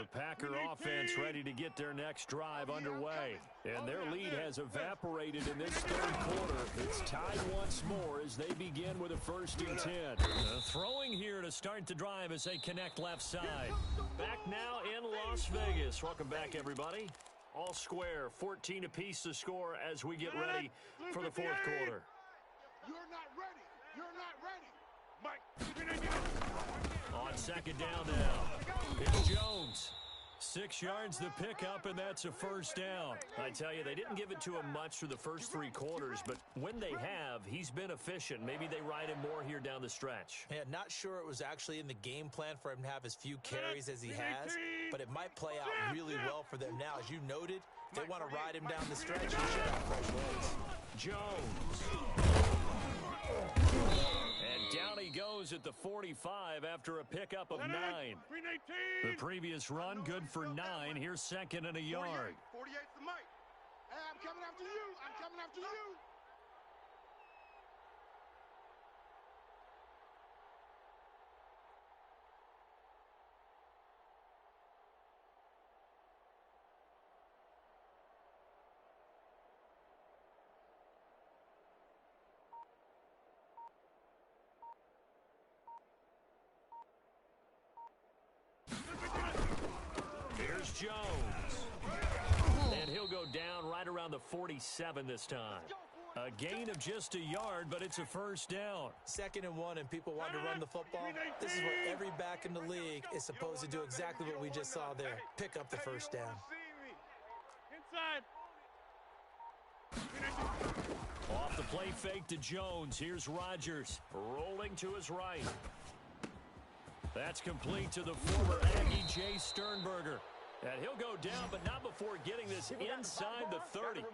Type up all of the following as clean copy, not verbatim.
The Packer offense ready to get their next drive underway. And their lead has evaporated in this third quarter. It's tied once more as they begin with a 1st and 10. Throwing here to start the drive as they connect left side. Back now in Las Vegas. Welcome back, everybody. All square, 14 apiece to score as we get ready for the 4th quarter. You're not ready. You're not ready. Mike. On 2nd down now. It's Jones. 6 yards the pickup, and that's a 1st down. I tell you, they didn't give it to him much through the first 3 quarters, but when they have, he's been efficient. Maybe they ride him more here down the stretch. Yeah, not sure it was actually in the game plan for him to have as few carries as he has, but it might play out really well for them now. As you noted, if they want to ride him down the stretch, he should have fresh legs. Jones. And down he goes at the 45 after a pickup of 9. The previous run, good for 9. Here's 2nd and a yard. 48's the mic. Hey, I'm coming after you. I'm coming after you. Here's Jones. And he'll go down right around the 47 this time. A gain of just a yard, but it's a 1st down. 2nd and 1, and people want to run the football. This is where every back in the league is supposed to do exactly what we just saw there. Pick up the 1st down. Off the play fake to Jones. Here's Rodgers rolling to his right. That's complete to the former Aggie, Jay Sternberger. And he'll go down, but not before getting this inside the 30.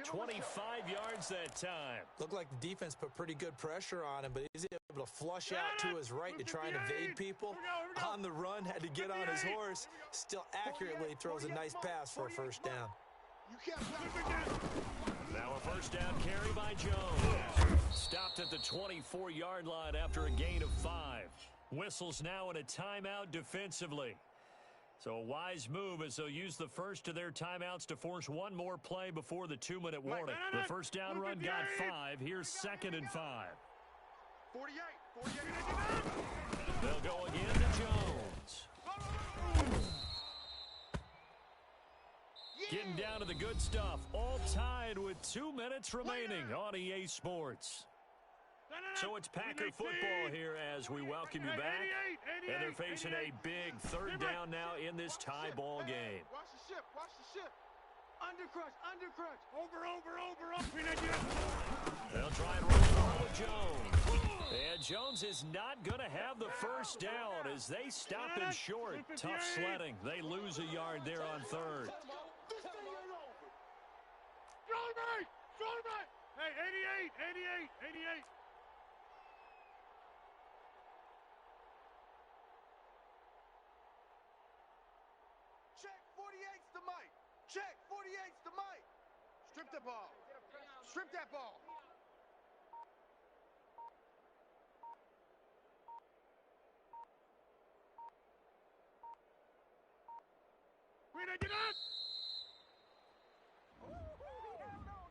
25 yards that time. Looked like the defense put pretty good pressure on him, but he's able to flush out to his right to try and evade people. On the run, had to get on his horse. Still accurately throws a nice pass for a 1st down. Now a 1st down carry by Jones. Stopped at the 24-yard line after a gain of 5. Whistles now in a timeout defensively. So a wise move as they'll use the first of their timeouts to force one more play before the 2-minute warning. The 1st down run got 5. Here's 2nd and 5. 48. They'll go again to Jones. Getting down to the good stuff. All tied with 2 minutes remaining on EA Sports. So it's Packer football here as we welcome you back. And they're facing a big 3rd down now in this tie ball game. Watch the ship. Watch the ship. Undercrush. Over. They'll try and run the ball with Jones. And Jones is not going to have the 1st down as they stop him short. Tough sledding. They lose a yard there on 3rd. Hey, 88. Check, 48's the mic. Check, 48's the mic. Strip the ball. Strip that ball.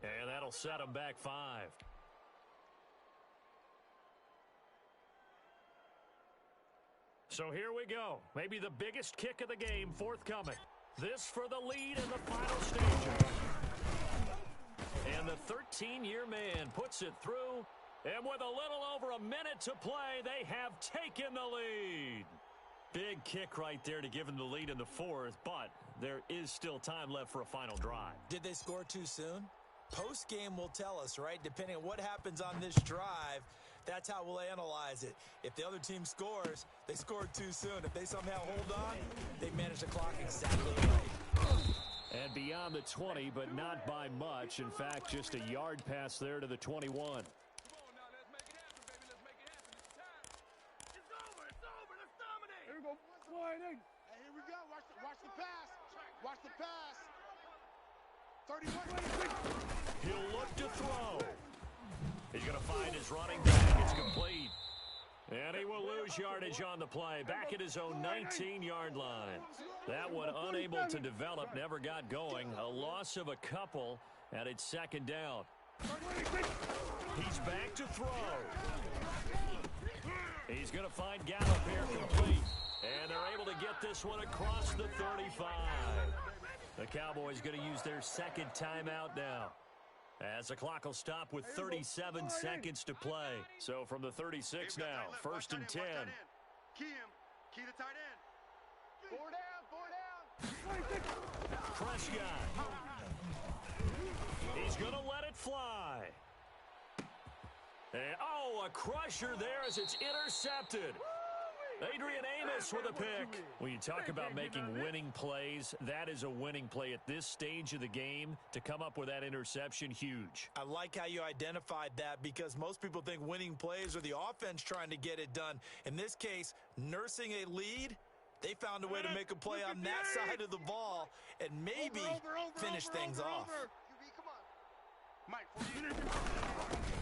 And that'll set them back 5. So here we go. Maybe the biggest kick of the game forthcoming. This for the lead in the final stages. And the 13-year man puts it through. And with a little over a minute to play, they have taken the lead. Big kick right there to give them the lead in the 4th, but there is still time left for a final drive. Did they score too soon? Post-game will tell us, right? Depending on what happens on this drive, that's how we'll analyze it. If the other team scores, they scored too soon. If they somehow hold on, they manage the clock exactly right. And beyond the 20, but not by much. In fact, just a yard pass there to the 21. Hey, here we go. Watch the pass. Watch the pass. 31. He'll look to throw. He's going to find his running back. It's complete. And he will lose lose yardage on the play, back at his own 19-yard line. That one unable to develop, never got going. A loss of a couple, and it's second down. He's back to throw. He's going to find Gallup here complete. And they're able to get this one across the 35. The Cowboys going to use their second timeout now, as the clock will stop with 37 seconds to play. So from the 36 now, first and 10. Key him. Key the tight end. Four down. Prescott. He's going to let it fly. And, oh, a crusher there as it's intercepted. Adrian Amos with a pick. When you talk about making winning plays, that is a winning play at this stage of the game. To come up with that interception, huge. I like how you identified that, because most people think winning plays are the offense trying to get it done. In this case, nursing a lead, they found a way to make a play on that side of the ball and maybe finish things off.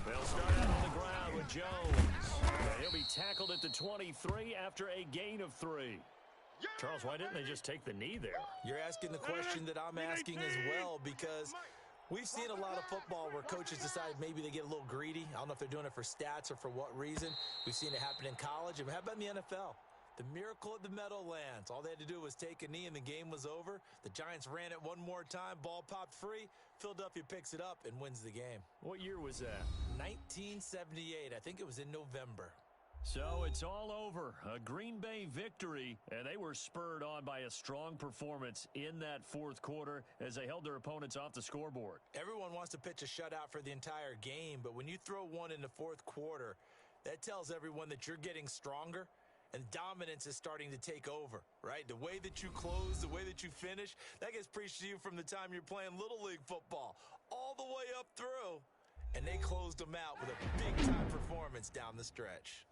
They'll start out on the ground with Jones. And he'll be tackled at the 23 after a gain of 3. Charles, why didn't they just take the knee there? You're asking the question that I'm asking as well, because we've seen a lot of football where coaches decide maybe they get a little greedy. I don't know if they're doing it for stats or for what reason. We've seen it happen in college. And how about in the NFL? The miracle at the Meadowlands. All they had to do was take a knee and the game was over. The Giants ran it one more time. Ball popped free. Philadelphia picks it up and wins the game. What year was that? 1978. I think it was in November. So it's all over. A Green Bay victory, and they were spurred on by a strong performance in that fourth quarter as they held their opponents off the scoreboard. Everyone wants to pitch a shutout for the entire game, but when you throw one in the fourth quarter, that tells everyone that you're getting stronger. And dominance is starting to take over, right? The way that you close, the way that you finish, that gets preached to you from the time you're playing Little League football all the way up through. And they closed them out with a big-time performance down the stretch.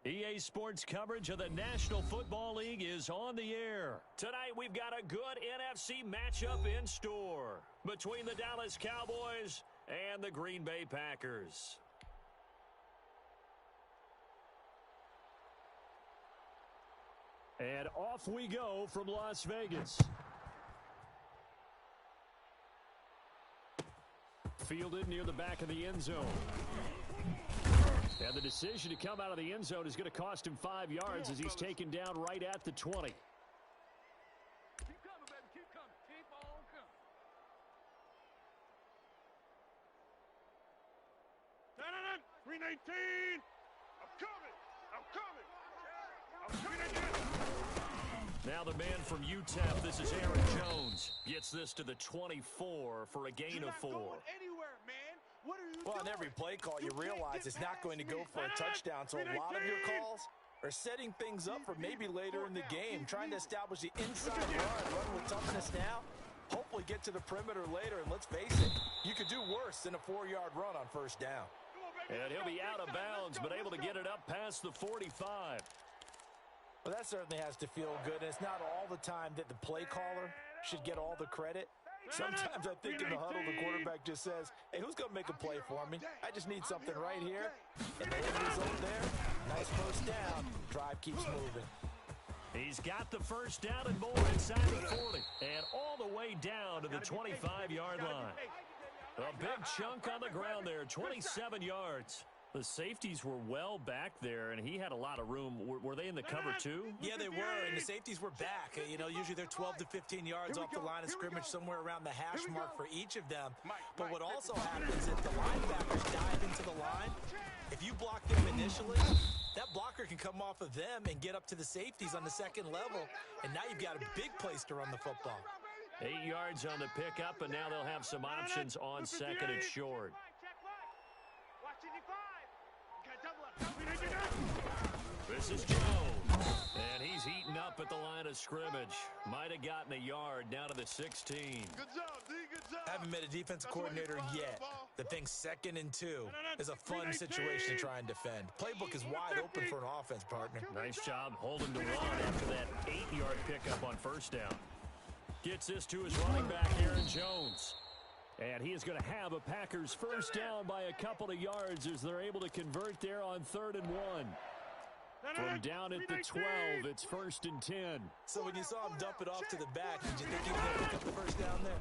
EA Sports coverage of the National Football League is on the air. Tonight, we've got a good NFC matchup in store between the Dallas Cowboys and the Green Bay Packers. And off we go from Las Vegas. Fielded near the back of the end zone. And the decision to come out of the end zone is going to cost him 5 yards as he's taken down right at the 20. Keep coming, baby. Keep coming. Keep on coming. No. 319. I'm coming. I'm coming. I'm coming. Now the man from UTEP, this is Aaron Jones, gets this to the 24 for a gain of 4. Anywhere, man. What are you Well, doing? on every play call, you realize it's not going to go for a touchdown, so a lot of your calls are setting things up for maybe later in the game, trying to establish the inside run with toughness now, hopefully get to the perimeter later, and let's face it, you could do worse than a 4-yard run on first down. And he'll be out of bounds, but able to get it up past the 45. Well, that certainly has to feel good, and it's not all the time that the play caller should get all the credit. Sometimes I think in the huddle, the quarterback just says, hey, who's going to make a play for me? I just need something right here. And the end result there, nice first down. Drive keeps moving. He's got the first down and more inside the 40. And all the way down to the 25-yard line. A big chunk on the ground there, 27 yards. The safeties were well back there, and he had a lot of room. Were they in the cover, too? Yeah, they were, and the safeties were back. You know, usually they're 12 to 15 yards off the line of scrimmage, somewhere around the hash mark for each of them. But what also happens is the linebackers dive into the line. If you block them initially, that blocker can come off of them and get up to the safeties on the second level, and now you've got a big place to run the football. 8 yards on the pickup, and now they'll have some options on second and short. This is Jones, and he's heating up at the line of scrimmage. Might have gotten a yard down to the 16. Good job, D. Good job. Haven't met a defensive coordinator yet that thinks 2nd and 2 is a fun situation to try and defend. Playbook is wide open for an offense, partner. Nice job holding to run after that 8-yard pickup on first down. Gets this to his running back, Aaron Jones. And he is going to have a Packers first down by a couple of yards as they're able to convert there on 3rd and 1. From down at the 12, it's 1st and 10. So when you saw him dump it off to the back, did you think he was going to pick up the first down there?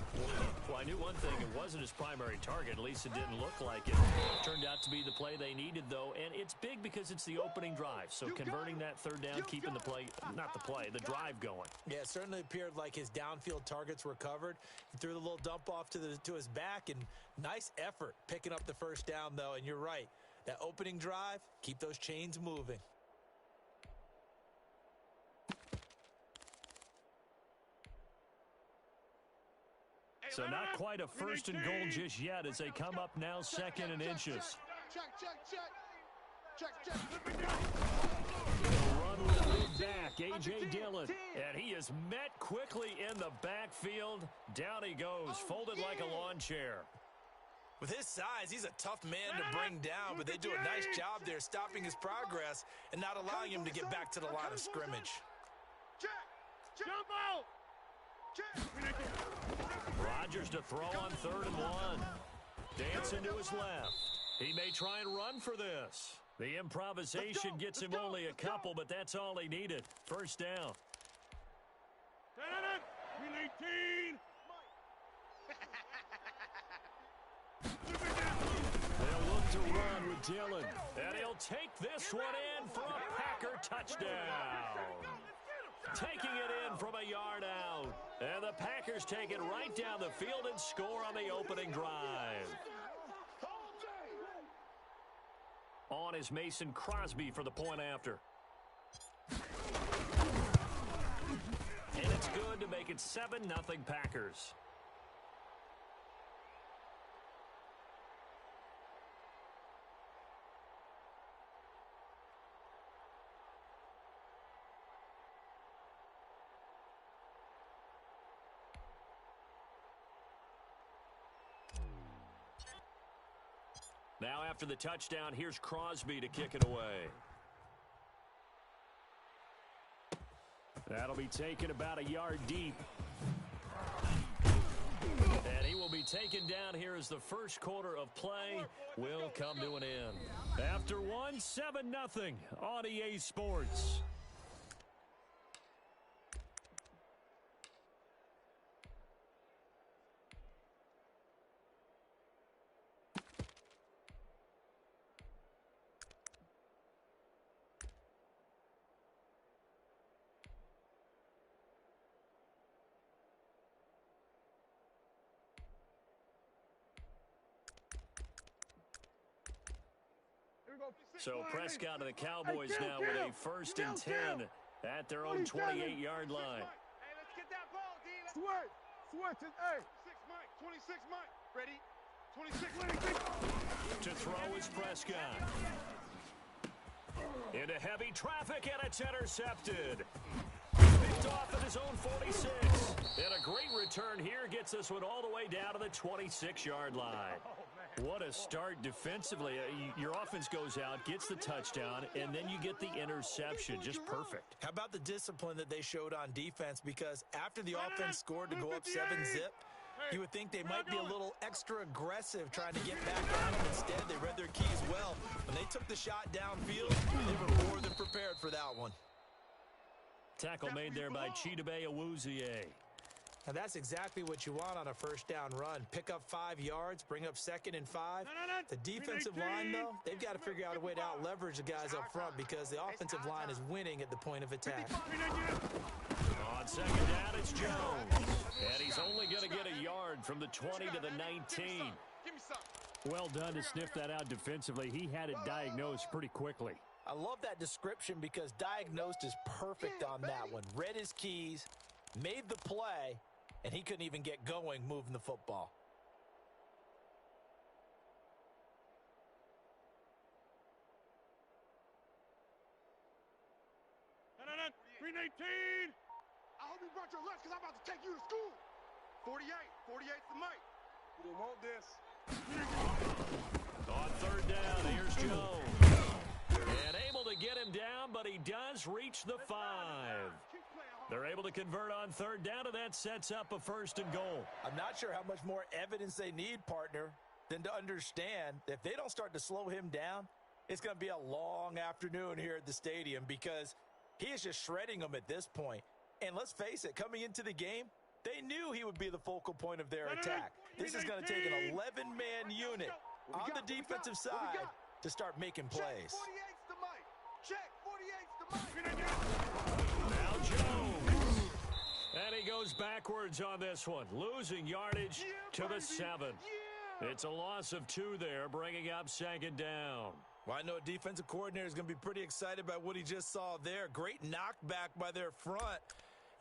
Well, I knew one thing. It wasn't his primary target. At least it didn't look like it. Turned out to be the play they needed, though. And it's big because it's the opening drive. So converting that third down, keeping the play, not the play, the drive going. Yeah, it certainly appeared like his downfield targets were covered. He threw the little dump off to his back, and nice effort picking up the first down, though. And you're right. That opening drive, keep those chains moving. So not quite a 1st and goal just yet as they come up now 2nd and inches. Check. Run with a big back, A.J. Dillon. And he is met quickly in the backfield. Down he goes, folded like a lawn chair. With his size, he's a tough man to bring down, but they do a nice job there stopping his progress and not allowing him to get back to the line of scrimmage. Jump out! Rodgers to throw on 3rd and 1. Dancing to his left. He may try and run for this. The improvisation gets him only a couple, but that's all he needed. First down. 319. They'll look to run with Dillon. And he'll take this one in for a Packer touchdown. Taking it in from a yard out. And the Packers take it right down the field and score on the opening drive. On is Mason Crosby for the point after. And it's good to make it 7-0 Packers. Now after the touchdown, here's Crosby to kick it away. That'll be taken about a yard deep. And he will be taken down here as the first quarter of play will come to an end. After one, 7-0 on EA Sports. So Prescott of the Cowboys now with a 1st and 10 at their own 28-yard line. Hey, let's get that ball, D. Switch it, hey. 26 Mike. Ready? 26. To throw is Prescott. Into heavy traffic, and it's intercepted. Picked off at his own 46. And a great return here gets this one all the way down to the 26-yard line. What a start defensively. Your offense goes out, gets the touchdown, and then you get the interception. Just perfect. How about the discipline that they showed on defense? Because after the offense scored to go up 7-zip, you would think they might be a little extra aggressive trying to get back on them. Instead, they read their keys well. When they took the shot downfield, they were more than prepared for that one. Tackle made there by Chidobe Awuzie. Now, that's exactly what you want on a first down run. Pick up 5 yards, bring up 2nd and 5. The defensive line, though, they've got to figure out a way to out-leverage the guys up front because the offensive line is winning at the point of attack. On 2nd down, it's Jones. And he's only going to get a yard from the 20 to the 19. Well done to sniff that out defensively. He had it diagnosed pretty quickly. I love that description because diagnosed is perfect on that one. Read his keys, made the play, and he couldn't even get going moving the football. No. 319. I hope you brought your lunch because I'm about to take you to school. 48's the mic. We don't want this. On 3rd down, here's Jones. And able to get him down, but he does reach the 5. They're able to convert on 3rd down, and that sets up a 1st and goal. I'm not sure how much more evidence they need, partner, than to understand that if they don't start to slow him down, it's going to be a long afternoon here at the stadium because he is just shredding them at this point. And let's face it, coming into the game, they knew he would be the focal point of their attack. This is going to take an 11-man unit on the defensive side to start making plays. Check 48's the mic. Now Jones. And he goes backwards on this one, losing yardage to the 7. It's a loss of 2 there, bringing up 2nd down. Well, I know a defensive coordinator is going to be pretty excited by what he just saw there. Great knockback by their front.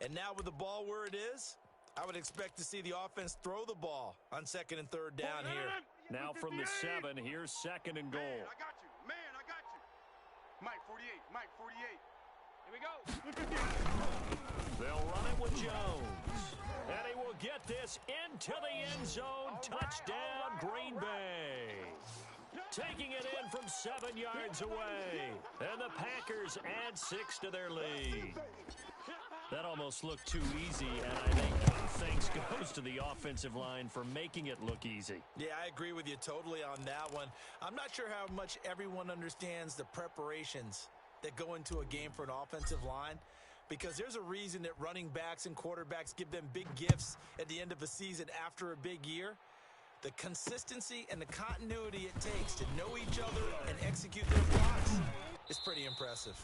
And now with the ball where it is, I would expect to see the offense throw the ball on 2nd and 3rd down here. Now from the 7, here's 2nd and goal. Man, I got you. Mike 48. Here we go. They'll run it with Jones. And he will get this into the end zone. Touchdown, Green Bay. Taking it in from 7 yards away. And the Packers add 6 to their lead. That almost looked too easy, and I think thanks goes to the offensive line for making it look easy. Yeah, I agree with you totally on that one. I'm not sure how much everyone understands the preparations that go into a game for an offensive line, because there's a reason that running backs and quarterbacks give them big gifts at the end of a season after a big year. The consistency and the continuity it takes to know each other and execute their blocks is pretty impressive.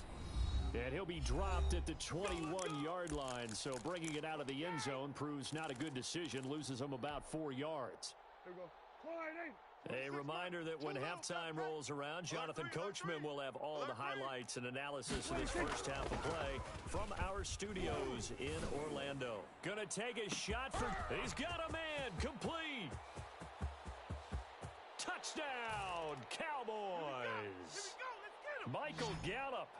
And he'll be dropped at the 21-yard line, so bringing it out of the end zone proves not a good decision, loses him about 4 yards. A reminder that when halftime rolls around, Jonathan Coachman will have all the highlights and analysis of this first half of play from our studios in Orlando. Gonna take a shot for, he's got a man, complete. Touchdown, Cowboys. Michael Gallup.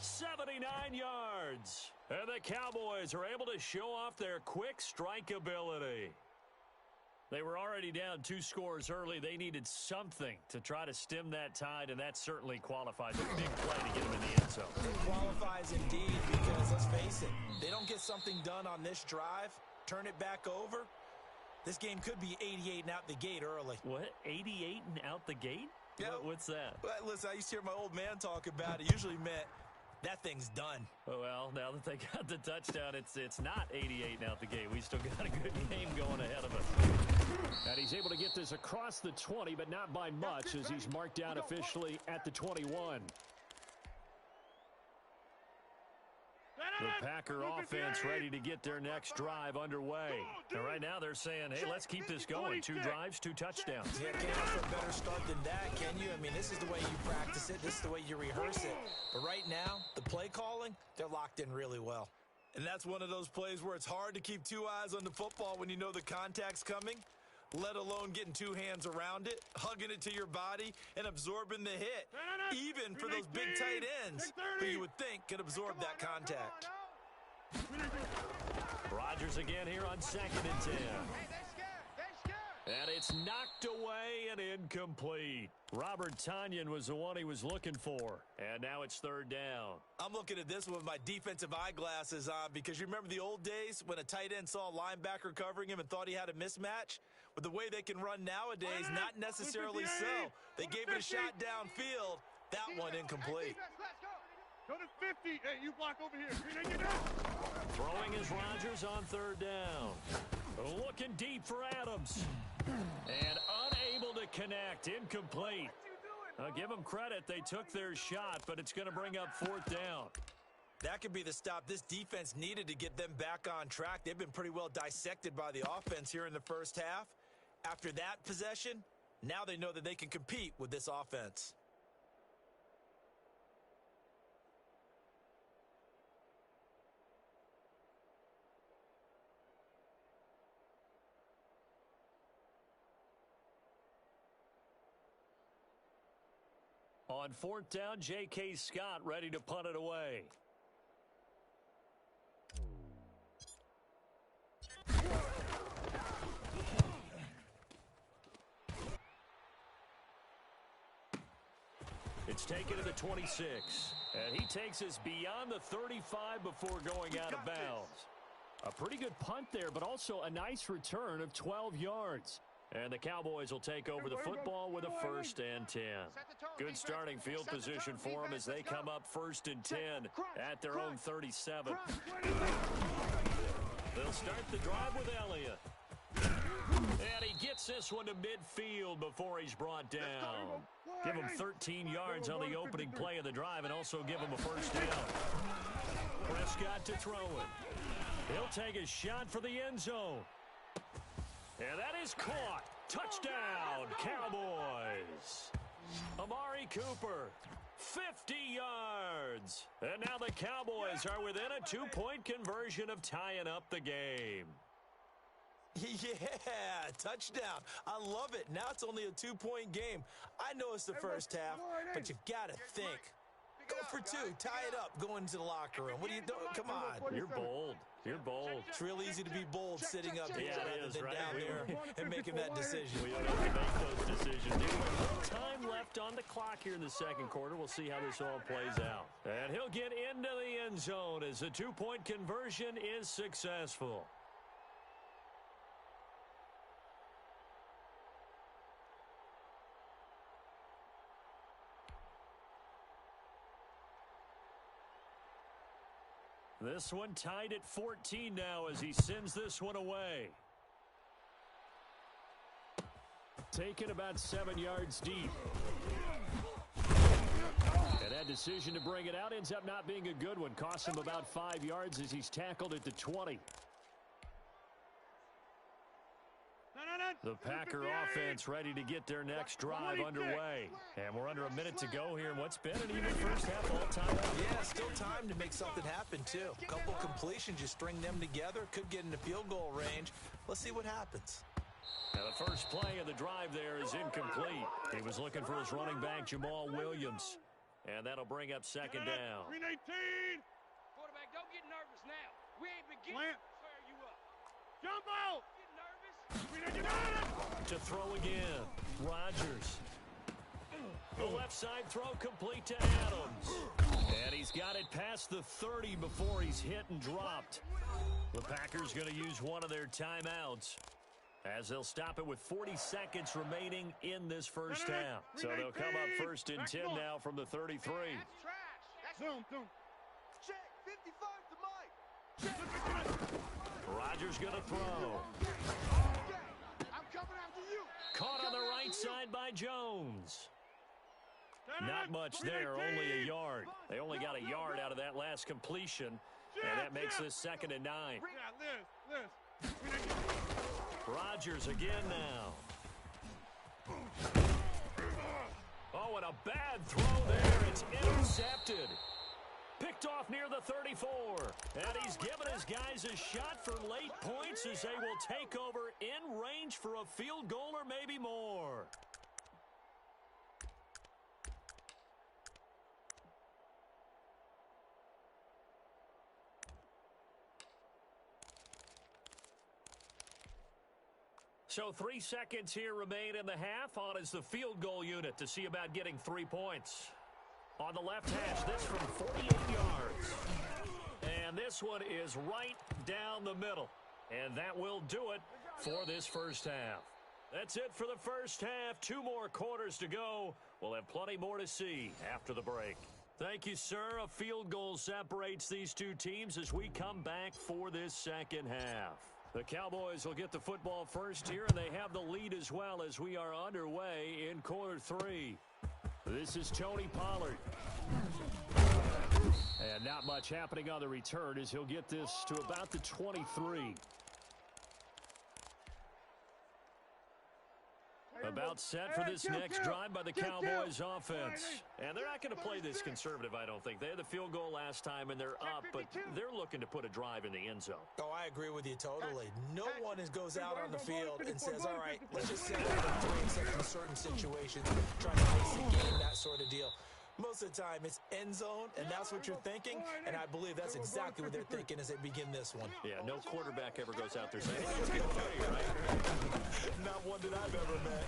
79 yards. And the Cowboys are able to show off their quick strike ability. They were already down 2 scores early. They needed something to try to stem that tide, and that certainly qualifies. A big play to get them in the end zone. It qualifies indeed because, let's face it, they don't get something done on this drive, turn it back over, this game could be 88 and out the gate early. What? 88 and out the gate? Yeah. What's that? Well, listen, I used to hear my old man talk about it. Usually meant that thing's done. Well, now that they got the touchdown, it's not 88 and out the gate. We still got a good game going ahead of us. And he's able to get this across the 20, but not by much as he's marked down officially at the 21. The Packer offense ready to get their next drive underway. And right now they're saying, hey, let's keep this going. 2 drives, 2 touchdowns. Yeah, can't ask for a better start than that, can you? I mean, this is the way you practice it. This is the way you rehearse it. But right now, the play calling, they're locked in really well. And that's one of those plays where it's hard to keep 2 eyes on the football when you know the contact's coming, let alone getting 2 hands around it, hugging it to your body, and absorbing the hit, even for those big tight ends who you would think could absorb that contact. Rodgers again here on 2nd and 10. And it's knocked away and incomplete. Robert Tonyan was the one he was looking for. And now it's 3rd down. I'm looking at this with my defensive eyeglasses on because you remember the old days when a tight end saw a linebacker covering him and thought he had a mismatch? With the way they can run nowadays, not necessarily so. They gave it a shot downfield. That one incomplete. Go to 50. Hey, you block over here. Throwing is Rodgers on 3rd down. Looking deep for Adams. And unable to connect. Incomplete. I'll give them credit. They took their shot, but it's going to bring up 4th down. That could be the stop this defense needed to get them back on track. They've been pretty well dissected by the offense here in the first half. After that possession, now they know that they can compete with this offense. On 4th down, J.K. Scott ready to punt it away. It's taken to the 26. And he takes us beyond the 35 before going out of bounds. A pretty good punt there, but also a nice return of 12 yards. And the Cowboys will take over the football with a 1st and 10. Good starting field position for them as they come up 1st and 10 at their own 37. They'll start the drive with Elliott. And he gets this one to midfield before he's brought down. Give him 13 yards on the opening play of the drive and also give him a 1st down. Prescott to throw it. He'll take a shot for the end zone. And that is caught. Touchdown, Cowboys. Amari Cooper, 50 yards. And now the Cowboys are within a 2-point conversion of tying up the game. Yeah, touchdown. I love it. Now it's only a 2-point game. I know it's the first half, but you got to think. Go for 2. Tie it up. Go into the locker room. What are you doing? Come on. You're bold. You're bold. It's real easy to be bold sitting up here rather than right? down there and making that decision. We don't have to make those decisions. There's time left on the clock here in the 2nd quarter. We'll see how this all plays out. And he'll get into the end zone as the 2-point conversion is successful. This one tied at 14 now as he sends this one away. Taken about 7 yards deep. And that decision to bring it out ends up not being a good one. Costs him about 5 yards as he's tackled at the 20. The Packer offense ready to get their next drive underway. And we're under a minute to go here in what's been an even first half all time. Yeah, still time to make something happen, too. A couple completions, you string them together, could get into field goal range. Let's see what happens. Now the first play of the drive there is incomplete. He was looking for his running back, Jamal Williams. And that'll bring up 2nd down. 3-18. Quarterback, don't get nervous now. We ain't beginning to fire you up. Jump out. Get nervous. To throw again. Rodgers. The left side throw complete to Adams. And he's got it past the 30 before he's hit and dropped. The Packers going to use one of their timeouts as they'll stop it with 40 seconds remaining in this first half. So they'll come up first and 10 now from the 33. That's trash. Zoom. Check. 55 to Mike. Rodgers going to throw. I'm coming after you. Caught on the right side by Jones. Not much there, only a yard. They only got a yard out of that last completion, and that makes this 2nd and 9. Rodgers again now. Oh, and a bad throw there. It's intercepted. Picked off near the 34. And he's given his guys a shot for late points as they will take over in range for a field goal or maybe more. So 3 seconds here remain in the half. On is the field goal unit to see about getting 3 points. On the left hash, this from 48 yards. And this one is right down the middle. And that will do it for this first half. That's it for the first half. 2 more quarters to go. We'll have plenty more to see after the break. Thank you, sir. A field goal separates these two teams as we come back for this second half. The Cowboys will get the football first here, and they have the lead as well as we are underway in quarter 3. This is Tony Pollard. And not much happening on the return as he'll get this to about the 23. About set for this next drive by the Cowboys offense. And they're not going to play this conservative, I don't think. They had the field goal last time, and they're up, but they're looking to put a drive in the end zone. Oh, I agree with you totally. No one goes out on the field and says, all right, let's just set up a 3 except in certain situations, trying to ice the game, that sort of deal. Most of the time, it's end zone, and that's what you're thinking, and I believe that's exactly what they're thinking as they begin this one. Yeah, no quarterback ever goes out there saying, hey, let's get a play, right? Not one that I've ever met.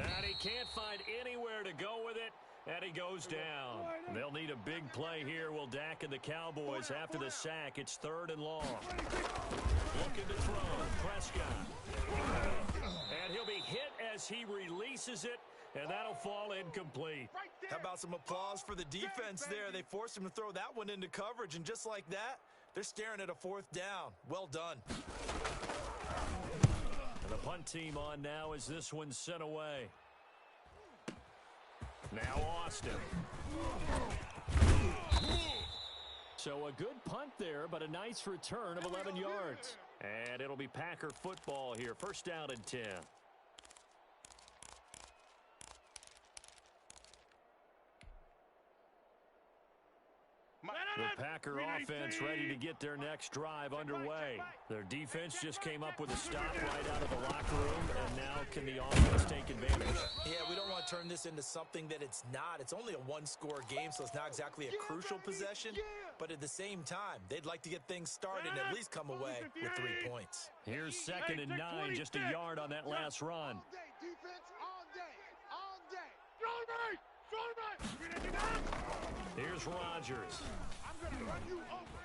And he can't find anywhere to go with it, and he goes down. They'll need a big play here. Will Dak and the Cowboys after the sack. It's 3rd and long. Looking to throw. Prescott. And he'll be hit as he releases it. And that'll fall incomplete. How about some applause for the defense there? They forced him to throw that one into coverage, and just like that, they're staring at a 4th down. Well done. And the punt team on now as this one's sent away. Now Austin. So a good punt there, but a nice return of 11 yards. And it'll be Packer football here. 1st down and 10. The Packer offense ready to get their next drive underway. Their defense just came up with a stop right out of the locker room, and now can the offense take advantage? Yeah, we don't want to turn this into something that it's not. It's only a 1-score game, so it's not exactly a crucial possession. But at the same time, they'd like to get things started and at least come away with 3 points. Here's 2nd and 9, just a yard on that last run. All day, defense, all day. Here's Rodgers. I'm going to run you over.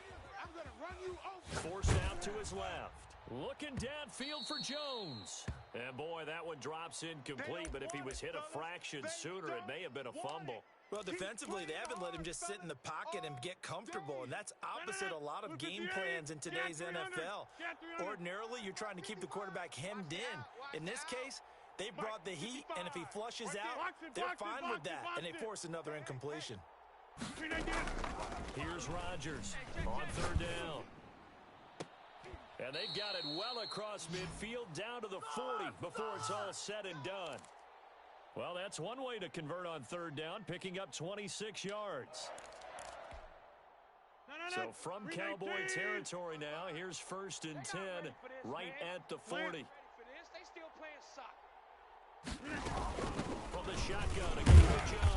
Forced out to his left. Looking downfield for Jones. And boy, that one drops incomplete, but if he was hit a fraction sooner, it may have been a fumble. Well, defensively, they haven't let him just sit in the pocket and get comfortable, and that's opposite a lot of game plans in today's NFL. Ordinarily, you're trying to keep the quarterback hemmed in. In this case, they brought the heat, and if he flushes out, they're fine with that, and they force another incompletion. Here's Rodgers on 3rd down. And they've got it well across midfield down to the 40 before it's all said and done. Well, that's one way to convert on 3rd down, picking up 26 yards. So from Cowboy territory now, here's 1st and 10 right at the 40. From the shotgun again to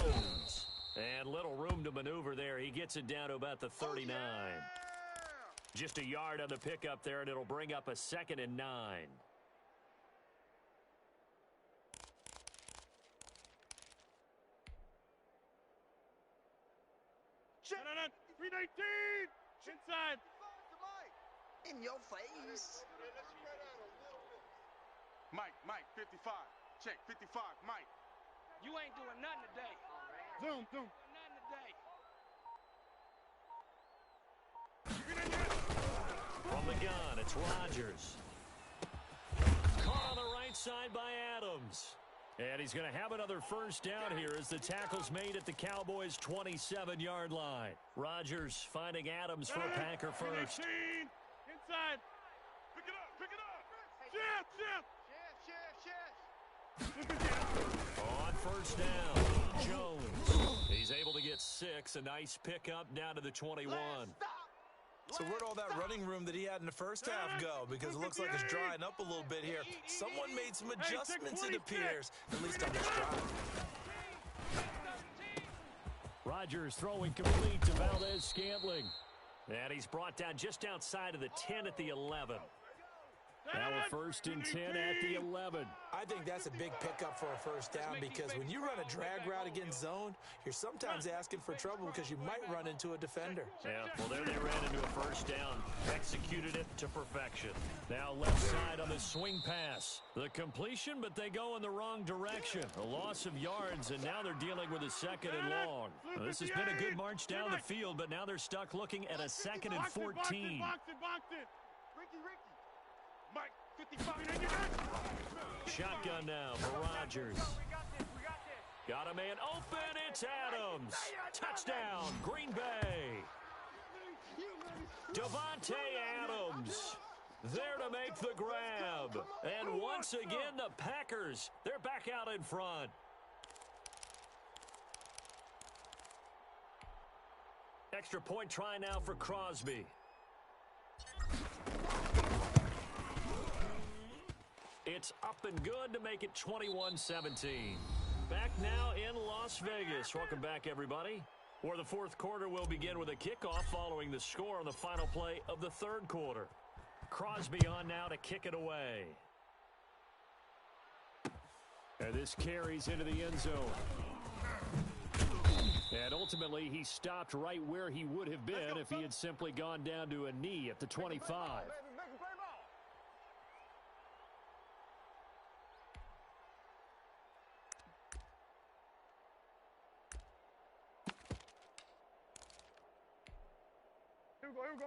Jones. And little room to maneuver there. He gets it down to about the 39. Just a yard on the pickup there, and it'll bring up a 2nd and 9. Check. 319. Inside. In your face. Mike, 55. Check, 55, Mike. You ain't doing nothing today. Zoom. Doing nothing today. From the gun, it's Rodgers. Caught on the right side by Adams. And he's going to have another first down here as the tackle's made at the Cowboys' 27-yard line. Rodgers finding Adams for a Packer first. Inside. Pick it up. Shift. On first down, Jones. He's able to get 6. A nice pickup down to the 21. So where'd all that running room that he had in the first half go? Because it looks like it's drying up a little bit here. Someone made some adjustments, it appears, at least on this drive. Rodgers throwing complete to Valdez-Scantling. And he's brought down just outside of the 10 at the 11. Now a first and 10 at the 11. I think that's a big pickup for a first down because when you run a drag route against zone, you're sometimes asking for trouble because you might run into a defender. Yeah, well, there they ran into a first down. Executed it to perfection. Now left side on the swing pass. The completion, but they go in the wrong direction. A loss of yards, and now they're dealing with a second and long. Now, this has been a good march down the field, but now they're stuck looking at a second and 14. Box it. Ricky. Mike, 55. Shotgun now for Rodgers. Got a man open. It's Adams. Touchdown, Green Bay. Devontae Adams there to make the grab. And once again, the Packers, they're back out in front. Extra point try now for Crosby. It's up and good to make it 21-17. Back now in Las Vegas. Welcome back, everybody. For the fourth quarter, we'll begin with a kickoff following the score on the final play of the third quarter. Crosby on now to kick it away. And this carries into the end zone. And ultimately, he stopped right where he would have been if he had simply gone down to a knee at the 25.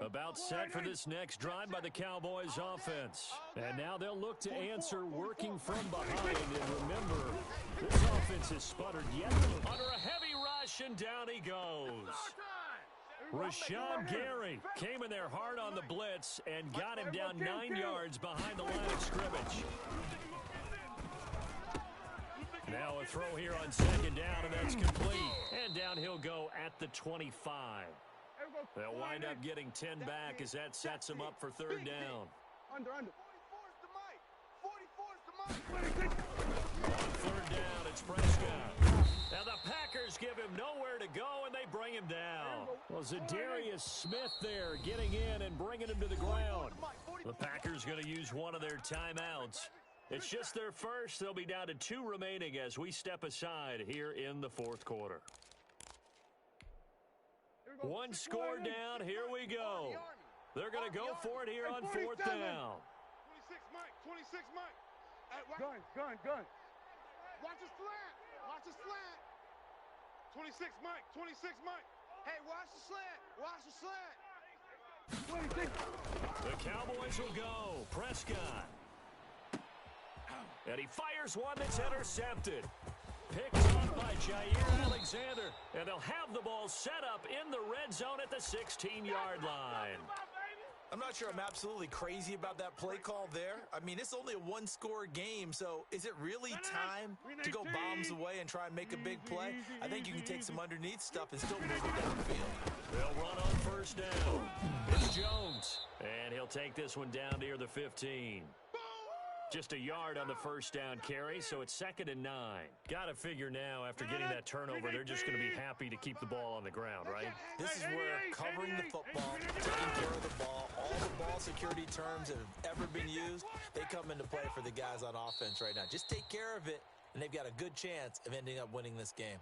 About set for this next drive by the Cowboys offense. And now they'll look to answer working from behind. And remember, this offense has sputtered yet under a heavy rush, and down he goes. Rashawn Gary came in there hard on the blitz and got him down 9 yards behind the line of scrimmage. Now a throw here on second down, and that's complete. And down he'll go at the 25. They'll wind up getting 10 back as that sets them up for third down. Under. 44's the mic. On third down, it's Prescott. Now the Packers give him nowhere to go, and they bring him down. Well, Zadarius Smith there getting in and bringing him to the ground. The Packers going to use one of their timeouts. It's just their first. They'll be down to 2 remaining as we step aside here in the fourth quarter. One score down. Here we go. They're going to go for it here on fourth down. 26 Mike. Gun. Watch a slant. 26 Mike. Hey, watch the slant. The Cowboys will go. Prescott. And he fires one that's intercepted. Picked off by Jair Alexander. And they'll have the ball set up in the red zone at the 16-yard line. I'm not sure I'm absolutely crazy about that play call there. I mean, it's only a one-score game, so is it really time to go bombs away and try and make a big play? I think you can take some underneath stuff and still move it downfield. They'll run on first down. It's Jones. And he'll take this one down near the 15. Just a yard on the first down carry, so it's 2nd and 9. Got to figure now, after getting that turnover, they're just going to be happy to keep the ball on the ground, right? This is where covering the football, taking care of the ball, all the ball security terms that have ever been used, they come into play for the guys on offense right now. Just take care of it, and they've got a good chance of ending up winning this game.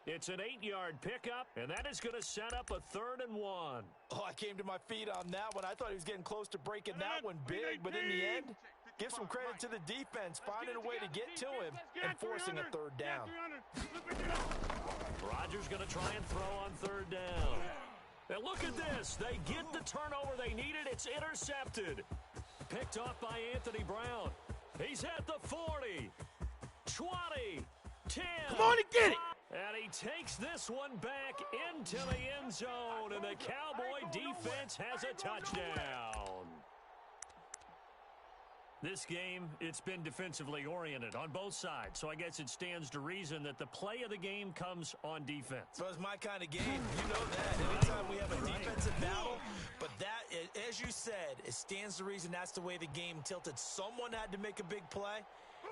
It's an 8-yard pickup, and that is going to set up a 3rd and 1. Oh, I came to my feet on that one. I thought he was getting close to breaking that one big, but in the end, give some credit to the defense, finding a way to get to him and forcing a 3rd down. Rodgers going to try and throw on 3rd down. And look at this. They get the turnover they needed. It's intercepted. Picked off by Anthony Brown. He's at the 40, 20, 10. Come on and get it. And he takes this one back into the end zone, and the Cowboy defense has a touchdown. This game, it's been defensively oriented on both sides, so I guess it stands to reason that the play of the game comes on defense. So it's my kind of game. You know that. Anytime we have a defensive battle, but that, as you said, it stands to reason that's the way the game tilted. Someone had to make a big play,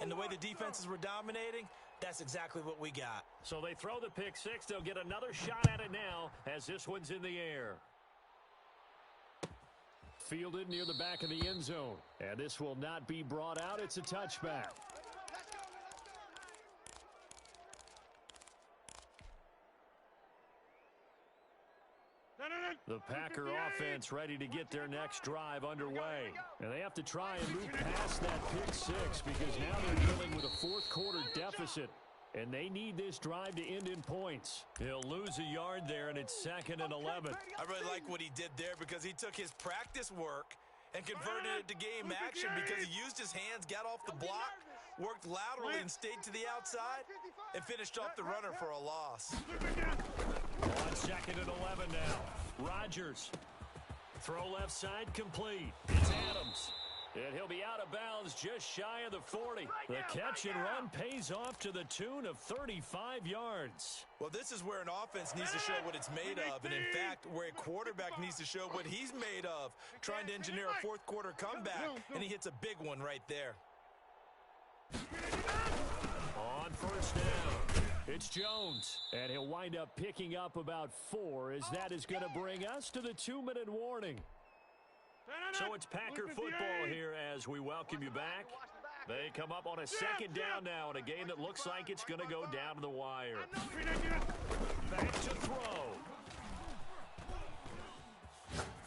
and the way the defenses were dominating, that's exactly what we got. So they throw the pick six. They'll get another shot at it now as this one's in the air. Fielded near the back of the end zone. And this will not be brought out. It's a touchback. The Packer offense ready to get their next drive underway. And they have to try and move past that pick six because now they're dealing with a fourth-quarter deficit. And they need this drive to end in points. He'll lose a yard there, and it's 2nd and 11. I really like what he did there because he took his practice work and converted it to game action because he used his hands, got off the block, worked laterally and stayed to the outside, and finished off the runner for a loss. On 2nd and 11 now. Rodgers. Throw left side complete. It's Adams. And he'll be out of bounds just shy of the 40. The catch and run pays off to the tune of 35 yards. Well, this is where an offense needs to show what it's made of. And, in fact, where a quarterback needs to show what he's made of, trying to engineer a fourth-quarter comeback. And he hits a big one right there. On 1st down, it's Jones. And he'll wind up picking up about 4 as that is going to bring us to the 2-minute warning. So it's Packer football here as we welcome you back. They come up on a 2nd down now in a game that looks like it's going to go down to the wire. Back to throw.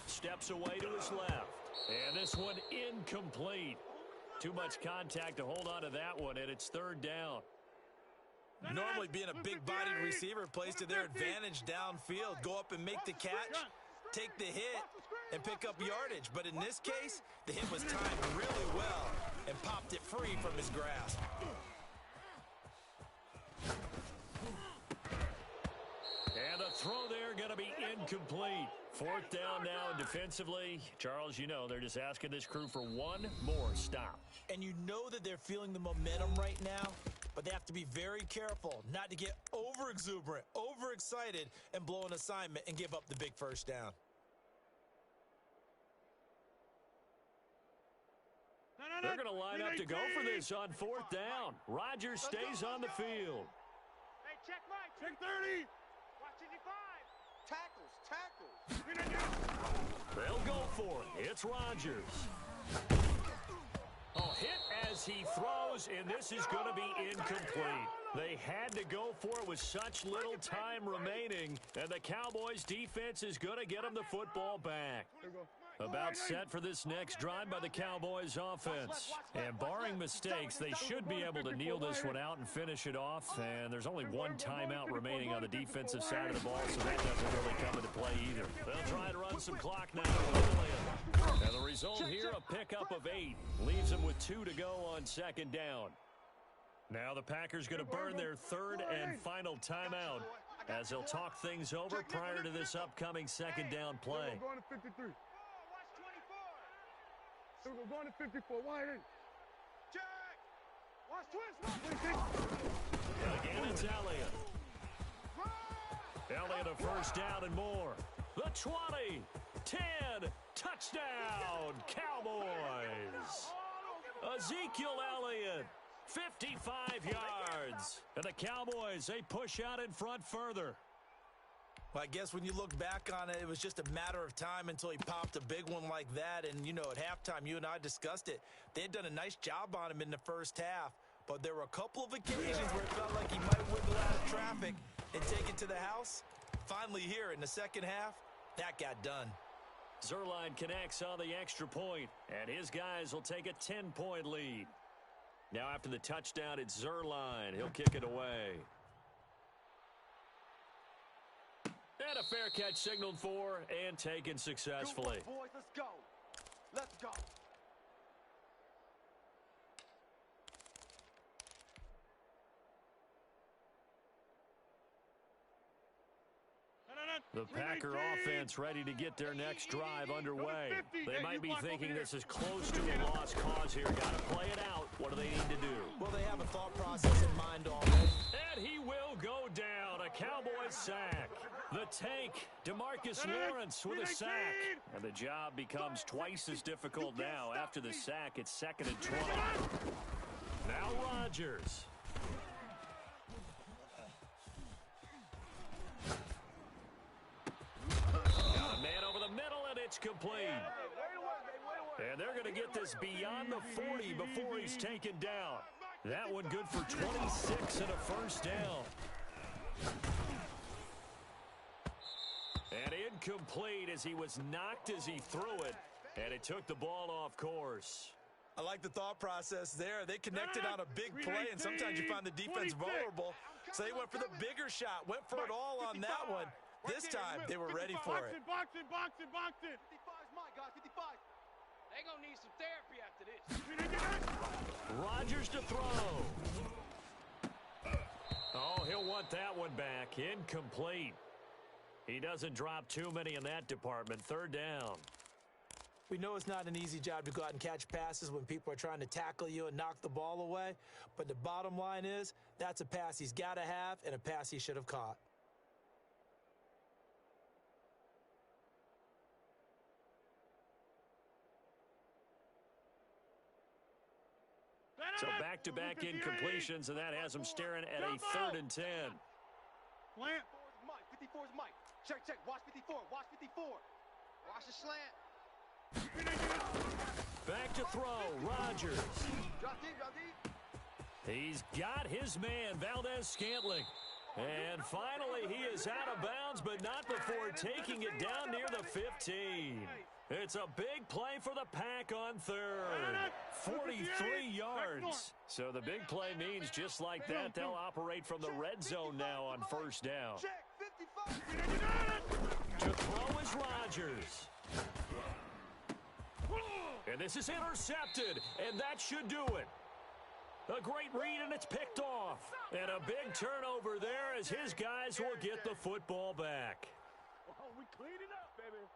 Steps away to his left. And this one incomplete. Too much contact to hold on to that one, and it's 3rd down. Normally being a big-bodied receiver plays to their advantage downfield. Go up and make the catch, take the hit, and pick up yardage. But in this case, the hit was timed really well and popped it free from his grasp. And the throw there going to be incomplete. 4th down now, and defensively, Charles, you know, they're just asking this crew for one more stop. And you know that they're feeling the momentum right now, but they have to be very careful not to get over-exuberant, overexcited, and blow an assignment and give up the big 1st down. They're going to line up to go for this on 4th down. Rodgers stays on the field. Hey, check right. Check 30. Watch 55. Tackles. They'll go for it. It's Rodgers. Oh, hit as he throws, and this is going to be incomplete. They had to go for it with such little time remaining, and the Cowboys' defense is going to get them the football back. About set for this next drive by the Cowboys offense. And barring mistakes, they should be able to kneel this one out and finish it off. And there's only one timeout remaining on the defensive side of the ball, so that doesn't really come into play either. They'll try to run some clock now. And the result here, a pickup of 8. Leaves them with 2 to go on 2nd down. Now the Packers going to burn their 3rd and final timeout as they'll talk things over prior to this upcoming 2nd down play. We're going to 53. We're going to 54. Wide in. Check. Watch twist. And again, it's Elliott. Elliott a 1st down and more. The 20, 10, touchdown, Cowboys. Ezekiel Elliott, 55 yards. And the Cowboys, they push out in front further. Well, I guess when you look back on it, it was just a matter of time until he popped a big one like that. And, you know, at halftime, you and I discussed it. They had done a nice job on him in the 1st half. But there were a couple of occasions where it felt like he might wiggle out of traffic. and take it to the house? Finally here in the second half, that got done. Zerline connects on the extra point, and his guys will take a 10-point lead. Now after the touchdown, it's Zerline. He'll kick it away. And a fair catch signaled for and taken successfully. Good work, boys. Let's go. Let's go. The Packer offense ready to get their next drive underway. They might be thinking this is close to a lost cause here. Got to play it out. What do they need to do? Well, they have a thought process in mind already. And he will go down. A Cowboys sack. The tank, DeMarcus Lawrence with a sack. And the job becomes twice as difficult now. After the sack, it's 2nd and 20. Now Rodgers. Got a man over the middle, and it's complete. And they're going to get this beyond the 40 before he's taken down. That one good for 26 and a first down. And incomplete as he was knocked as he threw it. And it took the ball off course. I like the thought process there. They connected on a big play, and sometimes you find the defense vulnerable. So they went for the bigger shot, went for it all on that one. This time, they were ready for it. Boxing. 55 is mine, guys. 55. They're going to need some therapy after this. Rodgers to throw. Oh, he'll want that one back. Incomplete. He doesn't drop too many in that department. 3rd down. We know it's not an easy job to go out and catch passes when people are trying to tackle you and knock the ball away. But the bottom line is, that's a pass he's got to have and a pass he should have caught. So back-to-back incompletions, and that has him staring at a 3rd and 10. Slant. 54 is Mike. Check. Watch 54. Watch 54. Watch the slant. Back to throw. Rodgers. Drop deep. He's got his man, Valdez-Scantling. And finally, he is out of bounds, but not before taking it down near the 15. It's a big play for the Pack on 3rd. 43 yards. So the big play means just like that, they'll operate from the red zone now on 1st down. Check. 55. To throw is Rodgers. And this is intercepted, and that should do it. A great read, and it's picked off. And a big turnover there as his guys will get the football back. Oh, we clean it up, baby.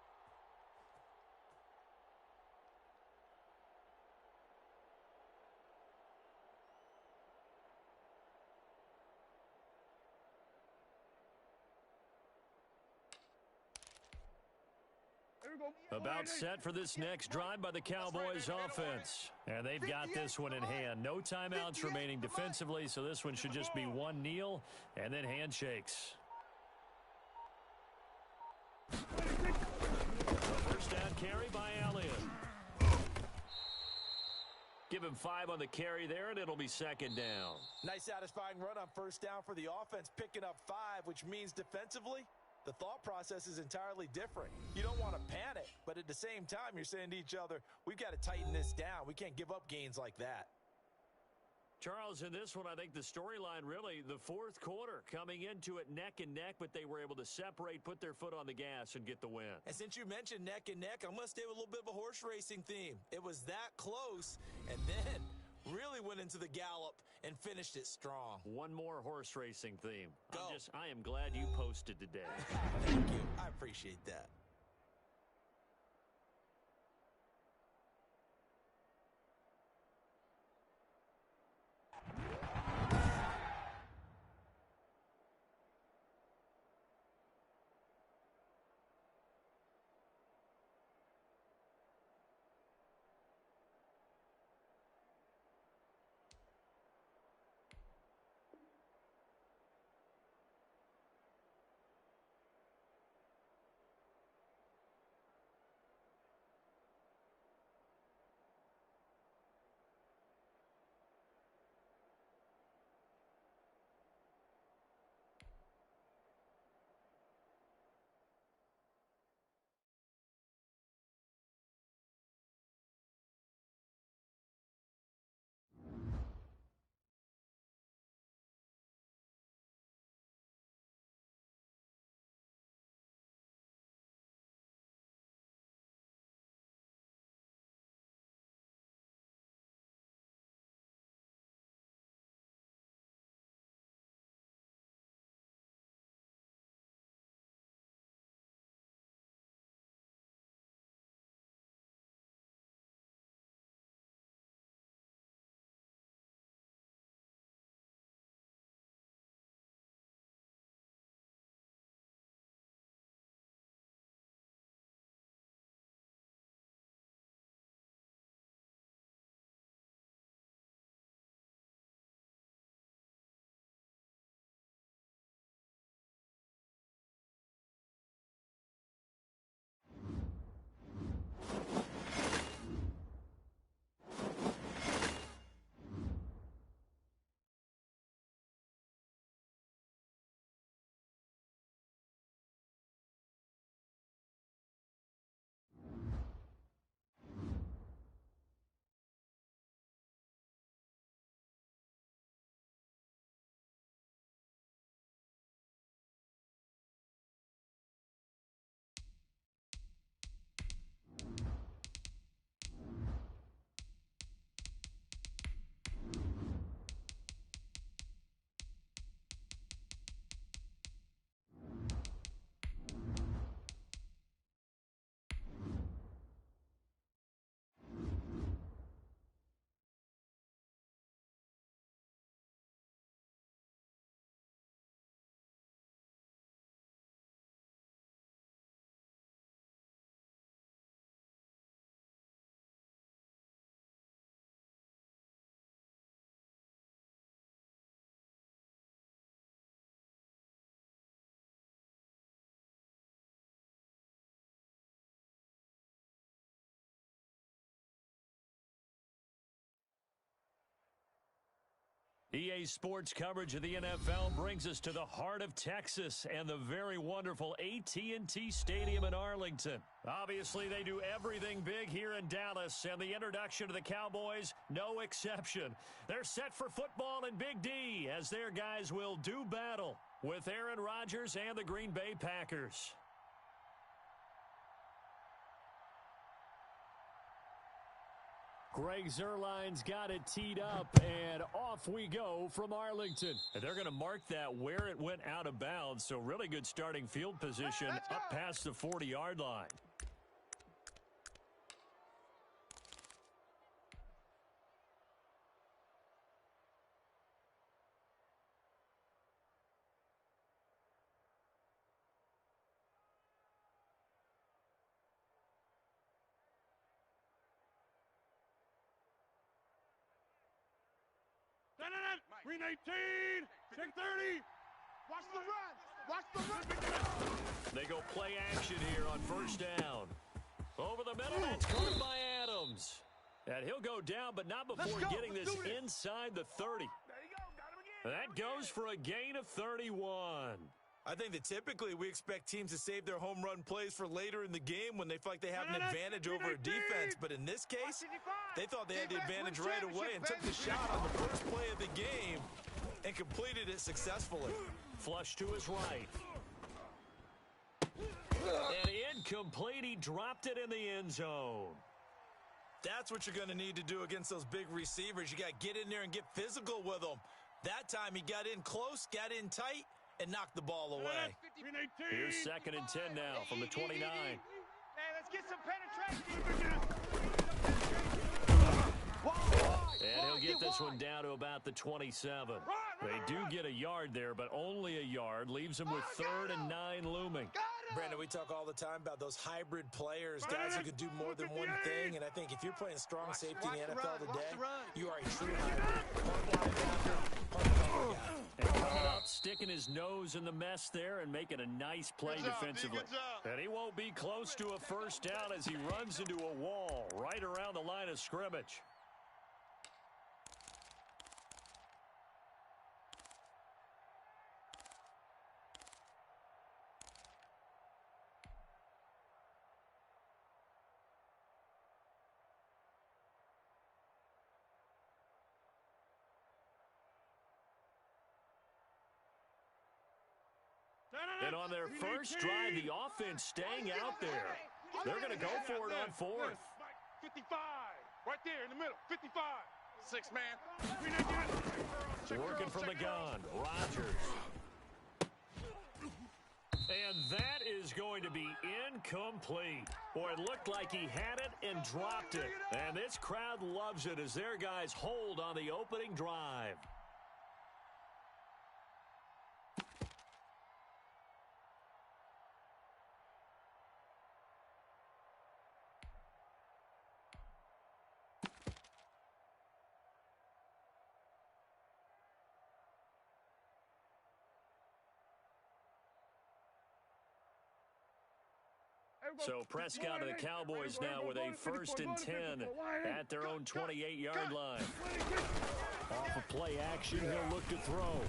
About set for this next drive by the Cowboys offense. And they've got this one in hand. No timeouts remaining defensively, so this one should just be one kneel and then handshakes. First down carry by Elliott. Give him 5 on the carry there, and it'll be 2nd down. Nice satisfying run on 1st down for the offense, picking up 5, which means defensively, the thought process is entirely different. You don't want to panic, but at the same time, you're saying to each other, we've got to tighten this down. We can't give up gains like that. Charles, in this one, I think the storyline really, the 4th quarter, coming into it neck and neck, but they were able to separate, put their foot on the gas, and get the win. And since you mentioned neck and neck, I'm going to stay with a little bit of a horse racing theme. It was that close, and then really went into the gallop and finished it strong. One more horse racing theme. Go. I am glad you posted today. Thank you. I appreciate that. EA Sports coverage of the NFL brings us to the heart of Texas and the very wonderful AT&T Stadium in Arlington. Obviously, they do everything big here in Dallas, and the introduction to the Cowboys, no exception. They're set for football in Big D as their guys will do battle with Aaron Rodgers and the Green Bay Packers. Greg Zuerlein's got it teed up, and off we go from Arlington. And they're going to mark that where it went out of bounds, so really good starting field position up past the 40-yard line. Green 18, check 30. Watch the run. Watch the run. They go play action here on first down. Over the middle, that's caught by Adams. And he'll go down, but not before getting this inside the 30. That goes for a gain of 31. I think that typically we expect teams to save their home run plays for later in the game when they feel like they have an advantage over a defense. But in this case, they thought they had the advantage right away and took the shot on the first play of the game and completed it successfully. Flush to his right. And incomplete. He dropped it in the end zone. That's what you're going to need to do against those big receivers. You got to get in there and get physical with them. That time he got in close, got in tight, and knocked the ball away. Here's 2nd and 10 now from the 29. Hey, let's get some penetration. And he'll get this one down to about the 27. They do get a yard there, but only a yard. Leaves them with 3rd and 9 looming. Brandon, we talk all the time about those hybrid players, guys who can do more than one thing. And I think if you're playing strong safety in the NFL today, you are a true hybrid. Part linebacker, part cover guy. And coming up, sticking his nose in the mess there and making a nice play defensively. And he won't be close to a first down as he runs into a wall right around the line of scrimmage. And on their first drive, the offense staying out there. They're going to go for it on 4th. 55, right there in the middle, 55. 6 man. Working from the gun, Rodgers. And that is going to be incomplete. Boy, it looked like he had it and dropped it. And this crowd loves it as their guys hold on the opening drive. So Prescott and the Cowboys now with a 1st and 10 at their own 28-yard line. Off of play action, he'll look to throw.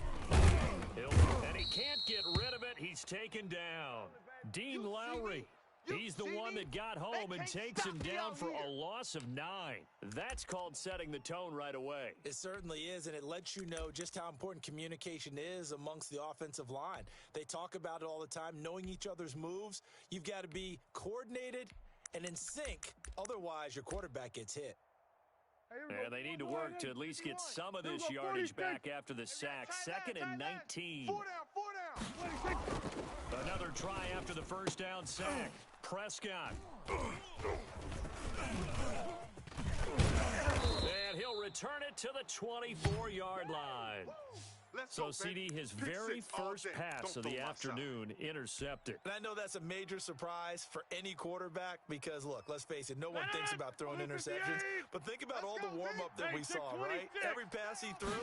And he can't get rid of it. He's taken down. Dean Lowry. He's the one that got home and takes him down for a loss of 9. That's called setting the tone right away. It certainly is, and it lets you know just how important communication is amongst the offensive line. They talk about it all the time, knowing each other's moves. You've got to be coordinated and in sync. Otherwise, your quarterback gets hit. And they need to work to at least get some of this yardage back after the sack. 2nd and 19. 4 down. Another try after the first down sack. Prescott. And he'll return it to the 24-yard line. So, CD, his very first pass of the afternoon intercepted. And I know that's a major surprise for any quarterback because, look, let's face it, no one thinks about throwing interceptions. But think about all the warm-up that we saw, right? Every pass he threw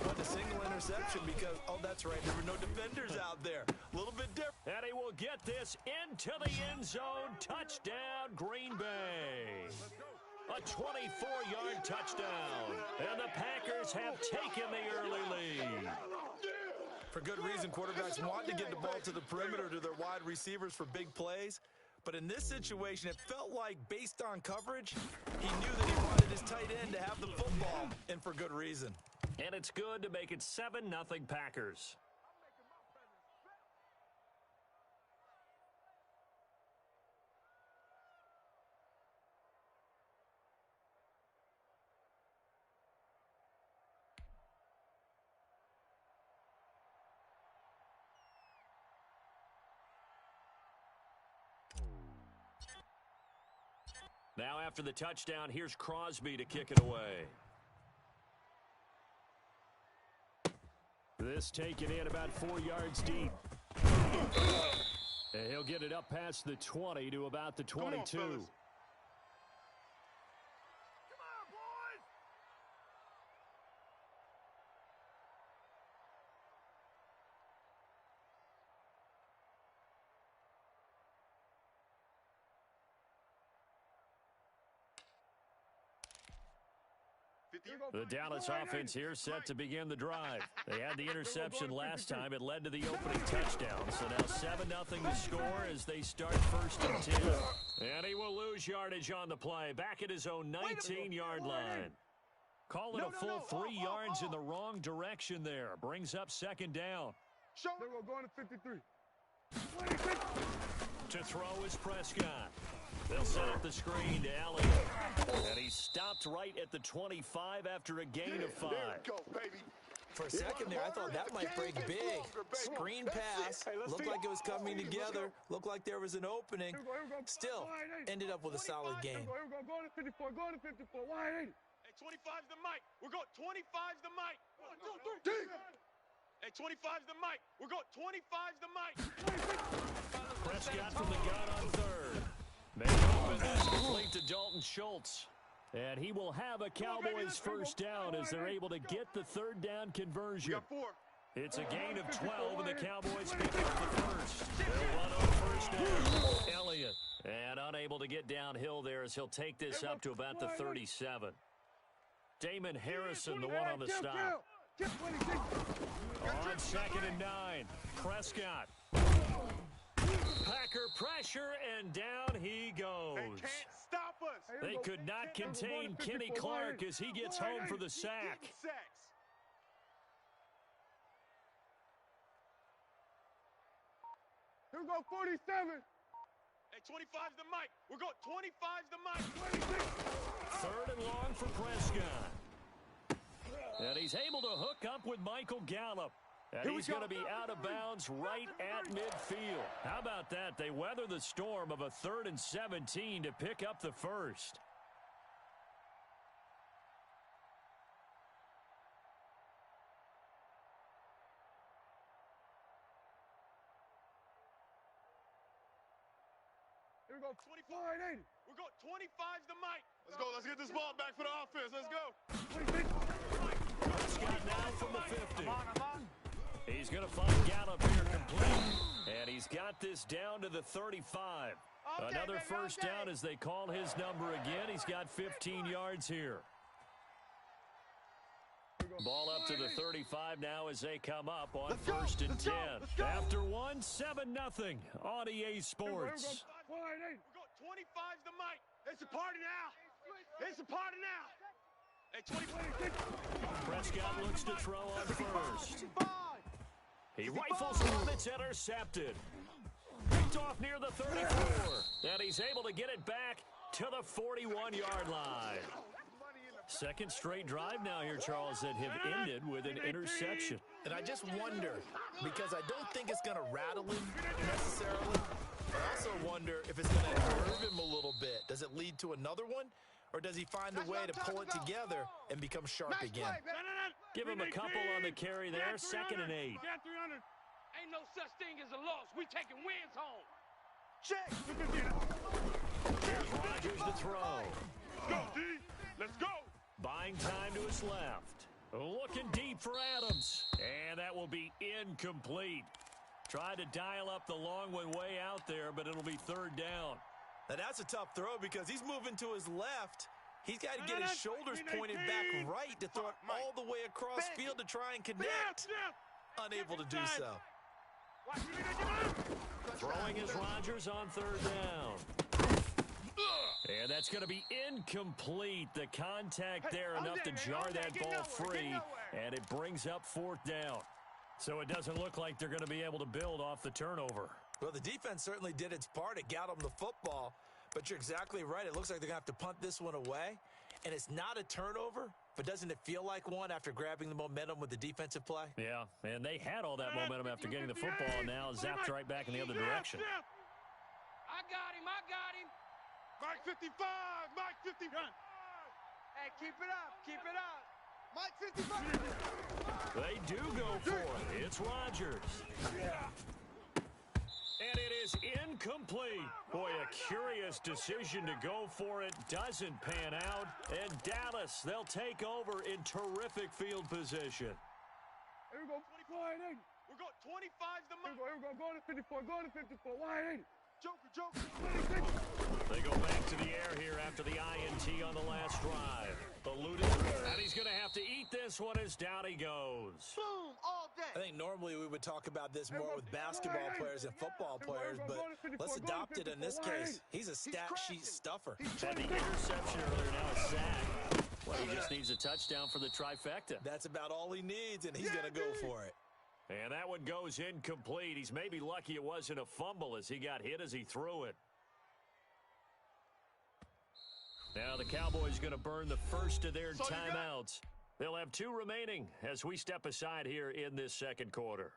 was a single interception because, oh, that's right, there were no defenders out there. A little bit different. And he will get this into the end zone. Touchdown, Green Bay. A 24-yard touchdown. And the Packers have taken the early For good reason, quarterbacks want to get the ball to the perimeter to their wide receivers for big plays. But in this situation, it felt like, based on coverage, he knew that he wanted his tight end to have the football, and for good reason. And it's good to make it 7-0 Packers. Now after the touchdown, here's Crosby to kick it away. This taken in about 4 yards deep. And he'll get it up past the 20 to about the 22. The Dallas offense here set to begin the drive. They had the interception last time. It led to the opening touchdown. So now 7-0 to score as they start 1st and 10. And he will lose yardage on the play. Back at his own 19-yard line. Call it a full 3 yards in the wrong direction there. Brings up 2nd down. We're going to 53. To throw is Prescott. They'll set up the screen to Elliott. And he's stopped right at the 25 after a gain of 5. Go, baby. For a second there, I thought that might break big. Screen pass. Looked like it was coming together. Looked like there was an opening. Still, ended up with a solid game. Go to 54. Go to 54. Wide 80. Hey, 25's the mic. We're going 25's the mic. 1, 2, 3. Hey, 25's the mic. We're going 25's the mic. Prescott from the gun on 3rd. They open this complete to Dalton Schultz. And he will have a Cowboys 1st down as they're able to get the 3rd down conversion. We got 4. It's a gain of 12, and the Cowboys pick up the 1st. They'll run on 1st down. Elliott. And unable to get downhill there as he'll take this up to about the 37. Damon Harrison, the one on the stop. On 2nd and 9, Prescott. Packer pressure, and down he goes. They can't stop us. They could not contain Kenny Clark as he gets home for the sack. Here we go, 47. Hey, 25's the mic. We're going 25's the mic. 3rd and long for Prescott. And he's able to hook up with Michael Gallup. And he's going to be out of bounds right at midfield. How about that? They weather the storm of a 3rd and 17 to pick up the 1st. Here we go, 25, 80. We're going 25's the mic. Let's go. Let's get this ball back for the offense. Let's go. Prescott now from the 50. He's going to find Gallup here complete. And he's got this down to the 35. Another 1st down as they call his number again. He's got 15 yards here. Ball up to the 35 now as they come up on 1st and 10. After 1, 7-0 on EA Sports. We're going 25's the mic. It's a party now. It's a party now. Hey, 25. Prescott looks to throw on 1st. He rifles one. It's intercepted. Picked off near the 34. And he's able to get it back to the 41-yard line. 2nd straight drive now here, Charles, that have ended with an interception. And I just wonder, because I don't think it's going to rattle him necessarily. I also wonder if it's going to nerve him a little bit. Does it lead to another one? Or does he find a way to pull it together and become sharp again? Give him a couple on the carry there. 2nd and 8. Ain't no such thing as a loss. We taking wins home. Check. Here's Rodgers to throw. Go, D. Let's go. Buying time to his left. Looking deep for Adams. And that will be incomplete. Tried to dial up the long one way out there, but it'll be 3rd down. Now that's a tough throw because he's moving to his left. He's got to get his shoulders pointed back right to throw it all the way across field to try and connect. unable to do so. Throwing is Rodgers on third down. And that's going to be incomplete. The contact there enough to jar that ball free, and it brings up fourth down. So it doesn't look like they're going to be able to build off the turnover. Well, the defense certainly did its part. It got them the football, but you're exactly right. It looks like they're going to have to punt this one away, and it's not a turnover, but doesn't it feel like one after grabbing the momentum with the defensive play? Yeah, and they had all that momentum after getting the football, and now zapped right back in the other direction. I got him. Mike 55, Mike 55. Hey, keep it up. Mike 55. They do go for it. It's Rodgers. And it is incomplete. Boy, a curious decision to go for it. Doesn't pan out. And Dallas, they'll take over in terrific field position. Here we go. 24, 80. We're going 25 the mic. Here we go. Going to 54. Going to 54. Wide 80. Joker. They go back to the air here after the INT on the last drive. Eluded, and he's going to have to eat this one as down he goes. Boom, all day. I think normally we would talk about this more with basketball players and football players, but let's adopt it in this case. He's a stat sheet stuffer. Had the interception earlier, now a sack. Well, he just needs a touchdown for the trifecta. That's about all he needs, and he's going to go for it. And that one goes incomplete. He's maybe lucky it wasn't a fumble as he got hit as he threw it. Now the Cowboys going to burn the first of their timeouts. They'll have 2 remaining as we step aside here in this second quarter.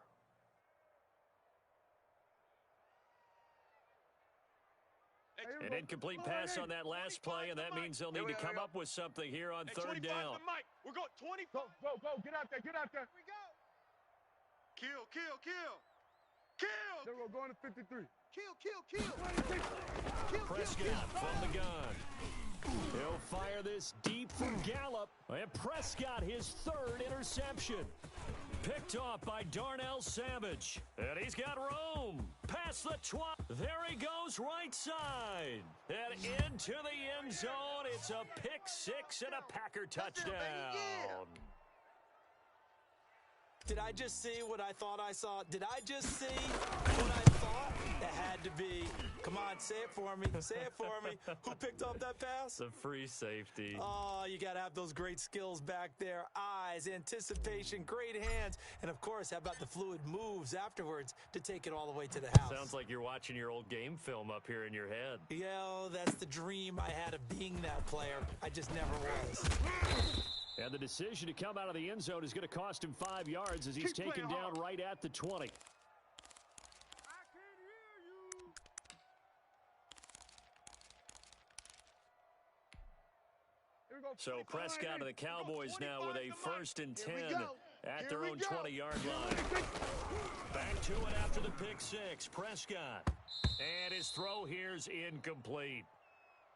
An incomplete pass on that last play, and that means they'll need to come up with something here on third down. We're going 20. Go. Get out there. Here we go. Kill. Then we're going to 53. Kill. Prescott from the gun. He'll fire this deep for Gallup. And Prescott, his 3rd interception. Picked off by Darnell Savage. And he's got room. Past the 12. There he goes, right side. And into the end zone. It's a pick 6 and a Packer touchdown. Did I just see what I thought I saw? Did I just see what I thought? That had to be. Come on, say it for me. Say it for me. Who picked up that pass? The free safety. Oh, you got to have those great skills back there. Eyes, anticipation, great hands. And, of course, how about the fluid moves afterwards to take it all the way to the house? Sounds like you're watching your old game film up here in your head. Yeah, that's the dream I had of being that player. I just never was. And the decision to come out of the end zone is going to cost him 5 yards as he's taken down right at the 20. So Prescott and the Cowboys now with a 1st and 10 at their own 20-yard line. Back to it after the pick 6. Prescott. And his throw here's incomplete.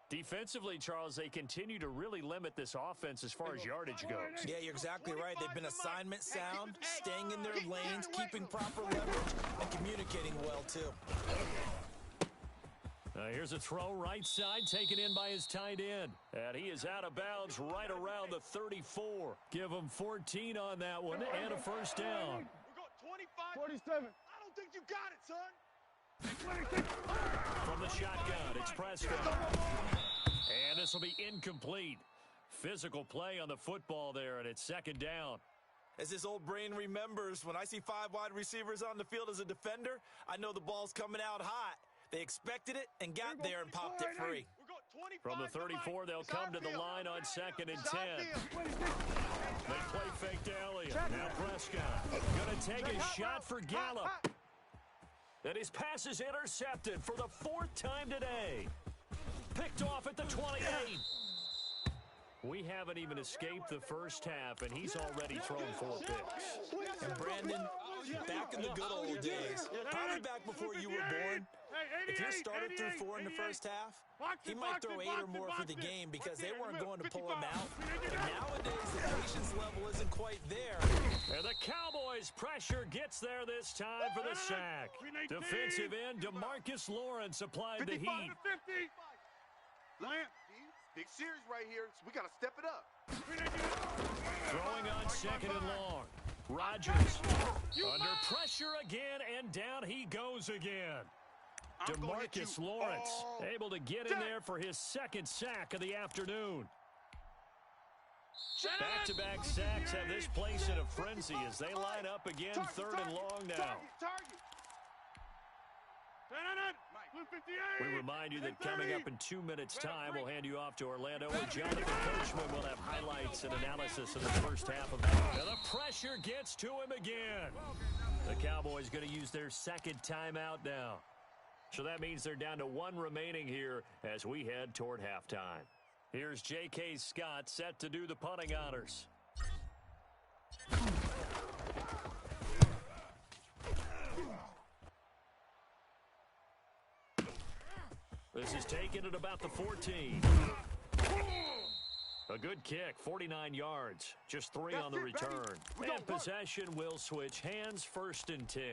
Defensively, Charles, they continue to really limit this offense as far as yardage goes. Yeah, you're exactly right. They've been assignment sound, staying in their lanes, keeping proper leverage, and communicating well, too. Here's a throw right side, taken in by his tight end. And he is out of bounds right around the 34. Give him 14 on that one and a 1st down. We're going 25. 47. I don't think you got it, son. From the shotgun, it's Prescott. And this will be incomplete. Physical play on the football there, and it's 2nd down. As this old brain remembers, when I see 5 wide receivers on the field as a defender, I know the ball's coming out hot. They expected it and got there and popped it free. From the 34, they'll come to the line on 2nd and 10. They play fake to Elliott. Now Prescott going to take a shot for Gallup. And his pass is intercepted for the 4th time today. Picked off at the 28. We haven't even escaped the first half, and he's already thrown 4 picks. And Brandon, back in the good old days, probably back before you were born, if he started through 4 in the first half, he might throw 8 or more for the game because they weren't going to pull him out. But nowadays, the patience level isn't quite there. And the Cowboys' pressure gets there this time for the sack. Defensive end DeMarcus Lawrence applied the heat. Big series right here, so we got to step it up. Throwing on 2nd and long. Rodgers. Under pressure again, and down he goes again. DeMarcus Lawrence able to get in there for his second sack of the afternoon. Back-to-back sacks have this place in a frenzy as they line up again, third and long now. We remind you that coming up in 2 minutes' time, we'll hand you off to Orlando, where Jonathan Coachman will have highlights and analysis of the first half of that. And the pressure gets to him again. The Cowboys going to use their second timeout now. So that means they're down to one remaining here as we head toward halftime. Here's J.K. Scott set to do the punting honors. This is taken at about the 14. A good kick, 49 yards. Just 3 on the return. And possession will switch hands, 1st and 10.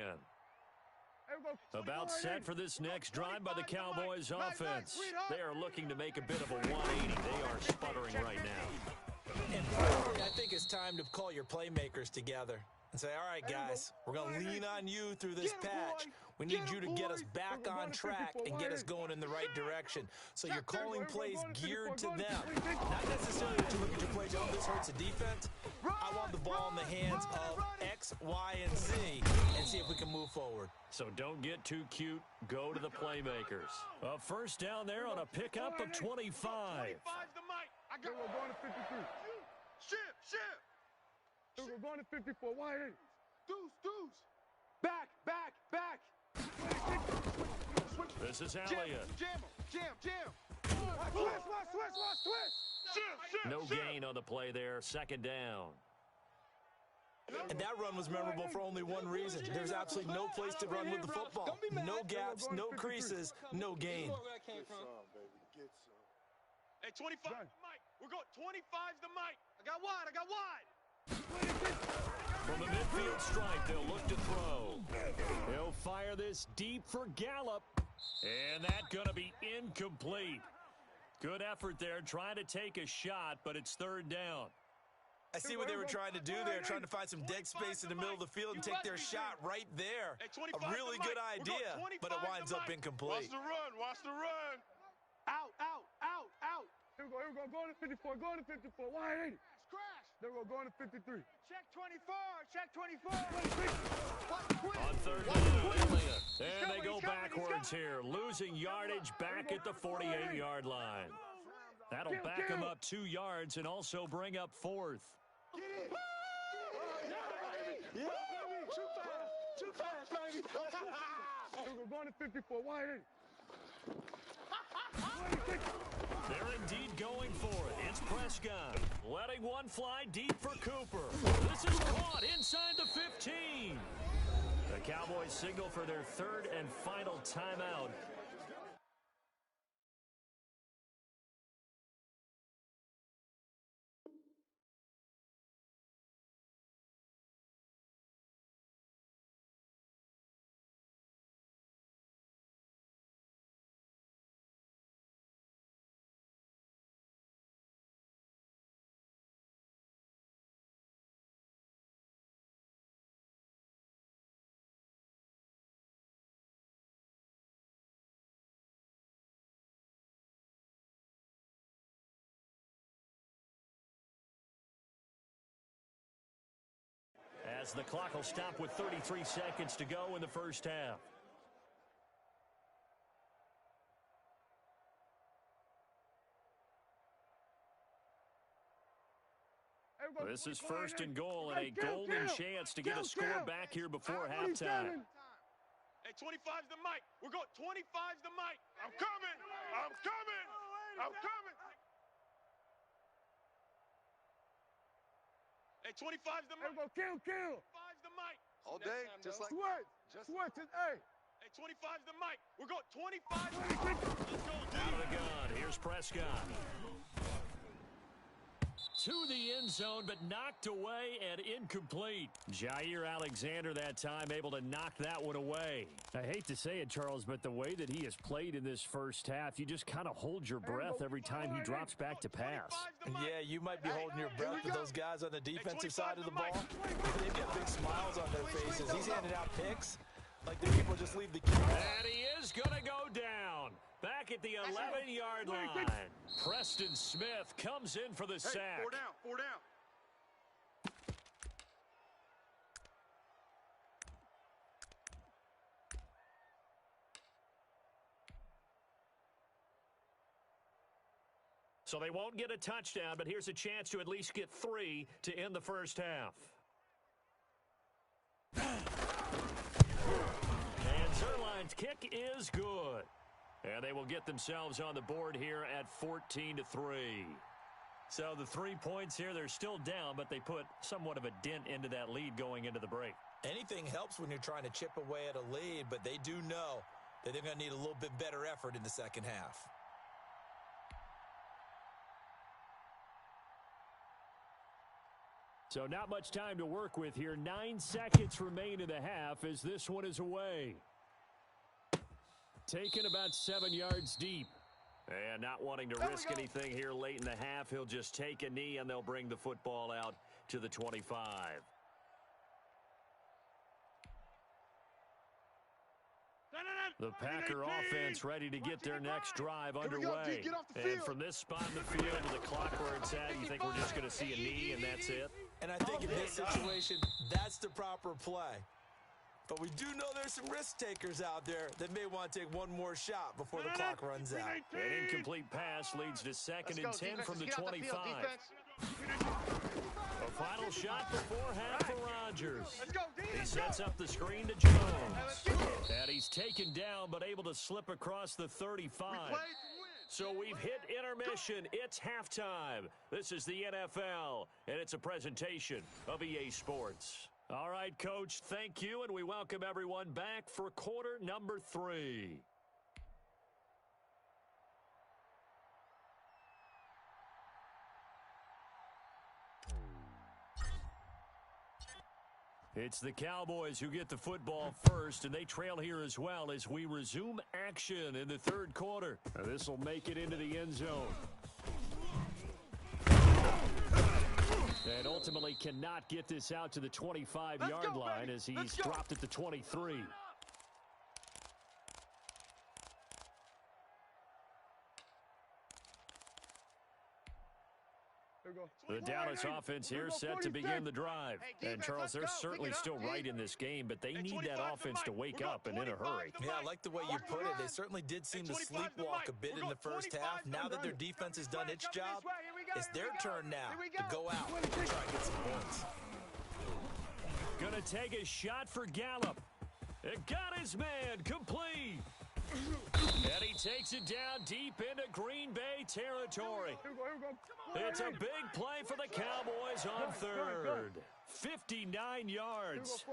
About set for this next drive by the Cowboys offense. They are looking to make a bit of a 180. They are sputtering right now. And finally, I think it's time to call your playmakers together and say, all right, guys, we're going to lean on you through this patch. We need you to get us back on track and get us going in the right direction. So you're calling plays geared to them. Not necessarily that you look at your plays, oh, this hurts the defense. I want the ball in the hands of X, Y, and Z and see if we can move forward. So don't get too cute. Go to the playmakers. A first down there on a pickup of 25. 25's the mic. I got We're going to 53. Shift. We're going to 54. Wide. Deuce. Back. This is Elliott. Jam. Switch. No gain on the play there. Second down. And that run was memorable for only one reason. There's absolutely no place to run with the football. No gaps, no creases, no gain. Get some. Hey, 25's the mic. We're going 25's the mic. I got wide. From the midfield stripe, they'll look to throw. He'll fire this deep for Gallup. And that's going to be incomplete. Good effort there, trying to take a shot, but it's third down. I see what they were trying to do there, trying to find some dead space in the middle of the field and take their shot right there. A really good idea, but it winds up incomplete. Watch the run. Out. Here we go. Going to 54. Wide 80. Crash. There we go. Going to 53. Check 24. On third down, Elliott. And they go backwards here, losing yardage back at the 48-yard line. That'll back them up 2 yards and also bring up 4th. Get it. Yeah. Too fast, baby. We're going to 54. Wide 80. They're indeed going for it. It's Prescott letting one fly deep for Cooper. This is caught inside the 15. The Cowboys signal for their third and final timeout. As the clock will stop with 33 seconds to go in the first half. This is first and goal and a golden chance to get a score back here before halftime. Hey, 25's the mic. We're going 25's the mic. I'm coming. Hey, 25's the mic. Kill. 25's the mic. All day, just like Switch. Hey. Hey, 25's the mic. We're going 25's the mic. Let's go, dude. Out of the gun. Here's Prescott. To the end zone, but knocked away and incomplete. Jair Alexander that time able to knock that one away. I hate to say it, Charles, but the way that he has played in this first half, you just kind of hold your breath every time he drops back to pass. Yeah, you might be holding your breath, but those guys on the defensive side of the ball, they've got big smiles handing out picks. Like the people just leave the key. And he is going to go down. Back at the 11-yard line. Preston Smith comes in for the sack. 4 down, 4 down. So they won't get a touchdown, but here's a chance to at least get 3 to end the first half. And Zerline's kick is good. And they will get themselves on the board here at 14-3. So the 3 points here, they're still down, but they put somewhat of a dent into that lead going into the break. Anything helps when you're trying to chip away at a lead, but they do know that they're going to need a little bit better effort in the second half. So not much time to work with here. 9 seconds remain in the half as this one is away. Taken about 7 yards deep. And not wanting to risk anything here late in the half, he'll just take a knee and they'll bring the football out to the 25. The Packer offense ready to get their next drive underway. And from this spot in the field to the clock where it's at, you think we're just going to see a knee and that's it? And I think in this situation, that's the proper play. But we do know there's some risk takers out there that may want to take one more shot before the clock runs out. An incomplete pass leads to 2nd and 10 from the 25. A final shot before half for Rodgers. He sets up the screen to Jones. And he's taken down but able to slip across the 35. So we've hit intermission. It's halftime. This is the NFL, and it's a presentation of EA Sports. All right, Coach, thank you, and we welcome everyone back for quarter number 3. It's the Cowboys who get the football first, and they trail here as well as we resume action in the third quarter. This will make it into the end zone. And ultimately cannot get this out to the 25-yard line as he's dropped at the 23. The Dallas offense here set to begin the drive. And, Charles, they're certainly still right in this game, but they need that offense to wake up and in a hurry. Yeah, I like the way you put it. They certainly did seem to sleepwalk a bit in the first half. Now that their defense has done its job, it's their turn now to go out and try and get some points. Gonna take a shot for Gallup. It got his man complete. And he takes it down deep into Green Bay territory. It's a big play for the Cowboys on third. 59 yards.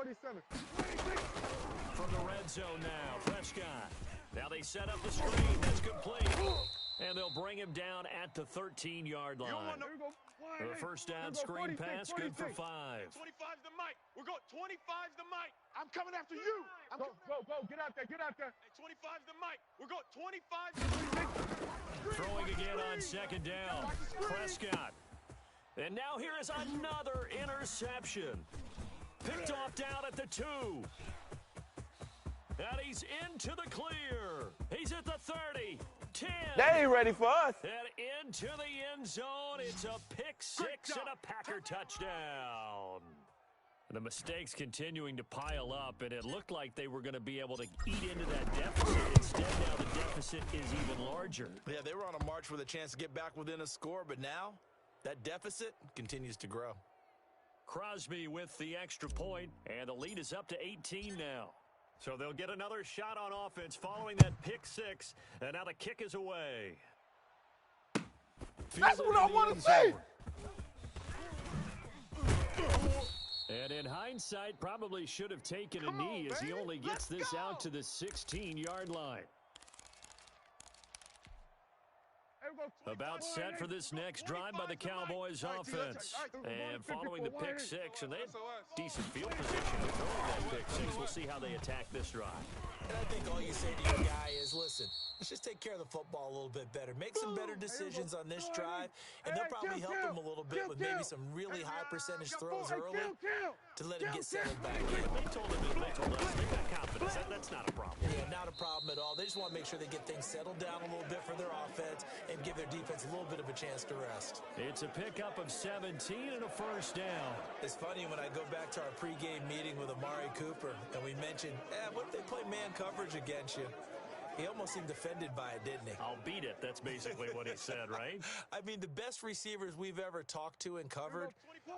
From the red zone now, Prescott. Now they set up the screen. That's complete. And they'll bring him down at the 13-yard line. The first down screen pass, good for 5. 25's the mic. We're going 25's the mic. I'm coming after you. Go. Get out there. Hey, 25's the mic. We're going 25's the mic. Throwing again on second down. Prescott. And now here is another interception. Picked off down at the 2. And he's into the clear. He's at the 30. 10. They ain't ready for us. And into the end zone. It's a pick 6 and a Packer touchdown. The mistakes continuing to pile up, and it looked like they were going to be able to eat into that deficit. Instead, now the deficit is even larger. Yeah, they were on a march with a chance to get back within a score, but now that deficit continues to grow. Crosby with the extra point, and the lead is up to 18 now. So they'll get another shot on offense following that pick 6, and now the kick is away. That's what I want to see. And in hindsight, probably should have taken a knee as he only gets this out to the 16-yard line. About set for this next drive by the Cowboys offense. And following the pick 6, and they had decent field position throwing that pick 6. We'll see how they attack this drive. And I think all you say to your guy is, listen, Let's just take care of the football a little bit better. Make some better decisions on this drive, and they'll probably help him a little bit with maybe some really high percentage throws early to let him get settled back in. They told us they got confidence. That's not a problem. Yeah, not a problem at all. They just want to make sure they get things settled down a little bit for their offense and give their defense a little bit of a chance to rest. It's a pickup of 17 and a first down. It's funny when I go back to our pregame meeting with Amari Cooper, and we mentioned, what if they play man coverage against you? He almost seemed offended by it, didn't he? I'll beat it. That's basically what he said, right? I mean, the best receivers we've ever talked to and covered,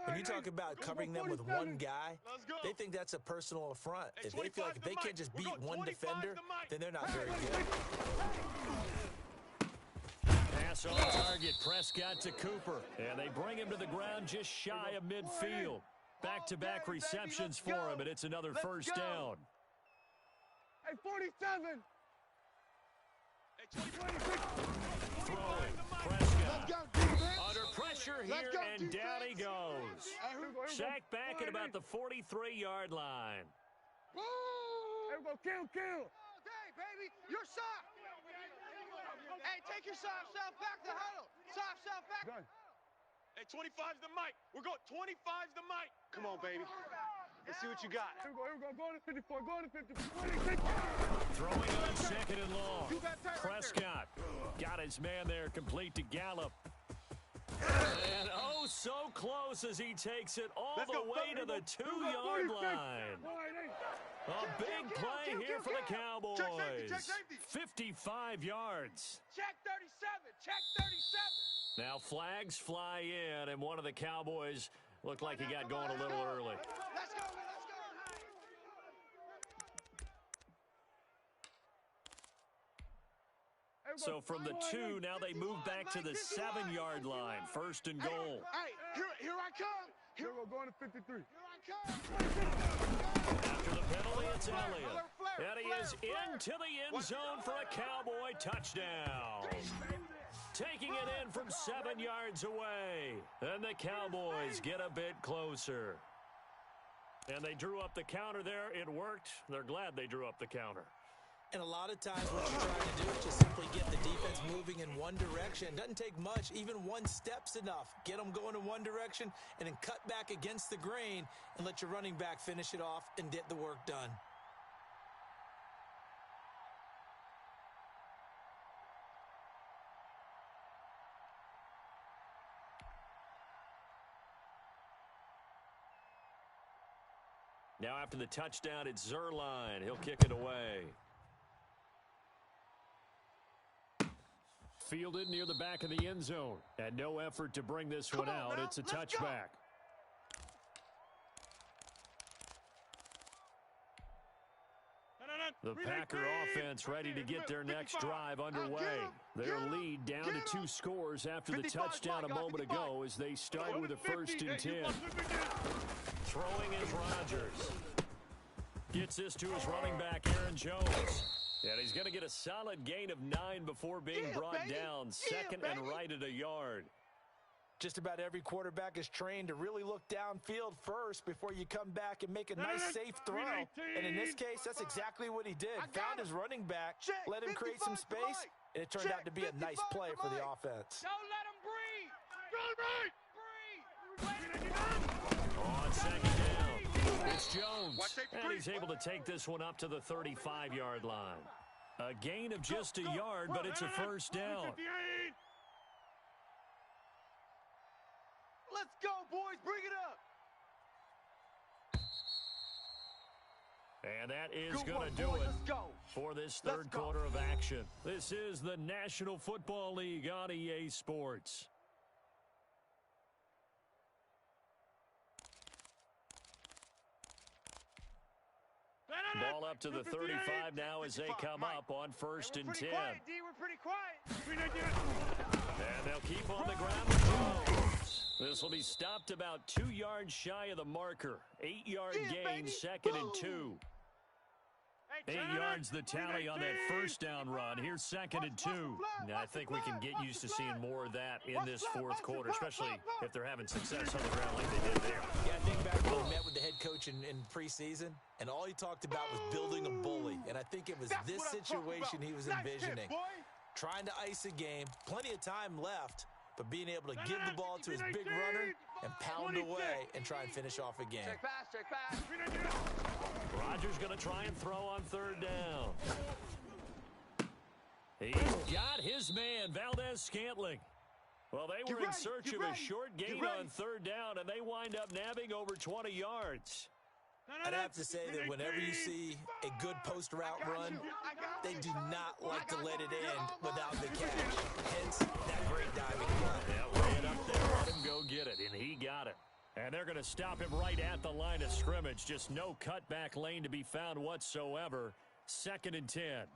when you talk about covering them with one guy, they think that's a personal affront. If they feel like if they can't just beat one defender, then they're not very good. Pass on target. Prescott to Cooper. And they bring him to the ground just shy of midfield. Back-to-back receptions for him, and it's another first down. Hey, 47. Throwing. Prescott. Under pressure here, and down he goes. Sacked back at about the 43-yard line. Hey, go kill. Hey, baby, you're soft. Hey, take your soft self back to the huddle. Soft self back. Done. Hey, 25's the mic. We're going 25's the mic. Come on, baby. Let's see what you got. Here we go. Go to 54. Go to 54. Throwing on second and long. Prescott got his man there, complete to Gallup. And oh, so close as he takes it all the way to the 2-yard line. A big play here for the Cowboys. 55 yards. Check 37. Check 37. Now flags fly in, and one of the Cowboys looked like he got going a little early. Let's go. So from the 2, now they move back to the 7-yard line. First and goal. Hey, here I come. Here we're going to 53. After the penalty, it's Elliott. And he is into the end zone for a Cowboy touchdown. Taking it in from 7 yards away. And the Cowboys get a bit closer. And they drew up the counter there. It worked. They're glad they drew up the counter. And a lot of times what you're trying to do is just simply get the defense moving in one direction. Doesn't take much. Even one step's enough. Get them going in one direction and then cut back against the grain and let your running back finish it off and get the work done. Now after the touchdown, it's Zerline. He'll kick it away. Fielded near the back of the end zone. And no effort to bring this one out. It's a touchback. The Packer offense ready to get their next drive underway. Their lead down to 2 scores after the touchdown a moment ago as they start with a first and 10. Throwing is Rodgers. Gets this to his running back, Aaron Jones. And he's going to get a solid gain of 9 before being brought down. Second and right at a yard. Just about every quarterback is trained to really look downfield first before you come back and make a nice, safe throw. And in this case, that's exactly what he did. Found his running back, let him create some space, and it turned out to be a nice play for the offense. Don't let him breathe. On second down, it's Jones. And he's able to take this one up to the 35-yard line. A gain of just a yard, but it's a first down. Let's go, boys. Bring it up. And that is going to do it for this third quarter of action. This is the National Football League on EA Sports. Ball up to the 35 now as they come up on first and 10. Quiet, D. We're pretty quiet. And they'll keep on the ground with Jones. This will be stopped about 2 yards shy of the marker. 8-yard gain, second and 2. Hey, 8 yards the tally on that first down run. Here's 2nd and 2. Now, I think we can get used to seeing more of that in this fourth quarter, especially if they're having success on the ground like they did there. Yeah, I think back when he met with the head coach in preseason, and all he talked about was building a bully. And I think it was this situation he was envisioning. Trying to ice a game, plenty of time left, but being able to give the ball to his big runner and pound away and try and finish off a game. Check pass. Rodgers going to try and throw on 3rd down. He's got his man, Valdez-Scantling. Well, they were in search of a short gain on 3rd down, and they wind up nabbing over 20 yards. I'd have to say that whenever you see a good post route run, they do not like to let it end without the catch. Hence, that great diving play. Yeah, lay it up there, let him go get it, and he got it. And they're going to stop him right at the line of scrimmage. Just no cutback lane to be found whatsoever. 2nd and 10.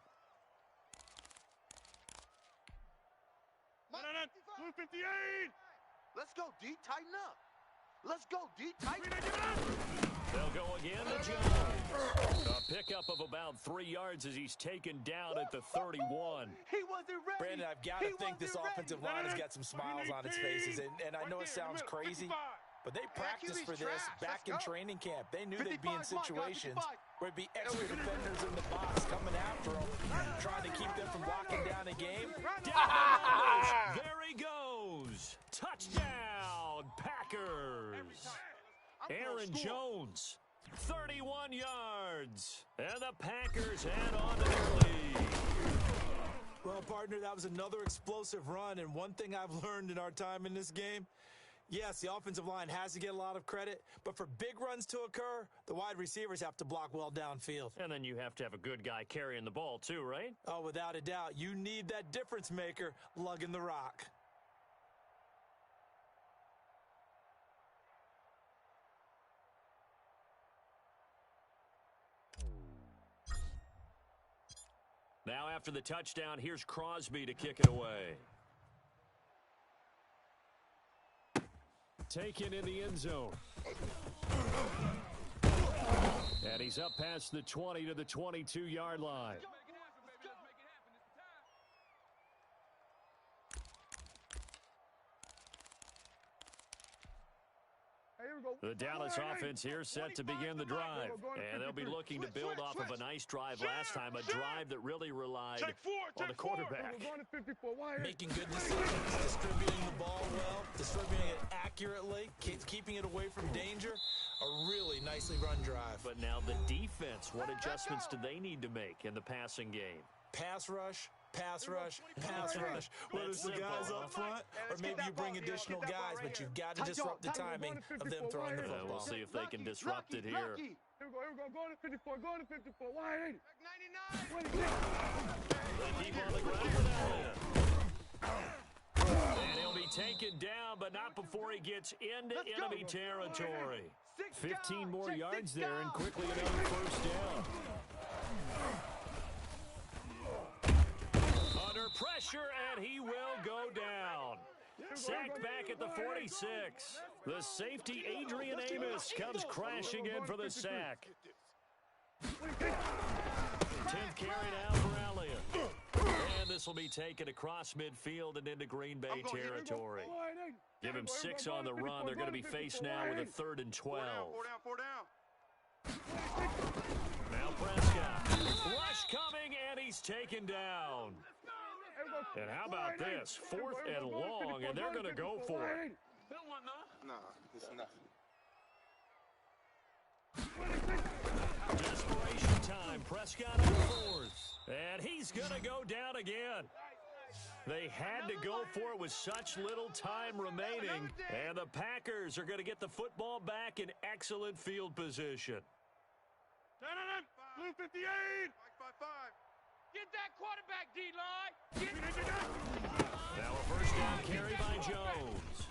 Blue 58. Let's go, D. Tighten up. Let's go, D. Tighten up. They'll go again to Jones. A pickup of about 3 yards as he's taken down at the 31. He wasn't ready. Brandon, I've got to think this offensive line has got some smiles on its faces. And I know it sounds crazy, but they practiced for this back in training camp. They knew they'd be in situations where it'd be extra defenders in the box coming after them, trying to keep them from locking down a game. There he goes. Touchdown, Packers. Aaron Jones, 31 yards. And the Packers head on to their lead. Well, partner, that was another explosive run. And one thing I've learned in our time in this game, yes, the offensive line has to get a lot of credit, but for big runs to occur, the wide receivers have to block well downfield. And then you have to have a good guy carrying the ball too, right? Oh, without a doubt. You need that difference maker lugging the rock. Now after the touchdown, here's Crosby to kick it away. Taken in the end zone. And he's up past the 20 to the 22-yard line. The Dallas offense here set to begin the drive. And they'll be looking to build off of a nice drive last time, a drive that really relied on the quarterback. Making good decisions, distributing the ball well, distributing it accurately, keeping it away from danger. A really nicely run drive. But now the defense, what adjustments do they need to make in the passing game? Pass rush, pass rush, pass rush. Whether it's the guys up front or maybe you bring additional guys, but you've got to disrupt the timing of them throwing the football. We'll see if they can disrupt it here. Here we go. Going to 54. Going to 54. Wide 80. 99. They keep on the ground for that. And he'll be taken down, but not before he gets into enemy territory. 15 more yards there and quickly another first down. Under pressure, and he will go down. Sacked back at the 46. The safety, Adrian Amos, comes crashing in for the sack. 10th carry now for Elliott. And this will be taken across midfield and into Green Bay territory. Give him 6 on the run. They're going to be faced now with a 3rd and 12. 4 down. Now Prescott. Rush coming, and he's taken down. And how about this? 4th and long, and they're going to go for it. Nah, this is nothing. Desperation time. Prescott on 4th. And he's going to go down again. They had to go for it with such little time remaining. And the Packers are going to get the football back in excellent field position. Blue 58. 5. Get that quarterback, D-line. Now a first down carry by Jones.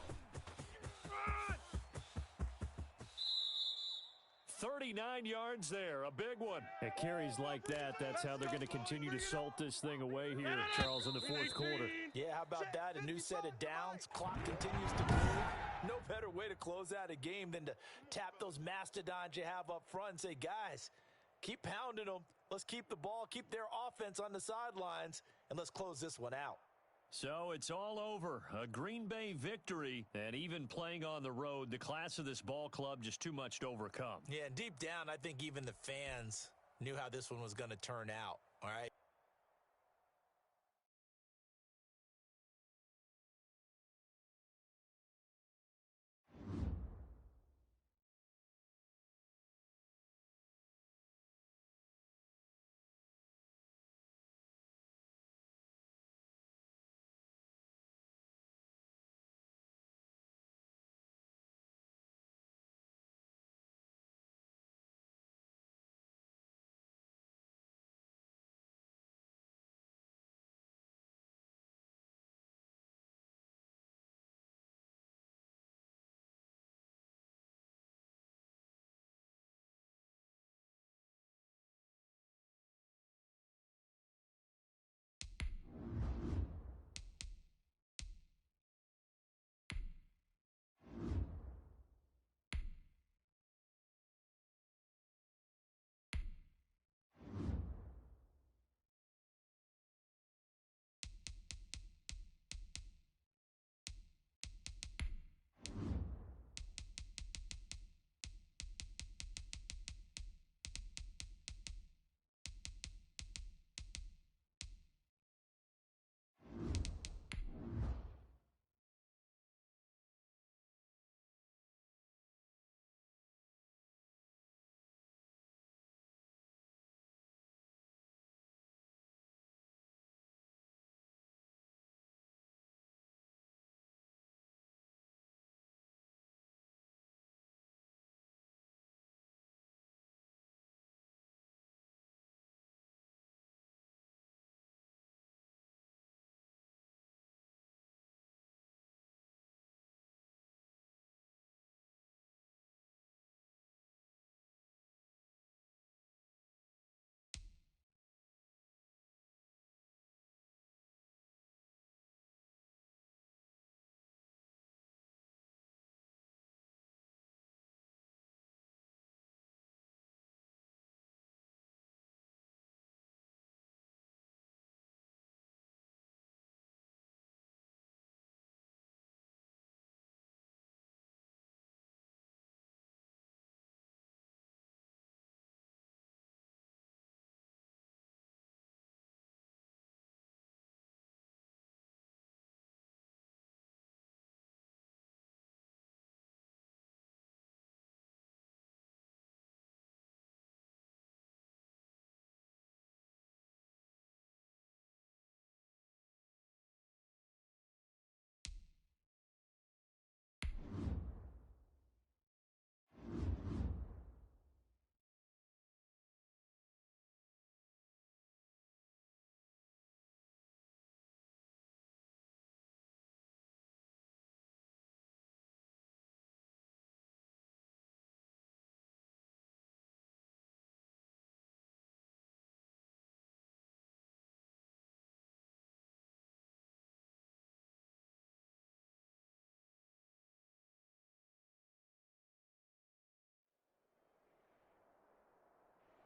39 yards there, a big one. At carries like that, that's how they're going to continue to salt this thing away here, Charles, in the fourth quarter. Yeah, how about that? A new set of downs. Clock continues to move. No better way to close out a game than to tap those mastodons you have up front and say, guys, Keep pounding them. Let's keep the ball, keep their offense on the sidelines, and let's close this one out. So it's all over. A Green Bay victory, and even playing on the road, the class of this ball club just too much to overcome. Yeah, and deep down, I think even the fans knew how this one was going to turn out, all right?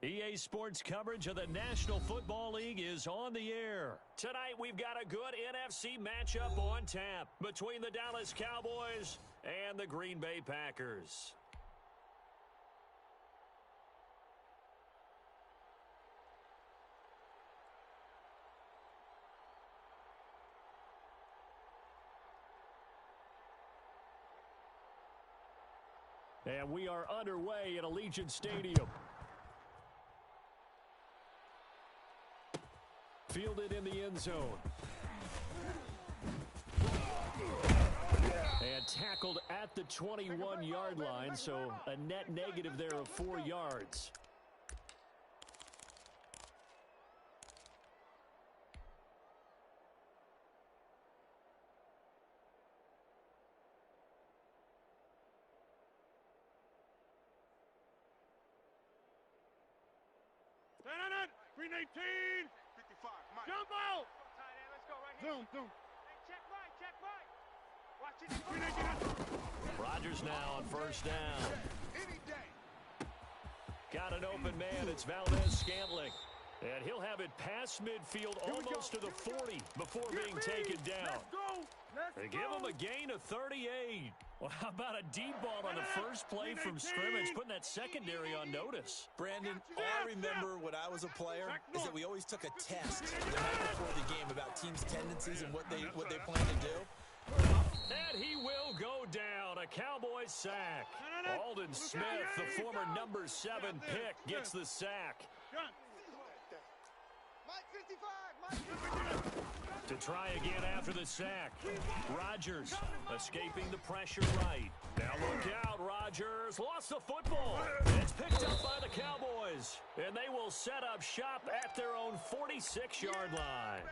EA Sports coverage of the National Football League is on the air. Tonight, we've got a good NFC matchup on tap between the Dallas Cowboys and the Green Bay Packers. And we are underway at Allegiant Stadium. Fielded in the end zone. And tackled at the 21-yard line, so a net negative there of 4 yards. Green 18. 55. Mike. Jumbo. Let's go right here. Zoom. Hey, check right. Watch it. Green 18. Rodgers now on first down. Any day. Got an open man. It's Valdez-Scantling. And he'll have it past midfield almost to the 40 before being taken down. They give him a gain of 38. Well, how about a deep ball on the first play from scrimmage, putting that secondary on notice? Brandon, all I remember when I was a player is that we always took a test the night before the game about teams' tendencies and what they plan to do. And he will go down. A Cowboys sack. Aldon Smith, the former number 7 pick, gets the sack. To try again after the sack. Rodgers escaping the pressure right. Now look out, Rodgers. Lost the football. It's picked up by the Cowboys. And they will set up shop at their own 46-yard line.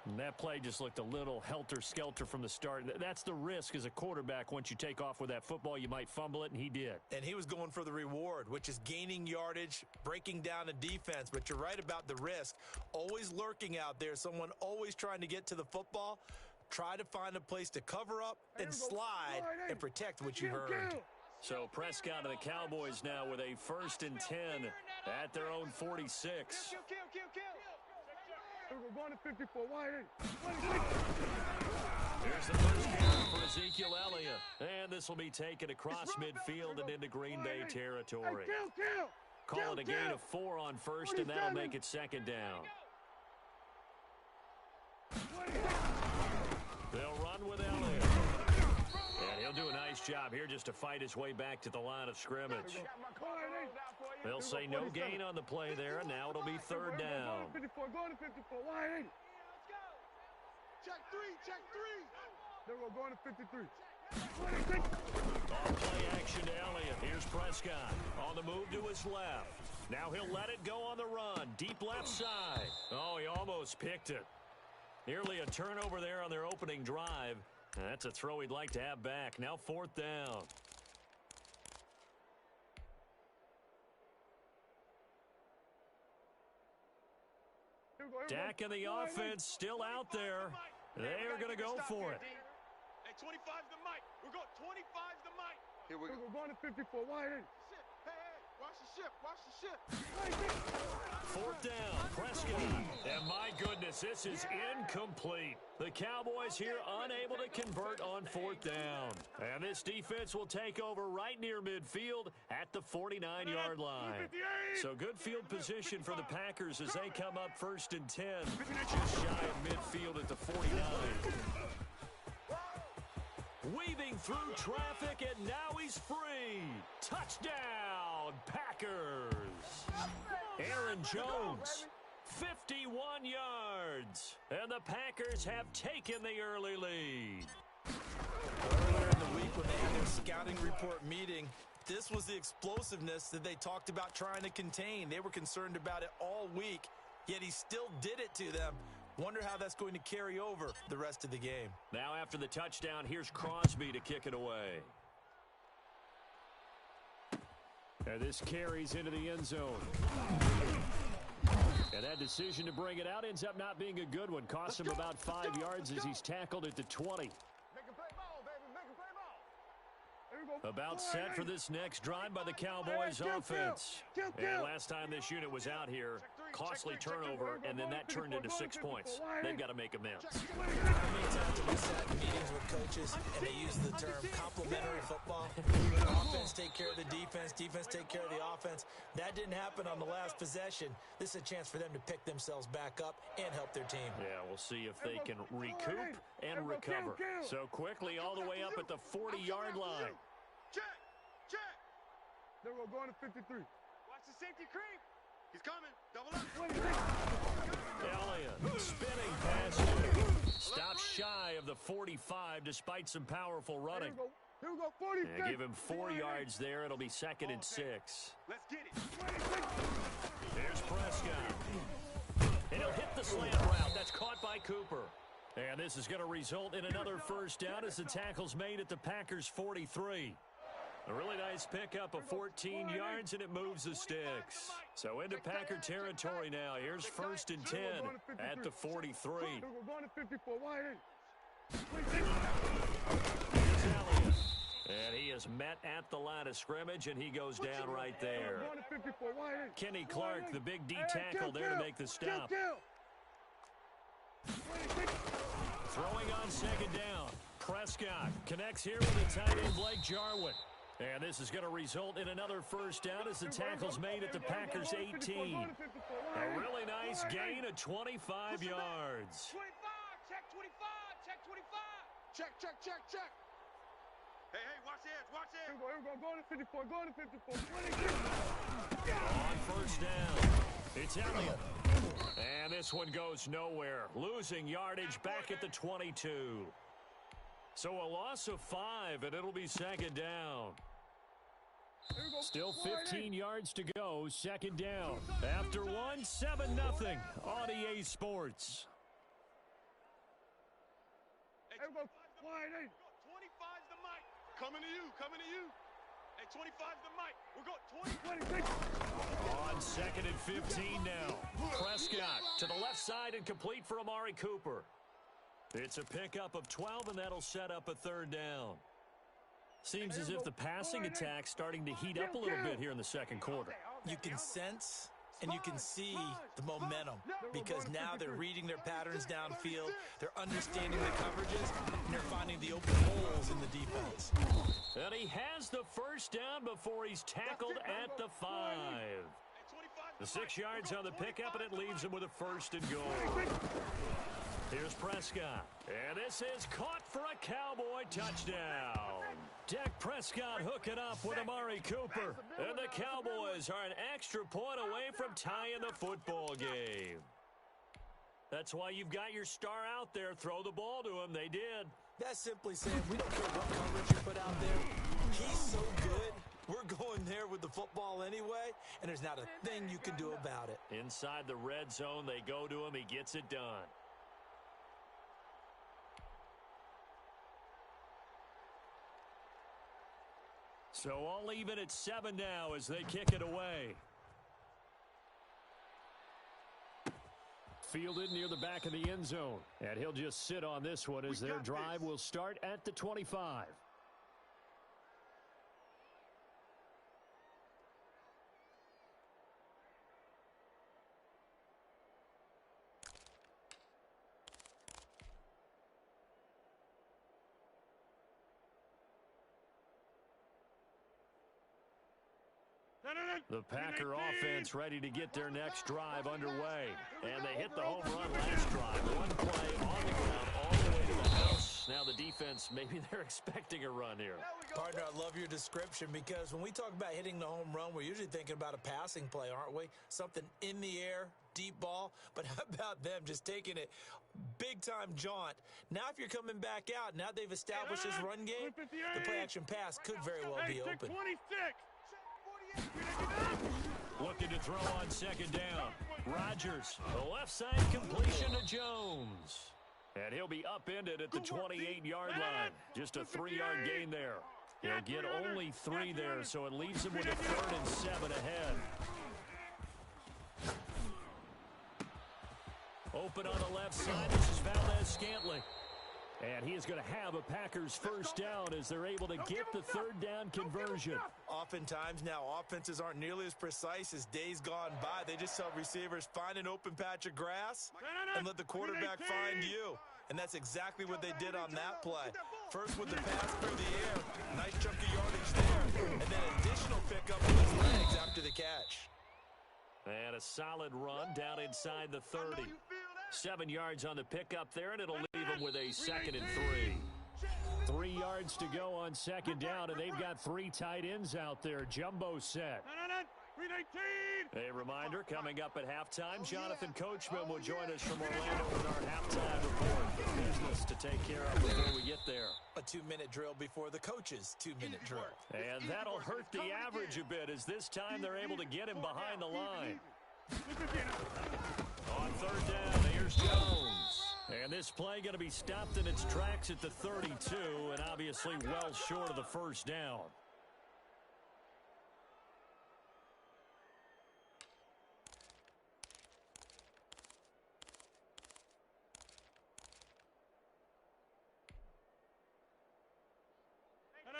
And that play just looked a little helter-skelter from the start. That's the risk as a quarterback. Once you take off with that football, you might fumble it, and he did. And he was going for the reward, which is gaining yardage, breaking down a defense. But you're right about the risk. Always lurking out there, someone always trying to get to the football. Try to find a place to cover up and slide and protect what you've earned. So Prescott and the Cowboys now with a 1st and 10 at their own 46. We're going to 54. Here's the first down for Ezekiel Elliott. And this will be taken across midfield and into Green Bay territory. Call it a gain of 4 on first, and that'll make it 2nd down. They'll run with Elliott. And he'll do a nice job here just to fight his way back to the line of scrimmage. They'll say no gain on the play there, and now it'll be 3rd down. Going to 54. Wide. Check 3. Then we're going to 53. On play action to Elliott. Here's Prescott on the move to his left. Now he'll let it go on the run. Deep left side. Oh, he almost picked it. Nearly a turnover there on their opening drive. That's a throw he'd like to have back. Now 4th down. Dak and the offense still out there. They are going to go for it. Hey, 25's the mic. We're going 25's the mic. Here we go. We're going to 54. Wide. Hey, watch the ship. 4th down, Prescott. And my goodness, this is incomplete. The Cowboys here unable to convert on 4th down. And this defense will take over right near midfield at the 49-yard line. So good field position for the Packers as they come up 1st and 10. Just shy of midfield at the 49. Weaving through traffic, and now he's free. Touchdown, Packers. Aaron Jones, 51 yards. And the Packers have taken the early lead. Earlier in the week when they had their scouting report meeting, this was the explosiveness that they talked about trying to contain. They were concerned about it all week, yet he still did it to them. Wonder how that's going to carry over the rest of the game. Now after the touchdown, here's Crosby to kick it away. And this carries into the end zone. And that decision to bring it out ends up not being a good one. Costs him about 5 yards as he's tackled at the 20. About set for this next drive by the Cowboys offense. And last time this unit was out here, costly turnover, and then that turned into 6 points. They've got to make amends. How many times have we sat in meetings with coaches and they use the term complementary football? Offense take care of the defense, defense take care of the offense. That didn't happen on the last possession. This is a chance for them to pick themselves back up and help their team. Yeah, we'll see if they can recoup and recover. So quickly all the way up at the 40-yard line. Check. Then we're going to 53. Watch the safety creep. He's coming. Double up. Elliott spinning past him. Stops shy of the 45 despite some powerful running. Here we go, 46. Yeah, give him 4 yards there. It'll be 2nd and 6. Let's get it. Here's Prescott. And he'll hit the slant route. That's caught by Cooper. And this is going to result in another 1st down as the tackle's made at the Packers' 43. A really nice pickup of 14 yards, and it moves the sticks. So into Packer territory now. Here's 1st and 10 at the 43. We're going to 54. Wide. Here's Elliott. And he is met at the line of scrimmage, and he goes down right there. Kenny Clark, the big D tackle there to make the stop. Throwing on second down. Prescott connects here with the tight end Blake Jarwin. And this is going to result in another first down as the tackle's made at the Packers' 18. A really nice gain of 25 yards. 25, check 25, check 25. Check, check, check, check. Hey, watch this, watch this. Here we go, go to 54, go to 54. On first down, it's Elliott. And this one goes nowhere. Losing yardage back at the 22. So a loss of 5, and it'll be second down. Still 15 yards to go, second down. After one, 7-0 on EA Sports. Hey, 25's the mic. Coming to you, coming to you. Hey, 25's the mic. We're going On second and 15 now. Prescott to the left side and complete for Amari Cooper. It's a pickup of 12, and that'll set up a third down. Seems as if the passing attack's starting to heat up a little bit here in the second quarter. You can sense and you can see the momentum because now they're reading their patterns downfield, they're understanding the coverages, and they're finding the open holes in the defense. And he has the first down before he's tackled at the 5. The 6 yards on the pickup, and it leaves him with a first and goal. Here's Prescott. And this is caught for a Cowboy touchdown. Dak Prescott hooking up with Amari Cooper. And the Cowboys are an extra point away from tying the football game. That's why you've got your star out there. Throw the ball to him. They did. That's simply saying we don't care what coverage you put out there. He's so good. We're going there with the football anyway, and there's not a thing you can do about it. Inside the red zone, they go to him. He gets it done. So all even at 7 now as they kick it away. Fielded near the back of the end zone. And he'll just sit on this one as their drive will start at the 25. The Packer offense ready to get their next drive underway. And they hit the home run last drive. One play on the ground all the way to the house. Now the defense, maybe they're expecting a run here. Partner, I love your description because when we talk about hitting the home run, we're usually thinking about a passing play, aren't we? Something in the air, deep ball. But how about them just taking it big-time jaunt? Now if you're coming back out, now they've established this run game, the play-action pass could very well be open. 26. Looking to throw on second down. Rodgers, the left side completion to Jones. And he'll be upended at the 28-yard line. Just a 3-yard gain there. He'll get only 3 there, so it leaves him with a 3rd and 7 ahead. Open on the left side. This is Valdez-Scantling. And he is going to have a Packers first down as they're able to get the 3rd down conversion. Oftentimes now offenses aren't nearly as precise as days gone by. They just tell receivers, find an open patch of grass and let the quarterback find you. And that's exactly what they did on that play. First with the pass through the air, nice chunk of yardage there, and then additional pickup with his legs after the catch. And a solid run down inside the 30. 7 yards on the pickup there, and it'll leave them with a 2nd and 3. 3 yards to go on second down, and they've got 3 tight ends out there. Jumbo set. A reminder, coming up at halftime, Jonathan Coachman will join us from Orlando with our halftime report. The business to take care of before we get there. A 2-minute drill before the coach's 2-minute drill. And that'll hurt the average a bit as this time they're able to get him behind the line. On 3rd down, here's Jones. And this play going to be stopped in its tracks at the 32, and obviously well short of the first down.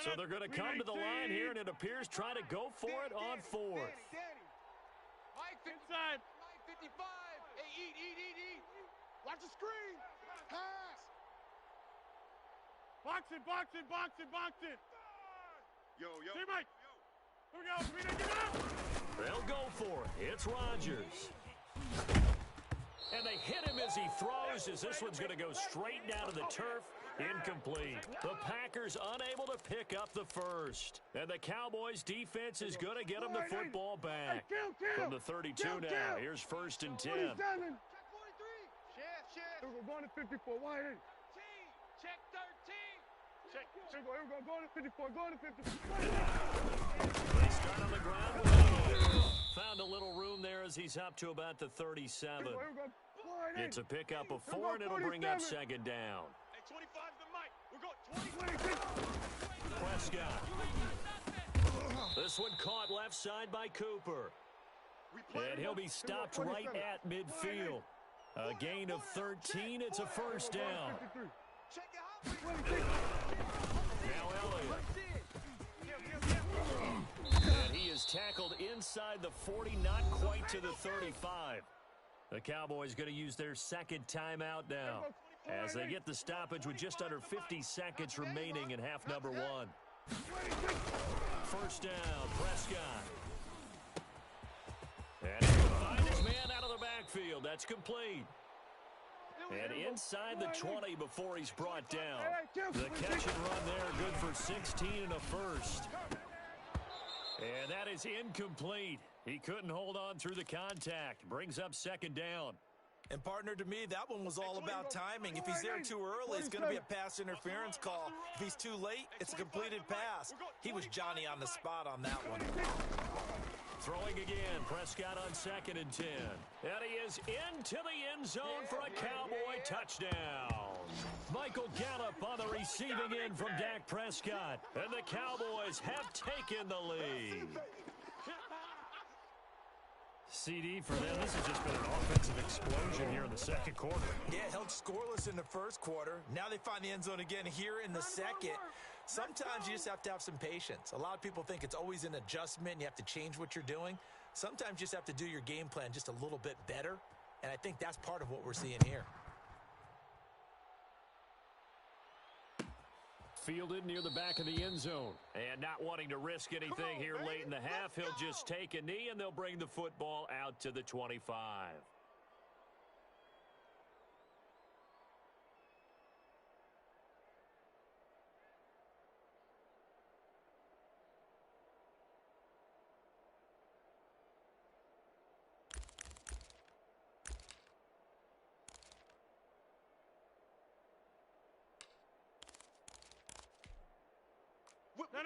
So they're going to come to the line here, and it appears trying to go for it on fourth. Mike, inside. Mike, 55. Hey, eat. Watch the screen. Pass. Box it. Yo. See, Mike. Here we go. 319. They'll go for it. It's Rodgers. And they hit him as he throws, as this one's going to go straight down to the turf. Incomplete. The Packers unable to pick up the first. And the Cowboys' defense is going to get them the football back. From the 32 now, here's 1st and 10. Check 43. Shift. We're going to 54. Why ain't it? Check 13. Here we go. Going to 54. Going to 54. They start on the ground with him. Found a little room there as he's up to about the 37. Here we go. It's a pickup of 4, and it'll bring up 2nd down. Hey, 25's the mic. We're going 20. Prescott. This one caught left side by Cooper. And he'll be stopped right at midfield. A gain of 13. It's a 1st down. Check it out. Now Elliott. And he is tackled inside the 40, not quite to the 35. The Cowboys going to use their 2nd timeout now, as they get the stoppage with just under 50 seconds remaining in half number 1. 1st down, Prescott. And he'll find his man out of the backfield. That's complete. And inside the 20 before he's brought down. The catch and run there, good for 16 and a 1st. And that is incomplete. He couldn't hold on through the contact. Brings up 2nd down. And, partner, to me, that one was all about timing. If he's there too early, it's going to be a pass interference call. If he's too late, it's a completed pass. He was Johnny on the spot on that one. Throwing again, Prescott on 2nd and 10. And he is into the end zone for a Cowboy touchdown. Michael Gallup on the receiving end from Dak Prescott. And the Cowboys have taken the lead. CD for them. This has just been an offensive explosion here in the 2nd quarter. Yeah, held scoreless in the 1st quarter. Now they find the end zone again here in the 2nd. Sometimes you just have to have some patience. A lot of people think it's always an adjustment. You have to change what you're doing. Sometimes you just have to do your game plan just a little bit better. And I think that's part of what we're seeing here. Fielded near the back of the end zone. And not wanting to risk anything here late in the half, he'll just take a knee, and they'll bring the football out to the 25.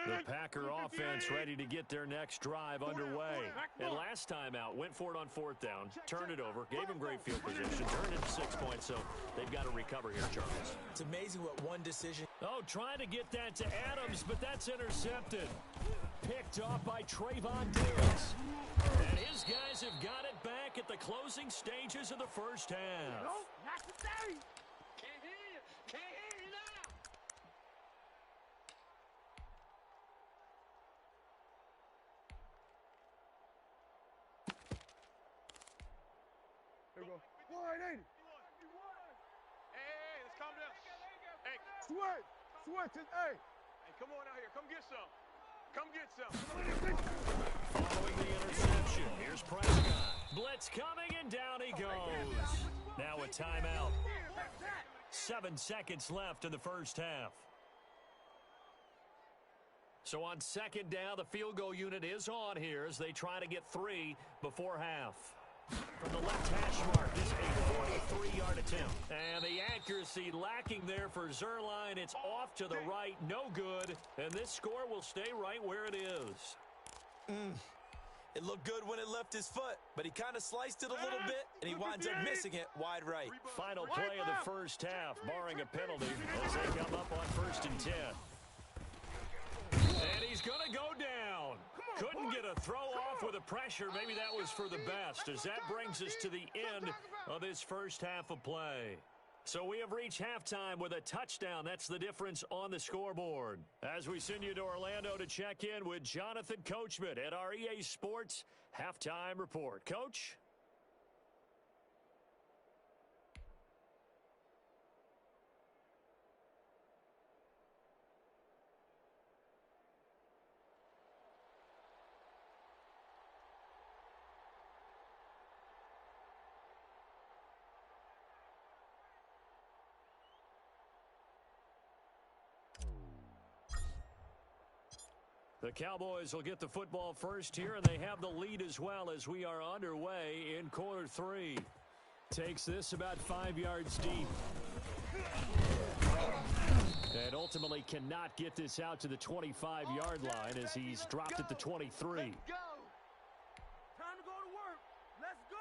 The Packer offense ready to get their next drive underway. And last time out, went for it on 4th down, turned it over, gave him great field position, turned it to 6 points, so they've got to recover here, Charles. It's amazing what one decision. Oh, trying to get that to Adams, but that's intercepted. Picked off by Trayvon Diggs. And his guys have got it back at the closing stages of the 1st half. Can't hear you. Can't hear you now. Here we go. 180. Hey, let's calm down. Hey, Switch. Hey, come on out here. Come get some. Come get some. Following the interception, here's Prescott. Blitz coming, and down he goes. Now a timeout. 7 seconds left in the 1st half. So on 2nd down, the field goal unit is on here as they try to get 3 before half. From the left hash mark, this is a 43-yard attempt. And the accuracy lacking there for Zuerlein. It's off to the right, no good. And this score will stay right where it is. It looked good when it left his foot, but he kind of sliced it a little bit, and he winds up missing it wide right. Final play of the 1st half, barring a penalty, as they come up on 1st and 10. And he's going to go down. Couldn't get a throw off with the pressure. Maybe that was for the best, as that brings us to the end of this 1st half of play. So we have reached halftime with a touchdown. That's the difference on the scoreboard. As we send you to Orlando to check in with Jonathan Coachman at our EA Sports Halftime Report. Coach? The Cowboys will get the football first here, and they have the lead as well as we are underway in quarter 3. Takes this about 5 yards deep. And ultimately cannot get this out to the 25-yard line as he's dropped at the 23. Let's go. Time to go to work. Let's go.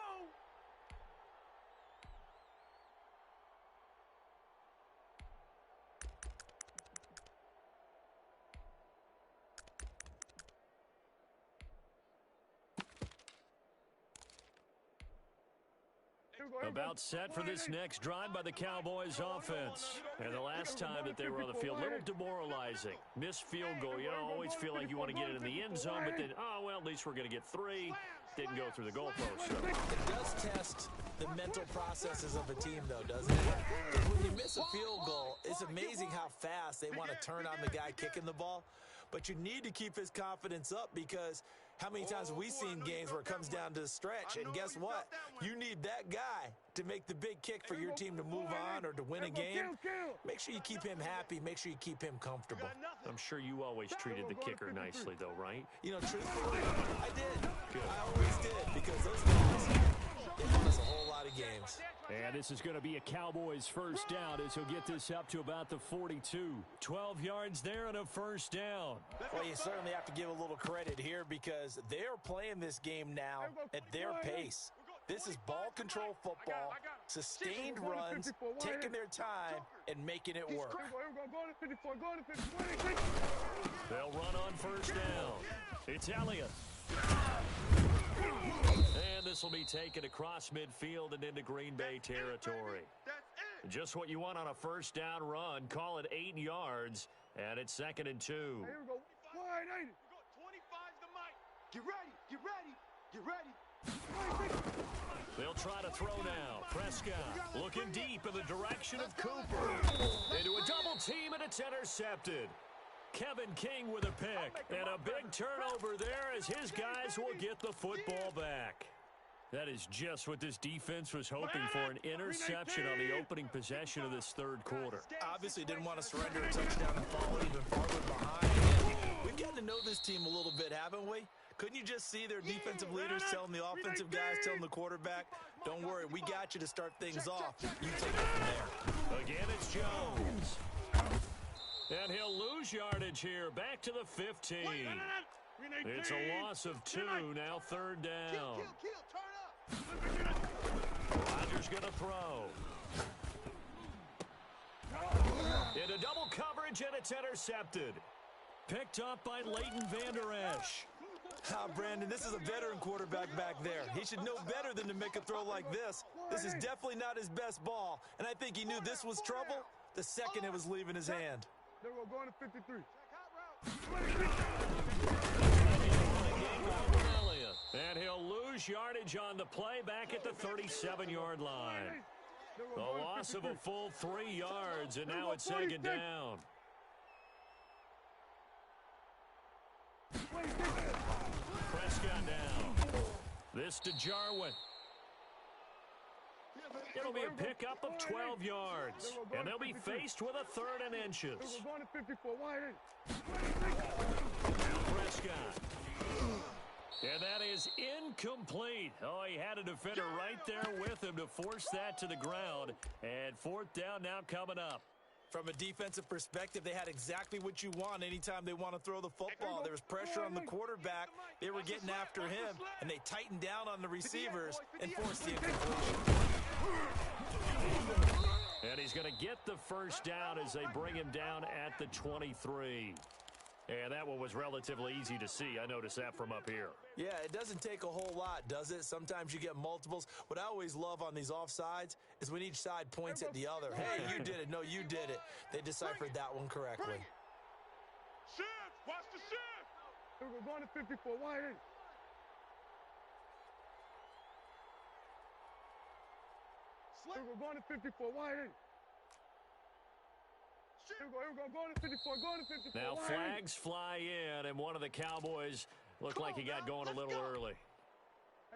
About set for this next drive by the Cowboys offense. And the last time that they were on the field, a little demoralizing. Missed field goal. You always feel like you want to get it in the end zone, but then, oh, well, at least we're going to get 3. Didn't go through the goalpost. So. It does test the mental processes of a team, though, doesn't it? Because when you miss a field goal, it's amazing how fast they want to turn on the guy kicking the ball. But you need to keep his confidence up because how many times have we seen games where it comes down to the stretch? And guess what? You need that guy to make the big kick for your team to move on or to win a game. Make sure you keep him happy. Make sure you keep him comfortable. I'm sure you always treated the kicker nicely, though, right? You know, truthfully, I did. Good. I always did because those guys, they won us a whole lot of games. And this is going to be a Cowboys first down as he'll get this up to about the 42. 12 yards there and a first down. Well, you certainly have to give a little credit here because they're playing this game now at their pace. This is ball control football, sustained runs, taking their time, and making it work. They'll run on first down. It's Elliott. And this will be taken across midfield and into Green Bay territory. Just what you want on a first down run. Call it 8 yards, and it's 2nd and 2. Here we go. Wide 80. 25's the mic. Get ready. Get ready. Get ready. They'll try to throw now. Prescott looking deep in the direction of Cooper. Into a double team, and it's intercepted. Kevin King with a pick. And a big turnover there as his guys will get the football back. That is just what this defense was hoping for, an interception on the opening possession of this third quarter. Obviously didn't want to surrender a touchdown and fall even farther behind. We've gotten to know this team a little bit, haven't we? Couldn't you just see their defensive leaders telling the offensive guys, telling the quarterback, don't worry, we got you to start things off. You take it from there. Again, it's Jones. And he'll lose yardage here. Back to the 15. It's a loss of 2. Now 3rd down. Rodgers going to throw. Into double coverage, and it's intercepted. Picked up by Leighton Vander Esch. Brandon, this is a veteran quarterback back there. He should know better than to make a throw like this. This is definitely not his best ball, and I think he knew this was trouble the second it was leaving his hand. They're going to 53. And he'll lose yardage on the play back at the 37-yard line. The loss of a full 3 yards, and now it's 2nd down. Prescott down. This to Jarwin. It'll be a pickup of 12 yards. And they'll be faced with a 3rd and inches. Now Prescott. And that is incomplete. Oh, he had a defender right there with him to force that to the ground. And 4th down now coming up. From a defensive perspective, they had exactly what you want anytime they want to throw the football. There was pressure on the quarterback. They were getting after him, and they tightened down on the receivers and forced the incompletion. And he's going to get the first down as they bring him down at the 23. And that one was relatively easy to see. I noticed that from up here. Yeah, it doesn't take a whole lot, does it? Sometimes you get multiples. What I always love on these offsides is when each side points at the other. Hey, you did it. No, you did it. They deciphered that one correctly. Shift! Watch the shift! We're going to 54. Why ain't it? We're going to 54. Why ain't it? Here we go. Going to 54. Going to 54. Now flags fly in, and one of the Cowboys looked like he got going a little early.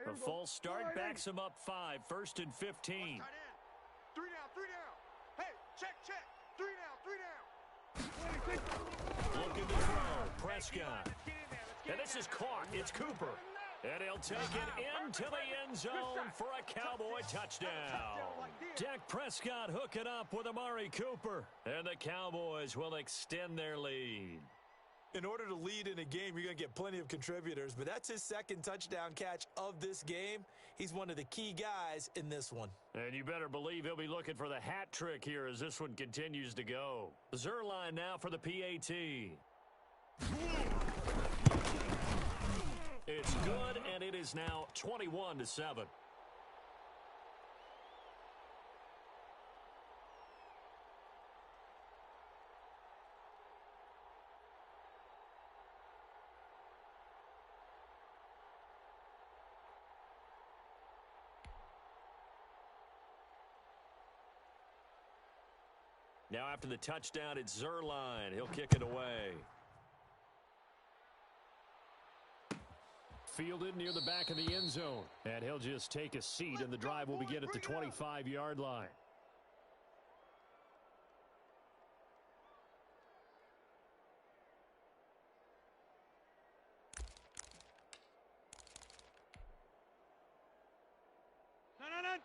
A false start backs him up 5. 1st and 15. 3 down, 3 down. Hey, check. 3 down. Looking to throw. Prescott. And this is caught. It's Cooper. And he'll take it into the end zone for a Cowboy touchdown. Dak Prescott hooking up with Amari Cooper. And the Cowboys will extend their lead. In order to lead in a game, you're going to get plenty of contributors, but that's his 2nd touchdown catch of this game. He's one of the key guys in this one. And you better believe he'll be looking for the hat trick here as this one continues to go. Zerline now for the PAT. It's good, and it is now 21-7. Now after the touchdown, it's Zerline. He'll kick it away. Fielded near the back of the end zone. And he'll just take a seat, and the drive will begin at the 25-yard line.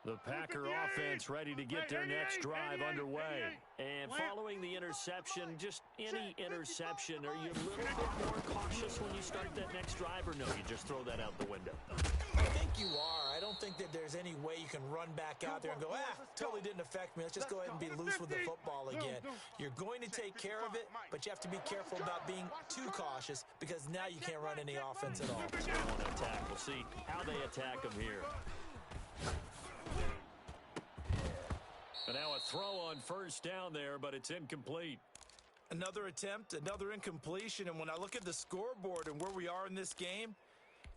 The Packer offense ready to get their next drive underway. And following the interception, just any interception, are you a little bit more cautious when you start that next drive, or no, you just throw that out the window? I think you are. I don't think that there's any way you can run back out there and go, totally didn't affect me. Let's just go ahead and be loose with the football again. You're going to take care of it, but you have to be careful about being too cautious because now you can't run any offense at all. So they want to attack. We'll see how they attack them here. And now a throw on 1st down there, but it's incomplete. Another attempt, another incompletion, and when I look at the scoreboard and where we are in this game,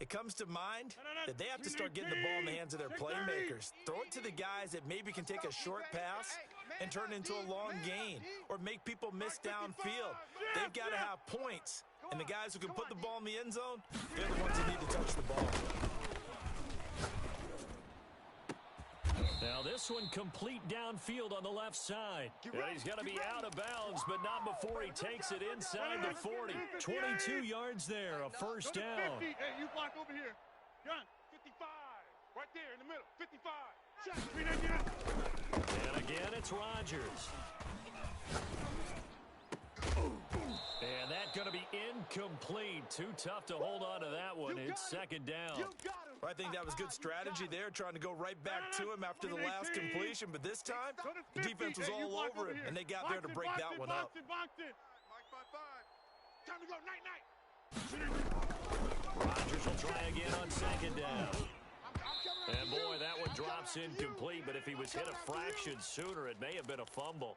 it comes to mind that they have to start getting the ball in the hands of their playmakers. Throw it to the guys that maybe can take a short pass and turn it into a long gain or make people miss downfield. They've got to have points, and the guys who can put the ball in the end zone, they're the ones that need to touch the ball. Now this one complete downfield on the left side. And he's going to be out of bounds, but not before he takes it inside the 40. 22 yards there, a 1st down. Hey, you block over here. Gun, 55. Right there in the middle, 55. And again, it's Rodgers. And that's going to be incomplete. Too tough to hold on to that one. It's 2nd down. I think that was good strategy there, trying to go right back to him after the last completion. But this time, the defense was all over him, and they got there to break that one up. Time to go, night. Rodgers will try again on 2nd down. And boy, that one drops incomplete, but if he was hit a fraction sooner, it may have been a fumble.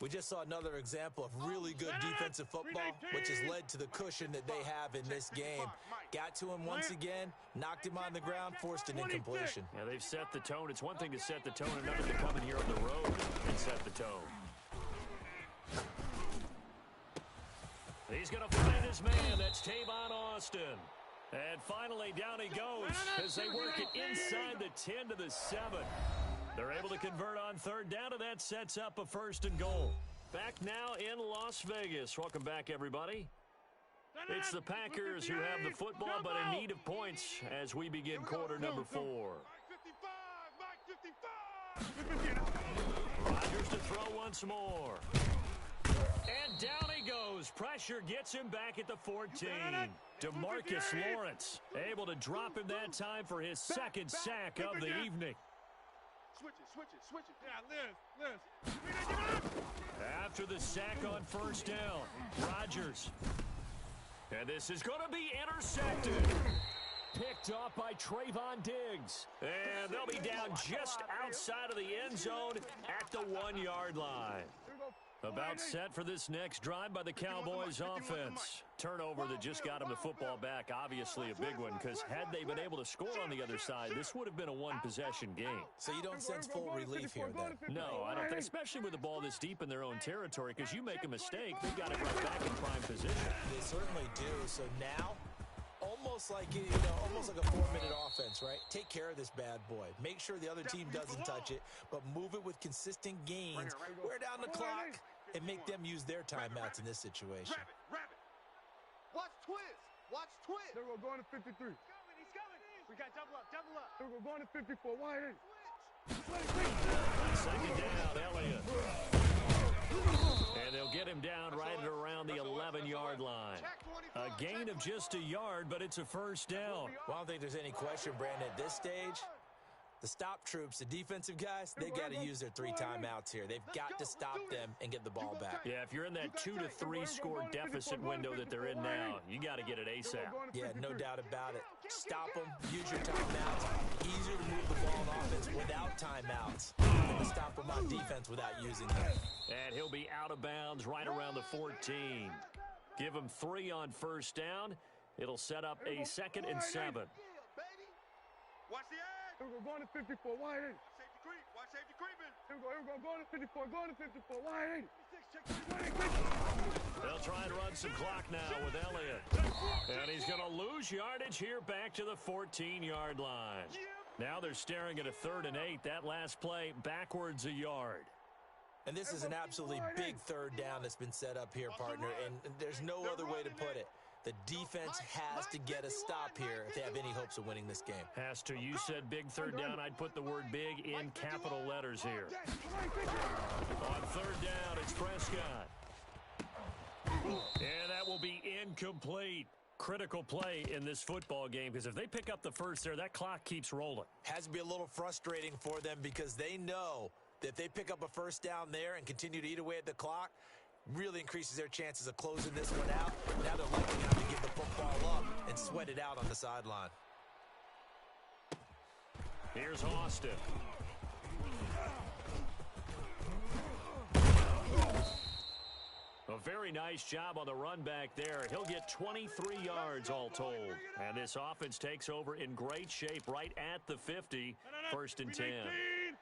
We just saw another example of really good defensive football, which has led to the cushion that they have in this game. Got to him once again, knocked him on the ground, forced an incompletion. Yeah, they've set the tone. It's one thing to set the tone, another to come in here on the road and set the tone. He's going to find his man. That's Tavon Austin. And finally, down he goes as they work it inside the 10 to the 7. They're able to convert on 3rd down, and that sets up a 1st and goal. Back now in Las Vegas. Welcome back, everybody. It's the Packers who have the football, but in need of points as we begin quarter number 4. Rodgers to throw once more. And down he goes. Pressure gets him back at the 14. DeMarcus Lawrence able to drop him that time for his 2nd sack of the evening. Switch it. Yeah, Liz. After the sack on 1st down, Rodgers And this is going to be intercepted. Picked off by Trayvon Diggs. And they'll be down just outside of the end zone at the 1-yard line. About set for this next drive by the Cowboys offense. Turnover that just got them the football back, obviously a big one, because had they been able to score on the other side, this would have been a one-possession game. So you don't sense full relief here, then? No, I don't think, especially with the ball this deep in their own territory, because you make a mistake, they've got it right back in prime position. They certainly do. So now, almost like almost like a 4-minute offense, right? Take care of this bad boy. Make sure the other team doesn't touch it, but move it with consistent gains. Wear down the clock and make them use their timeouts in this situation. Watch twist. Watch twist. They're going to 53. He's coming. We got double up. They're going to 54. Wide in. Second down, Elliott. And they'll get him down right at around the 11-yard line. A gain of just a yard, but it's a first down. Well, I don't think there's any question, Brandon, at this stage. The stop troops, the defensive guys, they got to use their 3 timeouts here. They've got to stop them and get the ball back. Yeah, if you're in that 2 to 3 score deficit window that they're in now, you got to get it ASAP. Yeah, no doubt about it. Stop them, use your timeouts. Easier to move the ball on offense without timeouts than to stop them on defense without using them. And he'll be out of bounds right around the 14. Give him 3 on first down. It'll set up a 2nd and 7. Watch the edge. They're going to 54. Wide in. Safety creep. Watch safety creeping. Here we go. Going to 54. Going to 54. Wide in. They'll try and run some clock now with Elliott. And he's going to lose yardage here back to the 14-yard line. Now they're staring at a 3rd and 8. That last play backwards a yard. And this is an absolutely big 3rd down that's been set up here, partner, and there's no other way to put it. The defense has to get a stop here if they have any hopes of winning this game. Has to. You said big 3rd down. I'd put the word big in capital letters here. On 3rd down, it's Prescott. And that will be incomplete. Critical play in this football game, because if they pick up the first there, that clock keeps rolling. Has to be a little frustrating for them because they know that if they pick up a first down there and continue to eat away at the clock, really increases their chances of closing this one out. Now they're likely to have to give the football up and sweat it out on the sideline. Here's Austin. A very nice job on the run back there. He'll get 23 yards all told. And this offense takes over in great shape right at the 50. 1st and 10.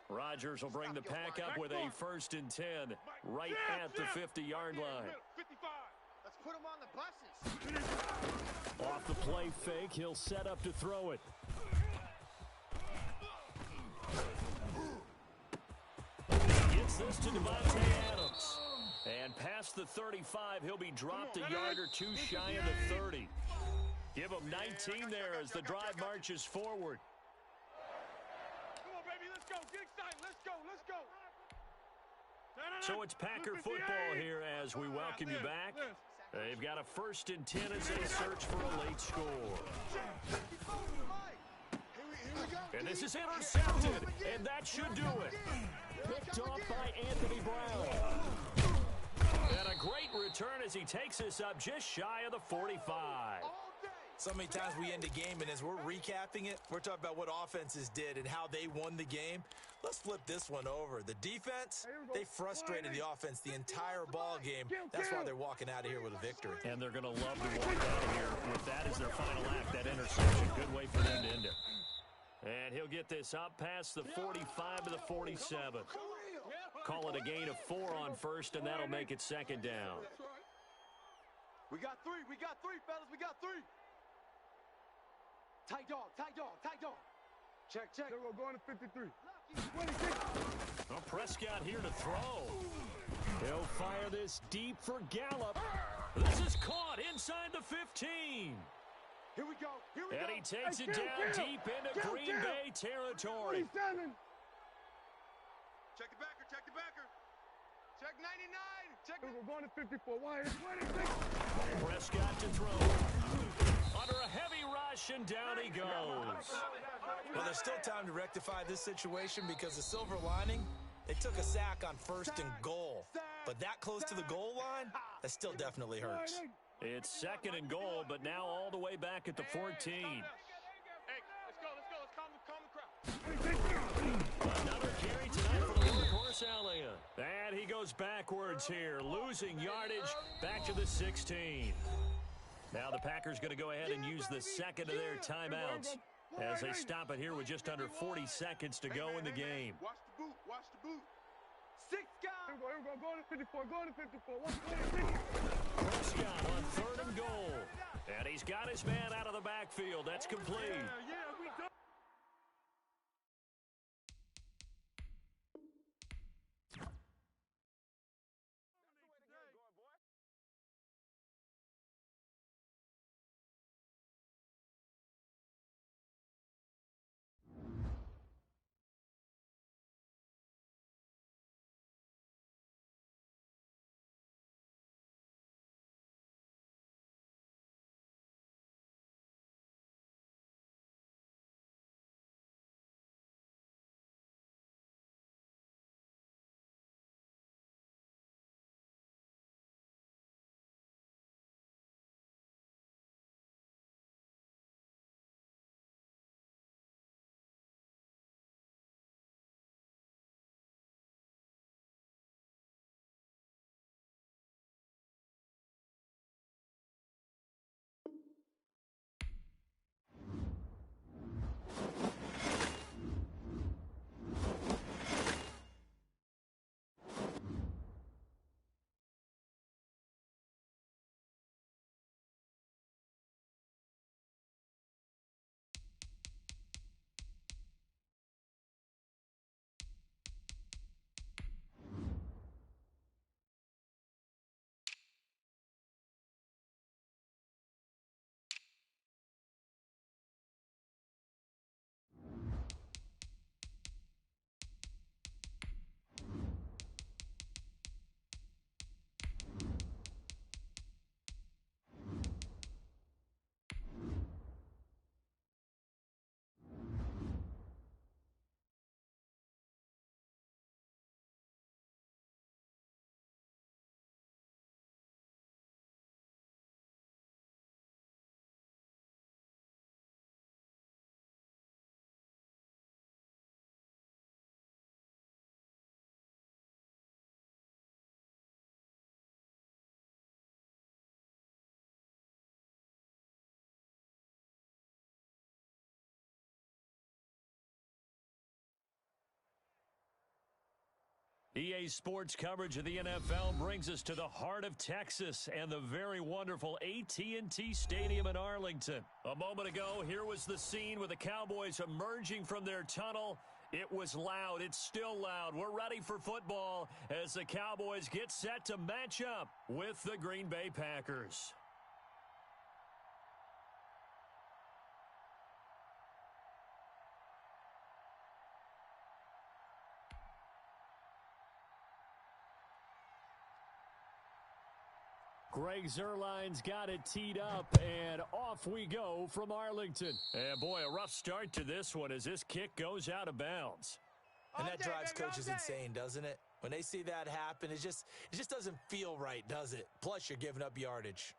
Rodgers will bring the pack up with a 1st and 10 right at the 50-yard line. Let's put him on the buses. Off the play fake, he'll set up to throw it. Gets this to Devontae Adams. And past the 35, he'll be dropped a yard or 2 shy of the 30. Give him 19 there as the drive marches forward. Come on, baby, let's go. Get excited. Let's go. So it's Packer football here as we welcome you back. They've got a 1st and 10 as they search for a late score. And this is intercepted, and that should do it. Picked off by Anthony Brown. And a great return as he takes this up just shy of the 45. So many times we end a game, and as we're recapping it, we're talking about what offenses did and how they won the game. Let's flip this one over. The defense, they frustrated the offense the entire ball game. That's why they're walking out of here with a victory. And they're going to love to walk out of here with that as their final act, that interception. Good way for them to end it. And he'll get this up past the 45 to the 47. Call it a gain of 4 on 1st, and that'll make it 2nd down. We got 3, fellas, we got 3. Tight dog. Check. They're going to 53. Well, Prescott here to throw. He'll fire this deep for Gallup. This is caught inside the 15. Here we go. And he takes it down deep into Green Bay territory. 47. Check the backer. Check 99. Check They're going to 54. Wide in. 26. Prescott to throw. Under a heavy rush, and down he goes. Well, there's still time to rectify this situation because the silver lining, they took a sack on 1st and goal. But that close to the goal line, that still definitely hurts. It's 2nd and goal, but now all the way back at the 14. Hey, let's go. Let's calm the crowd. Another carry tonight for the workhorse Alia. And he goes backwards here, losing yardage back to the 16. Now the Packers going to go ahead and use the second of their timeouts as they stop it here with just under 40 seconds to go in the game. Watch the boot. Watch the boot. 6 guys. Here we go. Go to 54. Go to 54. Watch the Prescott on 3rd and goal. And he's got his man out of the backfield. That's complete. Yeah, we done. EA Sports coverage of the NFL brings us to the heart of Texas and the very wonderful AT&T Stadium in Arlington. A moment ago, here was the scene with the Cowboys emerging from their tunnel. It was loud. It's still loud. We're ready for football as the Cowboys get set to match up with the Green Bay Packers. Greg Zuerlein's got it teed up, and off we go from Arlington. And, boy, a rough start to this one as this kick goes out of bounds. And that drives coaches insane, doesn't it? When they see that happen, it just doesn't feel right, does it? Plus, you're giving up yardage.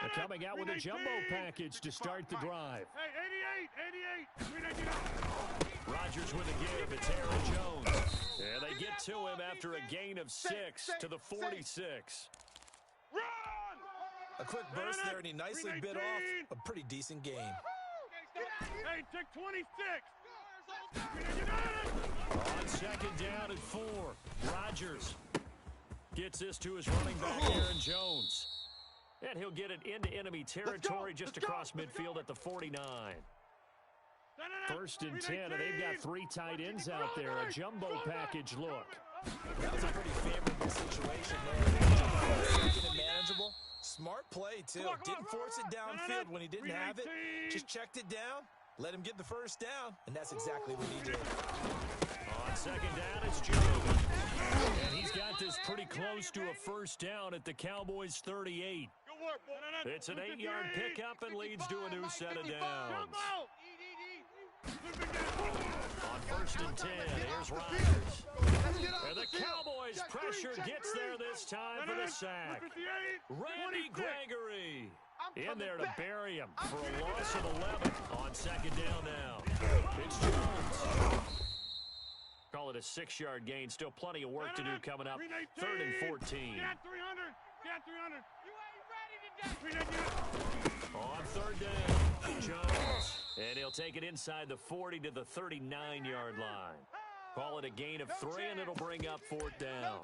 They're coming out with a jumbo package to start the drive. Hey, 88. Rodgers with a give. It's Aaron Jones. And they get to him after a gain of 6 to the 46. Run! A quick burst there, and he nicely bit off a pretty decent game. Hey, take 26. On second down at 4, Rodgers gets this to his running back, Aaron Jones. And he'll get it into enemy territory just across midfield at the 49. 1st and 10, and they've got 3 tight ends out there. A jumbo package look. That was a pretty favorable situation there. Making it manageable. Smart play, too. Didn't force it downfield when he didn't have it. Just checked it down, let him get the first down, and that's exactly what he did. On second down, it's Jones. And he's got this pretty close to a first down at the Cowboys' 38. Good work, boy. It's an 8-yard pickup and leads to a new set of downs. On first and 10, here's Rodgers. And the Cowboys' pressure gets there this time for the sack. Randy Gregory in there to bury him for a loss of 11 on second down now. It's Jones. Call it a 6-yard gain. Still plenty of work to do coming up. 3rd and 14. Get 300. Get 300. You ain't ready today. On third down, Jones. And he'll take it inside the 40 to the 39-yard line. Call it a gain of 3, and it'll bring up 4th down.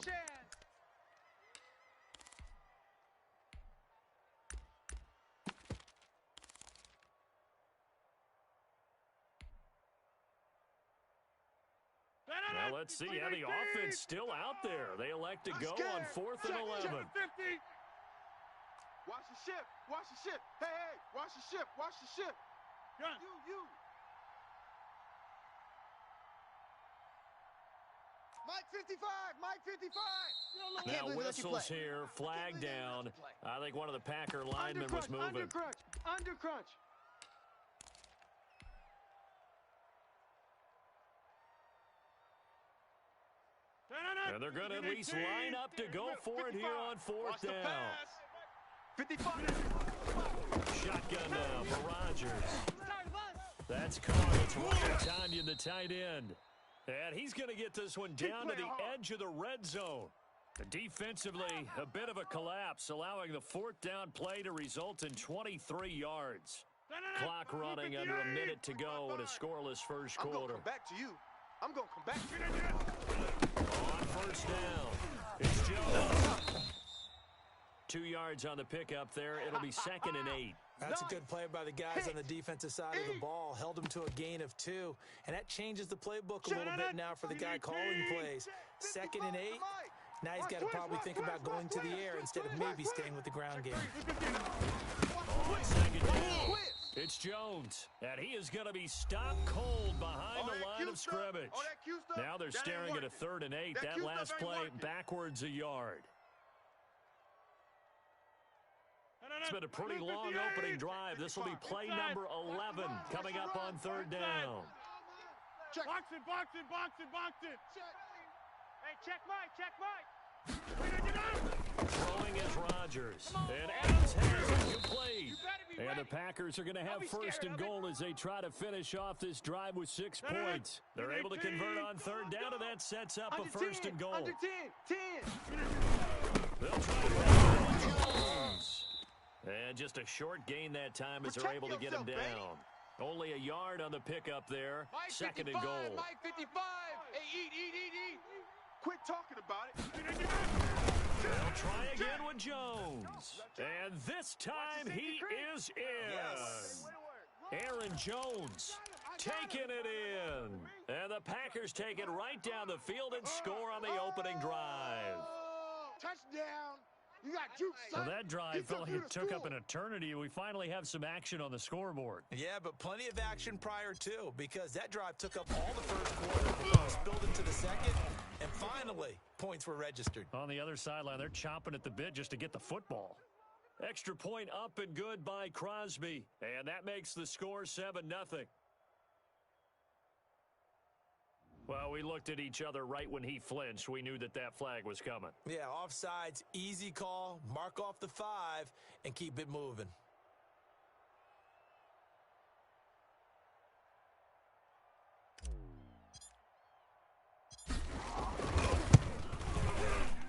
Now let's see how the offense still out there. They elect to go on 4th and 11. Watch the ship. Watch the ship. Hey, hey, watch the ship. Watch the ship. You. Mike 55. Mike 55. Now whistles here, flag down. I think one of the Packer linemen was moving. Under crunch. And they're going to at least line up to go for it here on 4th down. 55. Shotgun now for Rodgers. That's caught. It's Robert Tonyan, the tight end. And he's going to get this one down to the edge of the red zone. Defensively, a bit of a collapse, allowing the 4th down play to result in 23 yards. Clock running under a minute to go in a scoreless first quarter. I'm going to come back to you. I'm going to come back to you. On first down, it's Jones. 2 yards on the pickup there. It'll be 2nd and 8. That's a good play by the guys on the defensive side of the ball. Held him to a gain of 2. And that changes the playbook a little bit now for the guy calling plays. 2nd and 8. Now he's got to probably think about going to the air instead of maybe staying with the ground game. On second down, it's Jones. And he is going to be stopped cold behind the line of scrimmage. Now they're staring at a 3rd and 8. That last play backwards a yard. It's been a pretty long opening drive. This will be play number 11 coming up on 3rd down. Box it. Hey, check Mike. Throwing is Rodgers. And Adams has it complete. And the Packers are going to have 1st and goal as they try to finish off this drive with 6 points. They're able to convert on 3rd down, and that sets up a 1st and goal. Under 10. They'll try to run Jones. And just a short gain that time as they're able to get him down. Only a yard on the pickup there. 2nd and goal. Mike 55. Hey, eat. Quit talking about it. They'll try again with Jones. And this time he is in. Yes. Aaron Jones taking it in. And the Packers take it right down the field and score on the opening drive. Touchdown. You got juke, son. Well, that drive felt like it took up an eternity. We finally have some action on the scoreboard. Yeah, but plenty of action prior to, because that drive took up all the first quarter, spilled into the second, and finally, points were registered. On the other sideline, they're chomping at the bit just to get the football. Extra point up and good by Crosby, and that makes the score 7-0. Well, we looked at each other right when he flinched. We knew that flag was coming. Yeah, offsides, easy call, mark off the 5, and keep it moving.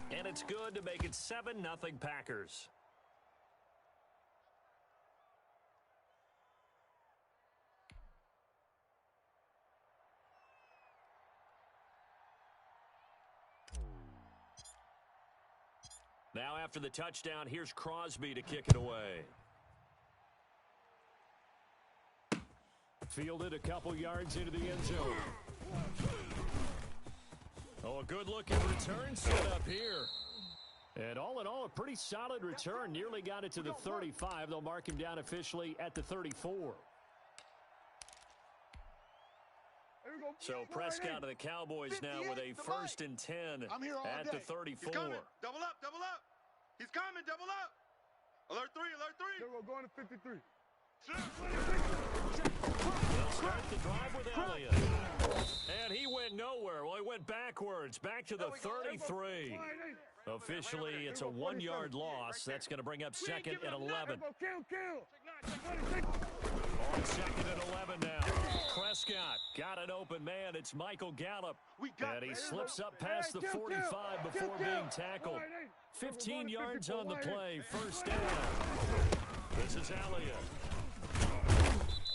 And it's good to make it 7-0 Packers. Now after the touchdown, here's Crosby to kick it away. Fielded a couple yards into the end zone. Oh, a good-looking return set up here. And all in all, a pretty solid return. Nearly got it to the 35. They'll mark him down officially at the 34. So Prescott of the Cowboys now with a 1st and 10 at the 34. He's coming. Double up, double up. He's coming, double up. Alert 3, alert 3. We're going to 53. They'll start the drive with Elliott. And he went nowhere. Well, he went backwards, back to the 33. Officially, it's a 1-yard loss. That's going to bring up 2nd and 11. On 2nd and 11 now. Prescott got an open man. It's Michael Gallup. And he slips up past the 45 before being tackled. 15 yards on the play. 1st down. This is Elliott.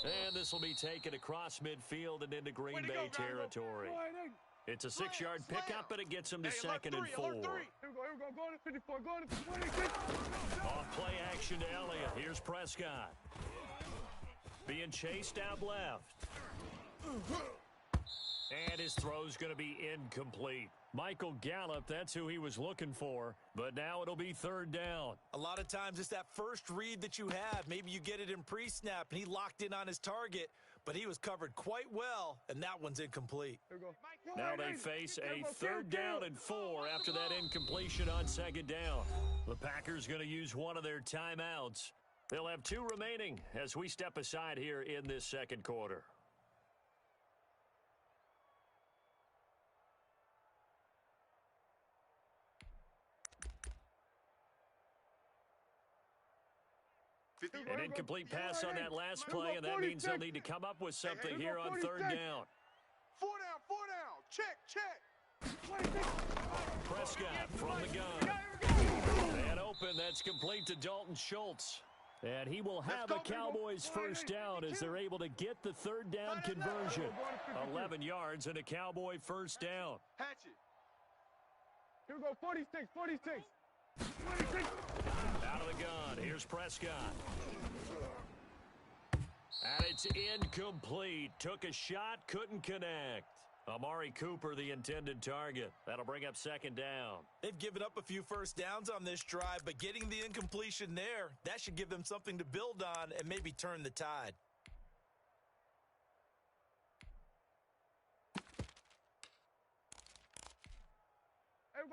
And this will be taken across midfield and into Green Bay territory. It's a 6-yard pickup, but it gets him to 2nd and 4. Off play action to Elliott. Here's Prescott. Being chased out left. And his throw's going to be incomplete. Michael Gallup, that's who he was looking for. But now it'll be 3rd down. A lot of times it's that first read that you have. Maybe you get it in pre-snap, and he locked in on his target, but he was covered quite well, and that one's incomplete. Now they face a 3rd down and 4 after that incompletion on 2nd down. The Packers going to use one of their timeouts. They'll have 2 remaining as we step aside here in this 2nd quarter. An incomplete pass on that last play, and that means they'll need to come up with something here on 3rd down. 4 down. Check. Prescott from the gun. And open, that's complete to Dalton Schultz. And he will have a Cowboys 1st down as they're able to get the 3rd down conversion. 11 yards and a Cowboy 1st down. Hatchet. Here we go, 46. Out of the gun, here's Prescott. And it's incomplete. Took a shot, couldn't connect. Amari Cooper, the intended target. That'll bring up 2nd down. They've given up a few 1st downs on this drive, but getting the incompletion there, that should give them something to build on and maybe turn the tide.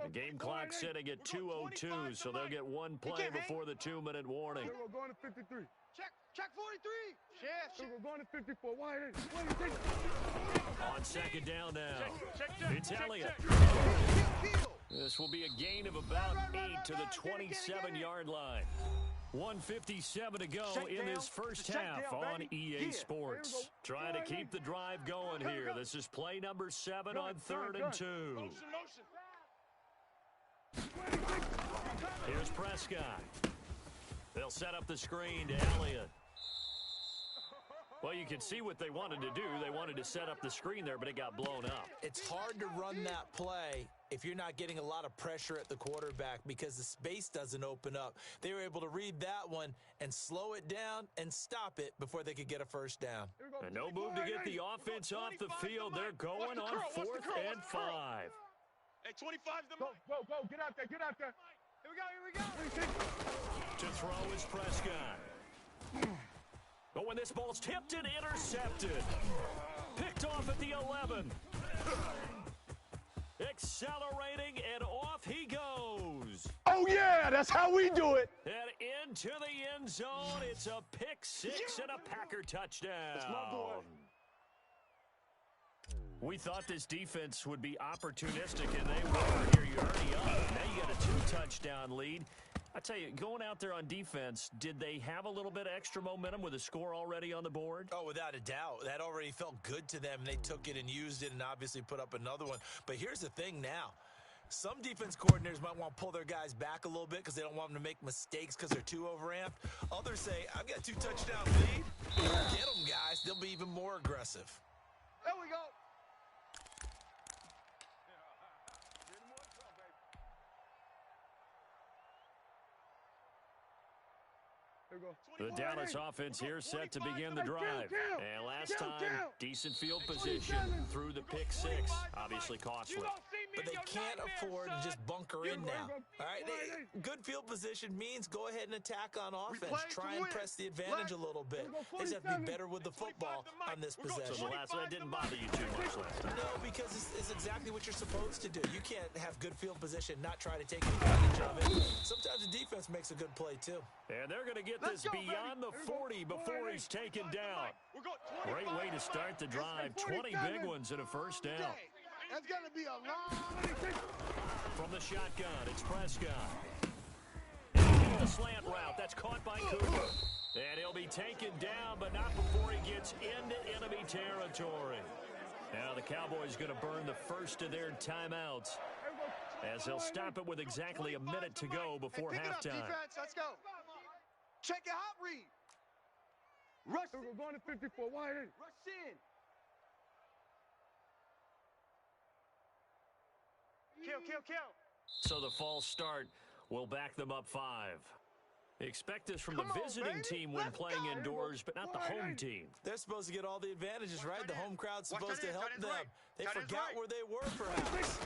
The game clock sitting at 2:02, so they'll get one play before the 2-minute warning. We're going to 53. Check 43. Shift. We're going to 54. Wide. On 2nd down now. It's Elliott. This will be a gain of about 8 to the 27-yard line. 1:57 to go in this first half on EA Sports. Trying to keep the drive going here. This is play number 7 on 3rd and 2. Here's Prescott. They'll set up the screen to Elliott. Well, you can see what they wanted to do. They wanted to set up the screen there, but it got blown up. It's hard to run that play if you're not getting a lot of pressure at the quarterback because the space doesn't open up. They were able to read that one and slow it down and stop it before they could get a 1st down. And no move to get the offense off the field. They're going on 4th and 5. Hey, 25's the Go. Get out there. Here we go. To throw is Prescott. But when this ball's tipped and intercepted. Picked off at the 11. Accelerating, and off he goes. Oh, yeah, that's how we do it. And into the end zone. It's a pick 6 and a Packer touchdown. That's my boy. We thought this defense would be opportunistic, and they were. Here you already up. Now you got a 2-touchdown lead. I tell you, going out there on defense, did they have a little bit of extra momentum with a score already on the board? Oh, without a doubt. That already felt good to them. They took it and used it and obviously put up another one. But here's the thing now. Some defense coordinators might want to pull their guys back a little bit because they don't want them to make mistakes because they're too overamped. Others say, I've got a 2-touchdown lead. Get them, guys. They'll be even more aggressive. There we go. The Dallas offense here set to begin the drive. And last time, decent field position through the pick six. Obviously costly. But they can't afford to just bunker in now. All right, good field position means go ahead and attack on offense. Try and press the advantage a little bit. They just have to be better with the football on this possession. So the last one didn't bother you too much last time. No, because it's exactly what you're supposed to do. You can't have good field position, not try to take advantage of it. Sometimes the defense makes a good play, too. And they're going to get this beyond the 40 before he's taken down. Great way to start the drive. 20 big ones and a first down. That's going to be a long... From the shotgun, it's Prescott. The slant route, that's caught by Cooper. And he'll be taken down, but not before he gets into enemy territory. Now the Cowboys going to burn the first of their timeouts, as they'll stop it with exactly a minute to go before halftime. Defense, let's go. Check your hot read. Rush. We're going to 54. Wide in. Rush in. Kill. So the false start will back them up 5. Expect this from the visiting team when playing indoors, but not the home team. They're supposed to get all the advantages, right? The home crowd's supposed to help them. They forgot where they were, perhaps.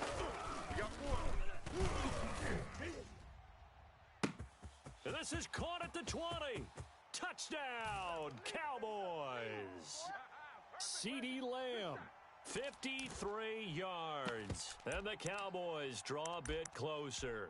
And this is caught at the 20. Touchdown, Cowboys. CeeDee Lamb, 53 yards. And the Cowboys draw a bit closer.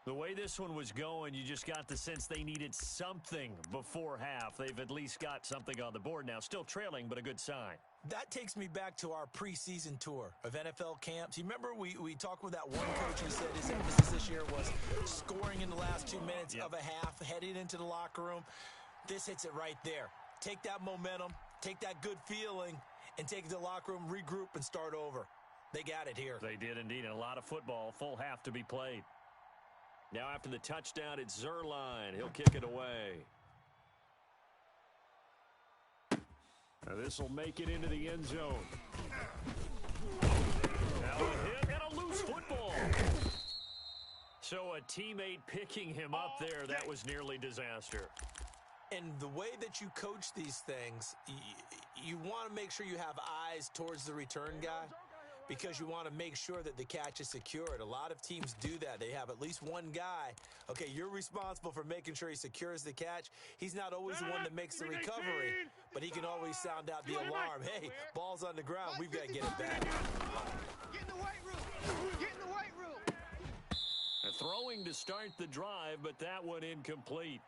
The way this one was going, you just got the sense they needed something before half. They've at least got something on the board now. Still trailing, but a good sign. That takes me back to our preseason tour of NFL camps. You remember we talked with that one coach who said his emphasis this year was scoring in the last 2 minutes of a half, heading into the locker room. This hits it right there. Take that momentum, take that good feeling, and take it to the locker room, regroup, and start over. They got it here. They did indeed, and a lot of football, full half to be played. Now after the touchdown, it's Zerline. He'll kick it away. Now this will make it into the end zone. Now a hit and a loose football. So a teammate picking him up there, that was nearly disaster. And the way that you coach these things, you want to make sure you have eyes towards the return guy, because you want to make sure that the catch is secured. A lot of teams do that. They have at least one guy. Okay, you're responsible for making sure he secures the catch. He's not always the one that makes the recovery, but he can always sound out the alarm. Hey, ball's on the ground. We've got to get it back. Get in the weight room. Get in the weight room. Throwing to start the drive, but that one incomplete.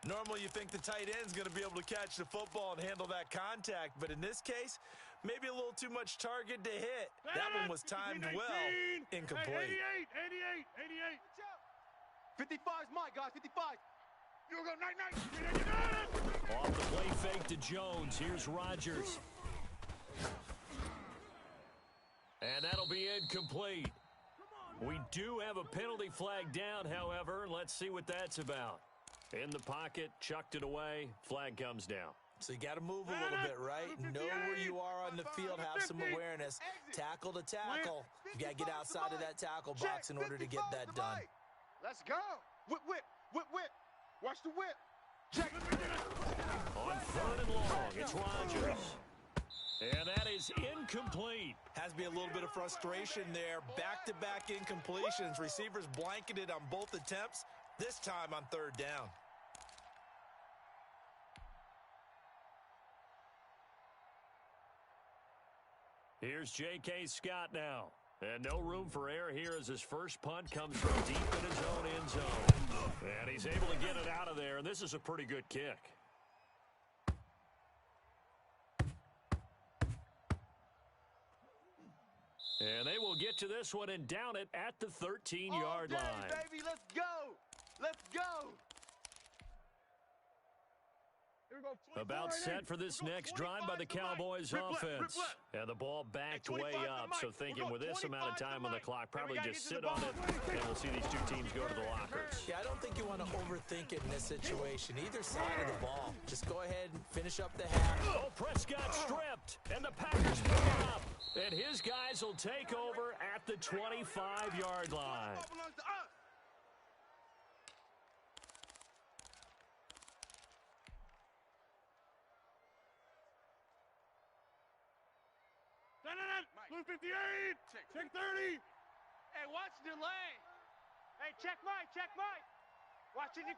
Normally you think the tight end's going to be able to catch the football and handle that contact, but in this case, maybe a little too much target to hit. That one was timed well, incomplete. 88. 55's mine, guys, 55. You go night. Off the play fake to Jones. Here's Rodgers. And that'll be incomplete. We do have a penalty flag down, however. Let's see what that's about. In the pocket, chucked it away, flag comes down. So you got to move a little bit, right? Know where you are on the field, have some awareness. Tackle to tackle. You got to get outside of that tackle box in order to get that done. Let's go. Whip. Watch the whip. Check. On 3rd and long, it's Rodgers. And that is incomplete. Has to be a little bit of frustration there. Back-to-back incompletions. Receivers blanketed on both attempts, this time on 3rd down. Here's J.K. Scott now. And no room for error here as his first punt comes from deep in his own end zone. And he's able to get it out of there, and this is a pretty good kick. And they will get to this one and down it at the 13-yard line. Baby, let's go. Let's go. About set for this next drive by the Cowboys offense. And the ball backed way up, so thinking with this amount of time on the clock, probably just sit on it, and we'll see these two teams go to the lockers. Yeah, I don't think you want to overthink it in this situation, either side of the ball. Just go ahead and finish up the half. Oh, Prescott stripped, and the Packers pick it up. And his guys will take over at the 25-yard line. Blue 58. Check 30. Hey, watch delay. Hey, check Mike. Watch 55.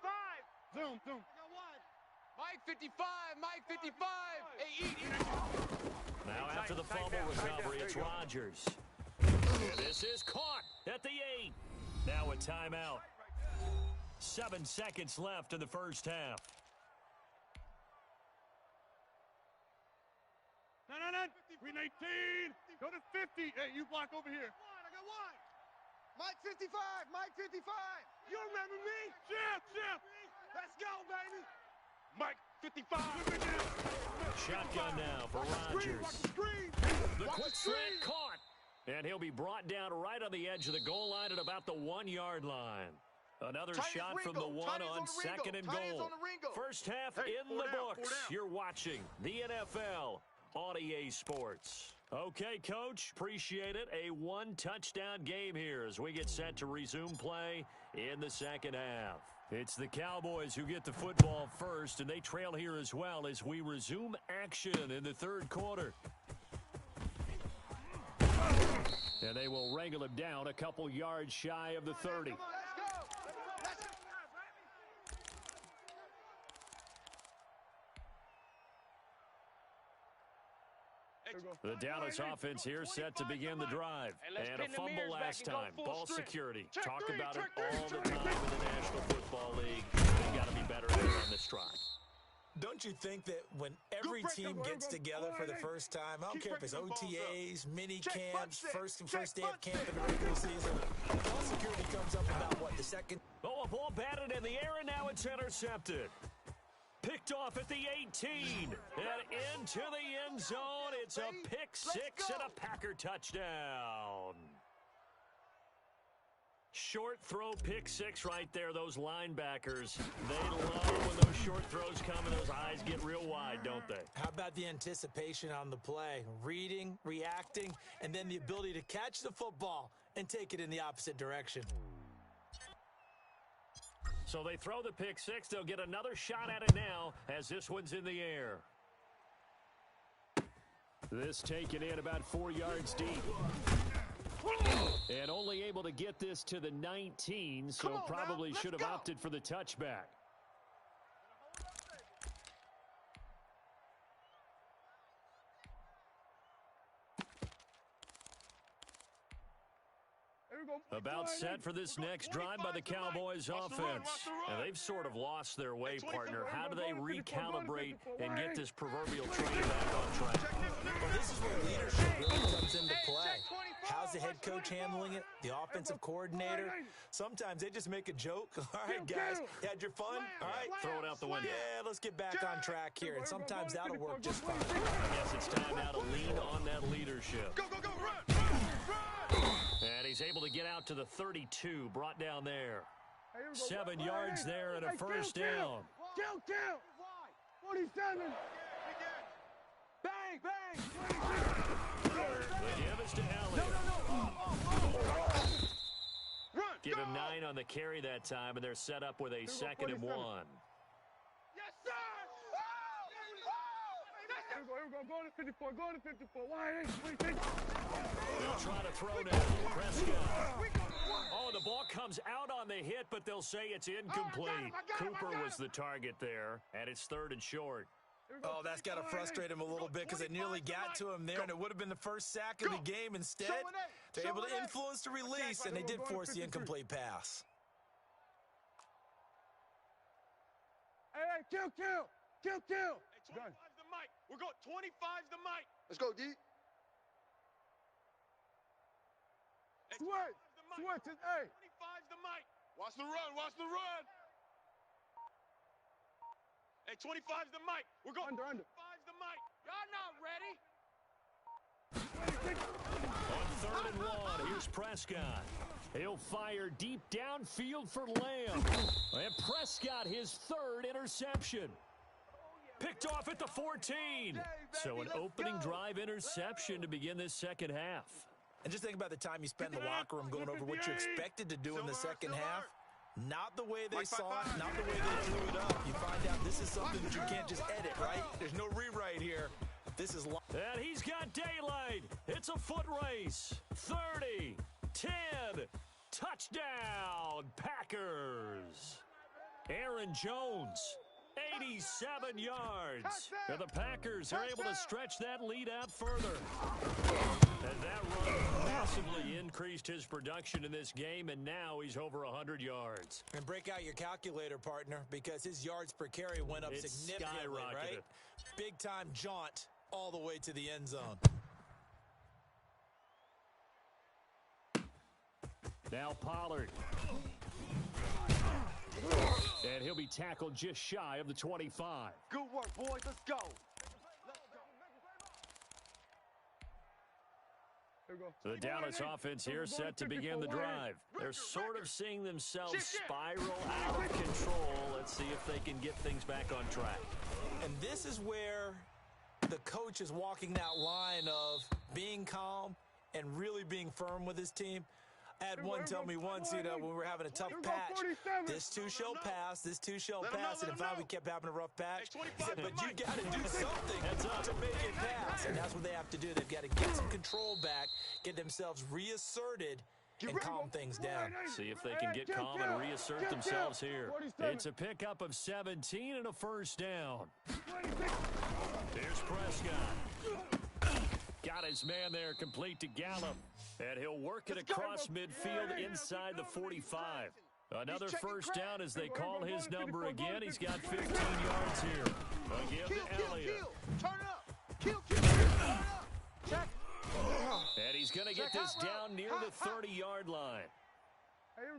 Zoom. I got one. Mike 55. Hey, eat. Now after the fumble recovery, it's Rodgers. And this is caught at the 8. Now a timeout. 7 seconds left in the first half. No. Green 18. Go to 50. Hey, you block over here. I got one. Mike 55. You remember me? Chip. Let's go, baby. Mike 55. Shotgun now for Rodgers. The quick threat caught. And he'll be brought down right on the edge of the goal line at about the 1-yard line. Another shot from the 1 on second and goal. First half in the books. You're watching the NFL on EA Sports. Okay, Coach, appreciate it. A 1-touchdown game here as we get set to resume play in the second half. It's the Cowboys who get the football first, and they trail here as well as we resume action in the third quarter. And they will wrangle him down a couple yards shy of the 30. The Dallas offense here set to begin the drive. And a fumble last time. Ball security. Talk about it all the time in the National Football League. They've got to be better at it on this drive. Don't you think that when every team gets together for the first time, I don't care if it's OTAs, mini camps, first day of camp in the regular season, ball security comes up about, what, the second? Oh, a ball batted in the air, and now it's intercepted. Picked off at the 18, and into the end zone. It's a pick six and a Packer touchdown. Short throw pick six right there. Those linebackers, they love when those short throws come and those eyes get real wide, don't they? How about the anticipation on the play? Reading, reacting, and then the ability to catch the football and take it in the opposite direction. So they throw the pick six. They'll get another shot at it now as this one's in the air. This taken in about 4 yards deep. And only able to get this to the 19, so probably should have opted for the touchback. About set for this next drive by the Cowboys offense. And they've sort of lost their way, partner. How do they recalibrate and get this proverbial train back on track? Well, this is where leadership really comes into play. How's the head coach handling it? The offensive coordinator? Sometimes they just make a joke. All right, guys, you had your fun? All right. Throw it out the window. Yeah, let's get back on track here. And sometimes that'll work just fine. I guess it's time now to lean on that leadership. Go, run! And he's able to get out to the 32, brought down there. 7 yards there and a first down. Kill! 47. Bang! The give is to Elliott. Run! Give him 9 on the carry that time, and they're set up with a 2nd and 1. Yes, sir! Here we go. Go to 54. Why? They'll try to throw now. Prescott. Oh, the ball comes out on the hit, but they'll say it's incomplete. Cooper was the target there, and it's 3rd and short. Oh, that's got to frustrate him a little bit because it nearly got to him there, and it would have been the first sack of the game. Instead, they're able to influence the release, and they did force the incomplete pass. Hey, kill! Hey, 25's the mic. We're going 25's the mic. Let's go, D. Hey, Switch. 25's the mic. Watch the run. Hey, 25's the mic. We're going Under. 25's the mic. Y'all not ready? On 3rd and 1, here's Prescott. He'll fire deep downfield for Lamb. And Prescott, his 3rd interception. Picked off at the 14. So an opening drive interception to begin this second half. And just think about the time you spent in the locker room going over what you expected to do in the second half. Not the way they saw it, not the way they drew it up. You find out this is something that you can't just edit, right? There's no rewrite here. This is and he's got daylight. It's a foot race. 30, 10, touchdown, Packers. Aaron Jones, 87 yards. And the Packers are able to stretch that lead out further. And that run massively increased his production in this game, and now he's over 100 yards. And break out your calculator, partner, because his yards per carry went up significantly, right? Big-time jaunt all the way to the end zone. Now Pollard. And he'll be tackled just shy of the 25. Good work, boys. Let's go. So the Dallas offense here set to begin the drive. They're sort of seeing themselves spiral out of control. Let's see if they can get things back on track. And this is where the coach is walking that line of being calm and really being firm with his team. I had one tell me once, when we were having a tough patch, this too shall pass, this too shall pass, and if we kept having a rough patch, he said, but you got to do something to make it pass, and that's what they have to do. They've got to get some control back, get themselves reasserted, and calm things down. See if they can get calm and reassert themselves here. It's a pickup of 17 and a first down. Here's Prescott. Got his man there, complete to Gallup. And he'll work it across midfield inside the 45. Another first down as they call his number again. He's got 15 yards here. Again to Elliott. Turn up. Kill. Turn up. Check. And he's going to get this down near the 30-yard line.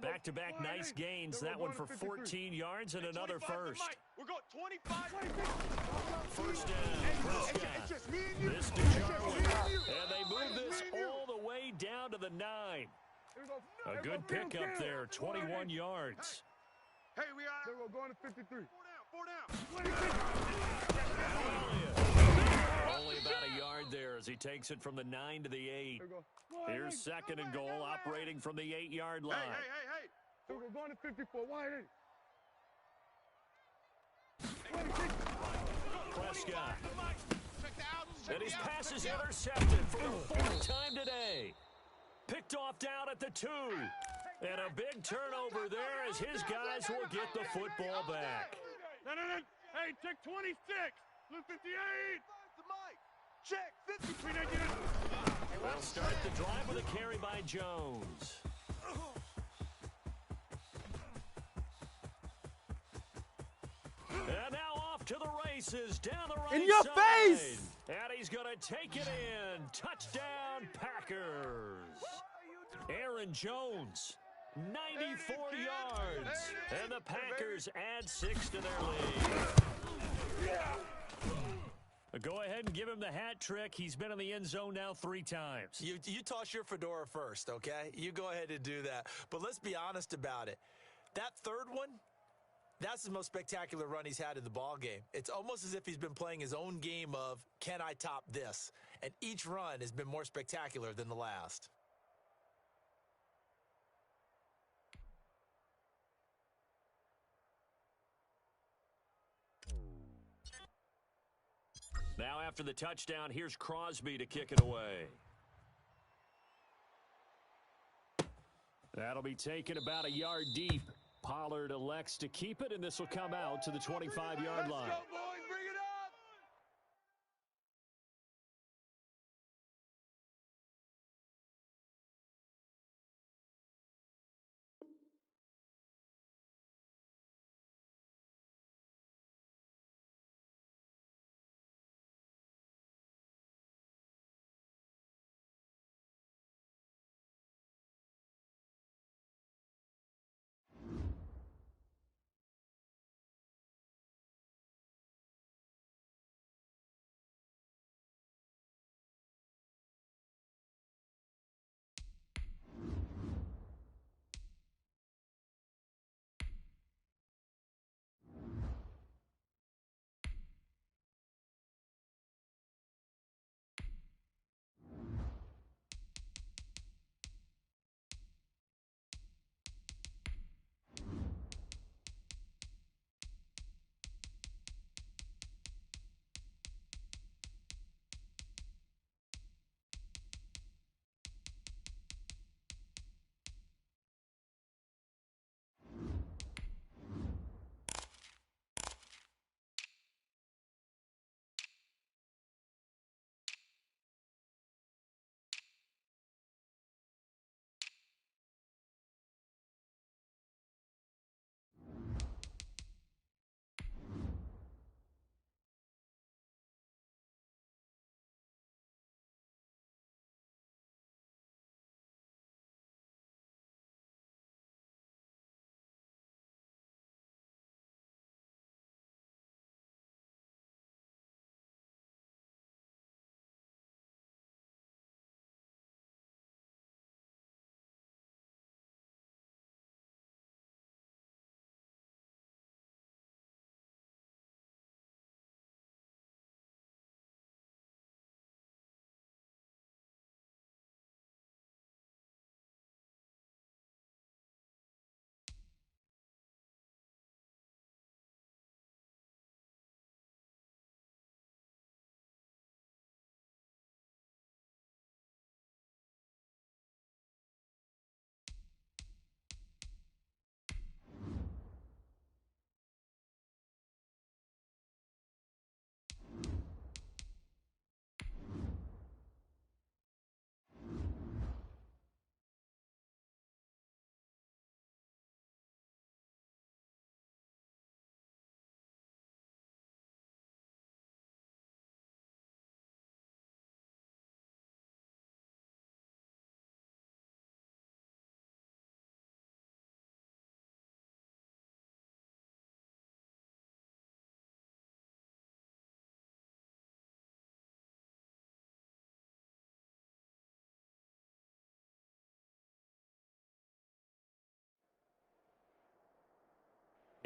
Back-to-back nice gains. That one for 14 yards and another first. We're going 25. First down, Prescott. This to Jarwin. And they move this all the way down to the 9. A good pickup there, 21 yards. Hey, we are. We're going to 53. 4 down. Only about a yard there as he takes it from the 9 to the 8. Here's second and goal, operating from the 8-yard line. Hey. We're going to 54. Wide 8. Prescott. And his pass is intercepted for the 4th time today. Picked off down at the 2. And a big turnover there as his guys will get the football back. No. Hey, check 26. Blue 58. Check 53. They'll start the drive with a carry by Jones. And now off to the races down the right side. In your face! And he's going to take it in. Touchdown, Packers. Aaron Jones, 94 yards. And the Packers add 6 to their lead. Go ahead and give him the hat trick. He's been in the end zone now 3 times. You toss your fedora first, okay? You go ahead and do that. But let's be honest about it. That third one, that's the most spectacular run he's had in the ball game. It's almost as if he's been playing his own game of, can I top this? And each run has been more spectacular than the last. Now after the touchdown, here's Crosby to kick it away. That'll be taken about a yard deep. Pollard elects to keep it, and this will come out to the 25-yard line.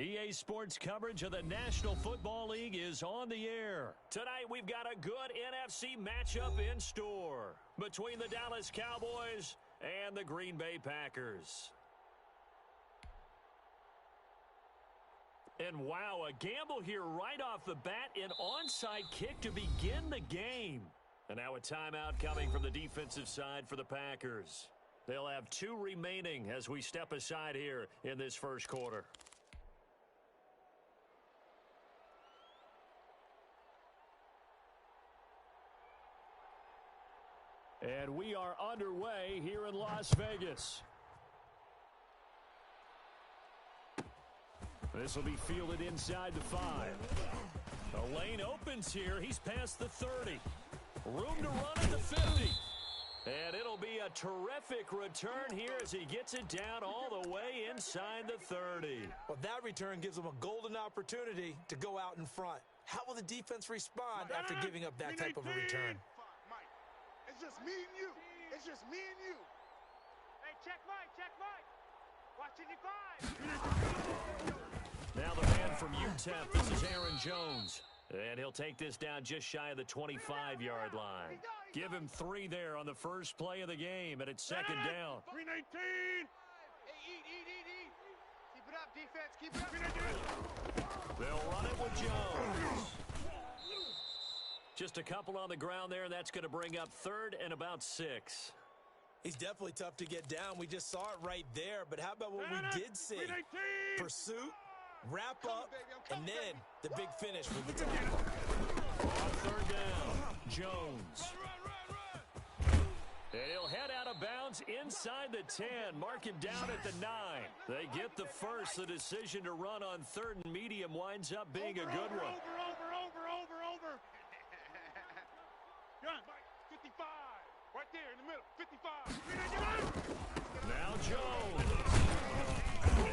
EA Sports coverage of the National Football League is on the air. Tonight, we've got a good NFC matchup in store between the Dallas Cowboys and the Green Bay Packers. And wow, a gamble here right off the bat, an onside kick to begin the game. And now a timeout coming from the defensive side for the Packers. They'll have 2 remaining as we step aside here in this first quarter. And we are underway here in Las Vegas. This will be fielded inside the 5. The lane opens here. He's past the 30. Room to run at the 50. And it'll be a terrific return here as he gets it down all the way inside the 30. Well, that return gives him a golden opportunity to go out in front. How will the defense respond after giving up that type of a return? It's just me and you. It's just me and you. Hey, check Mike. Watching you 5. Now the man from UTEP, this is Aaron Jones. And he'll take this down just shy of the 25-yard line. Give him 3 there on the first play of the game, and it's second down. 319. Hey, eat. Keep it up, defense. Keep it up. They'll run it with Jones. Just a couple on the ground there, and that's going to bring up 3rd and about 6. He's definitely tough to get down. We just saw it right there, but how about what we did see? Pursuit, wrap up, and then the big finish with the tackle. On 3rd down, Jones. And he'll head out of bounds inside the 10. Mark him down at the 9. They get the first. The decision to run on 3rd and medium winds up being a good one. Over. Gun, 55. Right there in the middle. 55. Now Jones.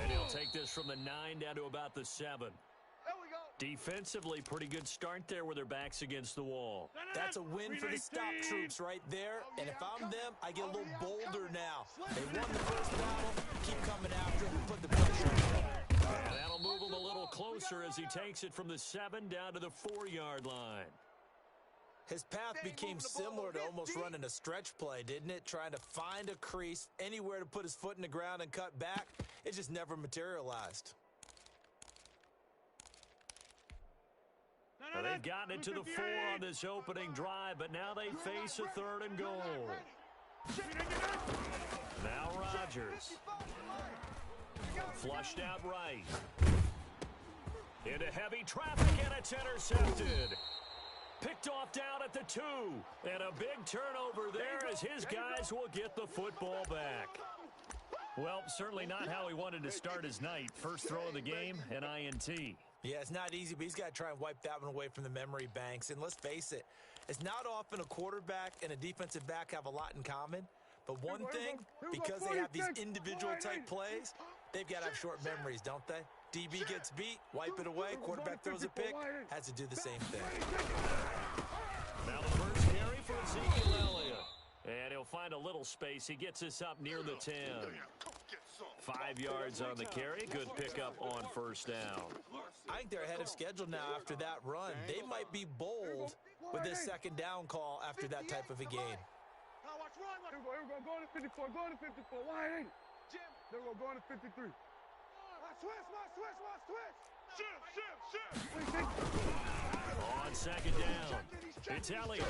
And he'll take this from the 9 down to about the 7. There we go. Defensively, pretty good start there with their backs against the wall. That's a win for the stop troops right there. And if I'm them, I get a little bolder now. They won the first battle. Keep coming after them and put the pressure on them. And that'll move him a little closer as he takes it from the 7 down to the 4-yard line. His path became similar to almost running a stretch play, didn't it? Trying to find a crease, anywhere to put his foot in the ground and cut back. It just never materialized. Well, they've gotten it to the 4 on this opening drive, but now they face a 3rd and goal. Now Rodgers. Flushed out right. Into heavy traffic, and it's intercepted. Picked off down at the 2. And a big turnover there as his guys will get the football back. Well, certainly not how he wanted to start his night. First throw of the game, an INT. Yeah, it's not easy, but he's got to try and wipe that one away from the memory banks. And let's face it, it's not often a quarterback and a defensive back have a lot in common. But one thing, because they have these individual type plays, they've got to have short memories, don't they? DB gets beat, wipe it away, quarterback throws a pick, has to do the same thing. Now the first carry for Ezekiel Elliott. And he'll find a little space. He gets us up near the 10. 5 yards on the carry. Good pickup on first down. I think they're ahead of schedule now after that run. They might be bold with this second down call after that type of a game. Here we go. Going to 54. Going to 54. Wide ain't it? There we go. Going to 53. On second down, it's Elliott.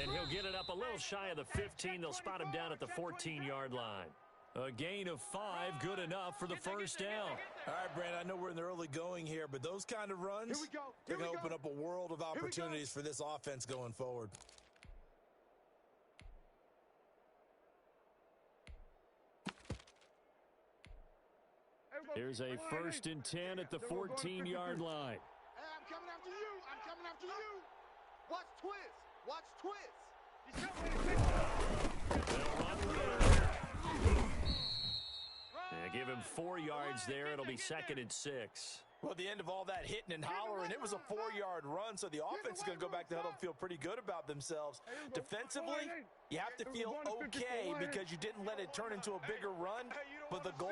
And he'll get it up a little shy of the 15. They'll spot him down at the 14-yard line. A gain of 5, good enough for the first down. All right, Brandon, I know we're in the early going here, but those kind of runs, they're going to open up a world of opportunities for this offense going forward. Here's a 1st and 10 at the 14-yard line. Hey, I'm coming after you. Watch twist. They'll run with it. Give him 4 yards there. It'll be 2nd and 6. Well, at the end of all that hitting and hollering, it was a 4-yard run, so the offense is going to go back to huddle and feel pretty good about themselves. Defensively, you have to feel okay because you didn't let it turn into a bigger run, but the goal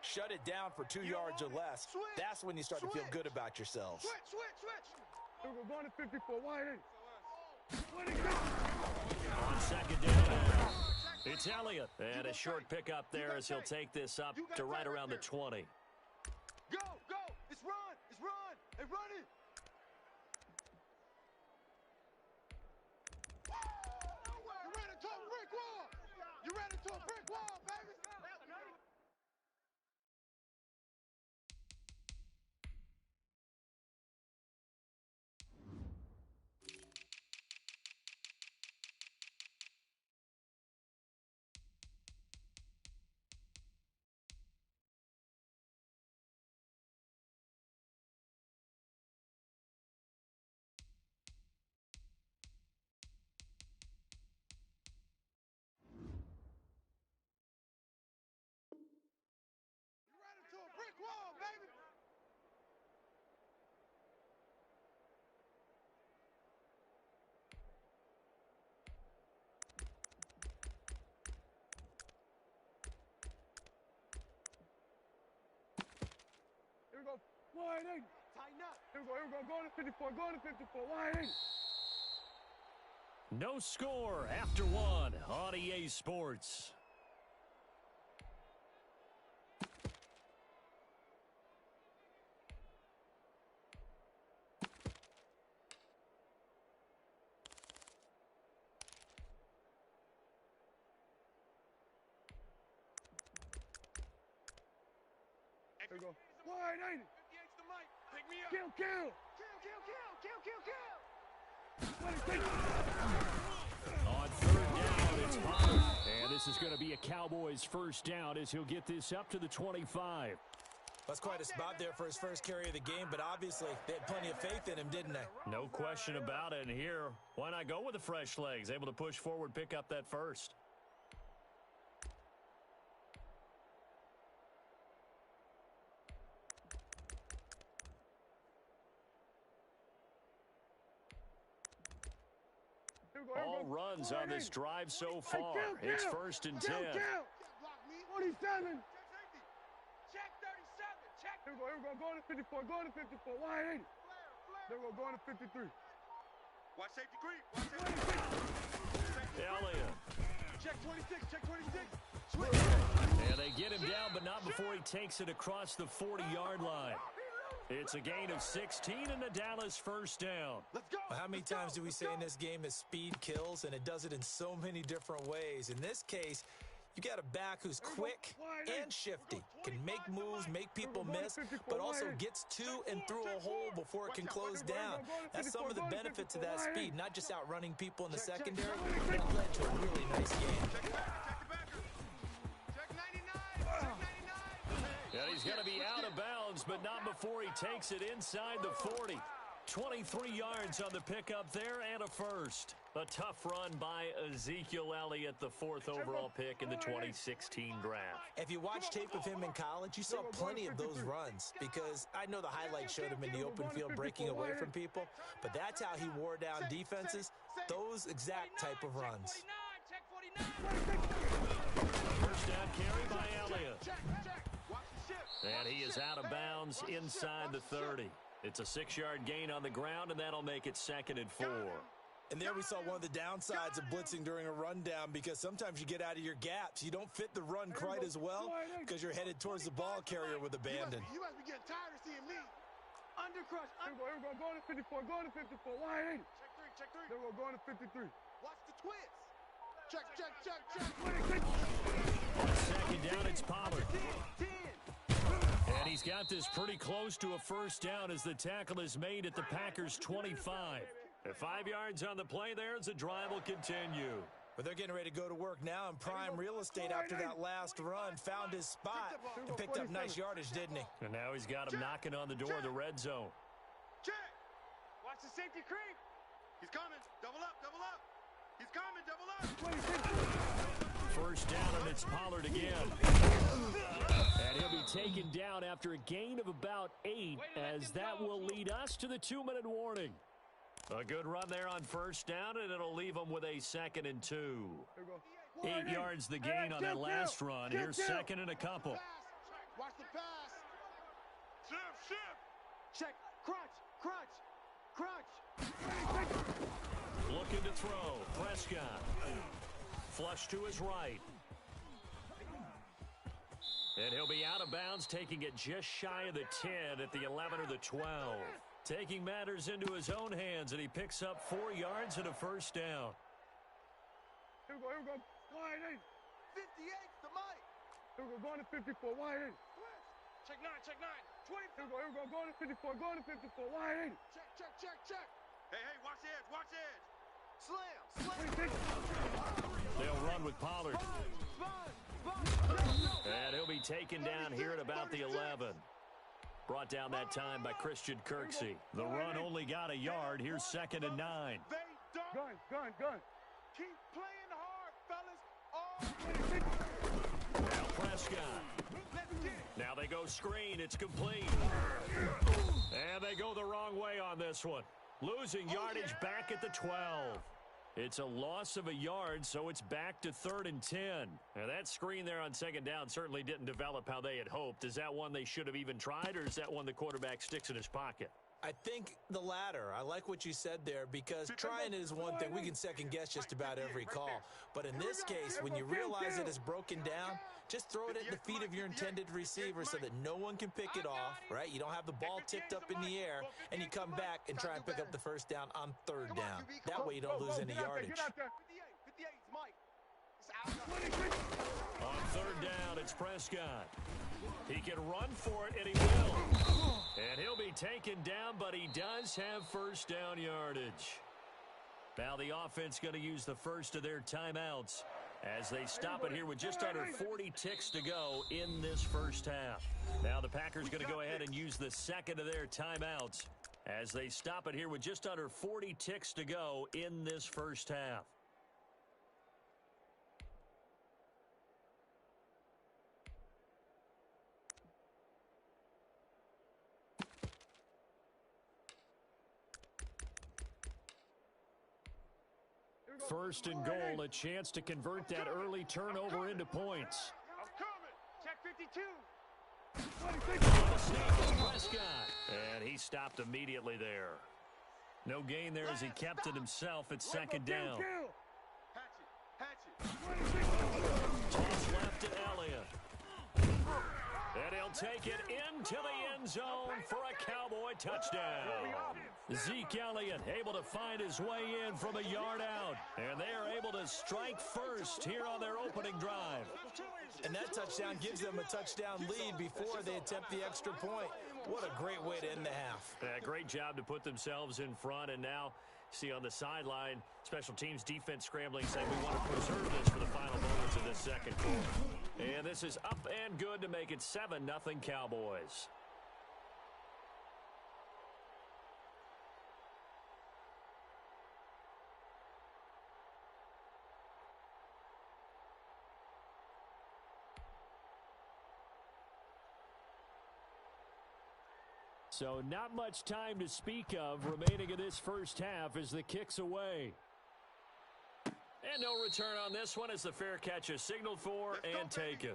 Shut it down for 2 yards or less. That's when you start to feel good about yourselves. We're going to 54. Wide 8. On second down, it's Elliott. And a short pickup there as he'll take this up to right around the 20. Go, go. It's run. It's run. Hey, run it. You ran into a brick wall. You ran into a brick wall, baby. Brick wall, baby. Here we go. Wide 8. Tighten up. Here we go. Here we go. Go to 54. Go to 54. Wide 8. No score after one on EA Sports. Here we go. Wide 8. 58's the mic. Pick me up. Kill, kill. On third down, it's Pollard. And this is going to be a Cowboys first down as he'll get this up to the 25. That's quite a spot there for his first carry of the game, but obviously they had plenty of faith in him, didn't they? No question about it. And here, why not go with the fresh legs? Able to push forward, pick up that first. All runs on this drive so far. It's 1st and 10. 47. Check 37. Check. Here we go. Here we go. Go to 54. Go to 54. Wide 8. There we go. Going to 53. Watch safety creep. Watch safety creep. Elliott. Check 26. Check 26. And they get him down, but not before he takes it across the 40-yard line. It's a gain of 16 and a Dallas first down. Let's go. Well, how many times do we say in this game that speed kills, and it does it in so many different ways? In this case, you got a back who's quick and shifty, can make moves, make people miss, but also gets to and through a hole before it can close down. That's some of the benefits of that speed, not just outrunning people in the secondary, but it led to a really nice game. Check the backer. Check 99. Check 99. And he's going to be out of bounds, but not before he takes it inside the 40. 23 yards on the pickup there and a first. A tough run by Ezekiel Elliott, the 4th overall pick in the 2016 draft. If you watch tape of him in college, you saw plenty of those runs because I know the highlights showed him in the open field breaking away from people, but that's how he wore down defenses, those exact type of runs. Check 49. First down carry by Elliott. And he is out of bounds inside the 30. It's a 6-yard gain on the ground, and that'll make it 2nd and 4. And there we saw one of the downsides of blitzing during a rundown because sometimes you get out of your gaps. You don't fit the run quite as well because you're headed towards the ball carrier with abandon. You must be getting tired of seeing me. Undercrush. Here we go. Here we go. Go to 54. Go to 54. Wide 8. Check 3. There we go. Going to 53. Watch the twist. Check. On second down, it's Pollard. And he's got this pretty close to a first down as the tackle is made at the Packers' 25. 5 yards on the play there as the drive will continue. But they're getting ready to go to work now, and prime real estate after that last run found his spot and picked up nice yardage, didn't he? And now he's got him knocking on the door of the red zone. Check. Watch the safety creep. He's coming. Double up. He's coming. Double up. First down, and it's Pollard again. And he'll be taken down after a gain of about 8, as that will lead us to the 2-minute warning. A good run there on first down, and it'll leave them with a 2nd and 2. 8 yards the gain on that last run. Here's 2nd and a couple. Watch the pass. Shift. Check. Crunch. Looking to throw. Prescott. Flush to his right. And he'll be out of bounds, taking it just shy of the 10 at the 11 or the 12. Taking matters into his own hands, and he picks up 4 yards and a first down. Here we go. Wide in. 58's the mic. Here we go. Going to 54. Wide in. Check 9. 20. Here we go. Going to 54. Going to 54. Wide in. Check. Hey, watch the edge. Slam. They'll run with Pollard. And he'll be taken down here at about the 11. Brought down that time by Christian Kirksey. The run only got a yard. Here's 2nd and 9. They don't. Gun. Keep playing hard, fellas. Now Prescott. Now they go screen. It's complete. And they go the wrong way on this one. Losing yardage back at the 12. It's a loss of a yard, so it's back to 3rd and 10. Now that screen there on 2nd down certainly didn't develop how they had hoped. Is that one they should have even tried, or is that one the quarterback sticks in his pocket? I think the latter. I like what you said there, because trying it is one thing. We can second guess just about every call. But in this case, when you realize it is broken down, just throw it at the feet of your intended receiver so that no one can pick it off, right? You don't have the ball tipped up in the air, and you come back and try and pick up the first down on 3rd down. That way you don't lose any yardage. 58's mic. It's out. On 3rd down, it's Prescott. He can run for it, and he will. And he'll be taken down, but he does have first down yardage. Now the offense going to use the first of their timeouts as they stop it here with just under 40 ticks to go in this first half. Now the Packers going to go ahead and use the second of their timeouts as they stop it here with just under 40 ticks to go in this first half. First and goal, a chance to convert that early turnover into points. I'm coming. Check 52. Prescott. And he stopped immediately there. No gain there as he kept it himself at 2nd down. Toss left to Elliott. And he'll take it into the end zone for a Cowboy touchdown. Zeke Elliott able to find his way in from a yard out. And they are able to strike first here on their opening drive. And that touchdown gives them a touchdown lead before they attempt the extra point. What a great way to end the half. Great job to put themselves in front. And now, see on the sideline, special teams defense scrambling, saying we want to preserve this for the final moments of this second quarter. And this is up and good to make it 7-0 Cowboys. So not much time to speak of remaining in this first half as the kick's away. And no return on this one as the fair catch is signaled for and taken.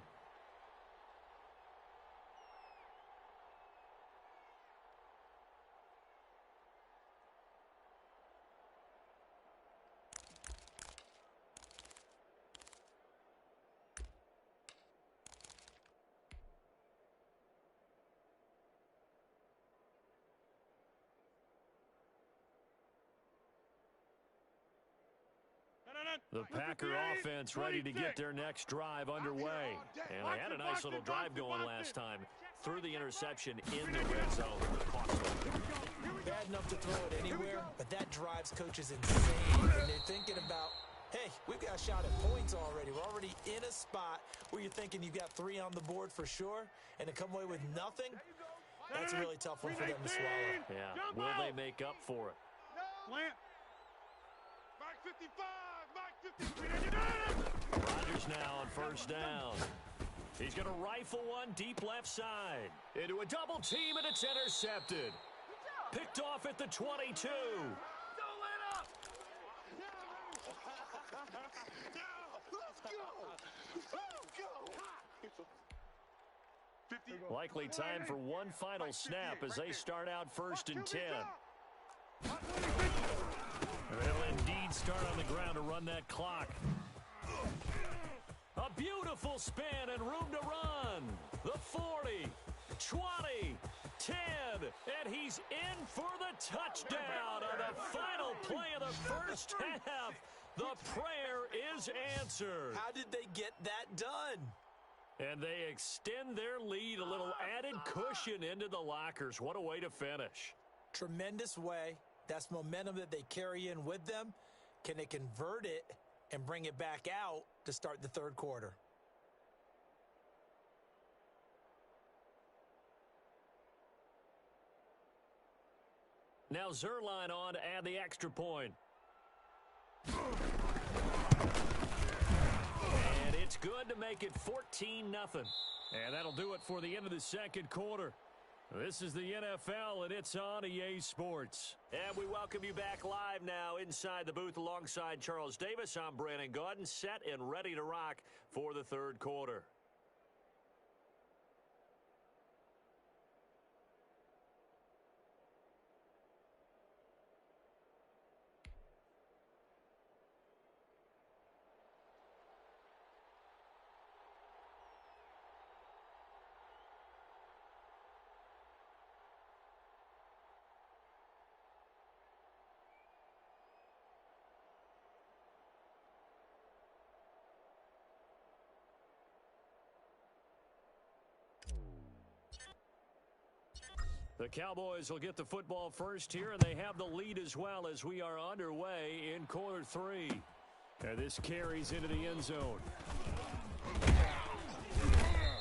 The Packer offense ready to get their next drive underway. And they had a nice little drive going last time. Threw the interception in the red zone. Bad enough to throw it anywhere, but that drives coaches insane. And they're thinking about, hey, we've got a shot at points already. We're already in a spot where you're thinking you've got 3 on the board for sure, and to come away with nothing, that's a really tough one for them to swallow. Yeah, will they make up for it? Plant. Mike 55. Mike 53. Rodgers now on first down. He's going to rifle one deep left side. Into a double team, and it's intercepted. Picked off at the 22. Don't let up. Let's go. Likely time for one final snap as they start out 1st and 10. They'll indeed start on the ground to run that clock. A beautiful spin and room to run. The 40, 20, 10, and he's in for the touchdown on the final play of the first half. The prayer is answered. How did they get that done? And they extend their lead, a little added cushion into the lockers. What a way to finish. Tremendous way. That's momentum that they carry in with them. Can they convert it and bring it back out to start the third quarter? Now Zerline on to add the extra point. And it's good to make it 14-0. And that'll do it for the end of the second quarter. This is the NFL, and it's on EA Sports. And we welcome you back live now inside the booth alongside Charles Davis. I'm Brandon Gaudin, set and ready to rock for the third quarter. The Cowboys will get the football first here, and they have the lead as well as we are underway in quarter 3. And this carries into the end zone.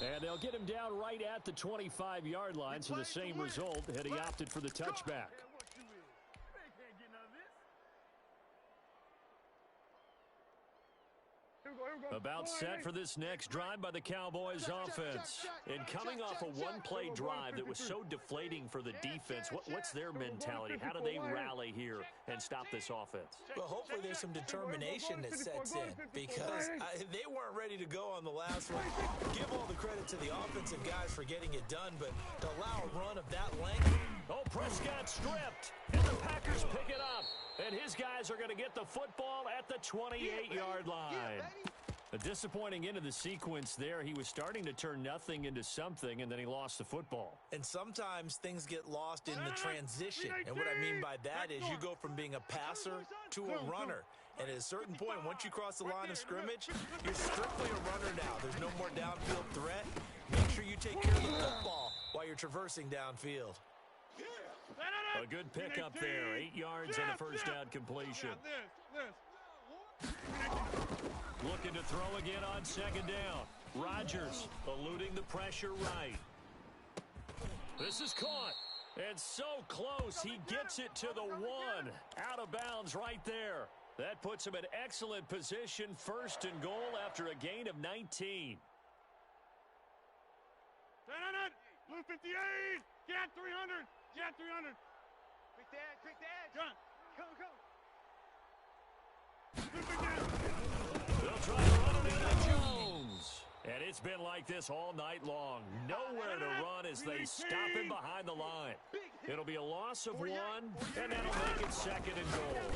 And they'll get him down right at the 25-yard line, so the same result had he opted for the touchback. About set for this next drive by the Cowboys offense. And coming off a one-play drive that was so deflating for the defense, what's their mentality? How do they rally here and stop this offense? Well, hopefully there's some determination that sets in because they weren't ready to go on the last one. Give all the credit to the offensive guys for getting it done, but to allow a run of that length. Oh, Prescott stripped, and the Packers pick it up. And his guys are going to get the football at the 28-yard line. A disappointing end of the sequence there. He was starting to turn nothing into something, and then he lost the football. And sometimes things get lost in the transition. And what I mean by that is you go from being a passer to a runner. And at a certain point, once you cross the line of scrimmage, you're strictly a runner now. There's no more downfield threat. Make sure you take care of the football while you're traversing downfield. A good pickup there. 8 yards on the first down completion. Looking to throw again on second down. Rodgers eluding the pressure right. This is caught. And so close. He gets it to the 1. Out of bounds right there. That puts him in excellent position. First and goal after a gain of 19. Blue 58. Get 300. Get 300. Quick the edge, quick the edge. John. Go. They'll try to run it into Jones. And it's been like this all night long. Nowhere to run as they stop him behind the line. It'll be a loss of 1, and that'll make it second and goal.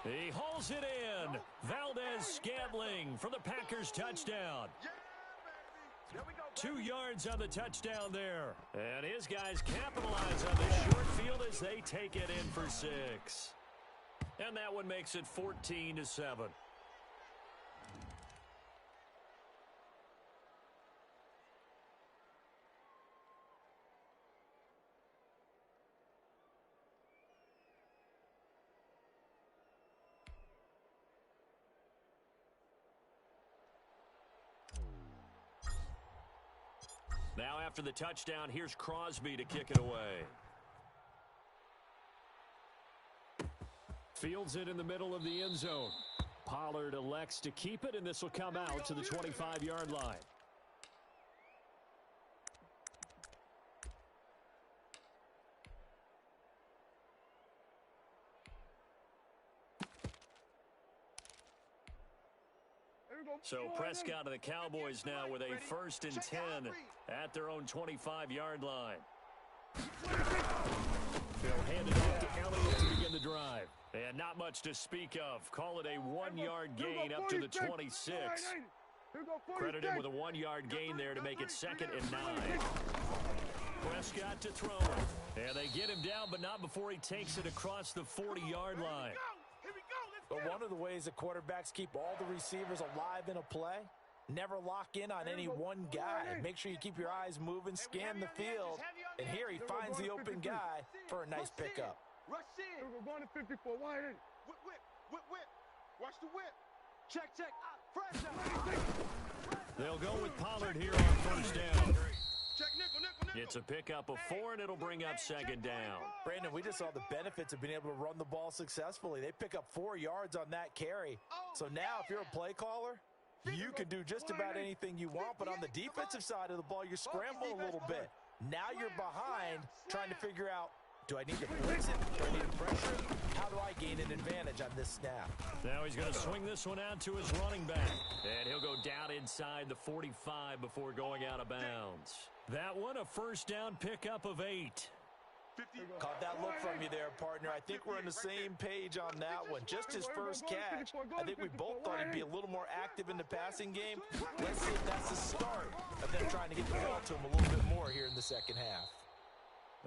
He hauls it in. Valdez-Scantling for the Packers touchdown. 2 yards on the touchdown there. And his guys capitalize on the short field as they take it in for 6. And that one makes it 14-7. Now after the touchdown, here's Crosby to kick it away. Fields it in the middle of the end zone. Pollard elects to keep it, and this will come out to the 25-yard line. So Prescott and the Cowboys now with a 1st and 10 at their own 25-yard line. They'll hand it off to Elliott to begin the drive. And not much to speak of. Call it a 1-yard gain up to the 26. Credit him with a 1-yard gain there to make it 2nd and 9. Prescott to throw it. And they get him down, but not before he takes it across the 40-yard line. But one of the ways that quarterbacks keep all the receivers alive in a play, never lock in on any one guy. Make sure you keep your eyes moving, scan the field. And here he finds the open guy for a nice pickup. Rush in. We're going to 54. Wide in. Whip. Watch the whip. Check. Fresh out. They'll go with Pollard here on 1st down. Check nickel. It's a pickup of 4, and it'll bring up 2nd down. Brandon, we just saw the benefits of being able to run the ball successfully. They pick up 4 yards on that carry. So now if you're a play caller, you can do just about anything you want, but on the defensive side of the ball, you're scrambling a little bit. Now you're behind trying to figure out, do I need to blitz it? Do I need to pressure it? How do I gain an advantage on this snap? Now he's going to swing this one out to his running back. And he'll go down inside the 45 before going out of bounds. That one, a 1st down pickup of 8. Caught that look from you there, partner. I think we're on the same page on that one. Just his first catch. I think we both thought he'd be a little more active in the passing game. Let's see if that's the start of them trying to get the ball to him a little bit more here in the 2nd half.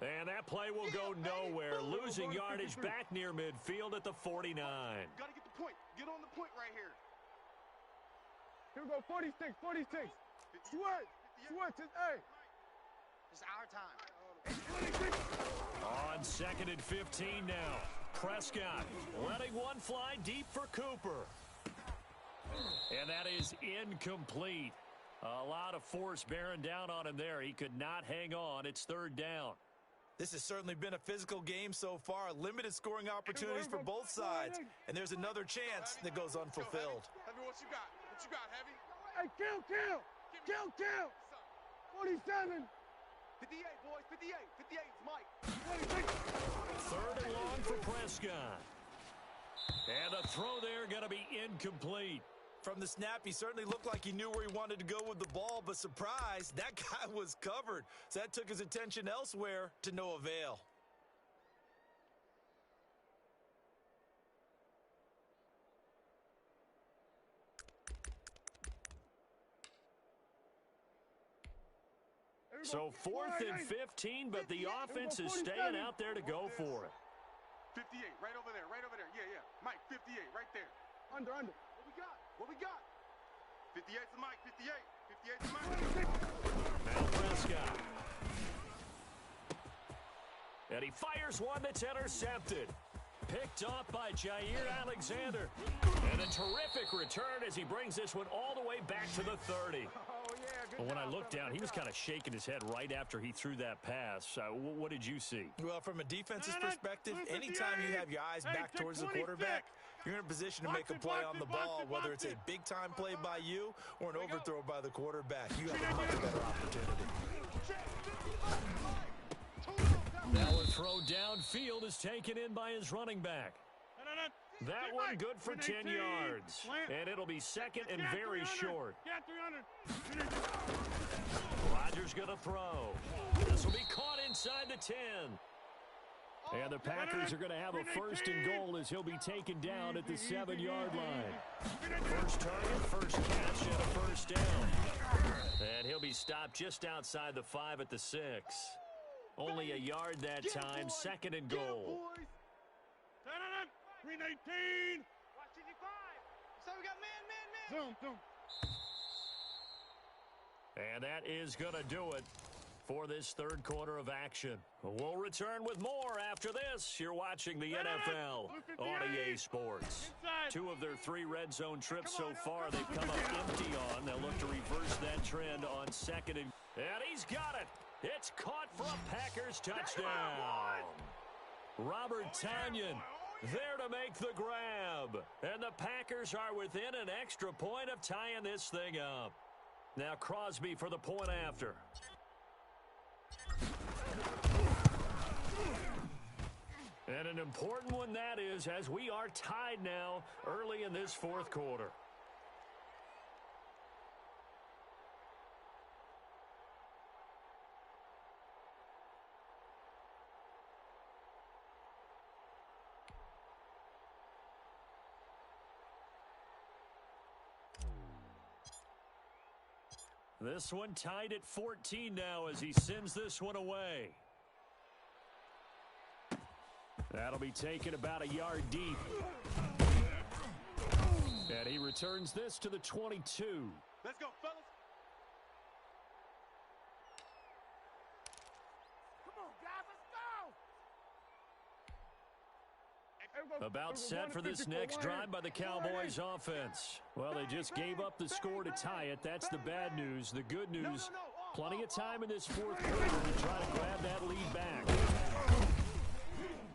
And that play will go nowhere. Losing yardage back near midfield at the 49. Gotta get the point. Get on the point right here. Here we go. 46. Switch. It's our time. On 2nd and 15 now. Prescott letting one fly deep for Cooper. And that is incomplete. A lot of force bearing down on him there. He could not hang on. It's 3rd down. This has certainly been a physical game so far. Limited scoring opportunities for both sides. And there's another chance that goes unfulfilled. Heavy, what you got? Heavy? Hey, kill. 47. 58, boys. 58. 58 is Mike. 3rd and long for Prescott. And the throw there going to be incomplete. From the snap, he certainly looked like he knew where he wanted to go with the ball, but surprise, that guy was covered. So that took his attention elsewhere to no avail. So 4th and 15, but the offense is staying out there to go for it. 58, right over there. Yeah. Mike, 58, right there. Under. What we got? 58's the Mike, 58. 58's the Mike. Now Prescott. And he fires one that's intercepted. Picked off by Jair Alexander. And a terrific return as he brings this one all the way back to the 30. Well, when I looked down, he was kind of shaking his head right after he threw that pass. What did you see? Well, from a defense's perspective, anytime you have your eyes back towards the quarterback, you're in a position to make a play on the ball, whether it's a big-time play by you or an overthrow by the quarterback. You have a much better opportunity. Now a throw downfield is taken in by his running back. That one good for 10 yards. And it'll be 2nd and very short. Rodgers going to throw. This will be caught inside the 10. And the Packers are going to have a 1st and goal as he'll be taken down at the 7-yard line. First target, first catch, and a 1st down. And he'll be stopped just outside the 5 at the 6. Only a yard that time, 2nd and goal. 319. Watch 55. So we got man. Zoom. And that is going to do it for this 3rd quarter of action. We'll return with more after this. You're watching the NFL on EA Sports. 2 of their 3 red zone trips so far they've come up empty on. They'll look to reverse that trend on 2nd and he's got it. It's caught for a Packers touchdown. Robert Tonyan there to make the grab. And the Packers are within an extra point of tying this thing up. Now Crosby for the point after. And an important one that is, as we are tied now early in this 4th quarter. This one tied at 14 now as he sends this one away. That'll be taken about a yard deep. And he returns this to the 22. Let's go, fellas. About set for this next drive by the Cowboys offense. Well, they just gave up the score to tie it. That's the bad news. The good news, plenty of time in this fourth quarter to try to grab that lead back.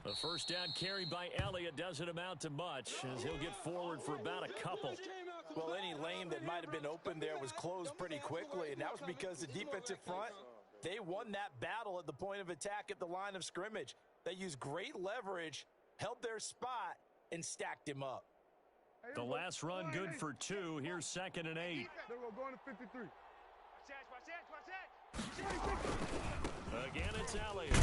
The first down carry by Elliott doesn't amount to much as he'll get forward for about a couple. Well, any lane that might have been open there was closed pretty quickly, and that was because the defensive front, they won that battle at the point of attack at the line of scrimmage. They used great leverage, held their spot, and stacked him up. The last run good for 2. Here's 2nd and 8. They're going to 53. Again, it's Elliott.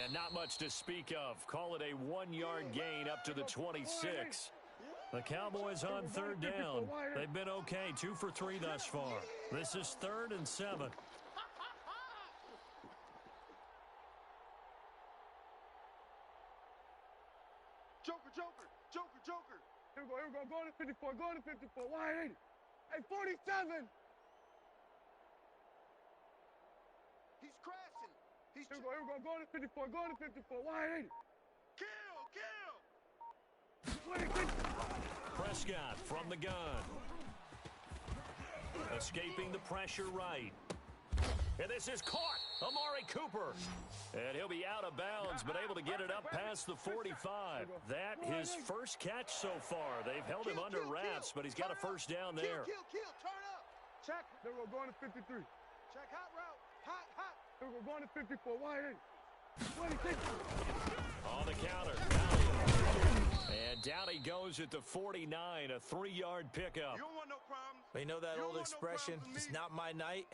And not much to speak of. Call it a 1-yard gain up to the 26. The Cowboys on 3rd down. They've been okay, 2 for 3 thus far. This is 3rd and 7. Joker. Here we go, go to 54, go to 54, wide 80. Hey, 47. He's crashing. Here we go, go to 54, go to 54, wide 80. Kill. Prescott from the gun. Escaping the pressure right. And this is caught. Amari Cooper. And he'll be out of bounds, but able to get it up past the 45. That his first catch so far. They've held him under wraps, but he's got a first down there. Kill. Turn up. Check. Here we go, going to 53. Check hot route. Hot. Here we go, going to 54, wide 80. 26. On the counter. And down he goes at the 49, a 3-yard pickup. You don't want no problems. You know that old no expression, problem with it's me. not my night?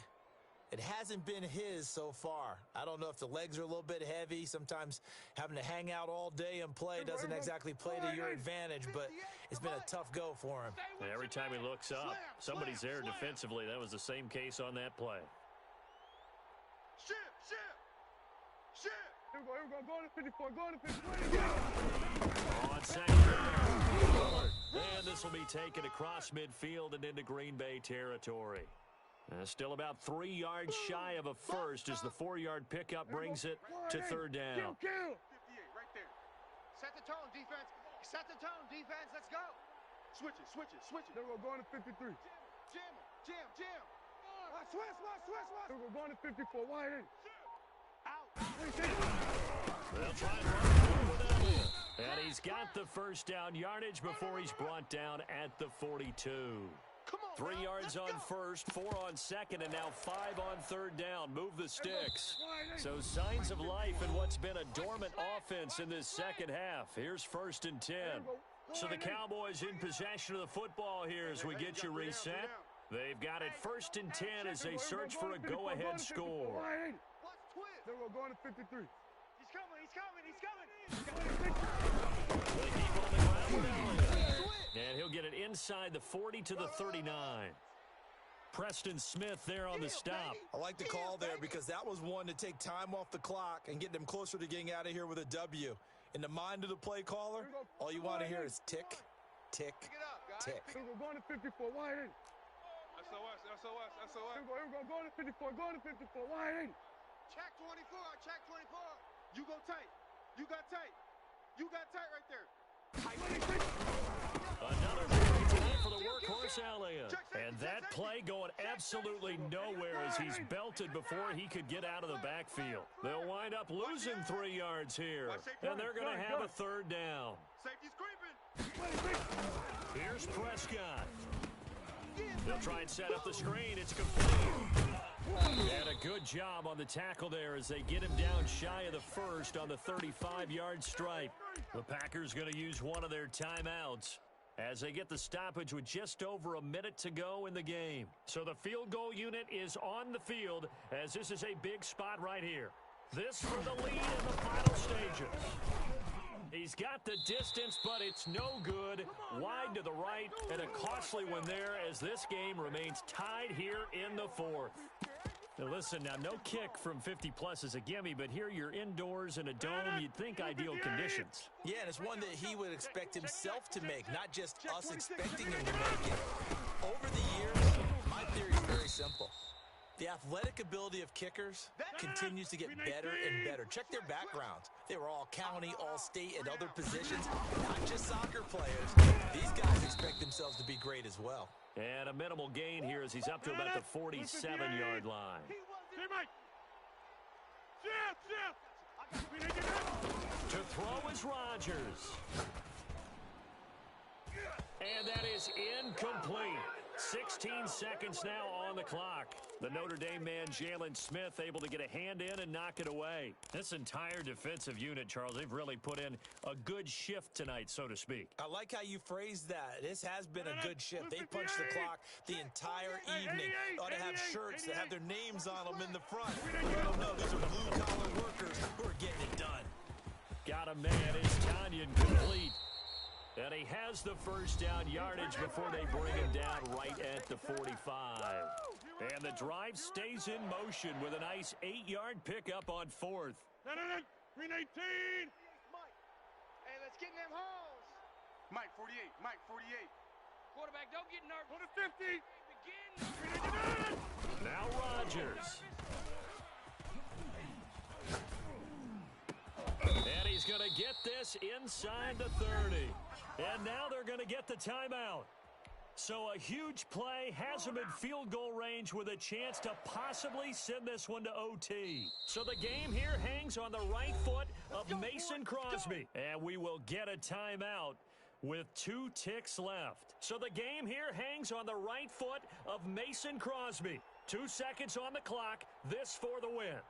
It hasn't been his so far. I don't know if the legs are a little bit heavy. Sometimes having to hang out all day and play doesn't exactly play to your advantage, but it's been a tough go for him. And every time he looks up, somebody's there defensively. That was the same case on that play. Ship. Here we go, go to 54, go to 54. On second down. And this will be taken across midfield and into Green Bay territory. Still about 3 yards shy of a first as the 4-yard pickup brings it to 3rd down. 58 right there. Set the tone, defense. Let's go. Switch it. Here we go, going to 53. Jam. Switch. Here we go, going to 54, wide 80. They'll try and run with Elliott. And he's got the first down yardage before he's brought down at the 42. 3 yards on first, 4 on second, and now 5 on 3rd down. Move the sticks. So signs of life in what's been a dormant offense in this second half. Here's 1st and 10. So the Cowboys in possession of the football here as we get you reset. They've got it 1st and 10 as they search for a go-ahead score. Then we're going to 53. He's coming. They keep on the ground with Elliott. And he'll get it inside the 40 to the 39. Preston Smith there on the stop. I like the call there because that was one to take time off the clock and get them closer to getting out of here with a W. In the mind of the play caller, all you want to hear is tick, tick, tick. Here we go, going to 54, wide 80. SOS. Here we go, going to 54, going to 54, wide 80. Check 24. You go tight. You got tight right there. Another play tonight for the workhorse Elliott. And that play going absolutely nowhere as he's belted before he could get out of the backfield. They'll wind up losing 3 yards here. And they're going to have a 3rd down. Safety's creeping. Here's Prescott. They'll try and set up the screen. It's complete. And a good job on the tackle there as they get him down shy of the first on the 35-yard stripe. The Packers going to use one of their timeouts as they get the stoppage with just over a minute to go in the game. So the field goal unit is on the field as this is a big spot right here. This for the lead in the final stages. He's He's got the distance, but it's no good. Wide to the right, and a costly one there as this game remains tied here in the fourth. Now listen, now no kick from 50-plus is a gimme, but here you're indoors in a dome. You'd think ideal conditions. Yeah, and it's one that he would expect himself to make, not just us expecting him to make it. Over the years, my theory is very simple. The athletic ability of kickers continues to get better and better. Check their backgrounds. They were all county, all state, and other positions, not just soccer players. These guys expect themselves to be great as well. And a minimal gain here as he's up to about the 47-yard line. To throw is Rodgers. And that is incomplete. 16 seconds now on the clock. The Notre Dame man, Jalen Smith, able to get a hand in and knock it away. This entire defensive unit, Charles, they've really put in a good shift tonight, so to speak. I like how you phrased that. This has been a good shift. They punched the clock the entire evening. Ought to have shirts that have their names on them in the front. No, these are blue-collar workers who are getting it done. Got a man. Is Tanyan complete? And he has the first down yardage before they bring him down right at the 45. And the drive stays in motion with a nice 8-yard pickup on fourth. Green 18. Hey, let's get in them holes. Mike, 48. Mike, 48. Quarterback, don't get nervous. Go to 50. Begin. Now Rodgers. And he's going to get this inside the 30. And now they're going to get the timeout. So a huge play has him in field goal range with a chance to possibly send this one to OT. So the game here hangs on the right foot of Mason Crosby. And we will get a timeout with 2 ticks left. So the game here hangs on the right foot of Mason Crosby. 2 seconds on the clock. This for the win.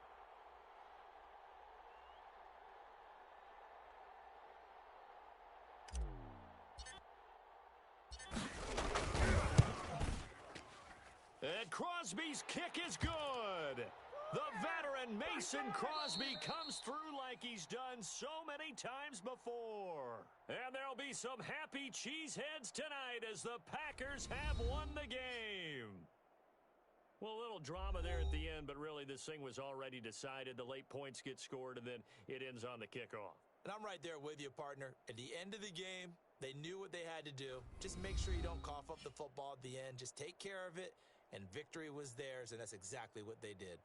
And Crosby's kick is good. The veteran Mason Crosby comes through like he's done so many times before. And there'll be some happy cheeseheads tonight as the Packers have won the game. Well, a little drama there at the end, but really this thing was already decided. The late points get scored, and then it ends on the kickoff. And I'm right there with you, partner. At the end of the game, they knew what they had to do. Just make sure you don't cough up the football at the end. Just take care of it. And victory was theirs, and that's exactly what they did.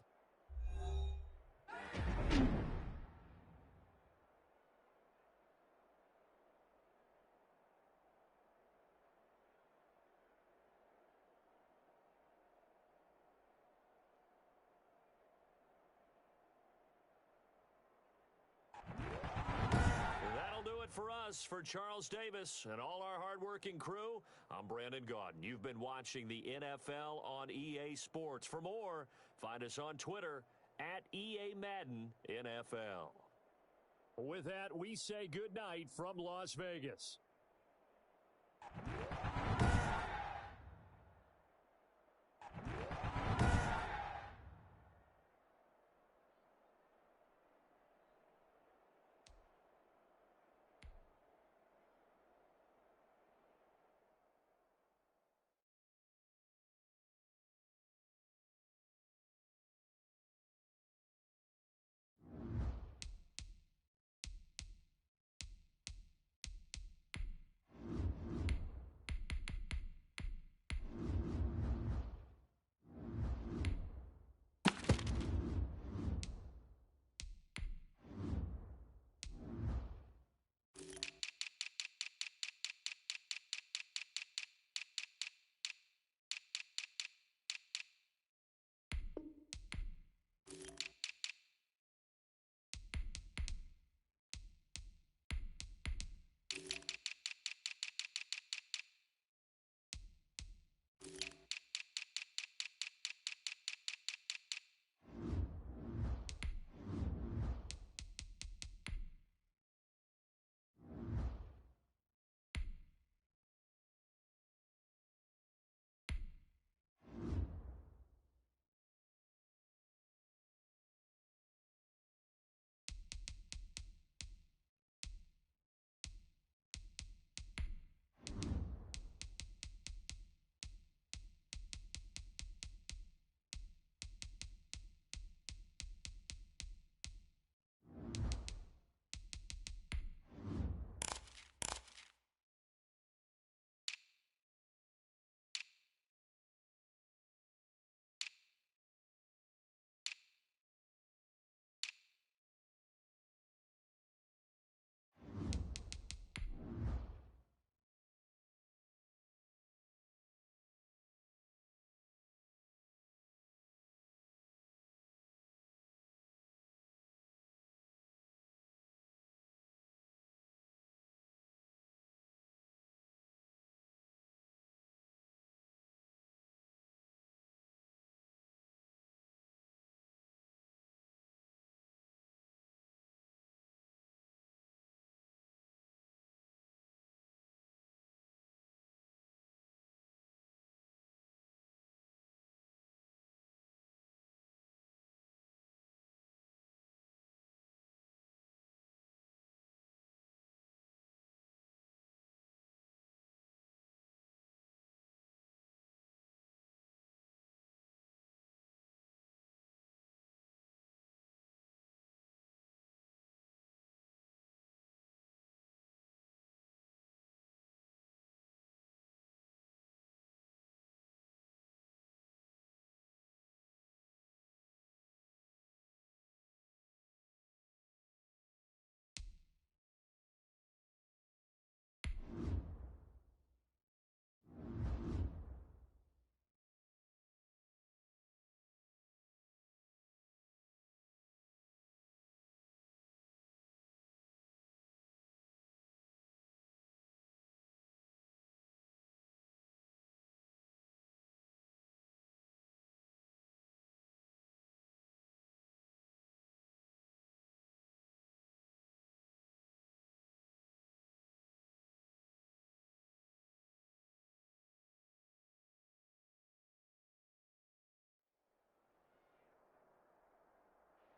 For us, for Charles Davis and all our hardworking crew, I'm Brandon Gaudin. You've been watching the NFL on EA Sports. For more, find us on Twitter at EA Madden NFL. With that, we say good night from Las Vegas.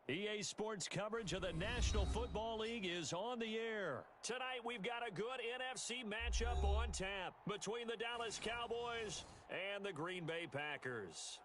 EA Sports coverage of the National Football League is on the air. Tonight, we've got a good NFC matchup on tap between the Dallas Cowboys and the Green Bay Packers.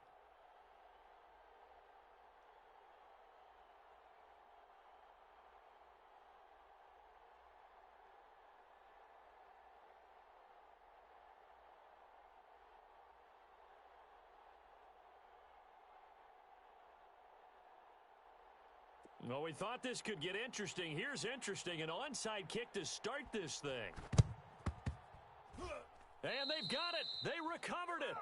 Well, we thought this could get interesting. Here's interesting. An onside kick to start this thing. And they've got it. They recovered it.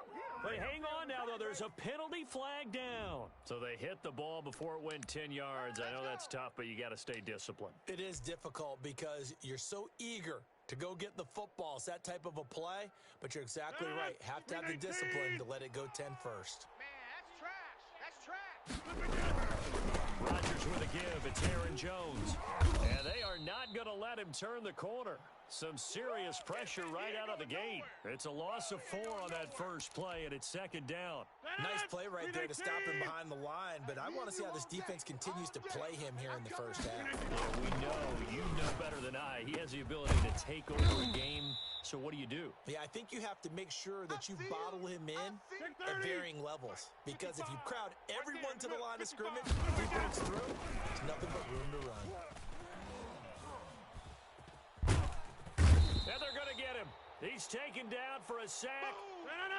They hang on now, though. There's a penalty flag down. So they hit the ball before it went 10 yards. I know that's tough, but you got to stay disciplined. It is difficult because you're so eager to go get the football. It's that type of a play, but you're exactly right. Have to have the discipline to let it go 10 first. Man, that's trash. That's trash. Rodgers with a give. It's Aaron Jones. And they are not going to let him turn the corner. Some serious pressure right out of the gate. It's a loss of 4 on that first play, and it's second down. Nice play right there to stop him behind the line, but I want to see how this defense continues to play him here in the first half. Yeah, we know. You know better than I. He has the ability to take over a game. So what do? Yeah, I think you have to make sure that you bottle him in at varying levels. Because if you crowd everyone to the line of scrimmage, if he breaks through, there's nothing but room to run. And they're going to get him. He's taken down for a sack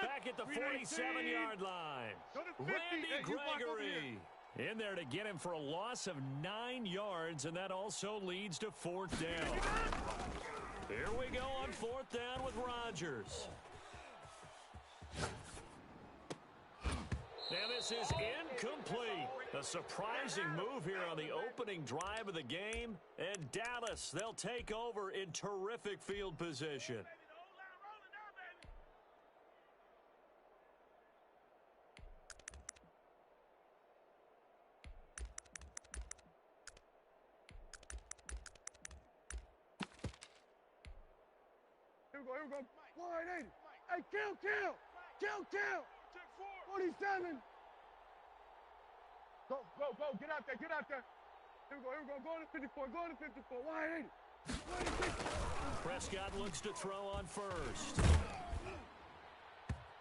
back at the 47-yard line. Randy Gregory in there to get him for a loss of 9 yards, and that also leads to 4th down. Here we go on 4th down with Rodgers. And this is incomplete. A surprising move here on the opening drive of the game. And Dallas, they'll take over in terrific field position. Here we go. 180. Hey, kill. 47. Go. Get out there. Here we go. Go to 54. 180. Prescott looks to throw on first.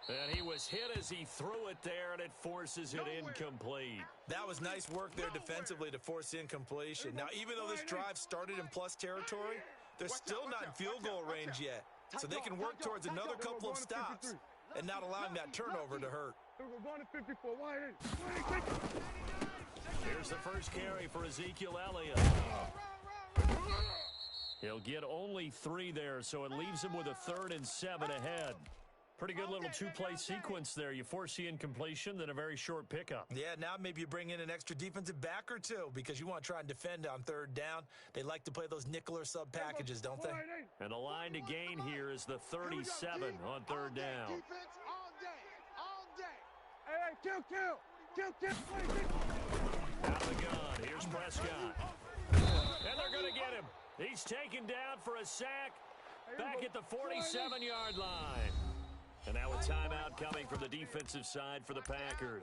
And he was hit as he threw it there, and it forces it incomplete. That was nice work there defensively to force incompletion. Now, even though this drive started in plus territory, they're still not in field goal range yet. So they can work towards another couple of stops and not allowing that turnover to hurt. Here's the first carry for Ezekiel Elliott. He'll get only 3 there, so it leaves him with a 3rd and 7 ahead. Pretty good little 2-play sequence there. You force the incompletion, then a very short pickup. Yeah, now maybe you bring in an extra defensive back or 2 because you want to try and defend on 3rd down. They like to play those nickel or sub packages, don't they? And the line to gain here is the 37 on 3rd down. Defense all day. Hey, kill. Out of the gun. Here's Prescott. And they're going to get him. He's taken down for a sack back at the 47-yard line. And now a timeout coming from the defensive side for the Packers.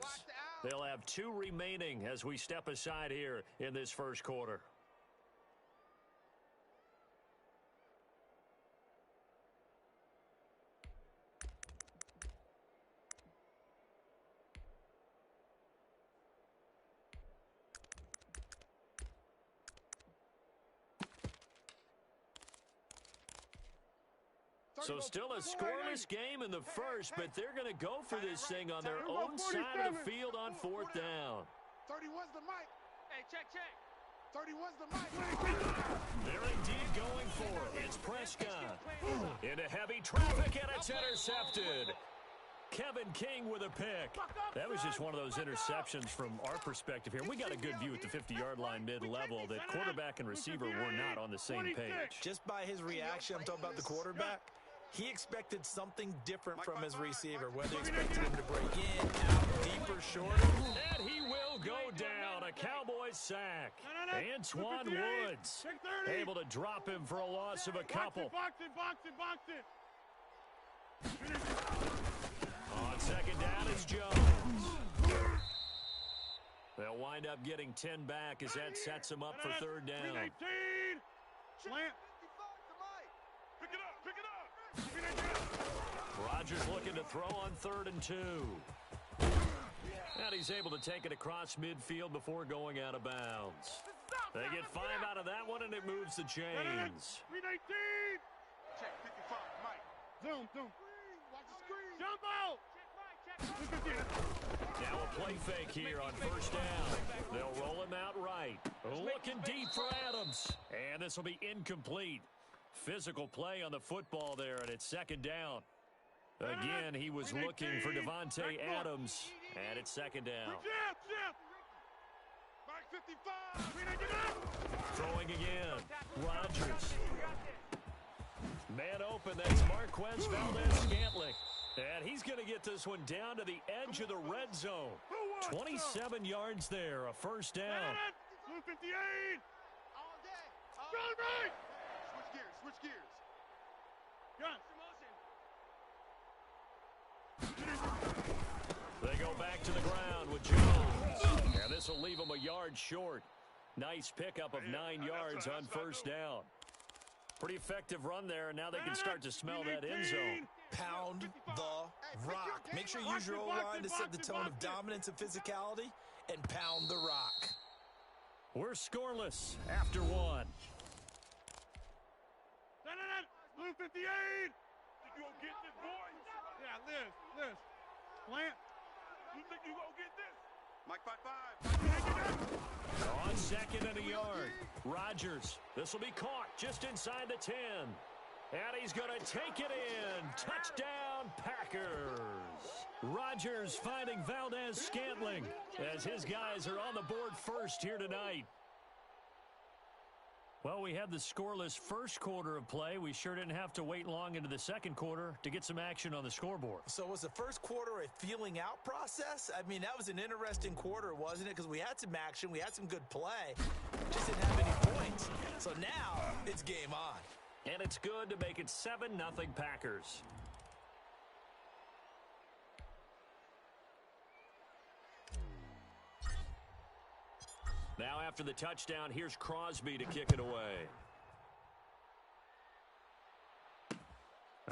They'll have 2 remaining as we step aside here in this first quarter. So still a scoreless game in the first, but they're going to go for this thing on their own side of the field on 4th down. 31's the mic. Hey, check. 31's the mic. They're indeed going for it. It's Prescott into heavy traffic, and it's intercepted. Kevin King with a pick. That was just one of those interceptions from our perspective here. We got a good view at the 50-yard line mid-level that quarterback and receiver were not on the same page. Just by his reaction, I'm talking about the quarterback, he expected something different from his receiver, whether he expected him to break in, out, deeper, shorter. And he will go down. A Cowboys sack. Antoine Woods able to drop him for a loss of a couple. Box it. On 2nd down is Jones. They'll wind up getting 10 back as that sets them up for third down. 319. Slant. Pick it up, pick it up. Rodgers looking to throw on 3rd and 2. And he's able to take it across midfield before going out of bounds. They get 5 out of that one, and it moves the chains. 319. Check 55, Mike. Zoom. Watch the screen. Jump out. 315. Now a play fake here on 1st down. They'll roll him out right. Looking deep for Adams. And this will be incomplete. Physical play on the football there, and it's 2nd down. Again, he was looking for Devontae Adams, and it's 2nd down. Mike 55. Throwing again. Rodgers. Man open, that's Marquez Valdez-Scantling. And he's going to get this one down to the edge of the red zone. 27 yards there, a 1st down. Blue 58. All day. Run right. Switch gears. Gun. They go back to the ground with Jones. And this will leave him a yard short. Nice pickup of 9 yards on 1st down. Pretty effective run there, and now they can start to smell that end zone. Pound the rock. Make sure you use your O-line to set the tone of dominance and physicality, and pound the rock. We're scoreless after 1. Blue 58. You gonna get this, boy? Yeah, Liz. Plant. You think you gonna get this? Mike 55. On 2nd and a yard. Rodgers. This will be caught just inside the 10. And he's going to take it in. Touchdown, Packers. Rodgers finding Valdez-Scantling as his guys are on the board first here tonight. Well, we had the scoreless first quarter of play. We sure didn't have to wait long into the 2nd quarter to get some action on the scoreboard. So was the first quarter a feeling out process? I mean, that was an interesting quarter, wasn't it? Because we had some action, we had some good play, just didn't have any points. So now it's game on. And it's good to make it 7-0 Packers. Now after the touchdown, here's Crosby to kick it away.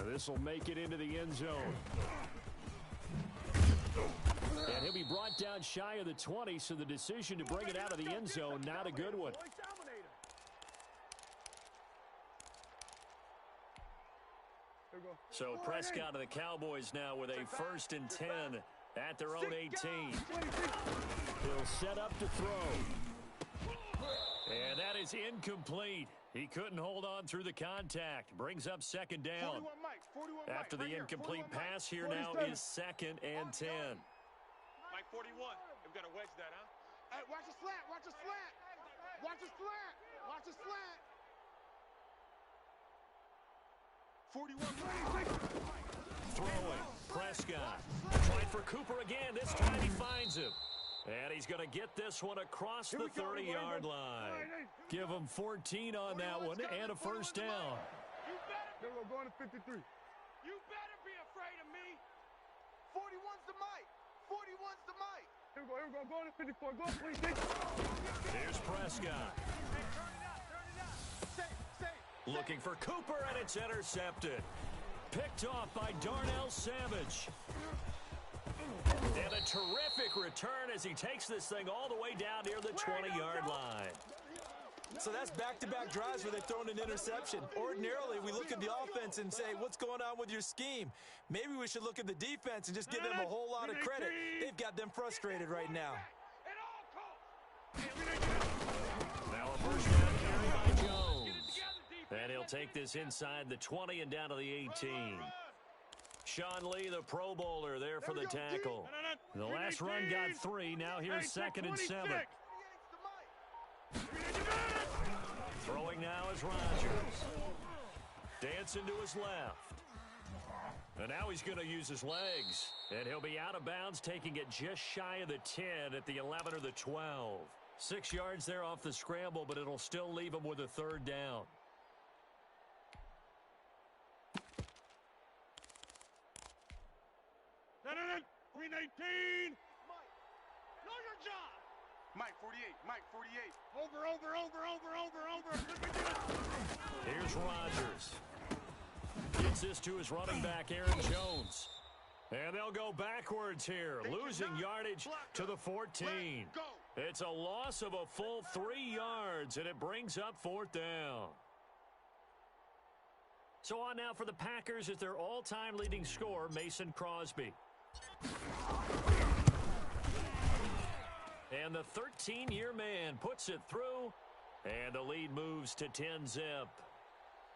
This will make it into the end zone. And he'll be brought down shy of the 20, so the decision to bring it out of the end zone, not a good one. So Prescott and the Cowboys now with a 1st and 10 at their own 18. He'll set up to throw. And that is incomplete. He couldn't hold on through the contact. Brings up 2nd down. 41 Mike. 41 Mike. After the incomplete pass here now is 2nd and 10. Mike 41. We've got to wedge that, huh? Hey, watch the slant. Watch the slant. Watch the slant. Watch the slant. 41. Throwing. Prescott. Trying for Cooper again. This time he finds him. And he's going to get this one across the 30-yard line. Give him 14 on that one and a 1st down. They're going to 53. You better be afraid of me. 41's the Mike. 41's the Mike. Here we go. Go to 54. Go, please. Here's Prescott. Looking for Cooper, and it's intercepted. Picked off by Darnell Savage. And a terrific return as he takes this thing all the way down near the 20-yard line. So that's back-to-back drives where they've thrown an interception. Ordinarily, we look at the offense and say, what's going on with your scheme? Maybe we should look at the defense and just give them a whole lot of credit. They've got them frustrated right now. Now a 1st down carry by Jones. And he'll take this inside the 20 and down to the 18. Sean Lee, the Pro Bowler, there for the tackle. The last run got 3. Now here's 2nd and 7. Throwing now is Rodgers. Dancing to his left. And now he's going to use his legs. And he'll be out of bounds, taking it just shy of the 10 at the 11 or the 12. 6 yards there off the scramble, but it'll still leave him with a 3rd down. Know your job. Mike, 48. Mike, 48. Over. Look at this. Here's Rodgers. Gets this to his running back, Aaron Jones. And they'll go backwards here, losing yardage to the 14. It's a loss of a full 3 yards, and it brings up 4th down. So on now for the Packers is their all-time leading scorer, Mason Crosby. And the 13-year man puts it through, and the lead moves to 10-zip.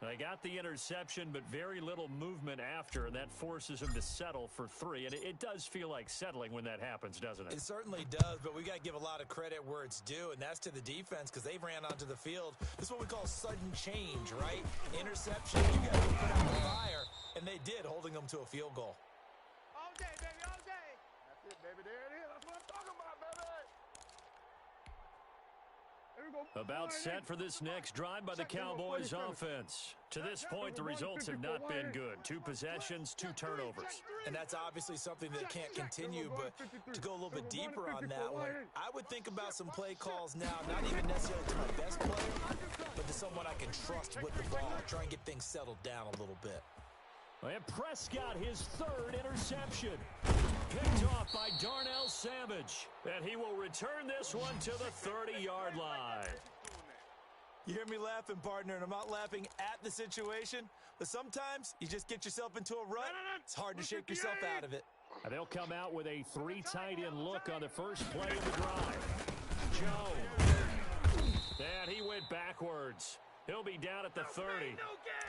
They got the interception, but very little movement after, and that forces them to settle for 3. And it does feel like settling when that happens, doesn't it? It certainly does, but we got to give a lot of credit where it's due, and that's to the defense because they ran onto the field. This is what we call sudden change, right? Interception, you got to put out the fire, and they did, holding them to a field goal. All day, baby, all day. That's it, baby. There it is. That's what I'm talking about, baby. About set for this next drive by the Cowboys offense. To this point, the results have not been good. 2 possessions, 2 turnovers. And that's obviously something that can't continue, but to go a little bit deeper on that one, I would think about some play calls now, not even necessarily to my best player, but to someone I can trust with the ball, try and get things settled down a little bit. And Prescott, his 3rd interception. Picked off by Darnell Savage. And he will return this one to the 30-yard line. You hear me laughing, partner, and I'm not laughing at the situation, but sometimes you just get yourself into a rut. It's hard to shake yourself out of it. And they'll come out with a 3 tight end look on the first play of the drive. Jones. And he went backwards. He'll be down at the 30.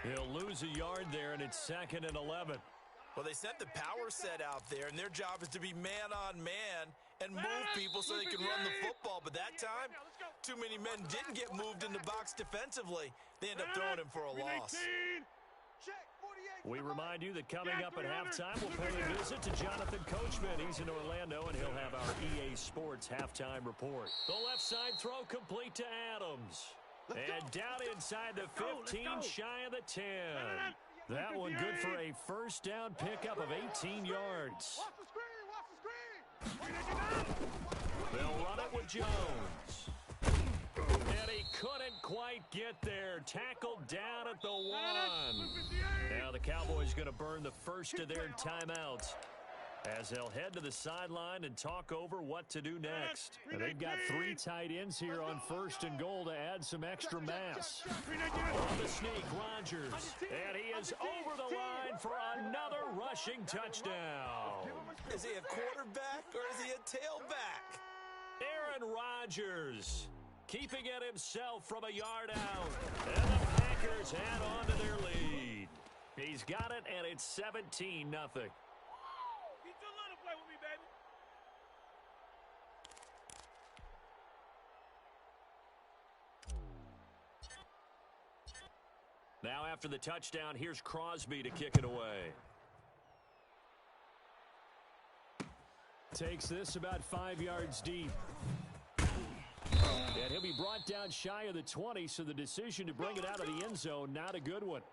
He'll lose a yard there, and it's 2nd and 11. Well, they sent the power set out there, and their job is to be man-on-man and move people so they can run the football. But that time, too many men didn't get moved in the box defensively. They end up throwing him for a loss. We remind you that coming up at halftime, we'll pay a visit to Jonathan Coachman. He's in Orlando, and he'll have our EA Sports halftime report. The left side throw complete to Adams. And down inside the 15, shy of the 10. That one good for a first down pickup of 18 yards. Watch the screen. They'll run it with Jones. And he couldn't quite get there. Tackled down at the 1. Now the Cowboys going to burn the first of their timeouts as they'll head to the sideline and talk over what to do next. And they've got 3 tight ends here on 1st and goal to add some extra mass. On the sneak, Rodgers. And he is over the line for another rushing touchdown. Is he a quarterback or is he a tailback? Aaron Rodgers keeping it himself from a yard out. And the Packers add on to their lead. He's got it, and it's 17-0. Now after the touchdown, here's Crosby to kick it away. Takes this about 5 yards deep. And he'll be brought down shy of the 20, so the decision to bring it out of the end zone, not a good one.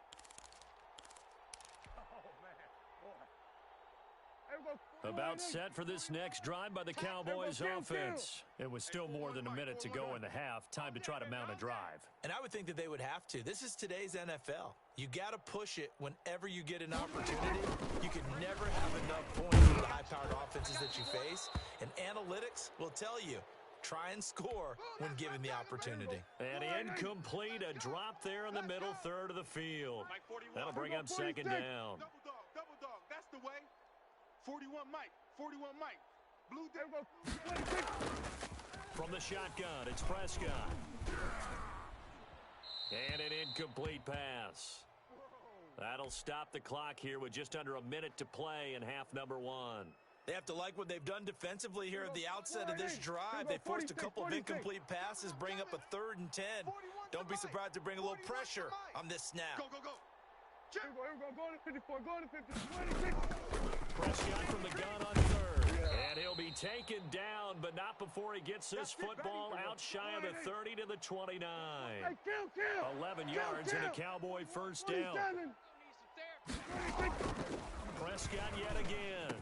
About set for this next drive by the Cowboys offense. It was still more than a minute to go in the half. Time to try to mount a drive. And I would think that they would have to. This is today's NFL. You got to push it whenever you get an opportunity. You can never have enough points with the high-powered offenses that you face. And analytics will tell you, try and score when given the opportunity. And incomplete, a drop there in the middle third of the field. That'll bring up 2nd down. Double dog, that's the way. 41 Mike, 41 Mike. Blue devil. From the shotgun, it's Prescott. And an incomplete pass. That'll stop the clock here with just under a minute to play in half number 1. They have to like what they've done defensively here at the outset of this drive. They forced a couple of incomplete passes, bring up a 3rd and 10. Don't be surprised to bring a little pressure on this snap. Go. Go to 54, go to 50, Prescott from the gun on 3rd. And he'll be taken down, but not before he gets this football out shy of the 30 to the 29. 11 yards and a Cowboy first down. Prescott yet again.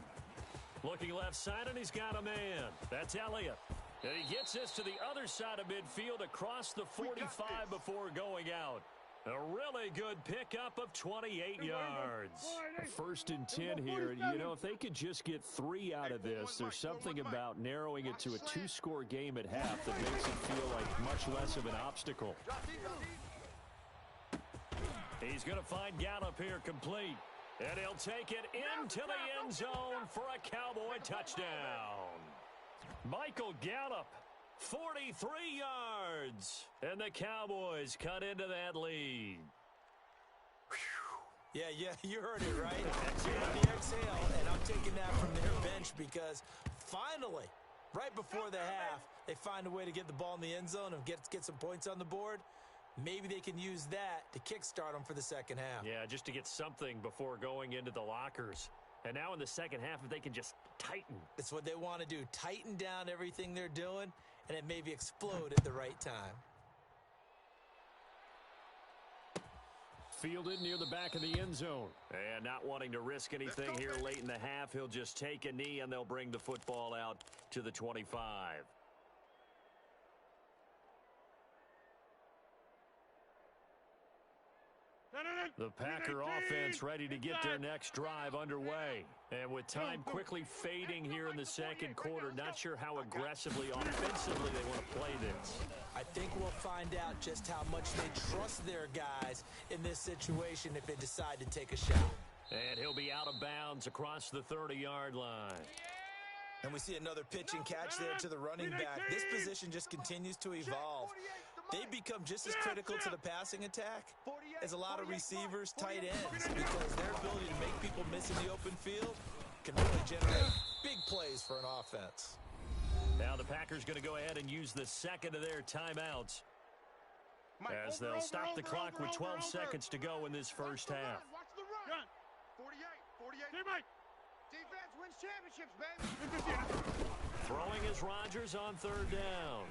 Looking left side, and he's got a man. That's Elliott. And he gets this to the other side of midfield across the 45 before going out. A really good pickup of 28 yards. 1st and 10 here. You know, if they could just get 3 out of this, there's something about narrowing it to a 2-score game at half that makes it feel like much less of an obstacle. He's going to find Gallup here complete. And he'll take it into the end zone for a Cowboy touchdown. Michael Gallup, 43 yards. And the Cowboys cut into that lead. Yeah, you heard it, right? The exhale, and I'm taking that from their bench because finally, right before the half, they find a way to get the ball in the end zone and get some points on the board. Maybe they can use that to kickstart them for the second half. Yeah, just to get something before going into the lockers. And now in the second half, if they can just tighten. It's what they want to do. Tighten down everything they're doing, and it maybe explode at the right time. Fielded near the back of the end zone. And not wanting to risk anything here late in the half, he'll just take a knee, and they'll bring the football out to the 25. The Packer offense ready to get their next drive underway. And with time quickly fading here in the second quarter, not sure how aggressively offensively they want to play this. I think we'll find out just how much they trust their guys in this situation if they decide to take a shot. And he'll be out of bounds across the 30-yard line. And we see another pitch and catch there to the running back. This position just continues to evolve. They become just as critical to the passing attack as a lot of receivers, tight ends, because their ability to make people miss in the open field can really generate big plays for an offense. Now the Packers going to go ahead and use the second of their timeouts as they'll stop the clock with 12 seconds to go in this first half. 48. Defense wins championships, baby. Throwing is Rodgers on 3rd down.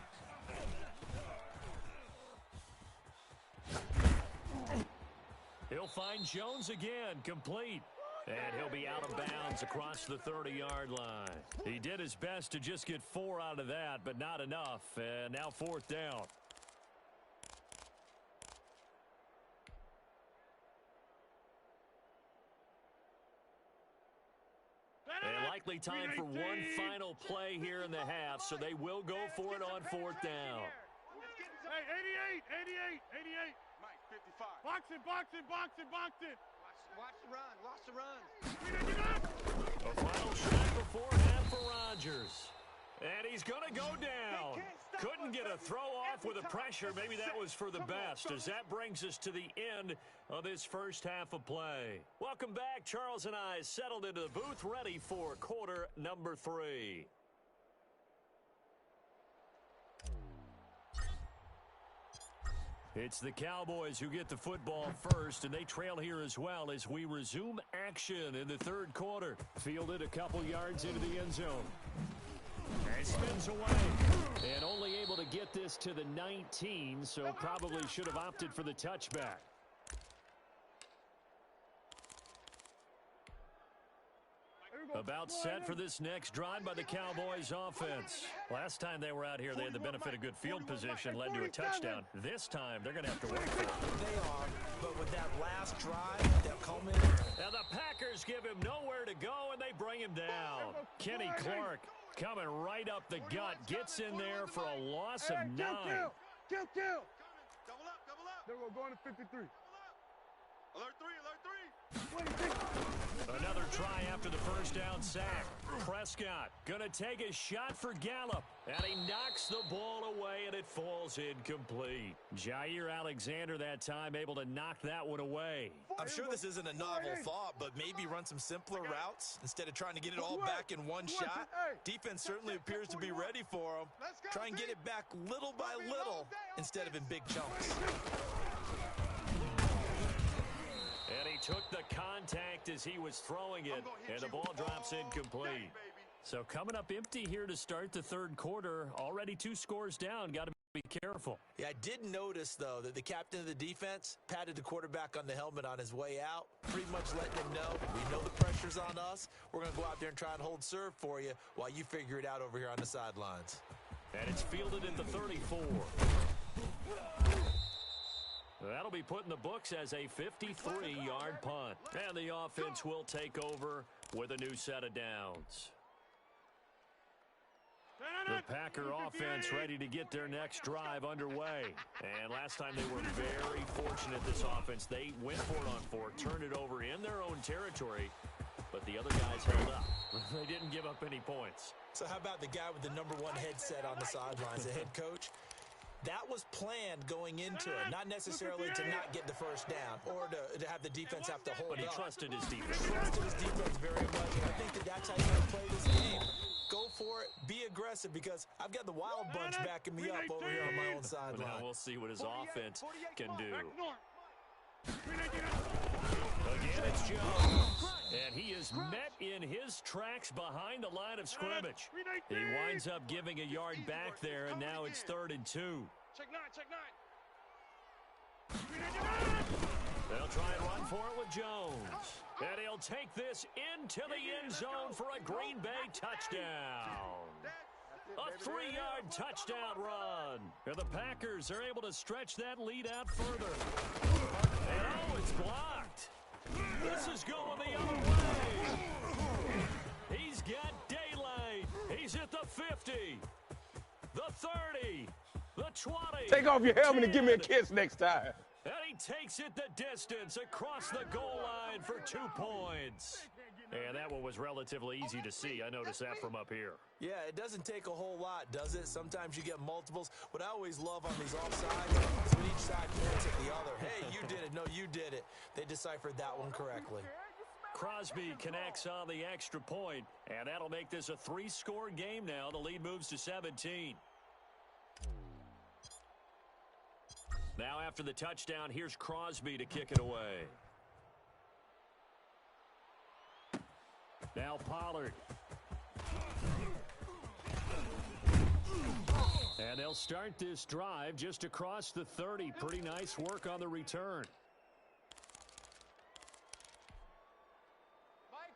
He'll find Jones again, complete. And he'll be out of bounds across the 30-yard line. He did his best to just get 4 out of that, but not enough. And now 4th down. And likely time for one final play here in the half, so they will go for it on 4th down. Hey, 88. Mike, 55. Box it. Watch the run. Lost the run. A final shot before half for Rodgers. And he's going to go down. Couldn't get a throw off with the pressure. Maybe that was for the best, as that brings us to the end of this first half of play. Welcome back. Charles and I settled into the booth, ready for quarter number 3. It's the Cowboys who get the football first, and they trail here as well as we resume action in the 3rd quarter. Fielded a couple yards into the end zone. And spins away. And only able to get this to the 19, so probably should have opted for the touchback. About set for this next drive by the Cowboys offense. Last time they were out here, they had the benefit of good field position, led to a touchdown. This time, they're going to have to work for it. They are, but with that last drive, that culminated. Now the Packers give him nowhere to go, and they bring him down. Kenny Clark coming right up the gut, gets in there for a loss of 9. Kill. Double up. They're going to 53. Alert 3. Another try after the first down sack. Prescott gonna take a shot for Gallup, and he knocks the ball away, and it falls incomplete. Jair Alexander that time able to knock that one away. I'm sure this isn't a novel thought, but maybe run some simpler routes instead of trying to get it all back in one shot. Defense certainly appears to be ready for them. Try and get it back little by little instead of in big chunks. And he took the contact as he was throwing it, and the ball drops incomplete. So coming up empty here to start the 3rd quarter. Already 2 scores down. Got to be careful. Yeah, I did notice, though, that the captain of the defense patted the quarterback on the helmet on his way out, pretty much letting him know, we know the pressure's on us. We're going to go out there and try and hold serve for you while you figure it out over here on the sidelines. And it's fielded at the 34. That'll be put in the books as a 53-yard punt. And the offense will take over with a new set of downs. The Packer offense ready to get their next drive underway. And last time they were very fortunate, this offense. They went for it on 4, turned it over in their own territory, but the other guys held up. They didn't give up any points. So how about the guy with the #1 headset on the sidelines, the head coach? That was planned going into it, not necessarily to not get the first down or to have the defense have to hold up. But he trusted his defense. He trusted his defense very much, and I think that's how you got to play this game. Go for it, be aggressive, because I've got the Wild Bunch backing me up over here on my own sideline. Now we'll see what his offense can do. Again, it's Jones. And he is met in his tracks behind the line of scrimmage. He winds up giving a yard back there, and now it's 3rd and 2. Check 9, check 9. They'll try and run for it with Jones. And he'll take this into the end zone for a Green Bay touchdown. A 3-yard touchdown run. And the Packers are able to stretch that lead out further. And oh, it's blocked. This is going the other way. He's got daylight. He's at the 50, the 30, the 20. Take off your helmet 10. and give me a kiss next time. And he takes it the distance across the goal line for 2 points. And that one was relatively easy to see. I noticed that from up here. Yeah, it doesn't take a whole lot, does it? Sometimes you get multiples. What I always love on these offsides is when each side points at the other. Hey, you did it. No, you did it. They deciphered that one correctly. Crosby connects on the extra point, and that'll make this a 3-score game now. The lead moves to 17. Now after the touchdown, here's Crosby to kick it away. Now Pollard. And they'll start this drive just across the 30. Pretty nice work on the return.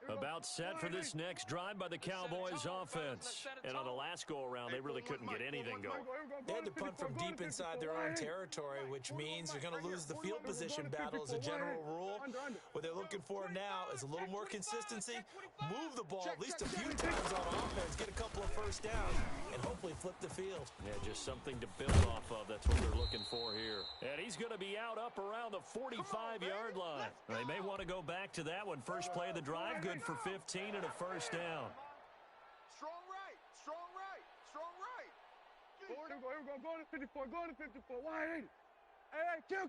About set for this next drive by the Cowboys offense. And on the last go-around, they really couldn't get anything going. They had to punt from deep inside their own territory, which means you're going to lose the field position battle as a general rule. What they're looking for now is a little more consistency, move the ball at least a few times on offense, get a couple of first downs, and hopefully flip the field. Yeah, just something to build off of. That's what they're looking for here. And he's going to be out up around the 45-yard line. They may want to go back to that one. First play of the drive, good for 15 and a first down. Strong right, strong right, strong right. Here we go, go to 54, go to 54, wide 80. Hey, kill.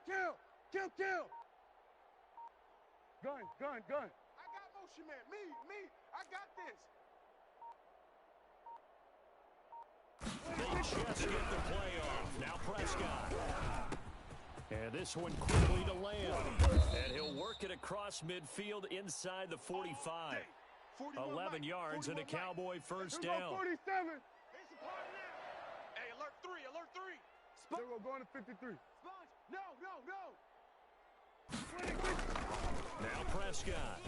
Gun. I got motion, man. Me, I got this. They just get the play off. Now Prescott. And this one quickly to Lamb. And he'll work it across midfield inside the 45. 11 yards and a Cowboy first down. 47. Hey, alert 3, alert 3. Here we go, going to 53. No. Now Prescott.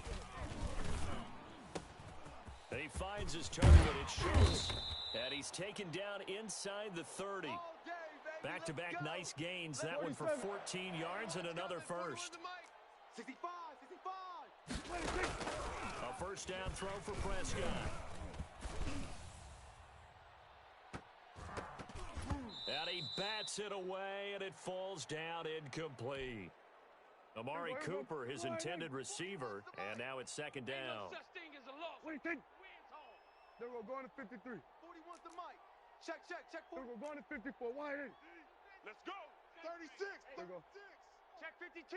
And he finds his target. It shows. And he's taken down inside the 30. Back-to-back nice gains. That one for 14 yards and another first. 65. A first down throw for Prescott. And he bats it away, and it falls down incomplete. Amari Cooper, his intended receiver, and now it's second down. What do you think? There we go, going to 53. 41's the mic. Check. Here we go, going to 54, wide 80. Let's go. 36. There we go. Check 52.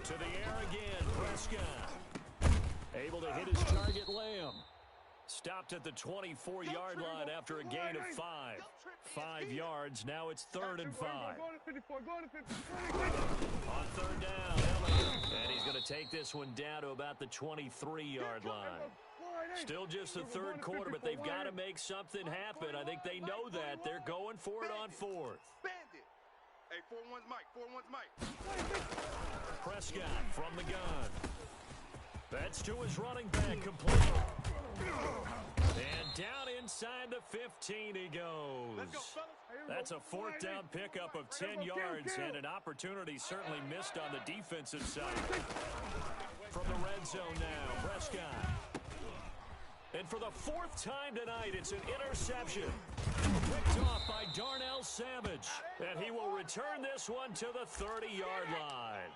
To the air again, Prescott. Able to hit his target, Lamb. Stopped at the 24-yard line after a gain of 5. 5 yards, now it's 3rd and 5. Going to 54, going to 54. On 3rd down, Elliott. And he's going to take this one down to about the 23-yard line. Still just the 3rd quarter, but they've got to make something happen. I think they know that. They're going for it on 4th. Bandit. Hey, 4-1's Mike. Prescott from the gun. That's to his running back, complete. And down inside the 15 he goes. That's a fourth down pickup of 10 yards and an opportunity certainly missed on the defensive side. From the red zone now, Prescott. And for the fourth time tonight, it's an interception. Picked off by Darnell Savage. And he will return this one to the 30-yard line.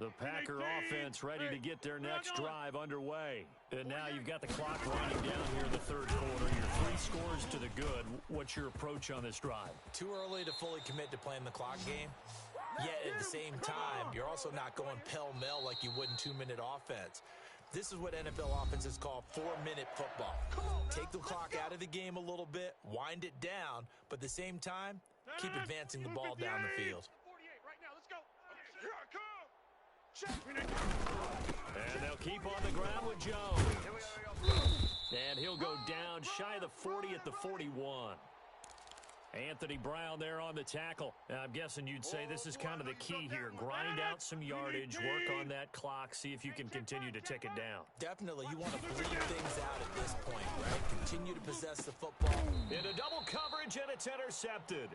The Packer offense ready to get their next drive underway. And now you've got the clock winding down here in the third quarter. Your 3 scores to the good. What's your approach on this drive? Too early to fully commit to playing the clock game. Yet at the same time, you're also not going pell-mell like you would in 2-minute offense. This is what NFL offenses call 4-minute football. Take the clock out of the game a little bit, wind it down, but at the same time, keep advancing the ball down the field. And they'll keep on the ground with Jones. And he'll go down shy of the 40 at the 41. Anthony Brown there on the tackle. Now, I'm guessing you'd say this is kind of the key here. Grind out some yardage, work on that clock, see if you can continue to tick it down. Definitely, you want to bleed things out at this point, right? Continue to possess the football. Into double coverage, and it's intercepted.